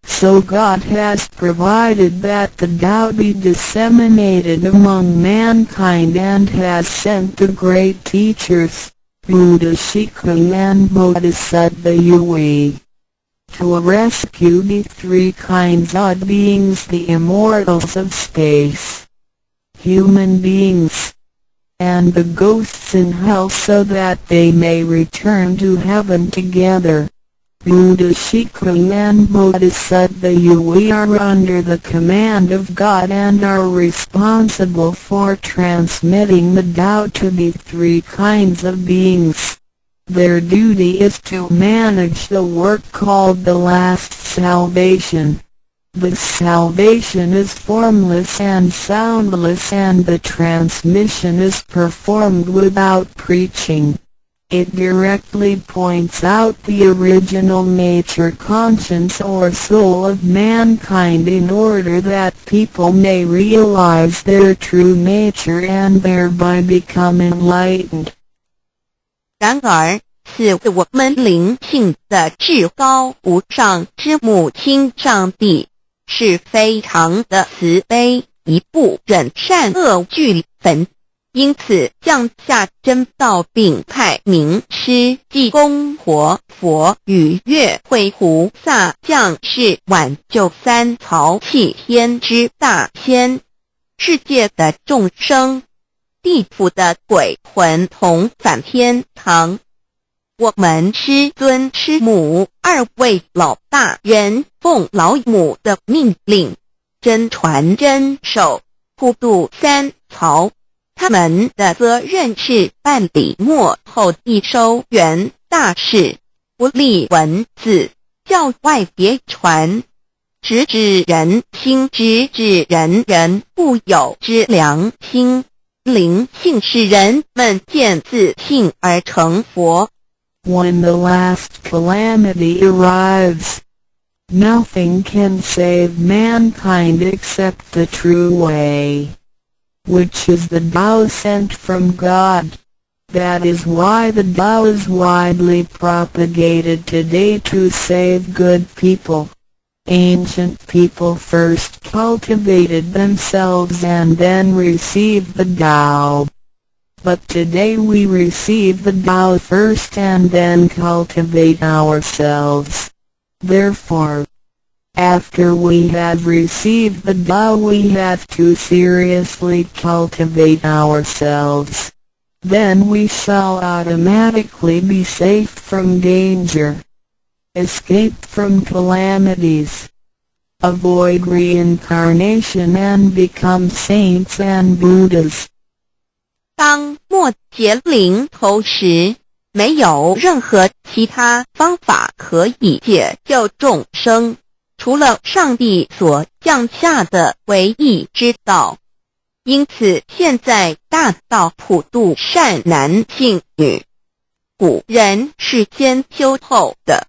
So God has provided that the Tao be disseminated among mankind and has sent the great teachers, Buddha Shikha and Bodhisattva Yui, to rescue the three kinds of beings, the immortals of space, human beings, and the ghosts in hell, so that they may return to heaven together. Buddha Shikha and Bodhisattva Yui are under the command of God and are responsible for transmitting the Tao to the three kinds of beings. Their duty is to manage the work called the last salvation. This salvation is formless and soundless, and the transmission is performed without preaching. It directly points out the original nature, conscience or soul of mankind in order that people may realize their true nature and thereby become enlightened. 然而，是我们灵性的至高无上之母亲上帝，是非常的慈悲，一不忍善恶俱焚。因此降下真道，并派名师济公活佛与月慧菩萨降世，挽救三曹弃天之大仙。世界的众生，地府的鬼魂同返天堂。我们师尊师母二位老大人奉老母的命令，真传真守，普渡三曹。他们的责任是办理末后一收圆大事，不立文字，教外别传，直指人心，直指人人固有之良心。灵性使人们见自性而成佛。When the last calamity arrives, nothing can save mankind except the true way, which is the Tao sent from God. That is why the Tao is widely propagated today to save good people. Ancient people first cultivated themselves and then received the Tao. But today we receive the Tao first and then cultivate ourselves. Therefore, after we have received the Tao, we have to seriously cultivate ourselves. Then we shall automatically be safe from danger, escape from calamities, avoid reincarnation and become saints and Buddhas. 当末劫临头时，没有任何其他方法可以解救众生，除了上帝所降下的唯一之道。因此现在大道普渡善男信女，古人是先修后的，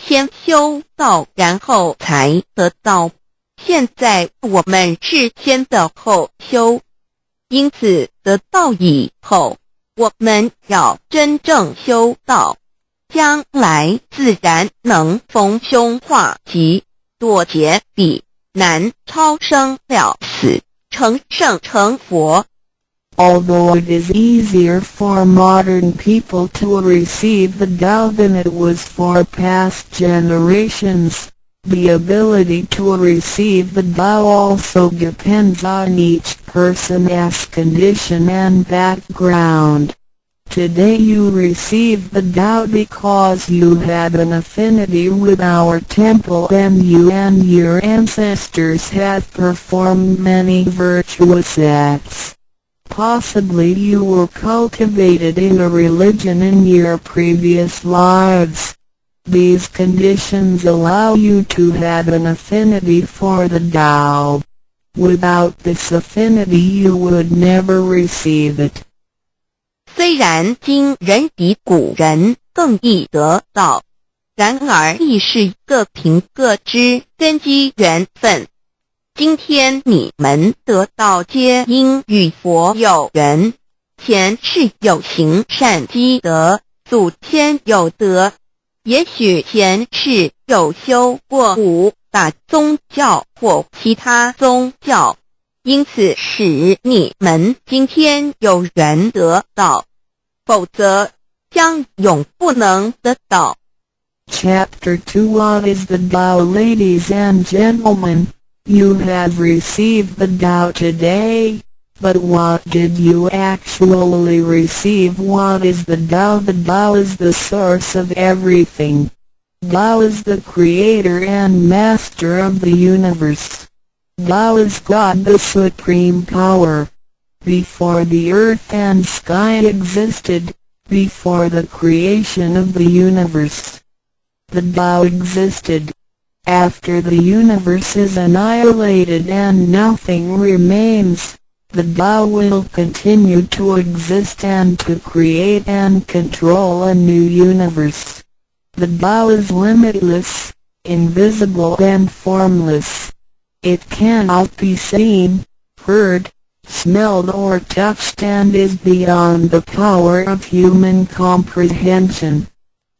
先修道，然后才得道。现在我们是先的后修，因此得道以后，我们要真正修道，将来自然能逢凶化吉，躲劫彼难，超生了死，成圣成佛。Although it is easier for modern people to receive the Tao than it was for past generations, the ability to receive the Tao also depends on each person's condition and background. Today you receive the Tao because you had an affinity with our temple and you and your ancestors have performed many virtuous acts. Possibly you were cultivated in a religion in your previous lives. These conditions allow you to have an affinity for the Tao. Without this affinity you would never receive it. 虽然今人比古人更易得道，然而亦是各凭各知，根基缘分。今天你们得道皆因与佛有缘，前世有行善积德，祖先有德，也许前世有修过五大宗教或其他宗教，因此使你们今天有缘得道，否则将永不能得道。Chapter 2 What is the Tao? Ladies and gentlemen, you have received the Tao today, but what did you actually receive? What is the Tao? The Tao is the source of everything. Tao is the creator and master of the universe. Tao is God, the supreme power. Before the earth and sky existed, before the creation of the universe, the Tao existed. After the universe is annihilated and nothing remains, the Tao will continue to exist and to create and control a new universe. The Tao is limitless, invisible and formless. It cannot be seen, heard, smelled or touched and is beyond the power of human comprehension.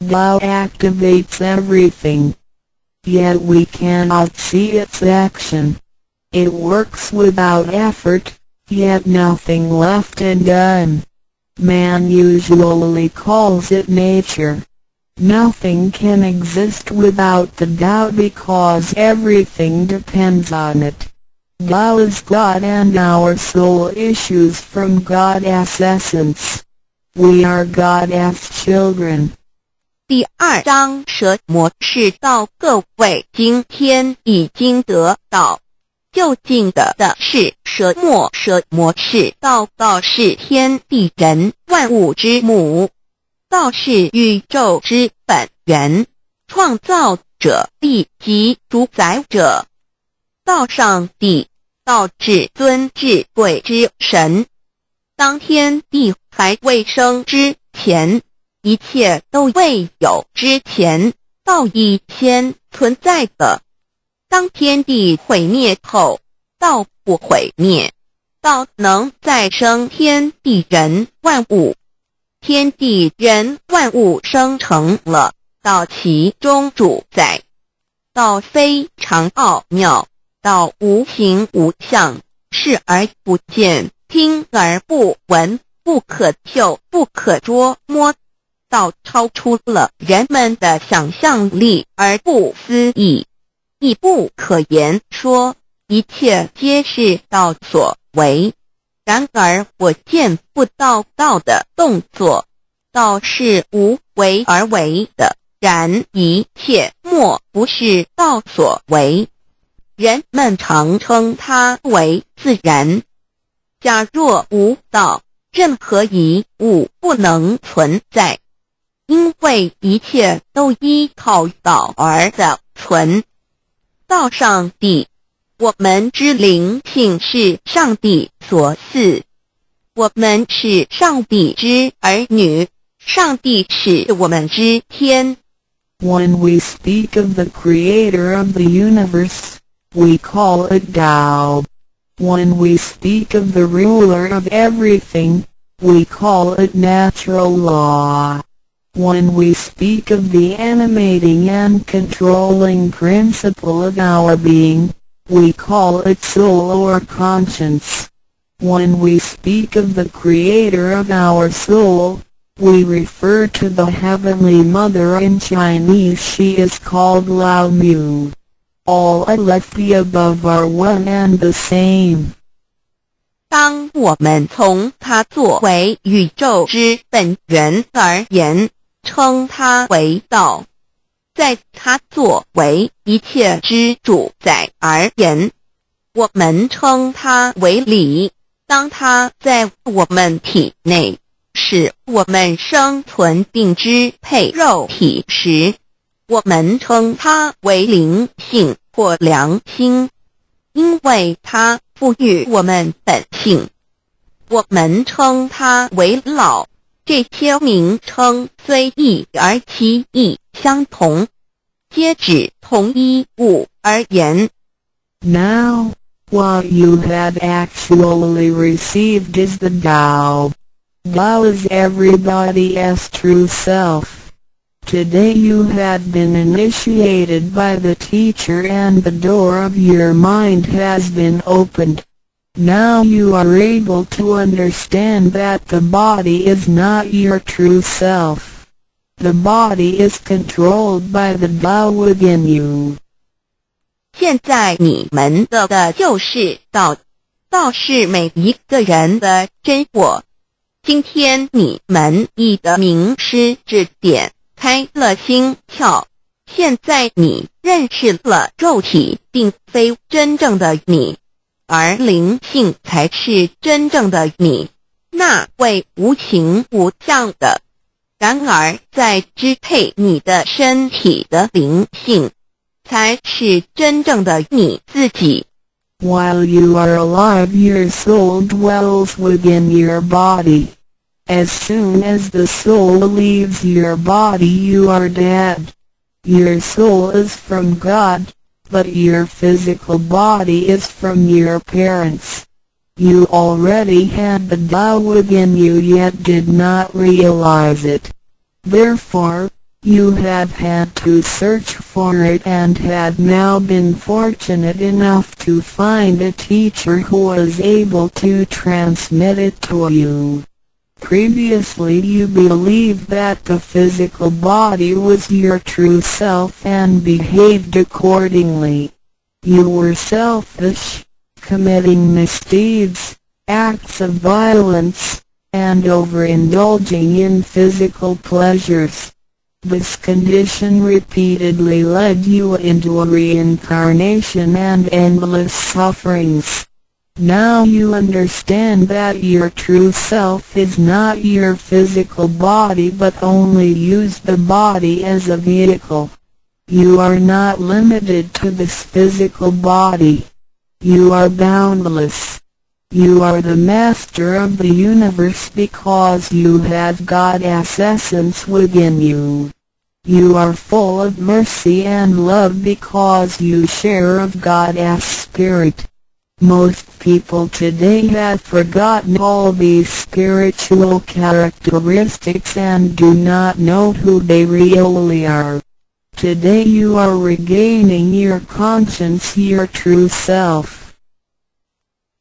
Tao activates everything. Yet we cannot see its action. It works without effort, yet nothing left undone. Man usually calls it nature. Nothing can exist without the Tao because everything depends on it. Tao is God and our soul issues from God's essence. We are God's children. 第2章蛇魔是道，各位今天已经得道。究竟的是蛇魔，蛇魔是道，道是天地人万物之母，道是宇宙之本源，创造者地及主宰者。道上帝，道至尊至贵之神。当天地还未生之前，一切都未有之前，道已先存在的。当天地毁灭后，道不毁灭，道能再生天地人万物。天地人万物生成了，道其中主宰。道非常奥妙，道无形无相，视而不见，听而不闻，不可嗅，不可捉摸。道超出了人们的想象力而不思议，亦不可言说，一切皆是道所为。然而我见不到道的动作，道是无为而为的，然一切莫不是道所为。人们常称它为自然。假若无道，任何一物不能存在。因为一切都依靠道而的存。道上帝，我们之灵性是上帝所赐，我们是上帝之儿女，上帝是我们之天。When we speak of the creator of the universe, we call it Tao. When we speak of the ruler of everything, we call it natural law. When we speak of the animating and controlling principle of our being, we call it soul or conscience. When we speak of the creator of our soul, we refer to the Heavenly Mother. In Chinese she is called Lao Mu. All of the above are one and the same. 当我们从它作为宇宙之本源而言，称它为道；在它作为一切之主宰而言，我们称它为理。当它在我们体内使我们生存并支配肉体时，我们称它为灵性或良心，因为它赋予我们本性。我们称它为老，这些名称虽异而其意相同，皆指同一物而言。Now, what you have actually received is the Tao. Tao is everybody's true self. Today you have been initiated by the teacher and the door of your mind has been opened. Now you are able to understand that the body is not your true self. The body is controlled by the Tao within you. 现在你们的就是道，道是每一个人的真我。今天你们已得名师指点，开了心窍。现在你认识了肉体并非真正的你，而灵性才是真正的你，那位无形无相的。然而在支配你的身体的灵性，才是真正的你自己。While you are alive, your soul dwells within your body. As soon as the soul leaves your body, you are dead. Your soul is from God, but your physical body is from your parents. You already had the Tao within you yet did not realize it. Therefore, you have had to search for it and had now been fortunate enough to find a teacher who was able to transmit it to you. Previously you believed that the physical body was your true self and behaved accordingly. You were selfish, committing misdeeds, acts of violence, and overindulging in physical pleasures. This condition repeatedly led you into a reincarnation and endless sufferings. Now you understand that your true self is not your physical body but only use the body as a vehicle. You are not limited to this physical body. You are boundless. You are the master of the universe because you have God's essence within you. You are full of mercy and love because you share of God's spirit. Most people today have forgotten all these spiritual characteristics and do not know who they really are. Today you are regaining your conscience, your true self.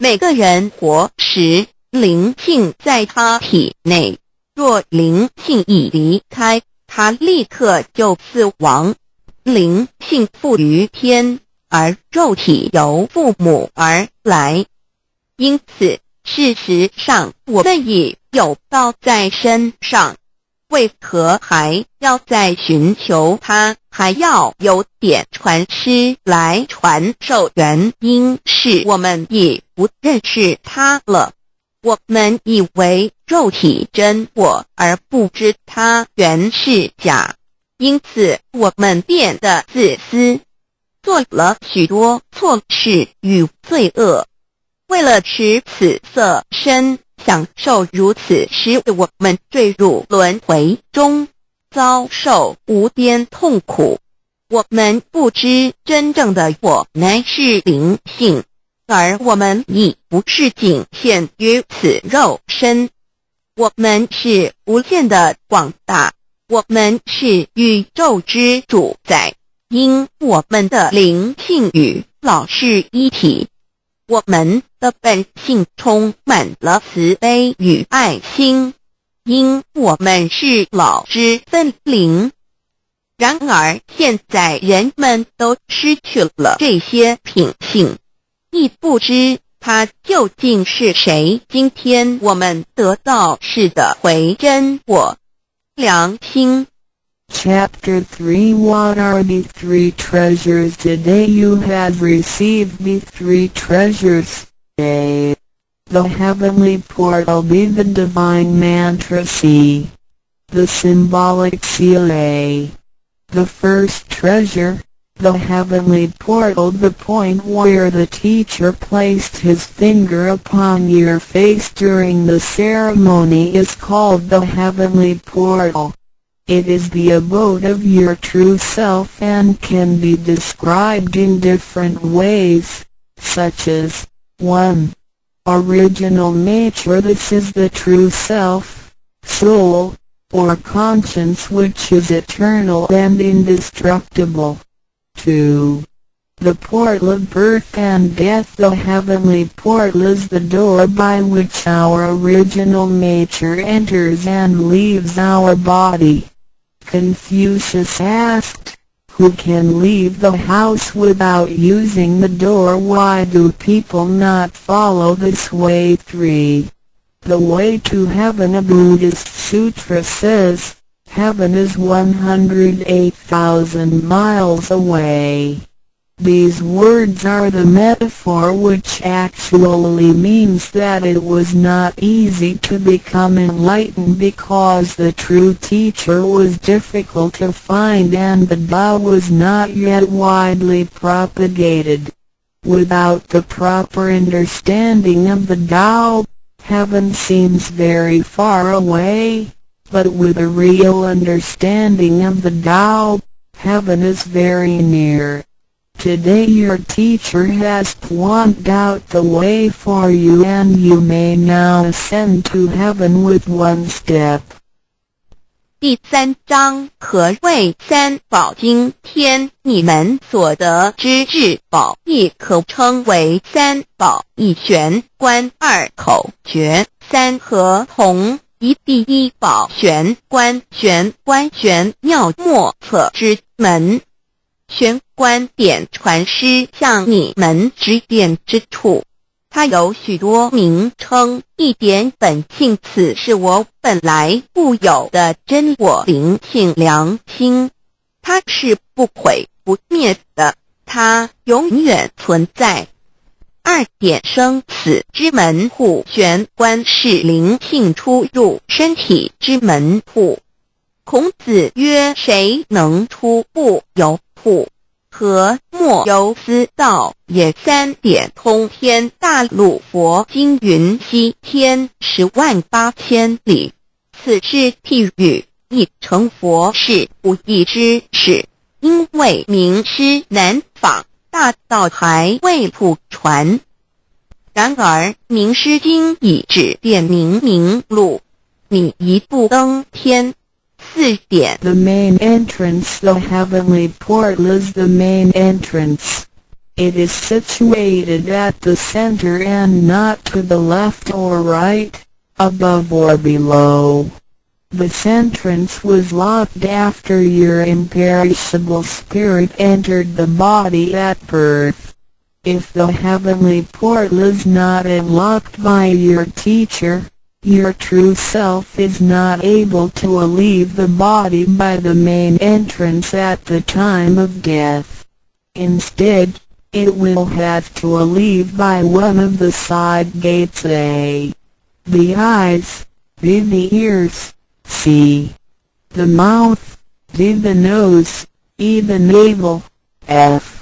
每个人活时，灵性在他体内，若灵性已离开，他立刻就死亡。灵性附于天，而肉体由父母而来。因此，事实上我们已有道在身上，为何还要再寻求它？还要有点传师来传授，原因是我们已不认识它了。我们以为肉体真我，而不知它原是假，因此我们变得自私，做了许多错事与罪恶。为了使此色身享受如此，使我们坠入轮回中。遭受无边痛苦。我们不知真正的我乃是灵性，而我们已不是仅限于此肉身。我们是无限的广大，我们是宇宙之主宰，因我们的灵性与老是一体。我们的本性充满了慈悲与爱心，因我们是老之分灵。然而现在人们都失去了这些品性，亦不知他究竟是谁。今天我们得到是的回真我良心。 Chapter 3 What are the three treasures? Today you have received the three treasures. A. The heavenly portal. B. The divine mantra. C. The symbolic seal. A. The first treasure, the heavenly portal. The point where the teacher placed his finger upon your face during the ceremony is called the heavenly portal. It is the abode of your true self and can be described in different ways, such as 1. Original nature. This is the true self, soul, or conscience which is eternal and indestructible. 2. The portal of birth and death. The heavenly portal is the door by which our original nature enters and leaves our body. Confucius asked, who can leave the house without using the door? Why do people not follow this way? 3. The way to heaven. A Buddhist sutra says, heaven is 108,000 miles away. These words are the metaphor which actually means that it was not easy to become enlightened because the true teacher was difficult to find and the Tao was not yet widely propagated. Without the proper understanding of the Tao, heaven seems very far away, but with a real understanding of the Tao, heaven is very near. Today your teacher has pointed out the way for you and you may now ascend to heaven with one step. 第3章何谓三宝经天？你们所得之至宝，亦可称为三宝。一玄关，二口诀，三合同。一第一宝玄关，玄关玄妙莫测之门。玄关点传师向你们指点之处，它有许多名称，一点本性，此是我本来固有的真我灵性良心，它是不毁不灭的，它永远存在。二点生死之门户，玄关是灵性出入身体之门户。孔子曰：谁能出不由户？何莫由斯道也。三点通天大陆佛经云：西天108000里，此是譬喻，亦成佛是不易之事，因为名师难访，大道还未普传。然而名师经已指点明路，你一步登天。4点 The main entrance. The heavenly portal is the main entrance. It is situated at the center and not to the left or right, above or below. This entrance was locked after your imperishable spirit entered the body at birth. If the heavenly portal is not unlocked by your teacher, your true self is not able to leave the body by the main entrance at the time of death. Instead, it will have to leave by one of the side gates. A. The eyes. B. The ears. C. The mouth. D. The nose. E. The navel. F.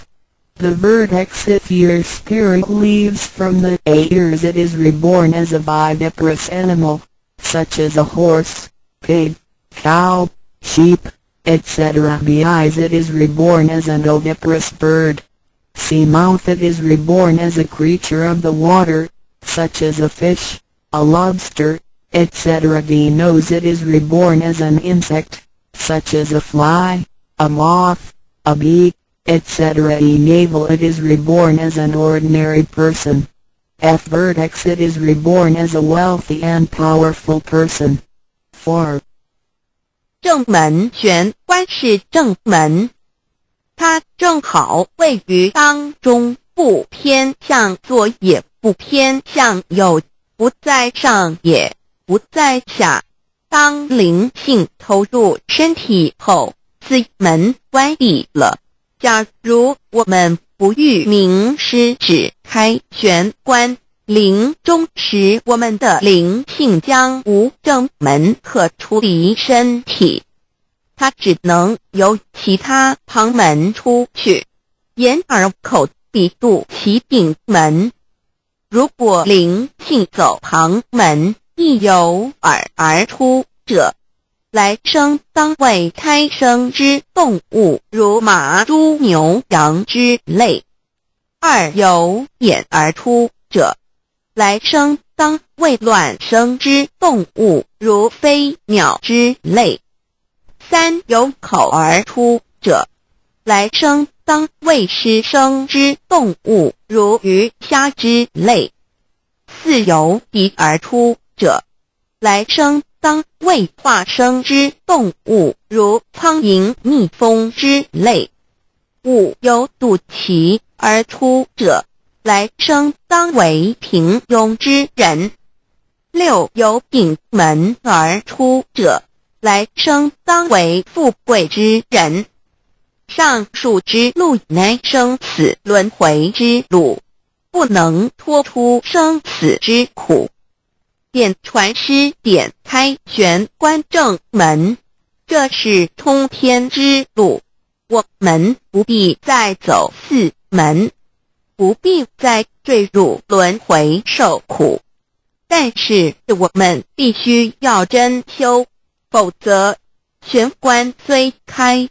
The vertex. If your spirit leaves from the ears, it is reborn as a viviparous animal, such as a horse, pig, cow, sheep, etc. Bees it is reborn as an oviparous bird. Seamouth it is reborn as a creature of the water, such as a fish, a lobster, etc. D-nose it is reborn as an insect, such as a fly, a moth, a bee, etc. E-navel it is reborn as an ordinary person. F-vertex it is reborn as a wealthy and powerful person. 4. 正门玄关是正门，它正好位于当中，不偏向左也不偏向右，不在上也不在下。当灵性投入身体后，此门关闭了。假如我们不欲名师指开玄关，临终时我们的灵性将无正门可出离身体，它只能由其他旁门出去，眼耳口鼻肚脐顶门。如果灵性走旁门，亦由耳而出者，来生当为胎生之动物，如马、猪、牛、羊之类；二由眼而出者，来生当为卵生之动物，如飞鸟之类；三由口而出者，来生当为湿生之动物，如鱼虾之类；四由鼻而出者，来生当为化生之动物，如苍蝇、蜜蜂之类；五由肚脐而出者，来生当为平庸之人；六由顶门而出者，来生当为富贵之人。上述之路乃生死轮回之路，不能脱出生死之苦。点传师点开玄关正门，这是通天之路，我们不必再走四门，不必再坠入轮回受苦。但是我们必须要真修，否则玄关虽开，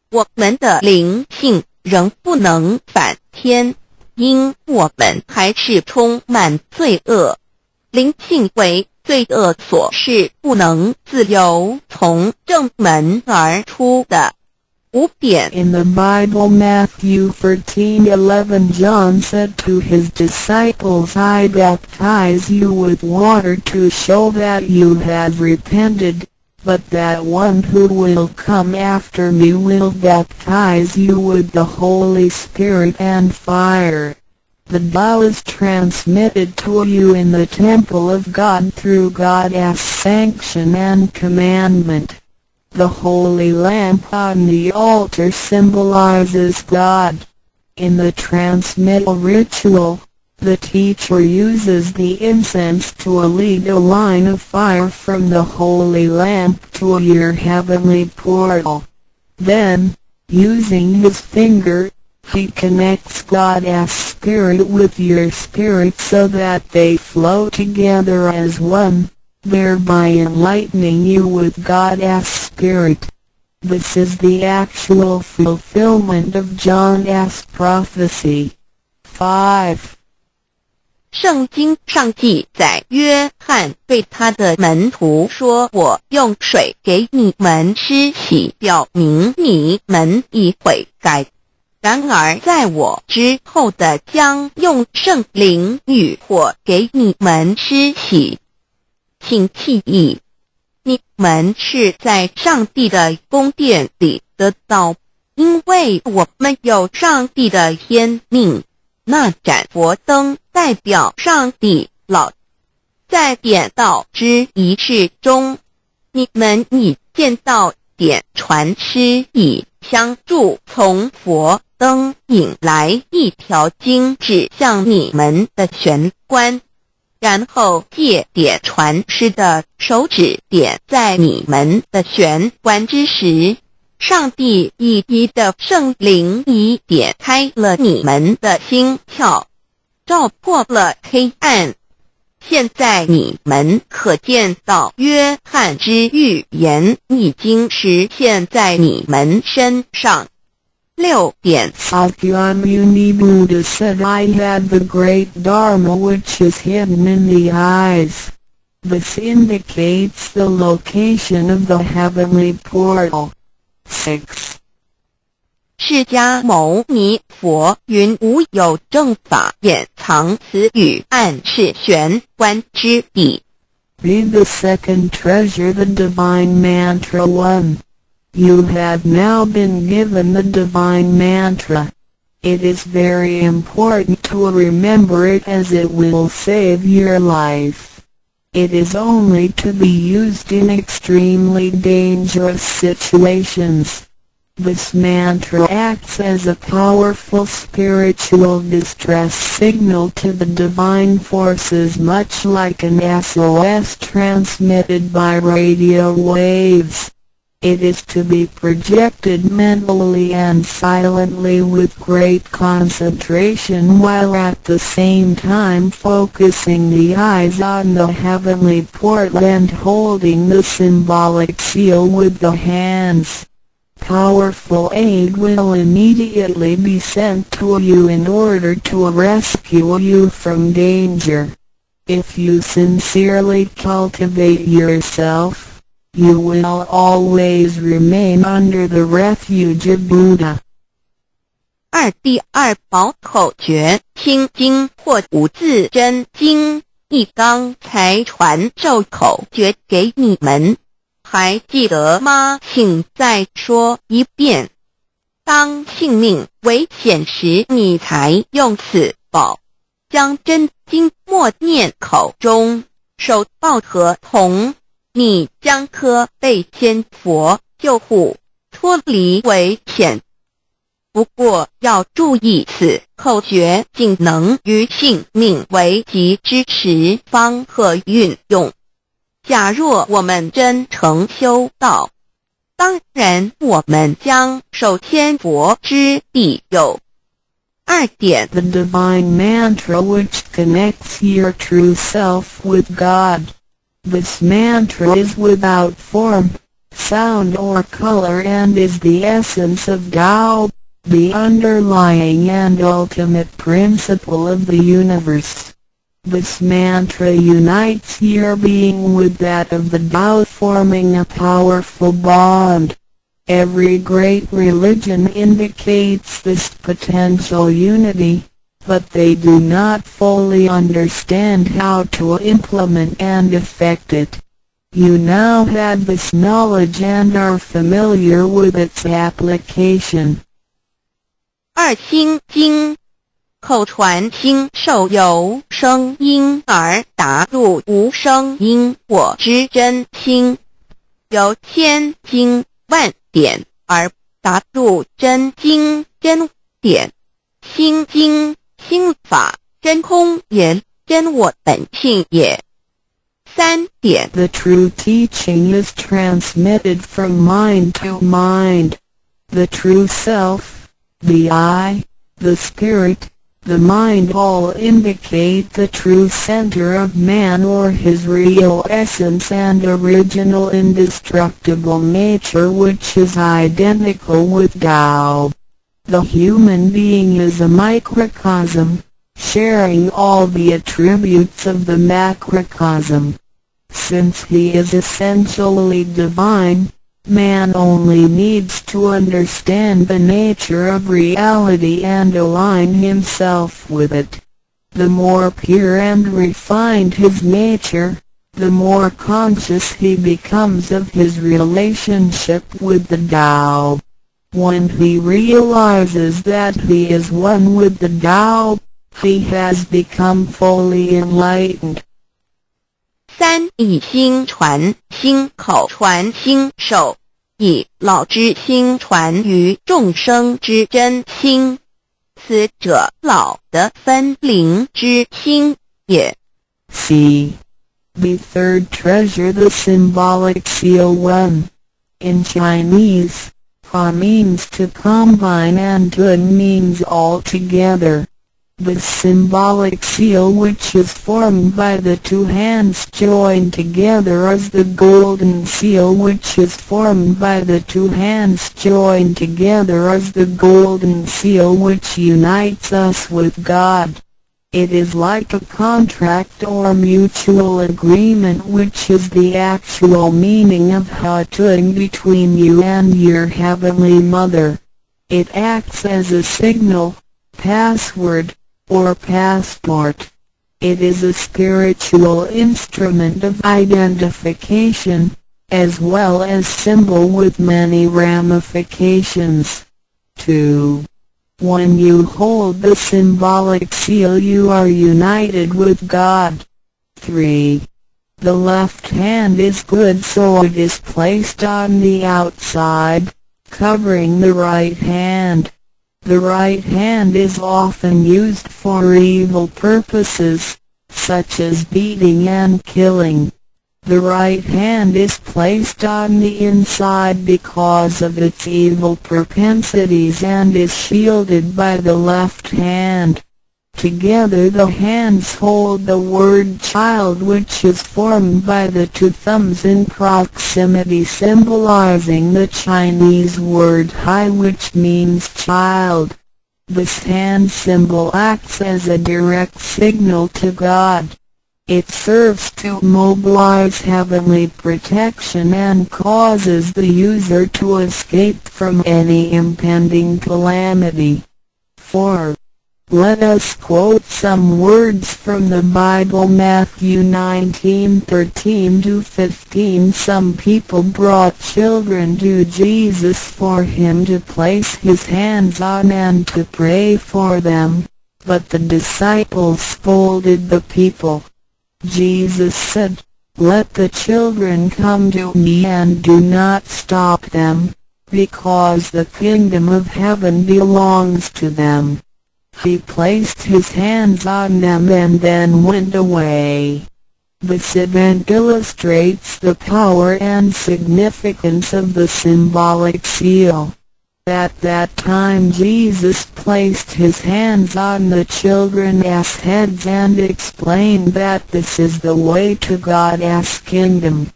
我们的灵性仍不能返天，因我们还是充满罪恶。灵性为罪恶所是不能自由从正门而出的。5点 In the Bible Matthew 13:11 John said to his disciples, I baptize you with water to show that you have repented, but that one who will come after me will baptize you with the Holy Spirit and fire. The Tao is transmitted to you in the temple of God through God's sanction and commandment. The holy lamp on the altar symbolizes God. In the transmittal ritual, the teacher uses the incense to lead a line of fire from the holy lamp to your heavenly portal. Then, using his finger, he connects God's spirit with your spirit so that they flow together as one, thereby enlightening you with God's spirit. This is the actual fulfillment of John's prophecy. 5. 圣经上记载，约翰对他的门徒说，我用水给你们施洗，表明你们已悔改。然而在我之后的将用圣灵与火给你们施洗。请记忆，你们是在上帝的宫殿里得到，因为我们有上帝的天命。那盏佛灯代表上帝老。在点道之仪式中，你们已见到点传师以相助从佛灯引来一条经指向你们的玄关，然后借点传师的手指点在你们的玄关之时，上帝以一的圣灵已点开了你们的心窍，照破了黑暗，现在你们可见到约翰之预言已经实现在你们身上。6点 Sakyamuni Buddha said, I had the great Dharma which is hidden in the eyes. This indicates the location of the heavenly portal. 6. 释迦牟尼佛云无有正法掩藏此语，暗示玄关之地。Read the second treasure, the divine mantra 1. You have now been given the divine mantra. It is very important to remember it as it will save your life. It is only to be used in extremely dangerous situations. This mantra acts as a powerful spiritual distress signal to the divine forces, much like an SOS transmitted by radio waves. It is to be projected mentally and silently with great concentration, while at the same time focusing the eyes on the heavenly portal and holding the symbolic seal with the hands. Powerful aid will immediately be sent to you in order to rescue you from danger. If you sincerely cultivate yourself, you will always remain under the refuge of Buddha. 第二宝口诀，心经或五字真经，一刚才传授口诀给你们。还记得吗？请再说一遍。当性命危险时，你才用此宝。将真经默念口中，手抱合同，你将可被仙佛救护，脱离危险。不过要注意，此口诀仅能于性命危急之时方可运用。假若我们真诚修道，当然我们将受天佛之庇佑。2点 The divine mantra which connects your true self with God. This mantra is without form, sound or color and is the essence of Tao, the underlying and ultimate principle of the universe. This mantra unites your being with that of the Tao, forming a powerful bond. Every great religion indicates this potential unity, but they do not fully understand how to implement and effect it. You now have this knowledge and are familiar with its application. 2心经口传心受由声音而达入无声因果之真心，由千经万典而达入真经真典。心经心法真空也，真我本性也。3点 The true teaching is transmitted from mind to mind. The true self, the I, the spirit, the mind all indicate the true center of man or his real essence and original indestructible nature, which is identical with Tao. The human being is a microcosm, sharing all the attributes of the macrocosm. Since he is essentially divine, man only needs to understand the nature of reality and align himself with it. The more pure and refined his nature, the more conscious he becomes of his relationship with the Tao. When he realizes that he is one with the Tao, he has become fully enlightened. 3以心传心口传心手，以老之心传于众生之真心，此者老的分灵之心也。C. The third treasure, the symbolic seal 1. In Chinese, Fa means to combine and Tun means all together. The symbolic seal, which is formed by the two hands joined together, is the golden seal, which is formed by the two hands joined together, is the golden seal which unites us with God. It is like a contract or mutual agreement, which is the actual meaning of Hatun between you and your Heavenly Mother. It acts as a signal, password, or passport. It is a spiritual instrument of identification, as well as symbol with many ramifications. 2. When you hold the symbolic seal, you are united with God. 3. The left hand is good, so it is placed on the outside, covering the right hand. The right hand is often used for evil purposes, such as beating and killing. The right hand is placed on the inside because of its evil propensities and is shielded by the left hand. Together the hands hold the word child, which is formed by the two thumbs in proximity, symbolizing the Chinese word hai, which means child. This hand symbol acts as a direct signal to God. It serves to mobilize heavenly protection and causes the user to escape from any impending calamity. 4. Let us quote some words from the Bible. Matthew 19:13-15. Some people brought children to Jesus for him to place his hands on and to pray for them, but the disciples scolded the people. Jesus said, "Let the children come to me and do not stop them, because the kingdom of heaven belongs to them." He placed his hands on them and then went away. This event illustrates the power and significance of the symbolic seal. At that time Jesus placed his hands on the children's heads and explained that this is the way to God's kingdom.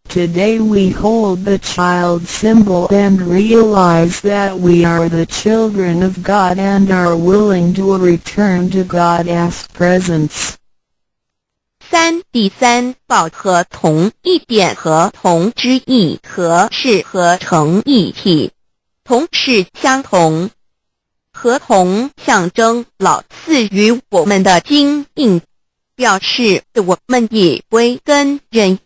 Today we hold the child symbol and realize that we are the children of God and are willing to return to God's presence. 3. 第三，抱和同一点和同之意和是合成一体，同是相同，和同象征老赐予我们的经印，表示我们以为跟人。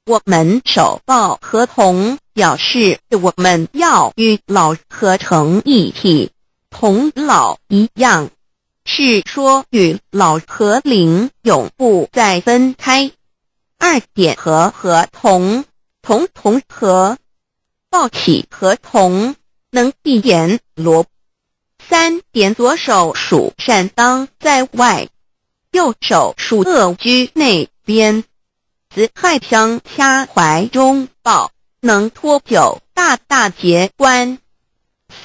我们手抱合同，表示我们要与老合成一体，同老一样，是说与老和灵永不再分开。2点和合同，同同和，抱起合同，能闭眼罗。3点左手属善当在外，右手属恶居内边。子亥相掐怀中抱，能脱臼大大节关。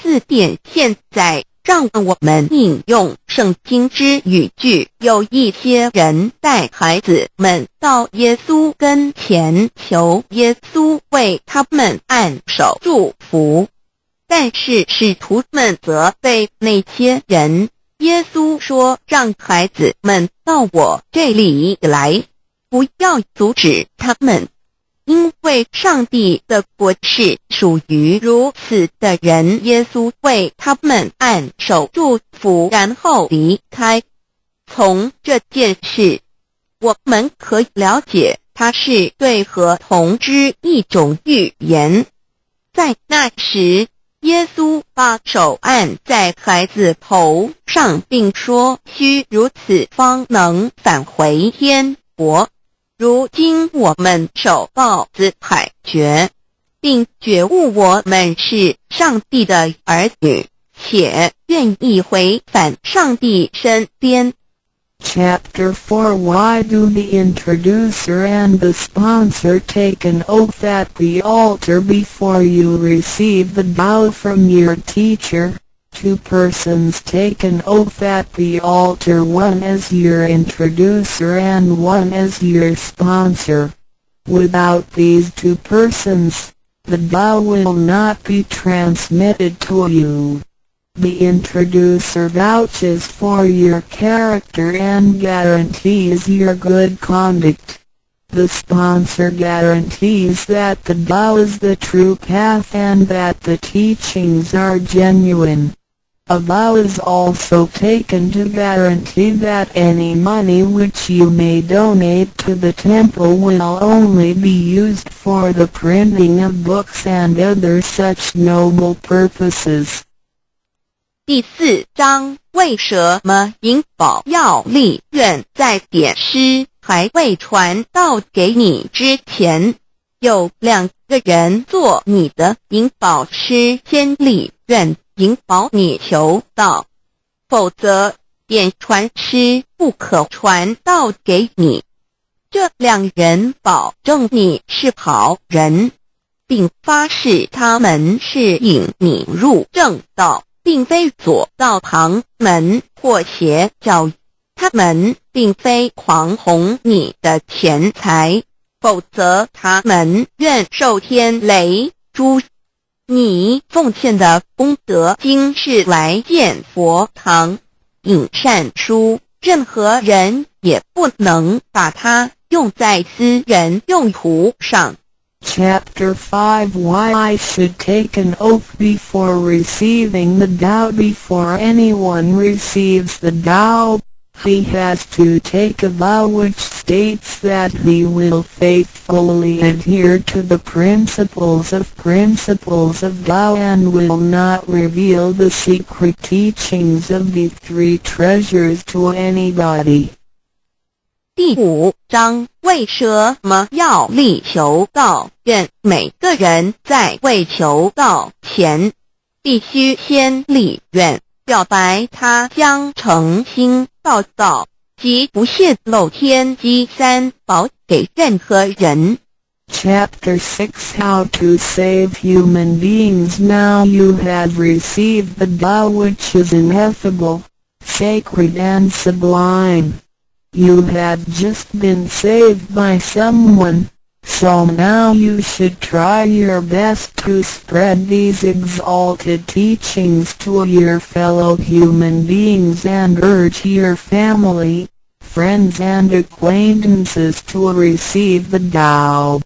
4点现在让我们引用圣经之语句，有一些人带孩子们到耶稣跟前，求耶稣为他们按手祝福，但是使徒们责备那些人。耶稣说，让孩子们到我这里来，不要阻止他们，因为上帝的国是属于如此的人。耶稣为他们按手祝福，然后离开。从这件事，我们可以了解，它是对合同之一种预言。在那时，耶稣把手按在孩子头上，并说，须如此方能返回天国。如今我们手抱子海觉，并觉悟我们是上帝的儿女，且愿意回返上帝身边。Chapter 4. Why do the introducer and the sponsor take an oath at the altar before you receive the Tao from your teacher? Two persons take an oath at the altar, one as your introducer and one as your sponsor. Without these two persons, the Tao will not be transmitted to you. The introducer vouches for your character and guarantees your good conduct. The sponsor guarantees that the Tao is the true path and that the teachings are genuine. A vow is also taken to guarantee that any money which you may donate to the temple will only be used for the printing of books and other such noble purposes. 第4章，为什么银宝要立愿在点师还未传道给你之前，有2个人做你的引宝师，先立愿引保你求道，否则点传师不可传道给你。这2人保证你是好人，并发誓他们是引你入正道，并非左道旁门或邪教，他们并非狂哄你的钱财，否则他们愿受天雷诛。你奉献的功德经是来建佛堂、引善书，任何人也不能把它用在私人用途上。Chapter 5 Why I should take an oath before receiving the Tao. Before anyone receives the Tao, he has to take a vow which states that he will faithfully adhere to the principles of Tao and will not reveal the secret teachings of the 3 treasures to anybody. 第5章，为什么要立求道愿？每个人在未求道前，必须先立愿，表白他将诚心报道及不泄露天机3宝给任何人。Chapter 6 How to save human beings. Now you have received the Tao which is ineffable, sacred and sublime. You have just been saved by someone, so now you should try your best to spread these exalted teachings to your fellow human beings and urge your family, friends and acquaintances to receive the Tao.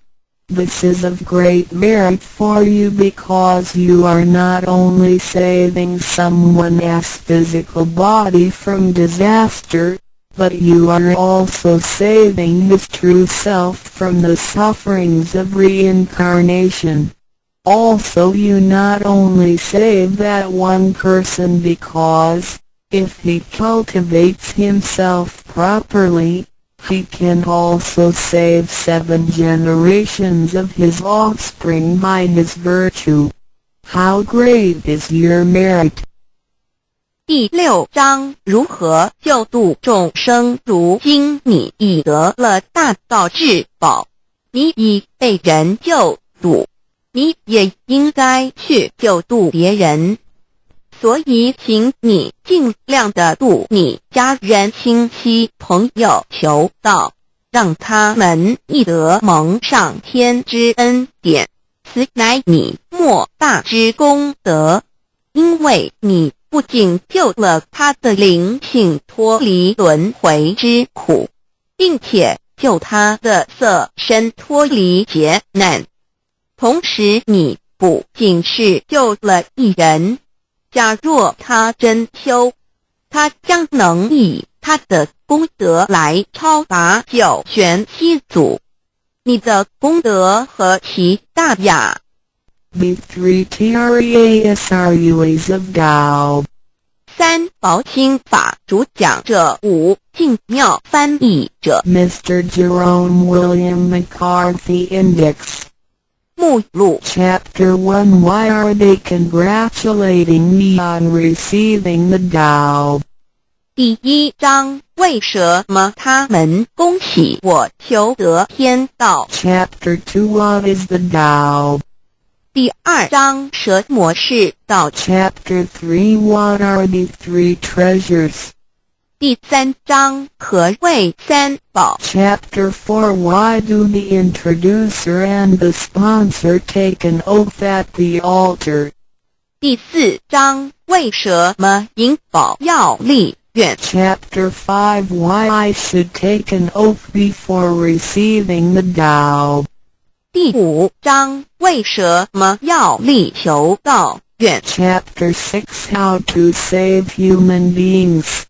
This is of great merit for you because you are not only saving someone's physical body from disaster, but you are also saving his true self from the sufferings of reincarnation. Also you not only save that one person because, if he cultivates himself properly, he can also save 7 generations of his offspring by his virtue. How great is your merit! 第6章，如何救度众生？如今你已得了大道至宝，你已被人救度，你也应该去救度别人。所以请你尽量的度你家人、亲戚、朋友求道，让他们亦得蒙上天之恩典，此乃你莫大之功德。因为你不仅救了他的灵性脱离轮回之苦，并且救他的色身脱离劫难，同时你不仅是救了一人，假若他真修，他将能以他的功德来超拔9玄7祖。你的功德何其大呀！ The 3 Trasruas of Tao. 3宝清法主讲者5净妙翻译者 Mr. Jerome William McCarthy Index. 目录 Chapter 1 Why are they congratulating me on receiving the Tao? 第1章，为什么他们恭喜我求得天道？ Chapter 2 What is the Tao? 第2章蛇魔是道。 Chapter 3 What are the three treasures? 第3章何谓三宝。 Chapter 4 Why do the introducer and the sponsor take an oath at the altar? 第4章为什么引宝要立愿。 Chapter 5 Why I should take an oath before receiving the Tao. 第5章为什么要立求道愿。 Chapter 6 How to save human beings.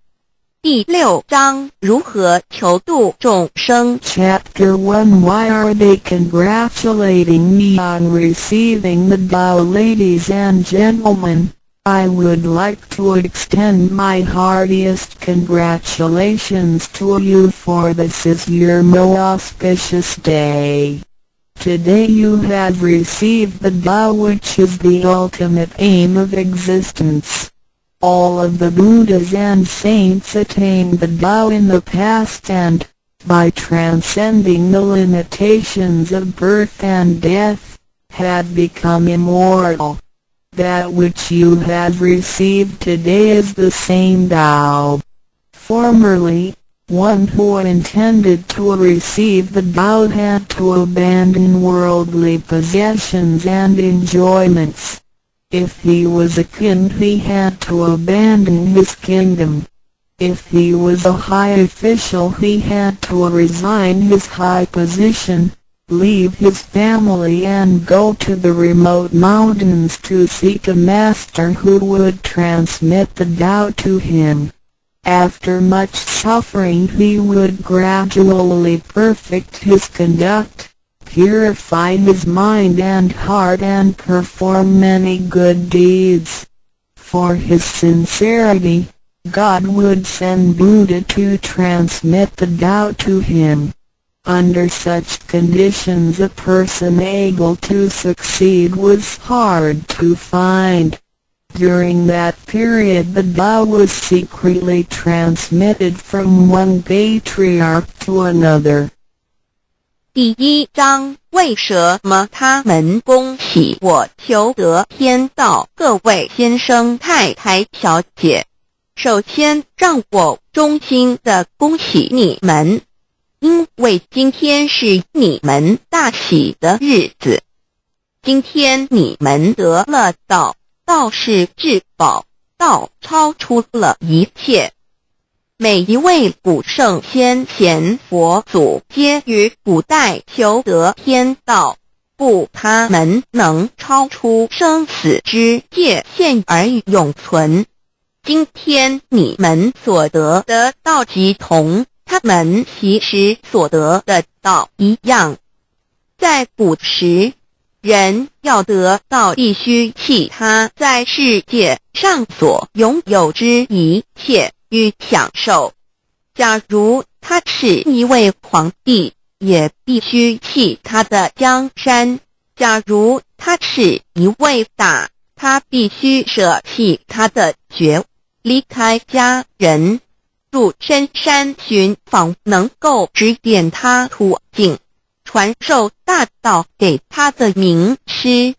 第6章如何求度众生。 Chapter 1 Why are they congratulating me on receiving the Tao? Ladies and gentlemen, I would like to extend my heartiest congratulations to you, for this is your most auspicious day. Today you have received the Tao, which is the ultimate aim of existence. All of the Buddhas and saints attained the Tao in the past and, by transcending the limitations of birth and death, had become immortal. That which you have received today is the same Tao. Formerly, one who intended to receive the Tao had to abandon worldly possessions and enjoyments. If he was a king, he had to abandon his kingdom. If he was a high official, he had to resign his high position, leave his family and go to the remote mountains to seek a master who would transmit the Tao to him. After much suffering he would gradually perfect his conduct, purify his mind and heart, and perform many good deeds. For his sincerity, God would send Buddha to transmit the Tao to him. Under such conditions a person able to succeed was hard to find. During that period the Tao was secretly transmitted from one patriarch to another. 第1章为什么他们恭喜我求得天道。各位先生太太小姐，首先让我衷心地恭喜你们，因为今天是你们大喜的日子。今天你们得了道，道是至宝，道超出了一切。每一位古圣先贤佛祖皆于古代求得天道，故他们能超出生死之界限而永存。今天你们所得的道即同他们其实所得的道一样。在古时，人要得道必须弃他在世界上所拥有之一切与享受。假如他是一位皇帝，也必须弃他的江山；假如他是一位大，他必须舍弃他的爵，离开家人，入深山寻访能够指点他途径，传授大道给他的名师。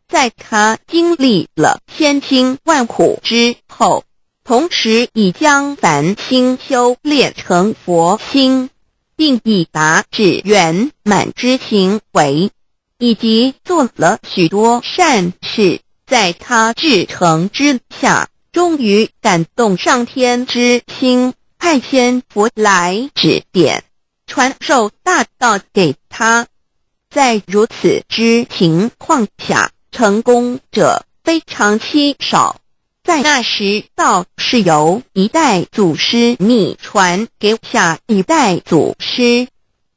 在他经历了千辛万苦之后，同时已将凡心修炼成佛心，并已达至圆满之行为，以及做了许多善事，在他至诚之下，终于感动上天之心，派仙佛来指点，传授大道给他。在如此之情况下，成功者非常稀少。在那时，道是由一代祖师秘传给下一代祖师。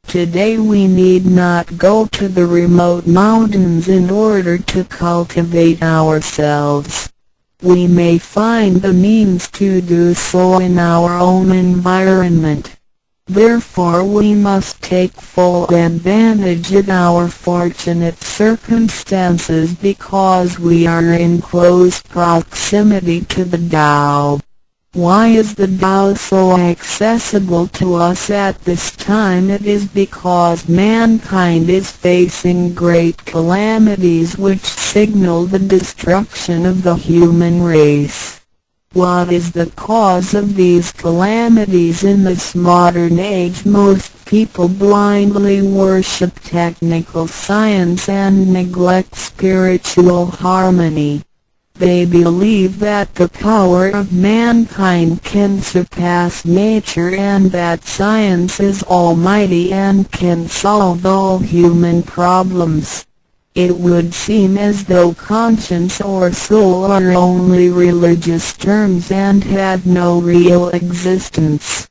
Today we need not go to the remote mountains in order to cultivate ourselves. We may find the means to do so in our own environment. Therefore we must take full advantage of our fortunate circumstances because we are in close proximity to the Tao. Why is the Tao so accessible to us at this time? It is because mankind is facing great calamities which signal the destruction of the human race. What is the cause of these calamities? In this modern age, most people blindly worship technical science and neglect spiritual harmony. They believe that the power of mankind can surpass nature and that science is almighty and can solve all human problems. It would seem as though conscience or soul are only religious terms and had no real existence.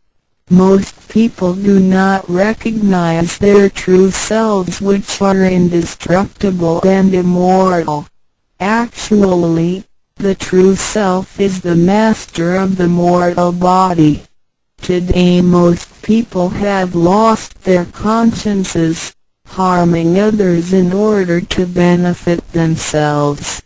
Most people do not recognize their true selves, which are indestructible and immortal. Actually, the true self is the master of the mortal body. Today most people have lost their consciences, harming others in order to benefit themselves.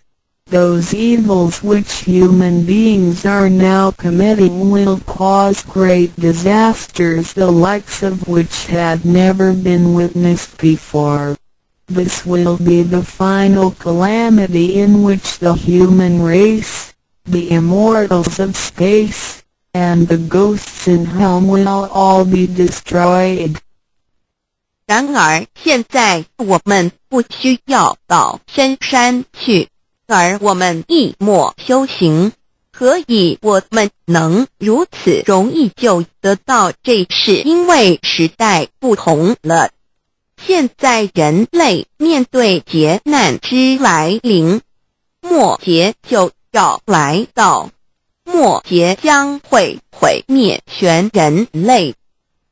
Those evils which human beings are now committing will cause great disasters, the likes of which had never been witnessed before. This will be the final calamity in which the human race, the immortals of space, and the ghosts in hell will all be destroyed. 然而现在我们不需要到深山去，而我们一默修行。何以我们能如此容易就得到这事？因为时代不同了。现在人类面对劫难之来临，末劫就要来到，末劫将会毁灭全人类。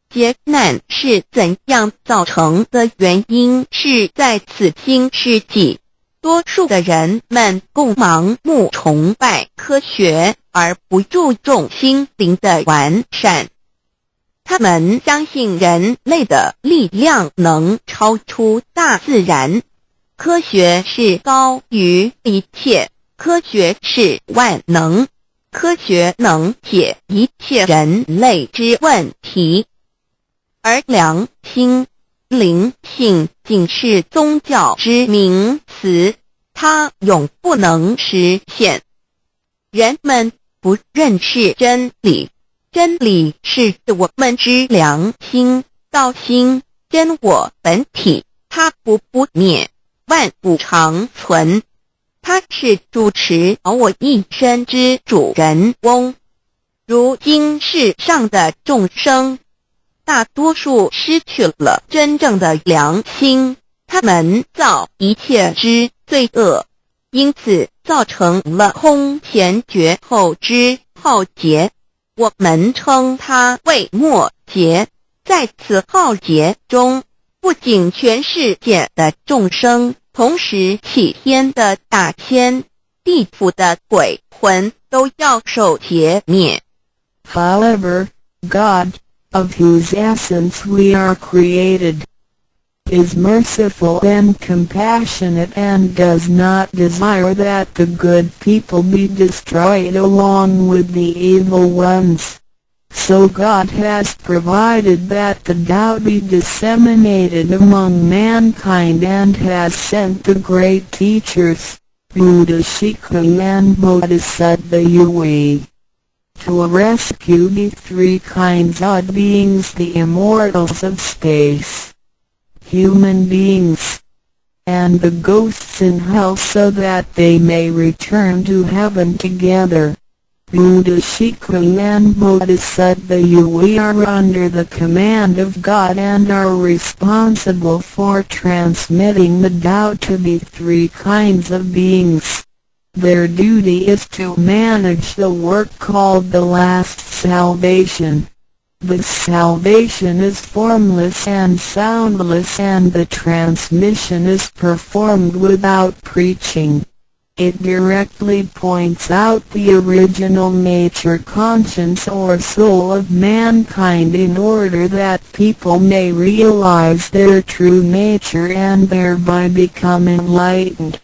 劫难是怎样造成的？原因是在此新世纪，多数的人们共盲目崇拜科学，而不注重心灵的完善。他们相信人类的力量能超出大自然，科学是高于一切，科学是万能，科学能解一切人类之问题。而良心、灵性仅是宗教之名词，它永不能实现。人们不认识真理。真理是我们之良心、道心、真我本体，它不灭，万物长存。它是主持我一生之主人翁。如今世上的众生，大多数失去了真正的良心，他们造一切之罪恶，因此造成了空前绝后之浩劫。我们称它为末劫。在此浩劫中，不仅全世界的众生，同时起天的大千、地府的鬼魂都要受劫灭。However, God, of whose essence we are created, is merciful and compassionate and does not desire that the good people be destroyed along with the evil ones. So God has provided that the Tao be disseminated among mankind and has sent the great teachers, Buddha Shikha and Bodhisattva Yue, to rescue the three kinds of beings, the immortals of space, human beings, and the ghosts in hell, so that they may return to heaven together. Buddha Shikha and Bodhisattva Yue are under the command of God and are responsible for transmitting the Tao to the three kinds of beings. Their duty is to manage the work called the last salvation. This salvation is formless and soundless, and the transmission is performed without preaching. It directly points out the original nature, conscience or soul of mankind in order that people may realize their true nature and thereby become enlightened.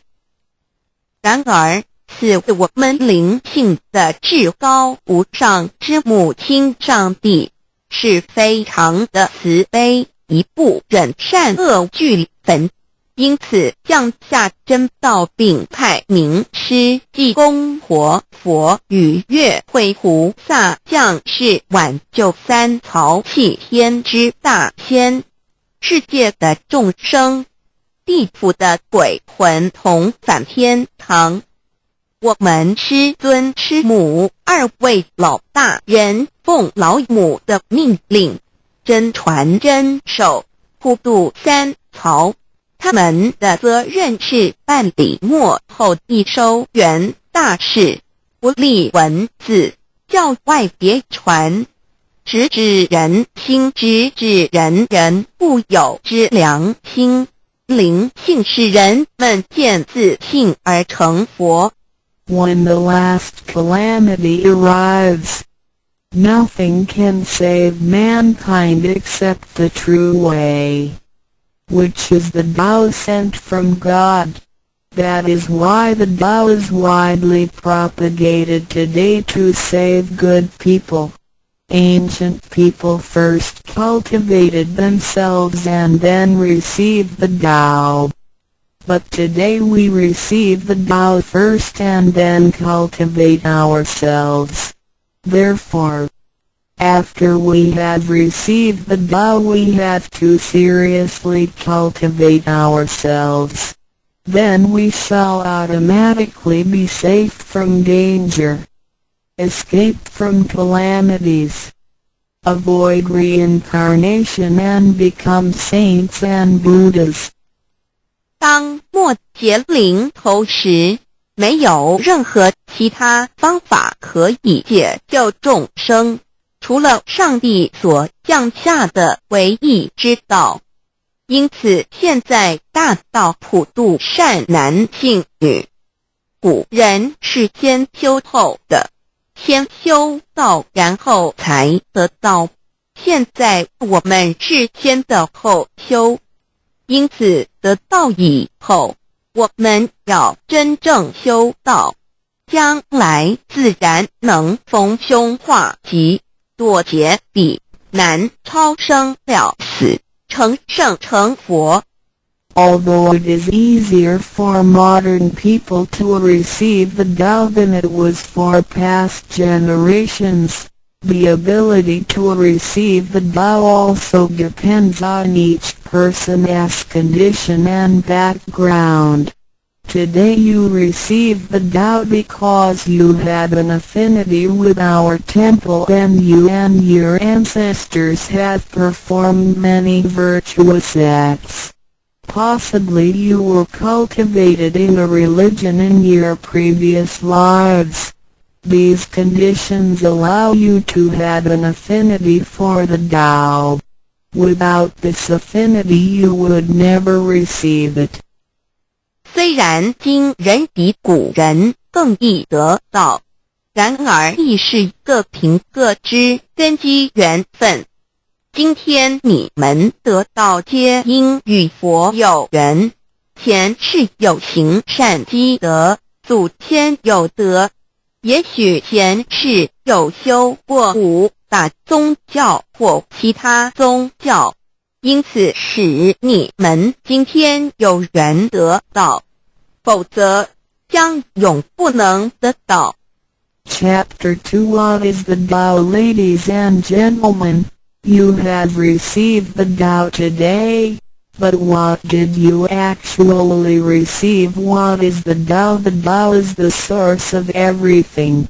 然而，赐我们灵性的至高无上之母亲上帝，是非常的慈悲，一不忍善恶俱焚，因此降下真道，并派名师济公活佛与月慧菩萨降世，挽救三曹弃天之大仙。世界的众生，地府的鬼魂同返天堂。我们师尊师母二位老大人奉老母的命令，真传真守，普渡三曹。他们的责任是办理末后一收圆大事，不立文字，教外别传，直指人心，直指人人固有之良心。灵性使人们见自信而成佛。When the last calamity arrives, nothing can save mankind except the true way, which is the Tao sent from God. That is why the Tao is widely propagated today to save good people. Ancient people first cultivated themselves and then received the Tao. But today we receive the Tao first and then cultivate ourselves. Therefore, after we have received the Tao, we have to seriously cultivate ourselves. Then we shall automatically be safe from danger, escape from calamities, avoid reincarnation and become saints and Buddhas. 当末劫临头时，没有任何其他方法可以解救众生，除了上帝所降下的唯一之道。因此现在大道普渡善男信女。古人是先修后的，先修道然后才得道，现在我们是先的后修。因此得道以后，我们要真正修道，将来自然能逢凶化吉，躲劫彼难，超生了死，成圣成佛。Although it is easier for modern people to receive the Tao than it was for past generations, the ability to receive the Tao also depends on each person's condition and background. Today you receive the Tao because you had an affinity with our temple and you and your ancestors have performed many virtuous acts. Possibly you were cultivated in a religion in your previous lives. These conditions allow you to have an affinity for the Tao. Without this affinity you would never receive it. 虽然今人比古人更易得道，然而亦是各凭各之，根基缘分。今天你们得道皆因与佛有缘，前世有行善积德，祖先有德，也许前世有修过武打宗教或其他宗教，因此使你们今天有缘得道，否则将永不能得到。Chapter 2 What is the Tao? Ladies and gentlemen, you have received the Tao today, but what did you actually receive? What is the Tao? The Tao is the source of everything.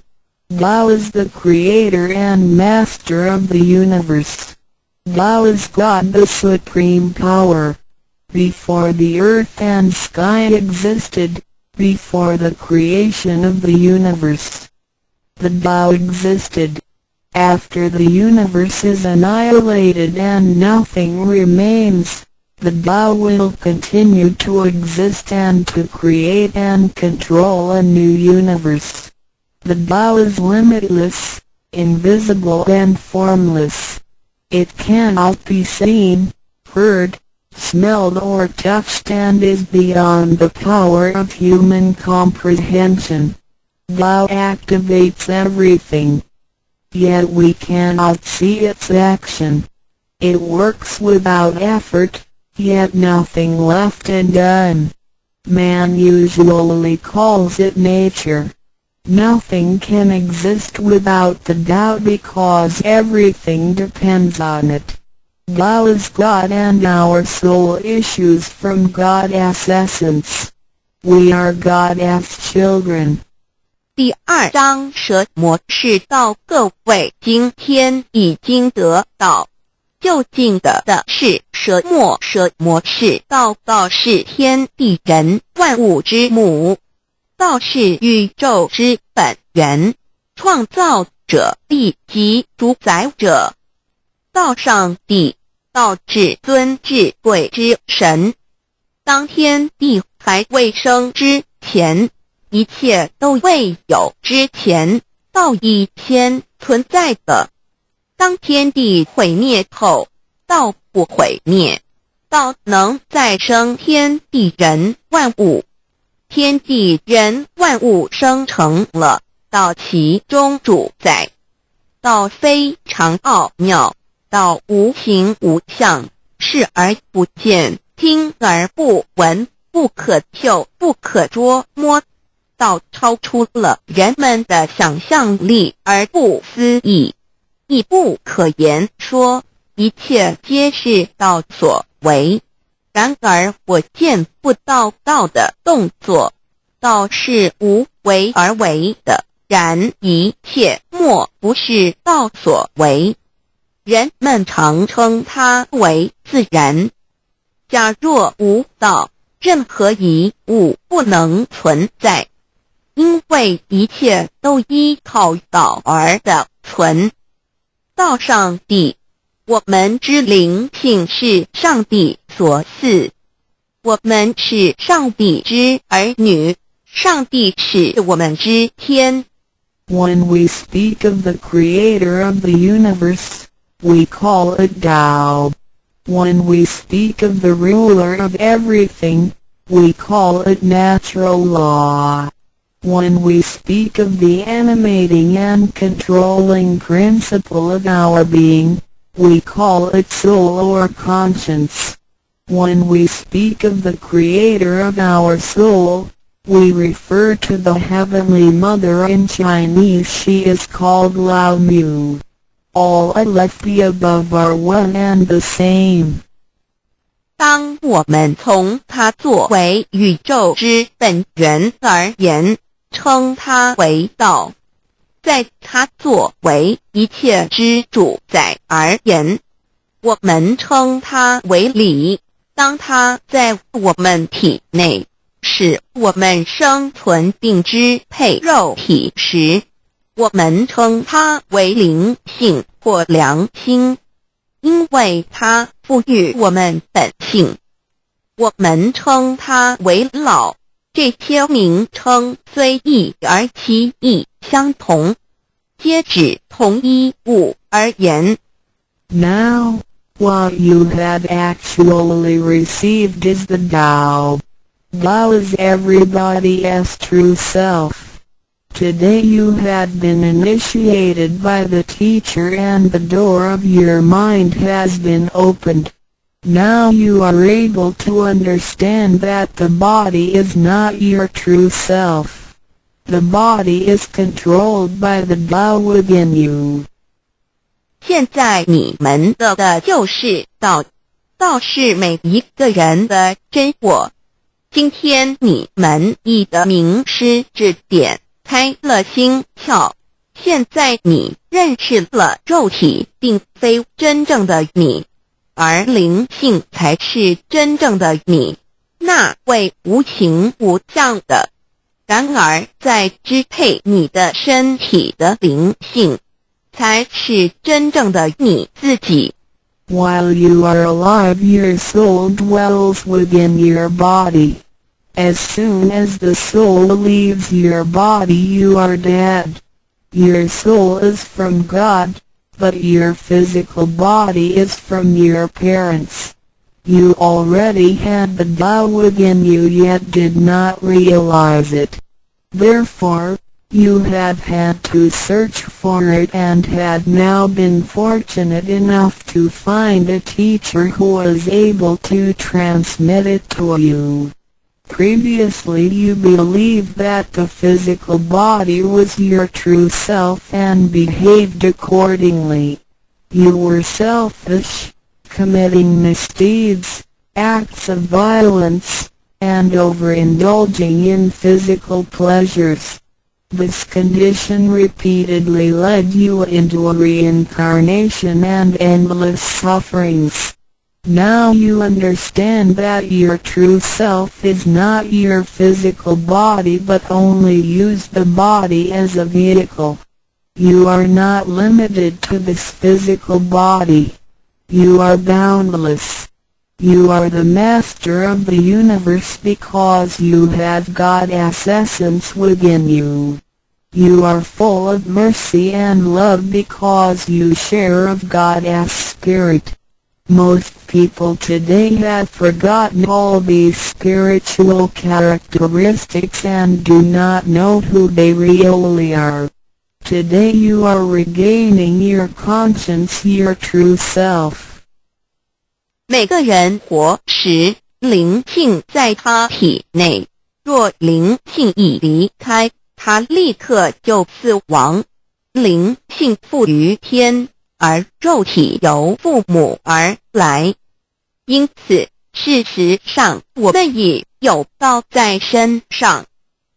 Tao is the creator and master of the universe. Tao is God, the supreme power. Before the earth and sky existed, before the creation of the universe, the Tao existed. After the universe is annihilated and nothing remains, the Tao will continue to exist and to create and control a new universe. The Tao is limitless, invisible and formless. It cannot be seen, heard, smelled or touched and is beyond the power of human comprehension. Tao activates everything. Yet we cannot see its action. It works without effort, yet nothing left undone. Man usually calls it nature. Nothing can exist without the Tao because everything depends on it. Tao is God and our soul issues from God's essence. We are God's children. 第2章蛇魔是道，各位今天已经得到。究竟的是蛇魔是道，道是天地人万物之母，道是宇宙之本源，创造者地及主宰者。道上帝，道至尊至贵之神。当天地还未生之前，一切都未有之前，道已先存在的。当天地毁灭后，道不毁灭，道能再生天地人万物。天地人万物生成了，道其中主宰。道非常奥妙，道无形无相，视而不见，听而不闻，不可嗅，不可捉摸。道超出了人们的想象力而不思议，亦不可言说，一切皆是道所为。然而我见不到道的动作，道是无为而为的，然一切莫不是道所为。人们常称它为自然。假若无道，任何一物不能存在，因为一切都依靠道而的存。道上帝，我们之灵性是上帝所赐，我们是上帝之儿女，上帝是我们之天。When we speak of the creator of the universe, we call it Tao. When we speak of the ruler of everything, we call it natural law. When we speak of the animating and controlling principle of our being, we call it soul or conscience. When we speak of the creator of our soul, we refer to the Heavenly Mother. In Chinese she is called Lao Mu. All of the above are one and the same. 当我们从它作为宇宙之本源而言，称它为道；在它作为一切之主宰而言，我们称它为理。当它在我们体内，使我们生存并支配肉体时，我们称它为灵性或良心，因为它赋予我们本性。我们称它为老，这些名称虽异而其意相同，皆指同一物而言。Now, what you have actually received is the Tao. Tao is everybody's true self. Today you had been initiated by the teacher and the door of your mind has been opened. Now you are able to understand that the body is not your true self. The body is controlled by the Tao within you. 现在你们得的就是道，道是每一个人的真我。今天你们已得名师指点，开了心窍。现在你认识了肉体并非真正的你，而灵性才是真正的你，那位无形无相的。然而在支配你的身体的灵性，才是真正的你自己。While you are alive, your soul dwells within your body. As soon as the soul leaves your body, you are dead. Your soul is from God, but your physical body is from your parents. You already had the Tao within you yet did not realize it. Therefore, You have had to search for it and had now been fortunate enough to find a teacher who was able to transmit it to you. Previously you believed that the physical body was your true self and behaved accordingly. You were selfish, committing misdeeds, acts of violence, and overindulging in physical pleasures. This condition repeatedly led you into a reincarnation and endless sufferings. Now you understand that your true self is not your physical body but only use the body as a vehicle. You are not limited to this physical body. You are boundless. You are the master of the universe because you have God's essence within you. You are full of mercy and love because you share of God's spirit. Most people today have forgotten all these spiritual characteristics and do not know who they really are. Today you are regaining your conscience, your true self. 每个人活时，灵性在他体内，若灵性一离开，他立刻就死亡。灵性附于天，而肉体由父母而来。因此，事实上我们已有道在身上，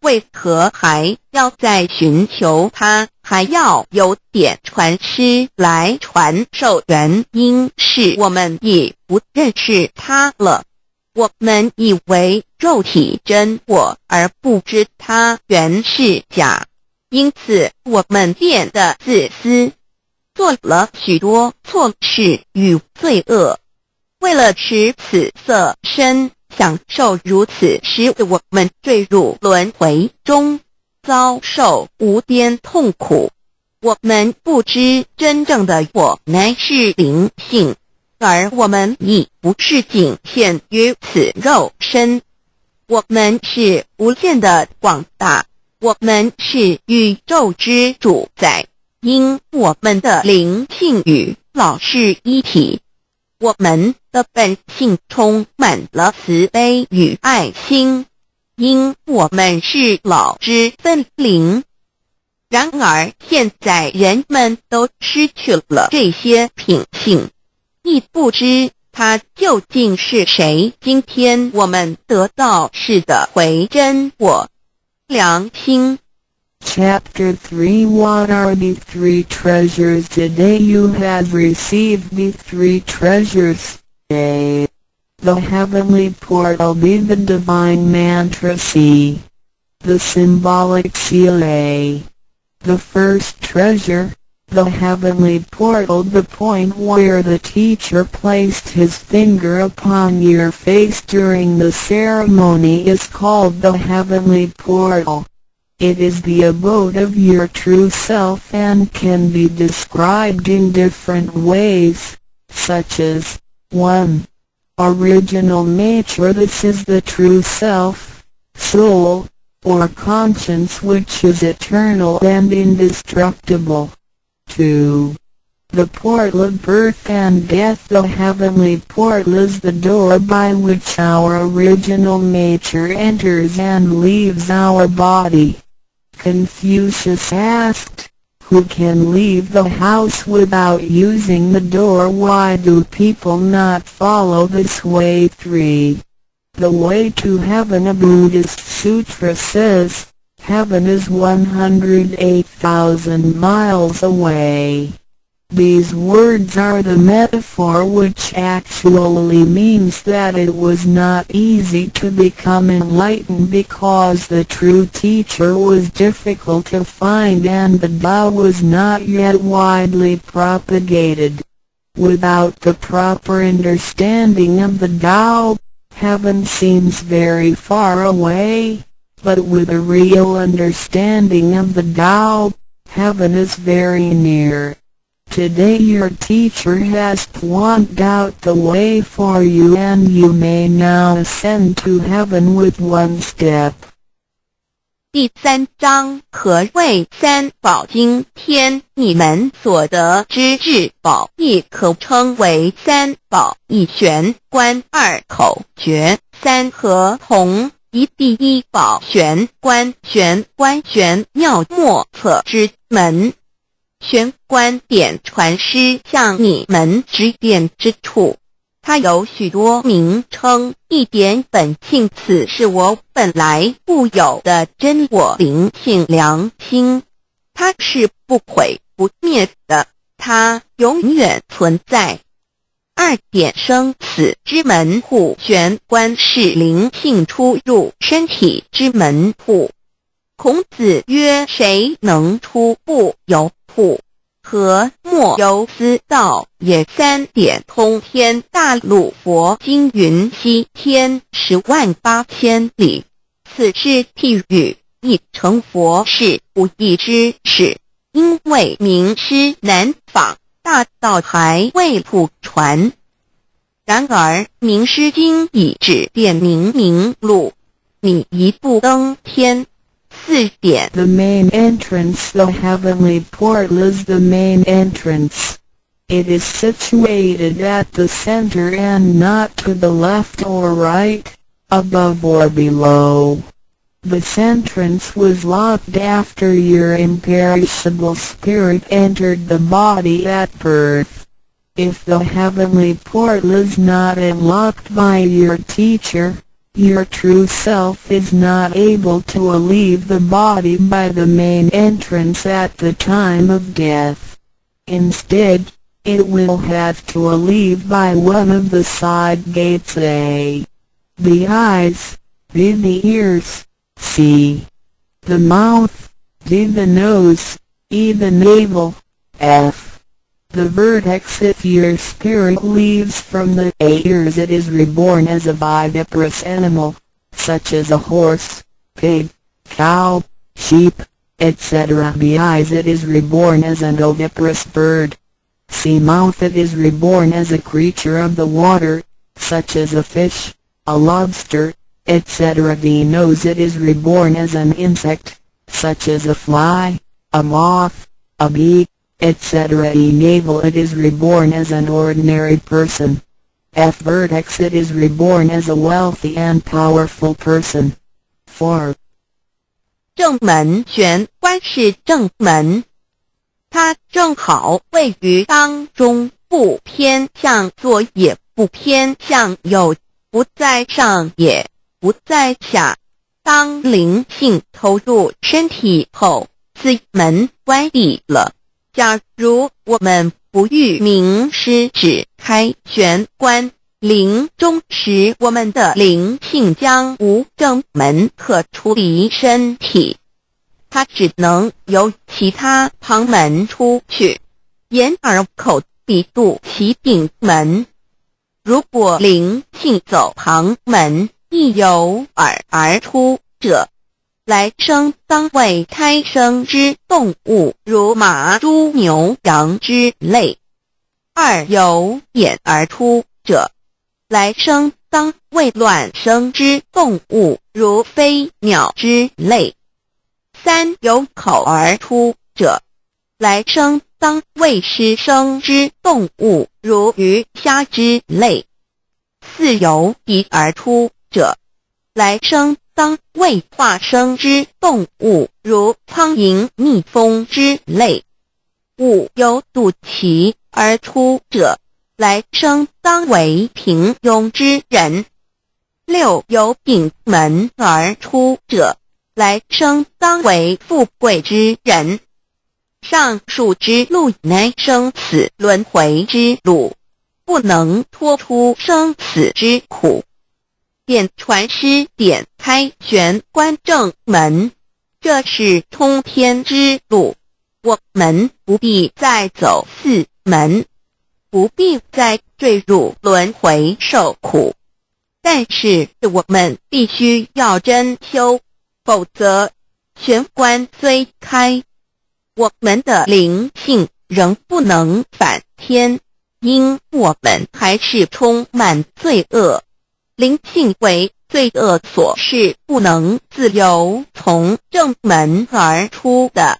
为何还要再寻求它？还要有点传师来传授，原因是我们已不认识它了。我们以为肉体真我，而不知它原是假，因此我们变得自私，做了许多错事与罪恶。为了使此色身享受如此，使我们坠入轮回中，遭受无边痛苦。我们不知真正的我乃是灵性，而我们已不是仅限于此肉身。我们是无限的广大，我们是宇宙之主宰，因我们的灵性与老是一体。我们的本性充满了慈悲与爱心，因我们是老之分灵。然而现在人们都失去了这些品性，亦不知它究竟是谁。今天我们得到是的回真我良心。Chapter 3 What are the three treasures? Today you have received the three treasures. A. The heavenly portal. B. The divine mantra. C. The symbolic seal. A. The first treasure, the heavenly portal. The point where the teacher placed his finger upon your face during the ceremony is called the heavenly portal. It is the abode of your true self and can be described in different ways, such as 1. Original nature. This is the true self, soul, or conscience which is eternal and indestructible. 2. The portal of birth and death. The heavenly portal is the door by which our original nature enters and leaves our body. Confucius asked, who can leave the house without using the door? Why do people not follow this way? 3. The way to heaven. A Buddhist sutra says, heaven is 108,000 miles away. These words are the metaphor which actually means that it was not easy to become enlightened because the true teacher was difficult to find and the Tao was not yet widely propagated. Without the proper understanding of the Tao, heaven seems very far away, but with a real understanding of the Tao, heaven is very near. Today your teacher has pointed out the way for you and you may now ascend to heaven with one step. 第3章何谓三宝？今天你们所得之至宝，亦可称为三宝：一玄关，二口诀，三合同。一第一宝玄关，玄关玄妙莫测之门。玄关点传师向你们指点之处，它有许多名称，一点本性，此是我本来固有的真我灵性良心，它是不毁不灭的，它永远存在。二点生死之门户，玄关是灵性出入身体之门户。孔子曰：谁能出不由户？何莫由斯道也。三点通天大陆，佛经云：西天108000里，此是譬喻，亦成佛是不易之事，因为名师难访，大道还未普传。然而名师经已指点明路，你一步登天。4点 The main entrance. The heavenly portal is the main entrance. It is situated at the center and not to the left or right, above or below. This entrance was locked after your imperishable spirit entered the body at birth. If the heavenly portal is not unlocked by your teacher, your true self is not able to leave the body by the main entrance at the time of death. Instead, it will have to leave by one of the side gates: A. The eyes, B. The ears, C. The mouth, D. The nose, E. The navel, F. The vertex. If your spirit leaves from the ears, it is reborn as a viviparous animal, such as a horse, pig, cow, sheep, etc. B. Eyes. It is reborn as an oviparous bird. C. Mouth. It is reborn as a creature of the water, such as a fish, a lobster, etc. D. Nose. It is reborn as an insect, such as a fly, a moth, a bee, etc. E. Navel. It is reborn as an ordinary person. F. Vertex. It is reborn as a wealthy and powerful person. 4. 正门，玄关是正门，它正好位于当中，不偏向左也不偏向右，不在上也不在下。当灵性投入身体后，此门关闭了。假如我们不欲名师指开玄关，临终时我们的灵性将无正门可出离身体，它只能由其他旁门出去，眼耳口鼻肚脐顶门。如果灵性走旁门，亦由耳而出者，来生当为胎生之动物，如马、猪、牛、羊之类；二由眼而出者，来生当为卵生之动物，如飞鸟之类；三由口而出者，来生当为湿生之动物，如鱼虾之类；四由鼻而出者，来生当为化生之动物，如苍蝇、蜜蜂之类；五由肚脐而出者，来生当为平庸之人；六由顶门而出者，来生当为富贵之人。上述之路乃生死轮回之路，不能脱出生死之苦。点传师点开玄关正门，这是通天之路，我们不必再走四门，不必再坠入轮回受苦。但是我们必须要真修，否则玄关虽开，我们的灵性仍不能返天，因我们还是充满罪恶。灵性为罪恶所是不能自由从正门而出的。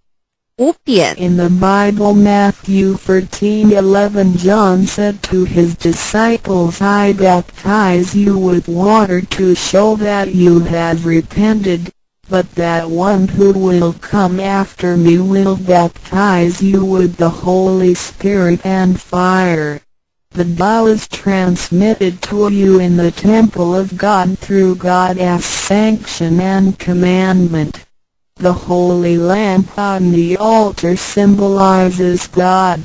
5点 In the Bible, Matthew 13:11, John said to his disciples, I baptize you with water to show that you have repented, but that one who will come after me will baptize you with the Holy Spirit and fire. The Tao is transmitted to you in the temple of God through God's sanction and commandment. The holy lamp on the altar symbolizes God.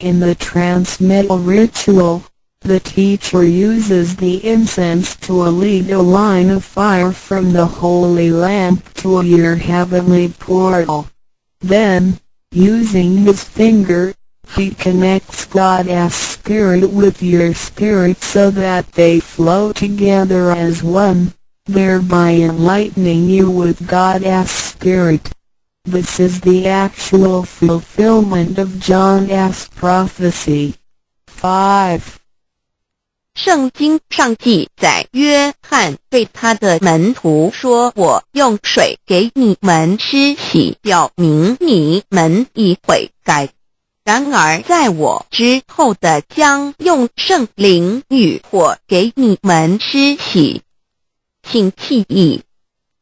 In the transmittal ritual, the teacher uses the incense to lead a line of fire from the holy lamp to your heavenly portal. Then, using his finger, he connects God's spirit with your spirit so that they flow together as one, thereby enlightening you with God's Spirit. This is the actual fulfillment of John's prophecy. 5. 圣经上记载，约翰对他的门徒说：“我用水给你们施洗，表明你们已悔改。然而在我之后的将用圣灵与火给你们施洗。请记忆，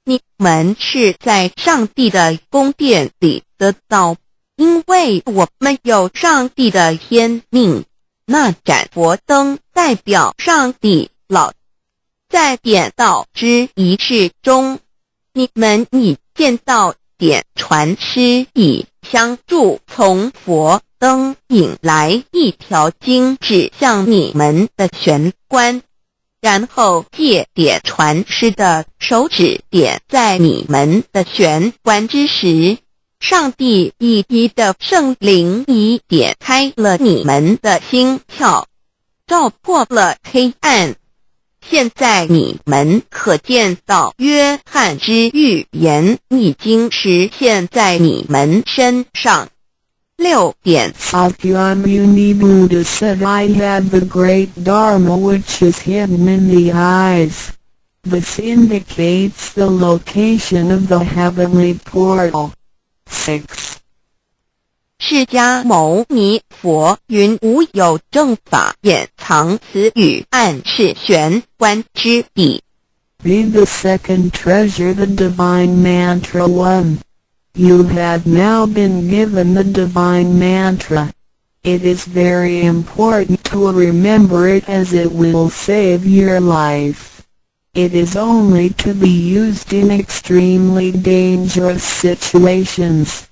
你们是在上帝的宫殿里得到，因为我们有上帝的天命。那盏佛灯代表上帝老。在点道之仪式中，你们已见到点传师以香柱从佛灯引来一条经指向你们的玄关，然后借点传师的手指点在你们的玄关之时，上帝一一的圣灵已点开了你们的心窍，照破了黑暗。现在你们可见到约翰之预言已经实现在你们身上。6点 Sakyamuni Buddha said, I have the great Dharma which is hidden in the eyes. This indicates the location of the heavenly portal. 6. 释迦牟尼佛云：无有正法掩藏此语，暗示玄关之地。 Read the second treasure, the divine mantra 1. You have now been given the divine mantra. It is very important to remember it as it will save your life. It is only to be used in extremely dangerous situations.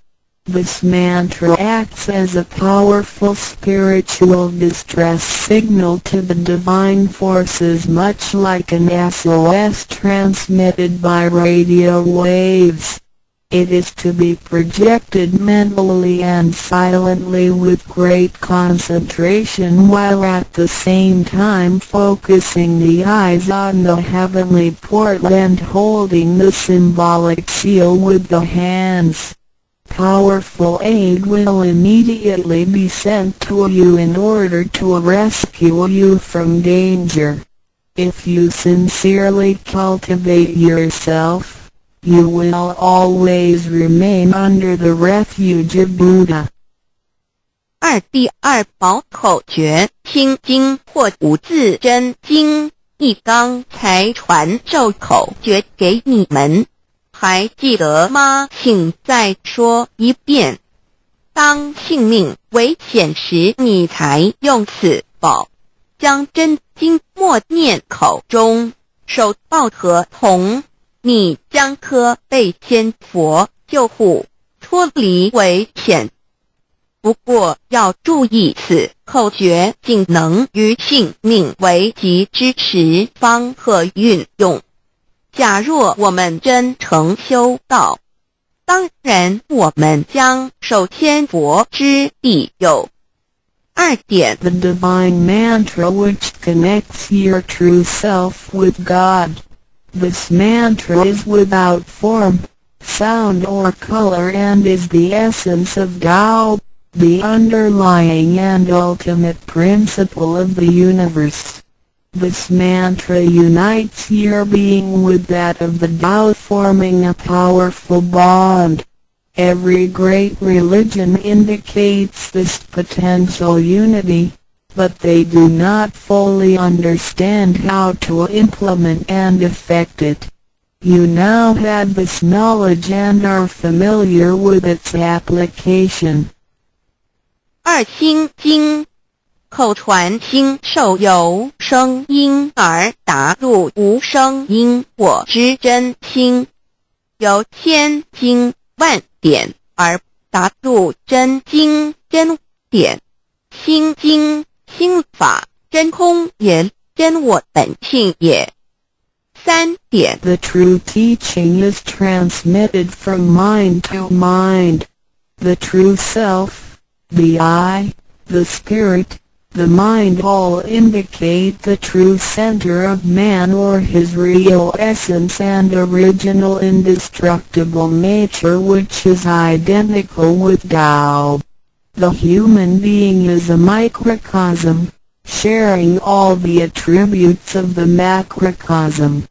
This mantra acts as a powerful spiritual distress signal to the divine forces, much like an SOS transmitted by radio waves. It is to be projected mentally and silently with great concentration, while at the same time focusing the eyes on the heavenly portal and holding the symbolic seal with the hands. Powerful aid will immediately be sent to you in order to rescue you from danger. If you sincerely cultivate yourself, you will always remain under the refuge of Buddha. 第二宝口诀：心经或五字真经。一刚才传授口诀给你们，还记得吗？请再说一遍。当性命危险时，你才用此宝，将真经默念口中，手抱合同，你将可被仙佛救护，脱离危险。不过要注意，此口诀仅能于性命危急之时方可运用。假若我们真诚修道，当然我们将受天佛之庇佑。2点 The divine mantra which connects your true self with God. This mantra is without form, sound or color and is the essence of Tao, the underlying and ultimate principle of the universe. This mantra unites your being with that of the Tao, forming a powerful bond. Every great religion indicates this potential unity, but they do not fully understand how to implement and effect it. You now have this knowledge and are familiar with its application. 二心经，口传心受由声音而达入无声因果之真心，由千经万典而达入真经真典。心经心法真空也，真我本性也。三点 The true teaching is transmitted from mind to mind. The true self, the I, the spirit, the mind all indicate the true center of man or his real essence and original indestructible nature, which is identical with Tao. The human being is a microcosm, sharing all the attributes of the macrocosm.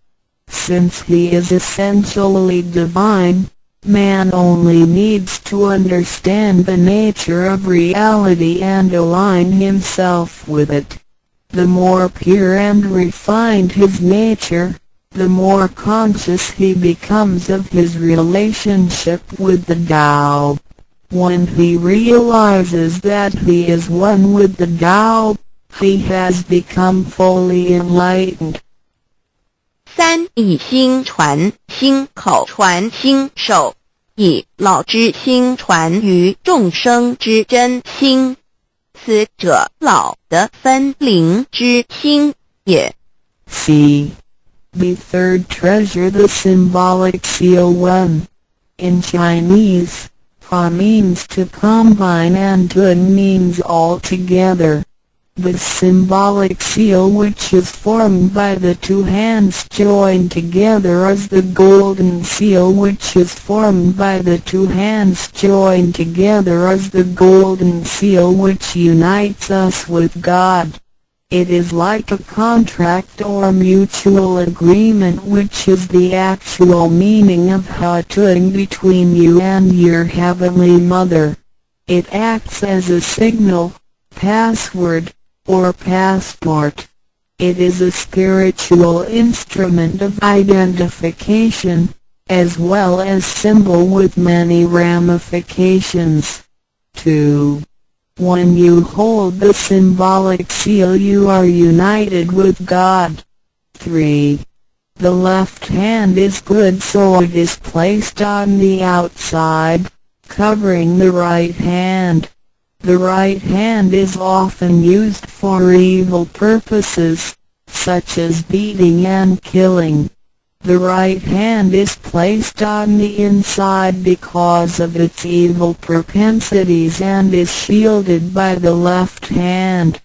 Since he is essentially divine, man only needs to understand the nature of reality and align himself with it. The more pure and refined his nature, the more conscious he becomes of his relationship with the Tao. When he realizes that he is one with the Tao, he has become fully enlightened. 三以心传心口传心手，以老之心传于众生之真心，此者老的分灵之心也。C. The third treasure, the symbolic seal 1. In Chinese, Fa means to combine and Tun means all together. The symbolic seal, which is formed by the two hands joined together, is the golden seal, which is formed by the two hands joined together, is the golden seal which unites us with God. It is like a contract or mutual agreement, which is the actual meaning of Hatun between you and your Heavenly Mother. It acts as a signal, password, or passport. It is a spiritual instrument of identification, as well as symbol with many ramifications. 2. When you hold the symbolic seal, you are united with God. 3. The left hand is good, so it is placed on the outside, covering the right hand. The right hand is often used for evil purposes, such as beating and killing. The right hand is placed on the inside because of its evil propensities and is shielded by the left hand.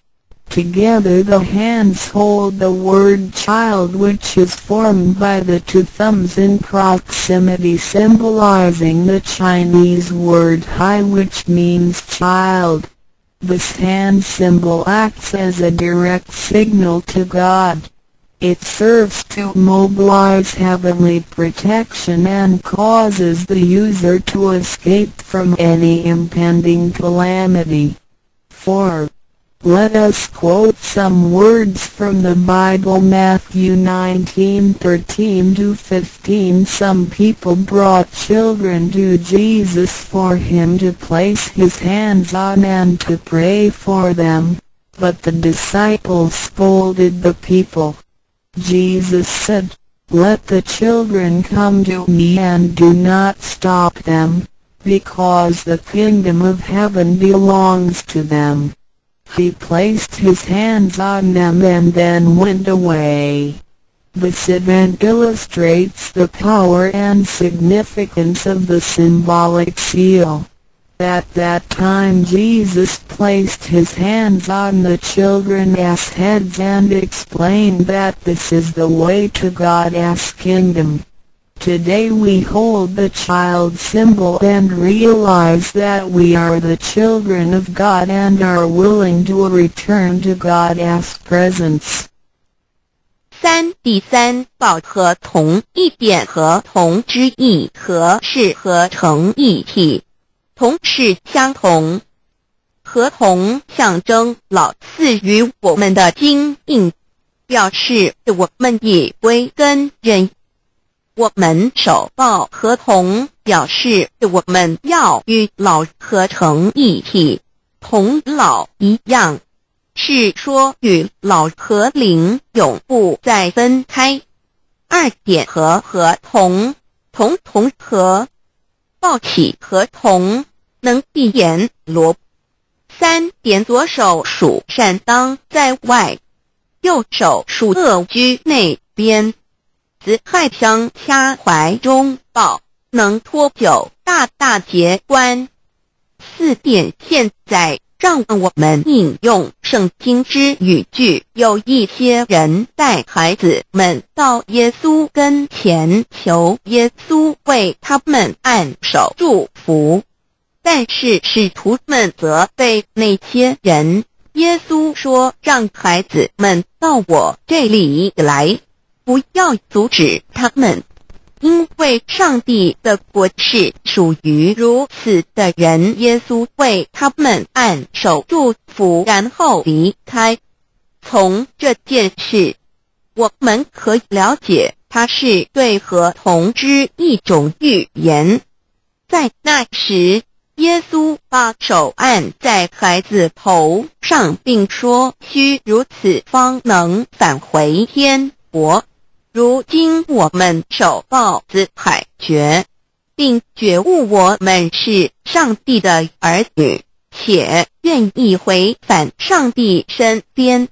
Together the hands hold the word child, which is formed by the two thumbs in proximity, symbolizing the Chinese word hai, which means child. This hand symbol acts as a direct signal to God. It serves to mobilize heavenly protection and causes the user to escape from any impending calamity. 4. Let us quote some words from the Bible. Matthew 19:13-15. Some people brought children to Jesus for him to place his hands on and to pray for them, but the disciples scolded the people. Jesus said, "Let the children come to me and do not stop them, because the kingdom of heaven belongs to them." He placed his hands on them and then went away. This event illustrates the power and significance of the symbolic seal. At that time Jesus placed his hands on the children's heads and explained that this is the way to God's kingdom. Today we hold the child symbol and realize that we are the children of God and are willing to return to God's presence. 第三，报合同，一点合同之意合是合成一体，同是相同。合同象征老赐予我们的经印，表示我们以归根人。我们守抱合同，表示我们要与老合成一体，同老一样，是说与老和灵永不再分开。二点合同，同合，抱起合同，能闭眼罗。三点左手属善当在外，右手属恶居内边。子亥相掐怀中抱，能托九大节关。四点现在让我们引用圣经之语句，有一些人带孩子们到耶稣跟前，求耶稣为他们按手祝福，但是使徒们责备那些人。耶稣说，让孩子们到我这里来，不要阻止他们，因为上帝的国是属于如此的人。耶稣为他们按手祝福，然后离开。从这件事，我们可以了解，它是对合同之一种预言。在那时，耶稣把手按在孩子头上，并说，须如此方能返回天国。如今我们守抱子海觉，并觉悟我们是上帝的儿女，且愿意回返上帝身边。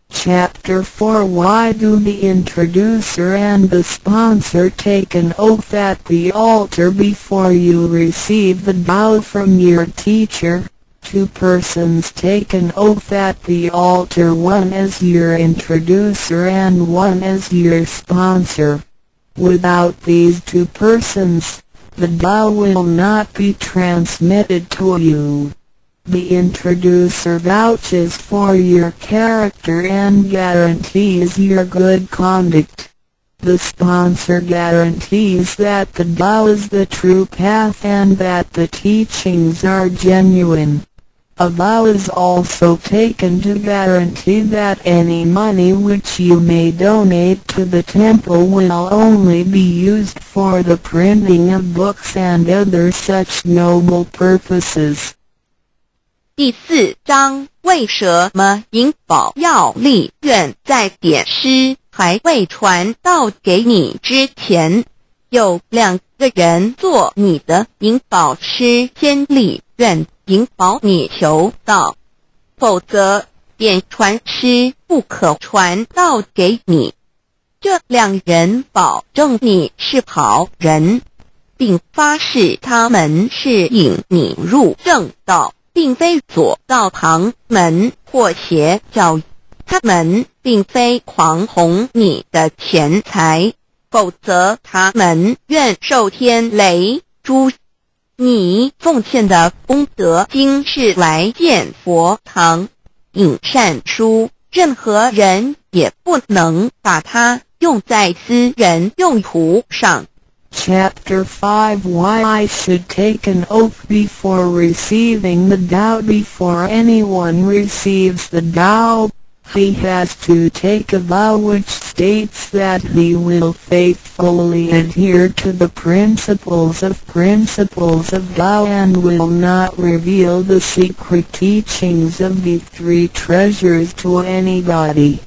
Chapter 4 Why do the introducer and the sponsor take an oath at the altar before you receive the vow from your teacher? Two persons take an oath at the altar, one as your introducer and one as your sponsor. Without these two persons, the vow will not be transmitted to you. The introducer vouches for your character and guarantees your good conduct. The sponsor guarantees that the vow is the true path and that the teachings are genuine. A vow is also taken to guarantee that any money which you may donate to the temple will only be used for the printing of books and other such noble purposes. 第四章，为什么银宝要立愿在典诗还未传道给你之前，有两个人做你的银宝师，先立愿引保你求道，否则典传师不可传道给你。这两人保证你是好人，并发誓他们是引你入正道，并非左道旁门或邪教。他们并非狂哄你的钱财，否则他们愿受天雷诛。你奉献的功德经是来建佛堂、引善书，任何人也不能把它用在私人用途上。Chapter 5 Why I should take an oath before receiving the vow. Before anyone receives the vow, he has to take a vow which states that he will faithfully adhere to the principles of vow and will not reveal the secret teachings of the three treasures to anybody.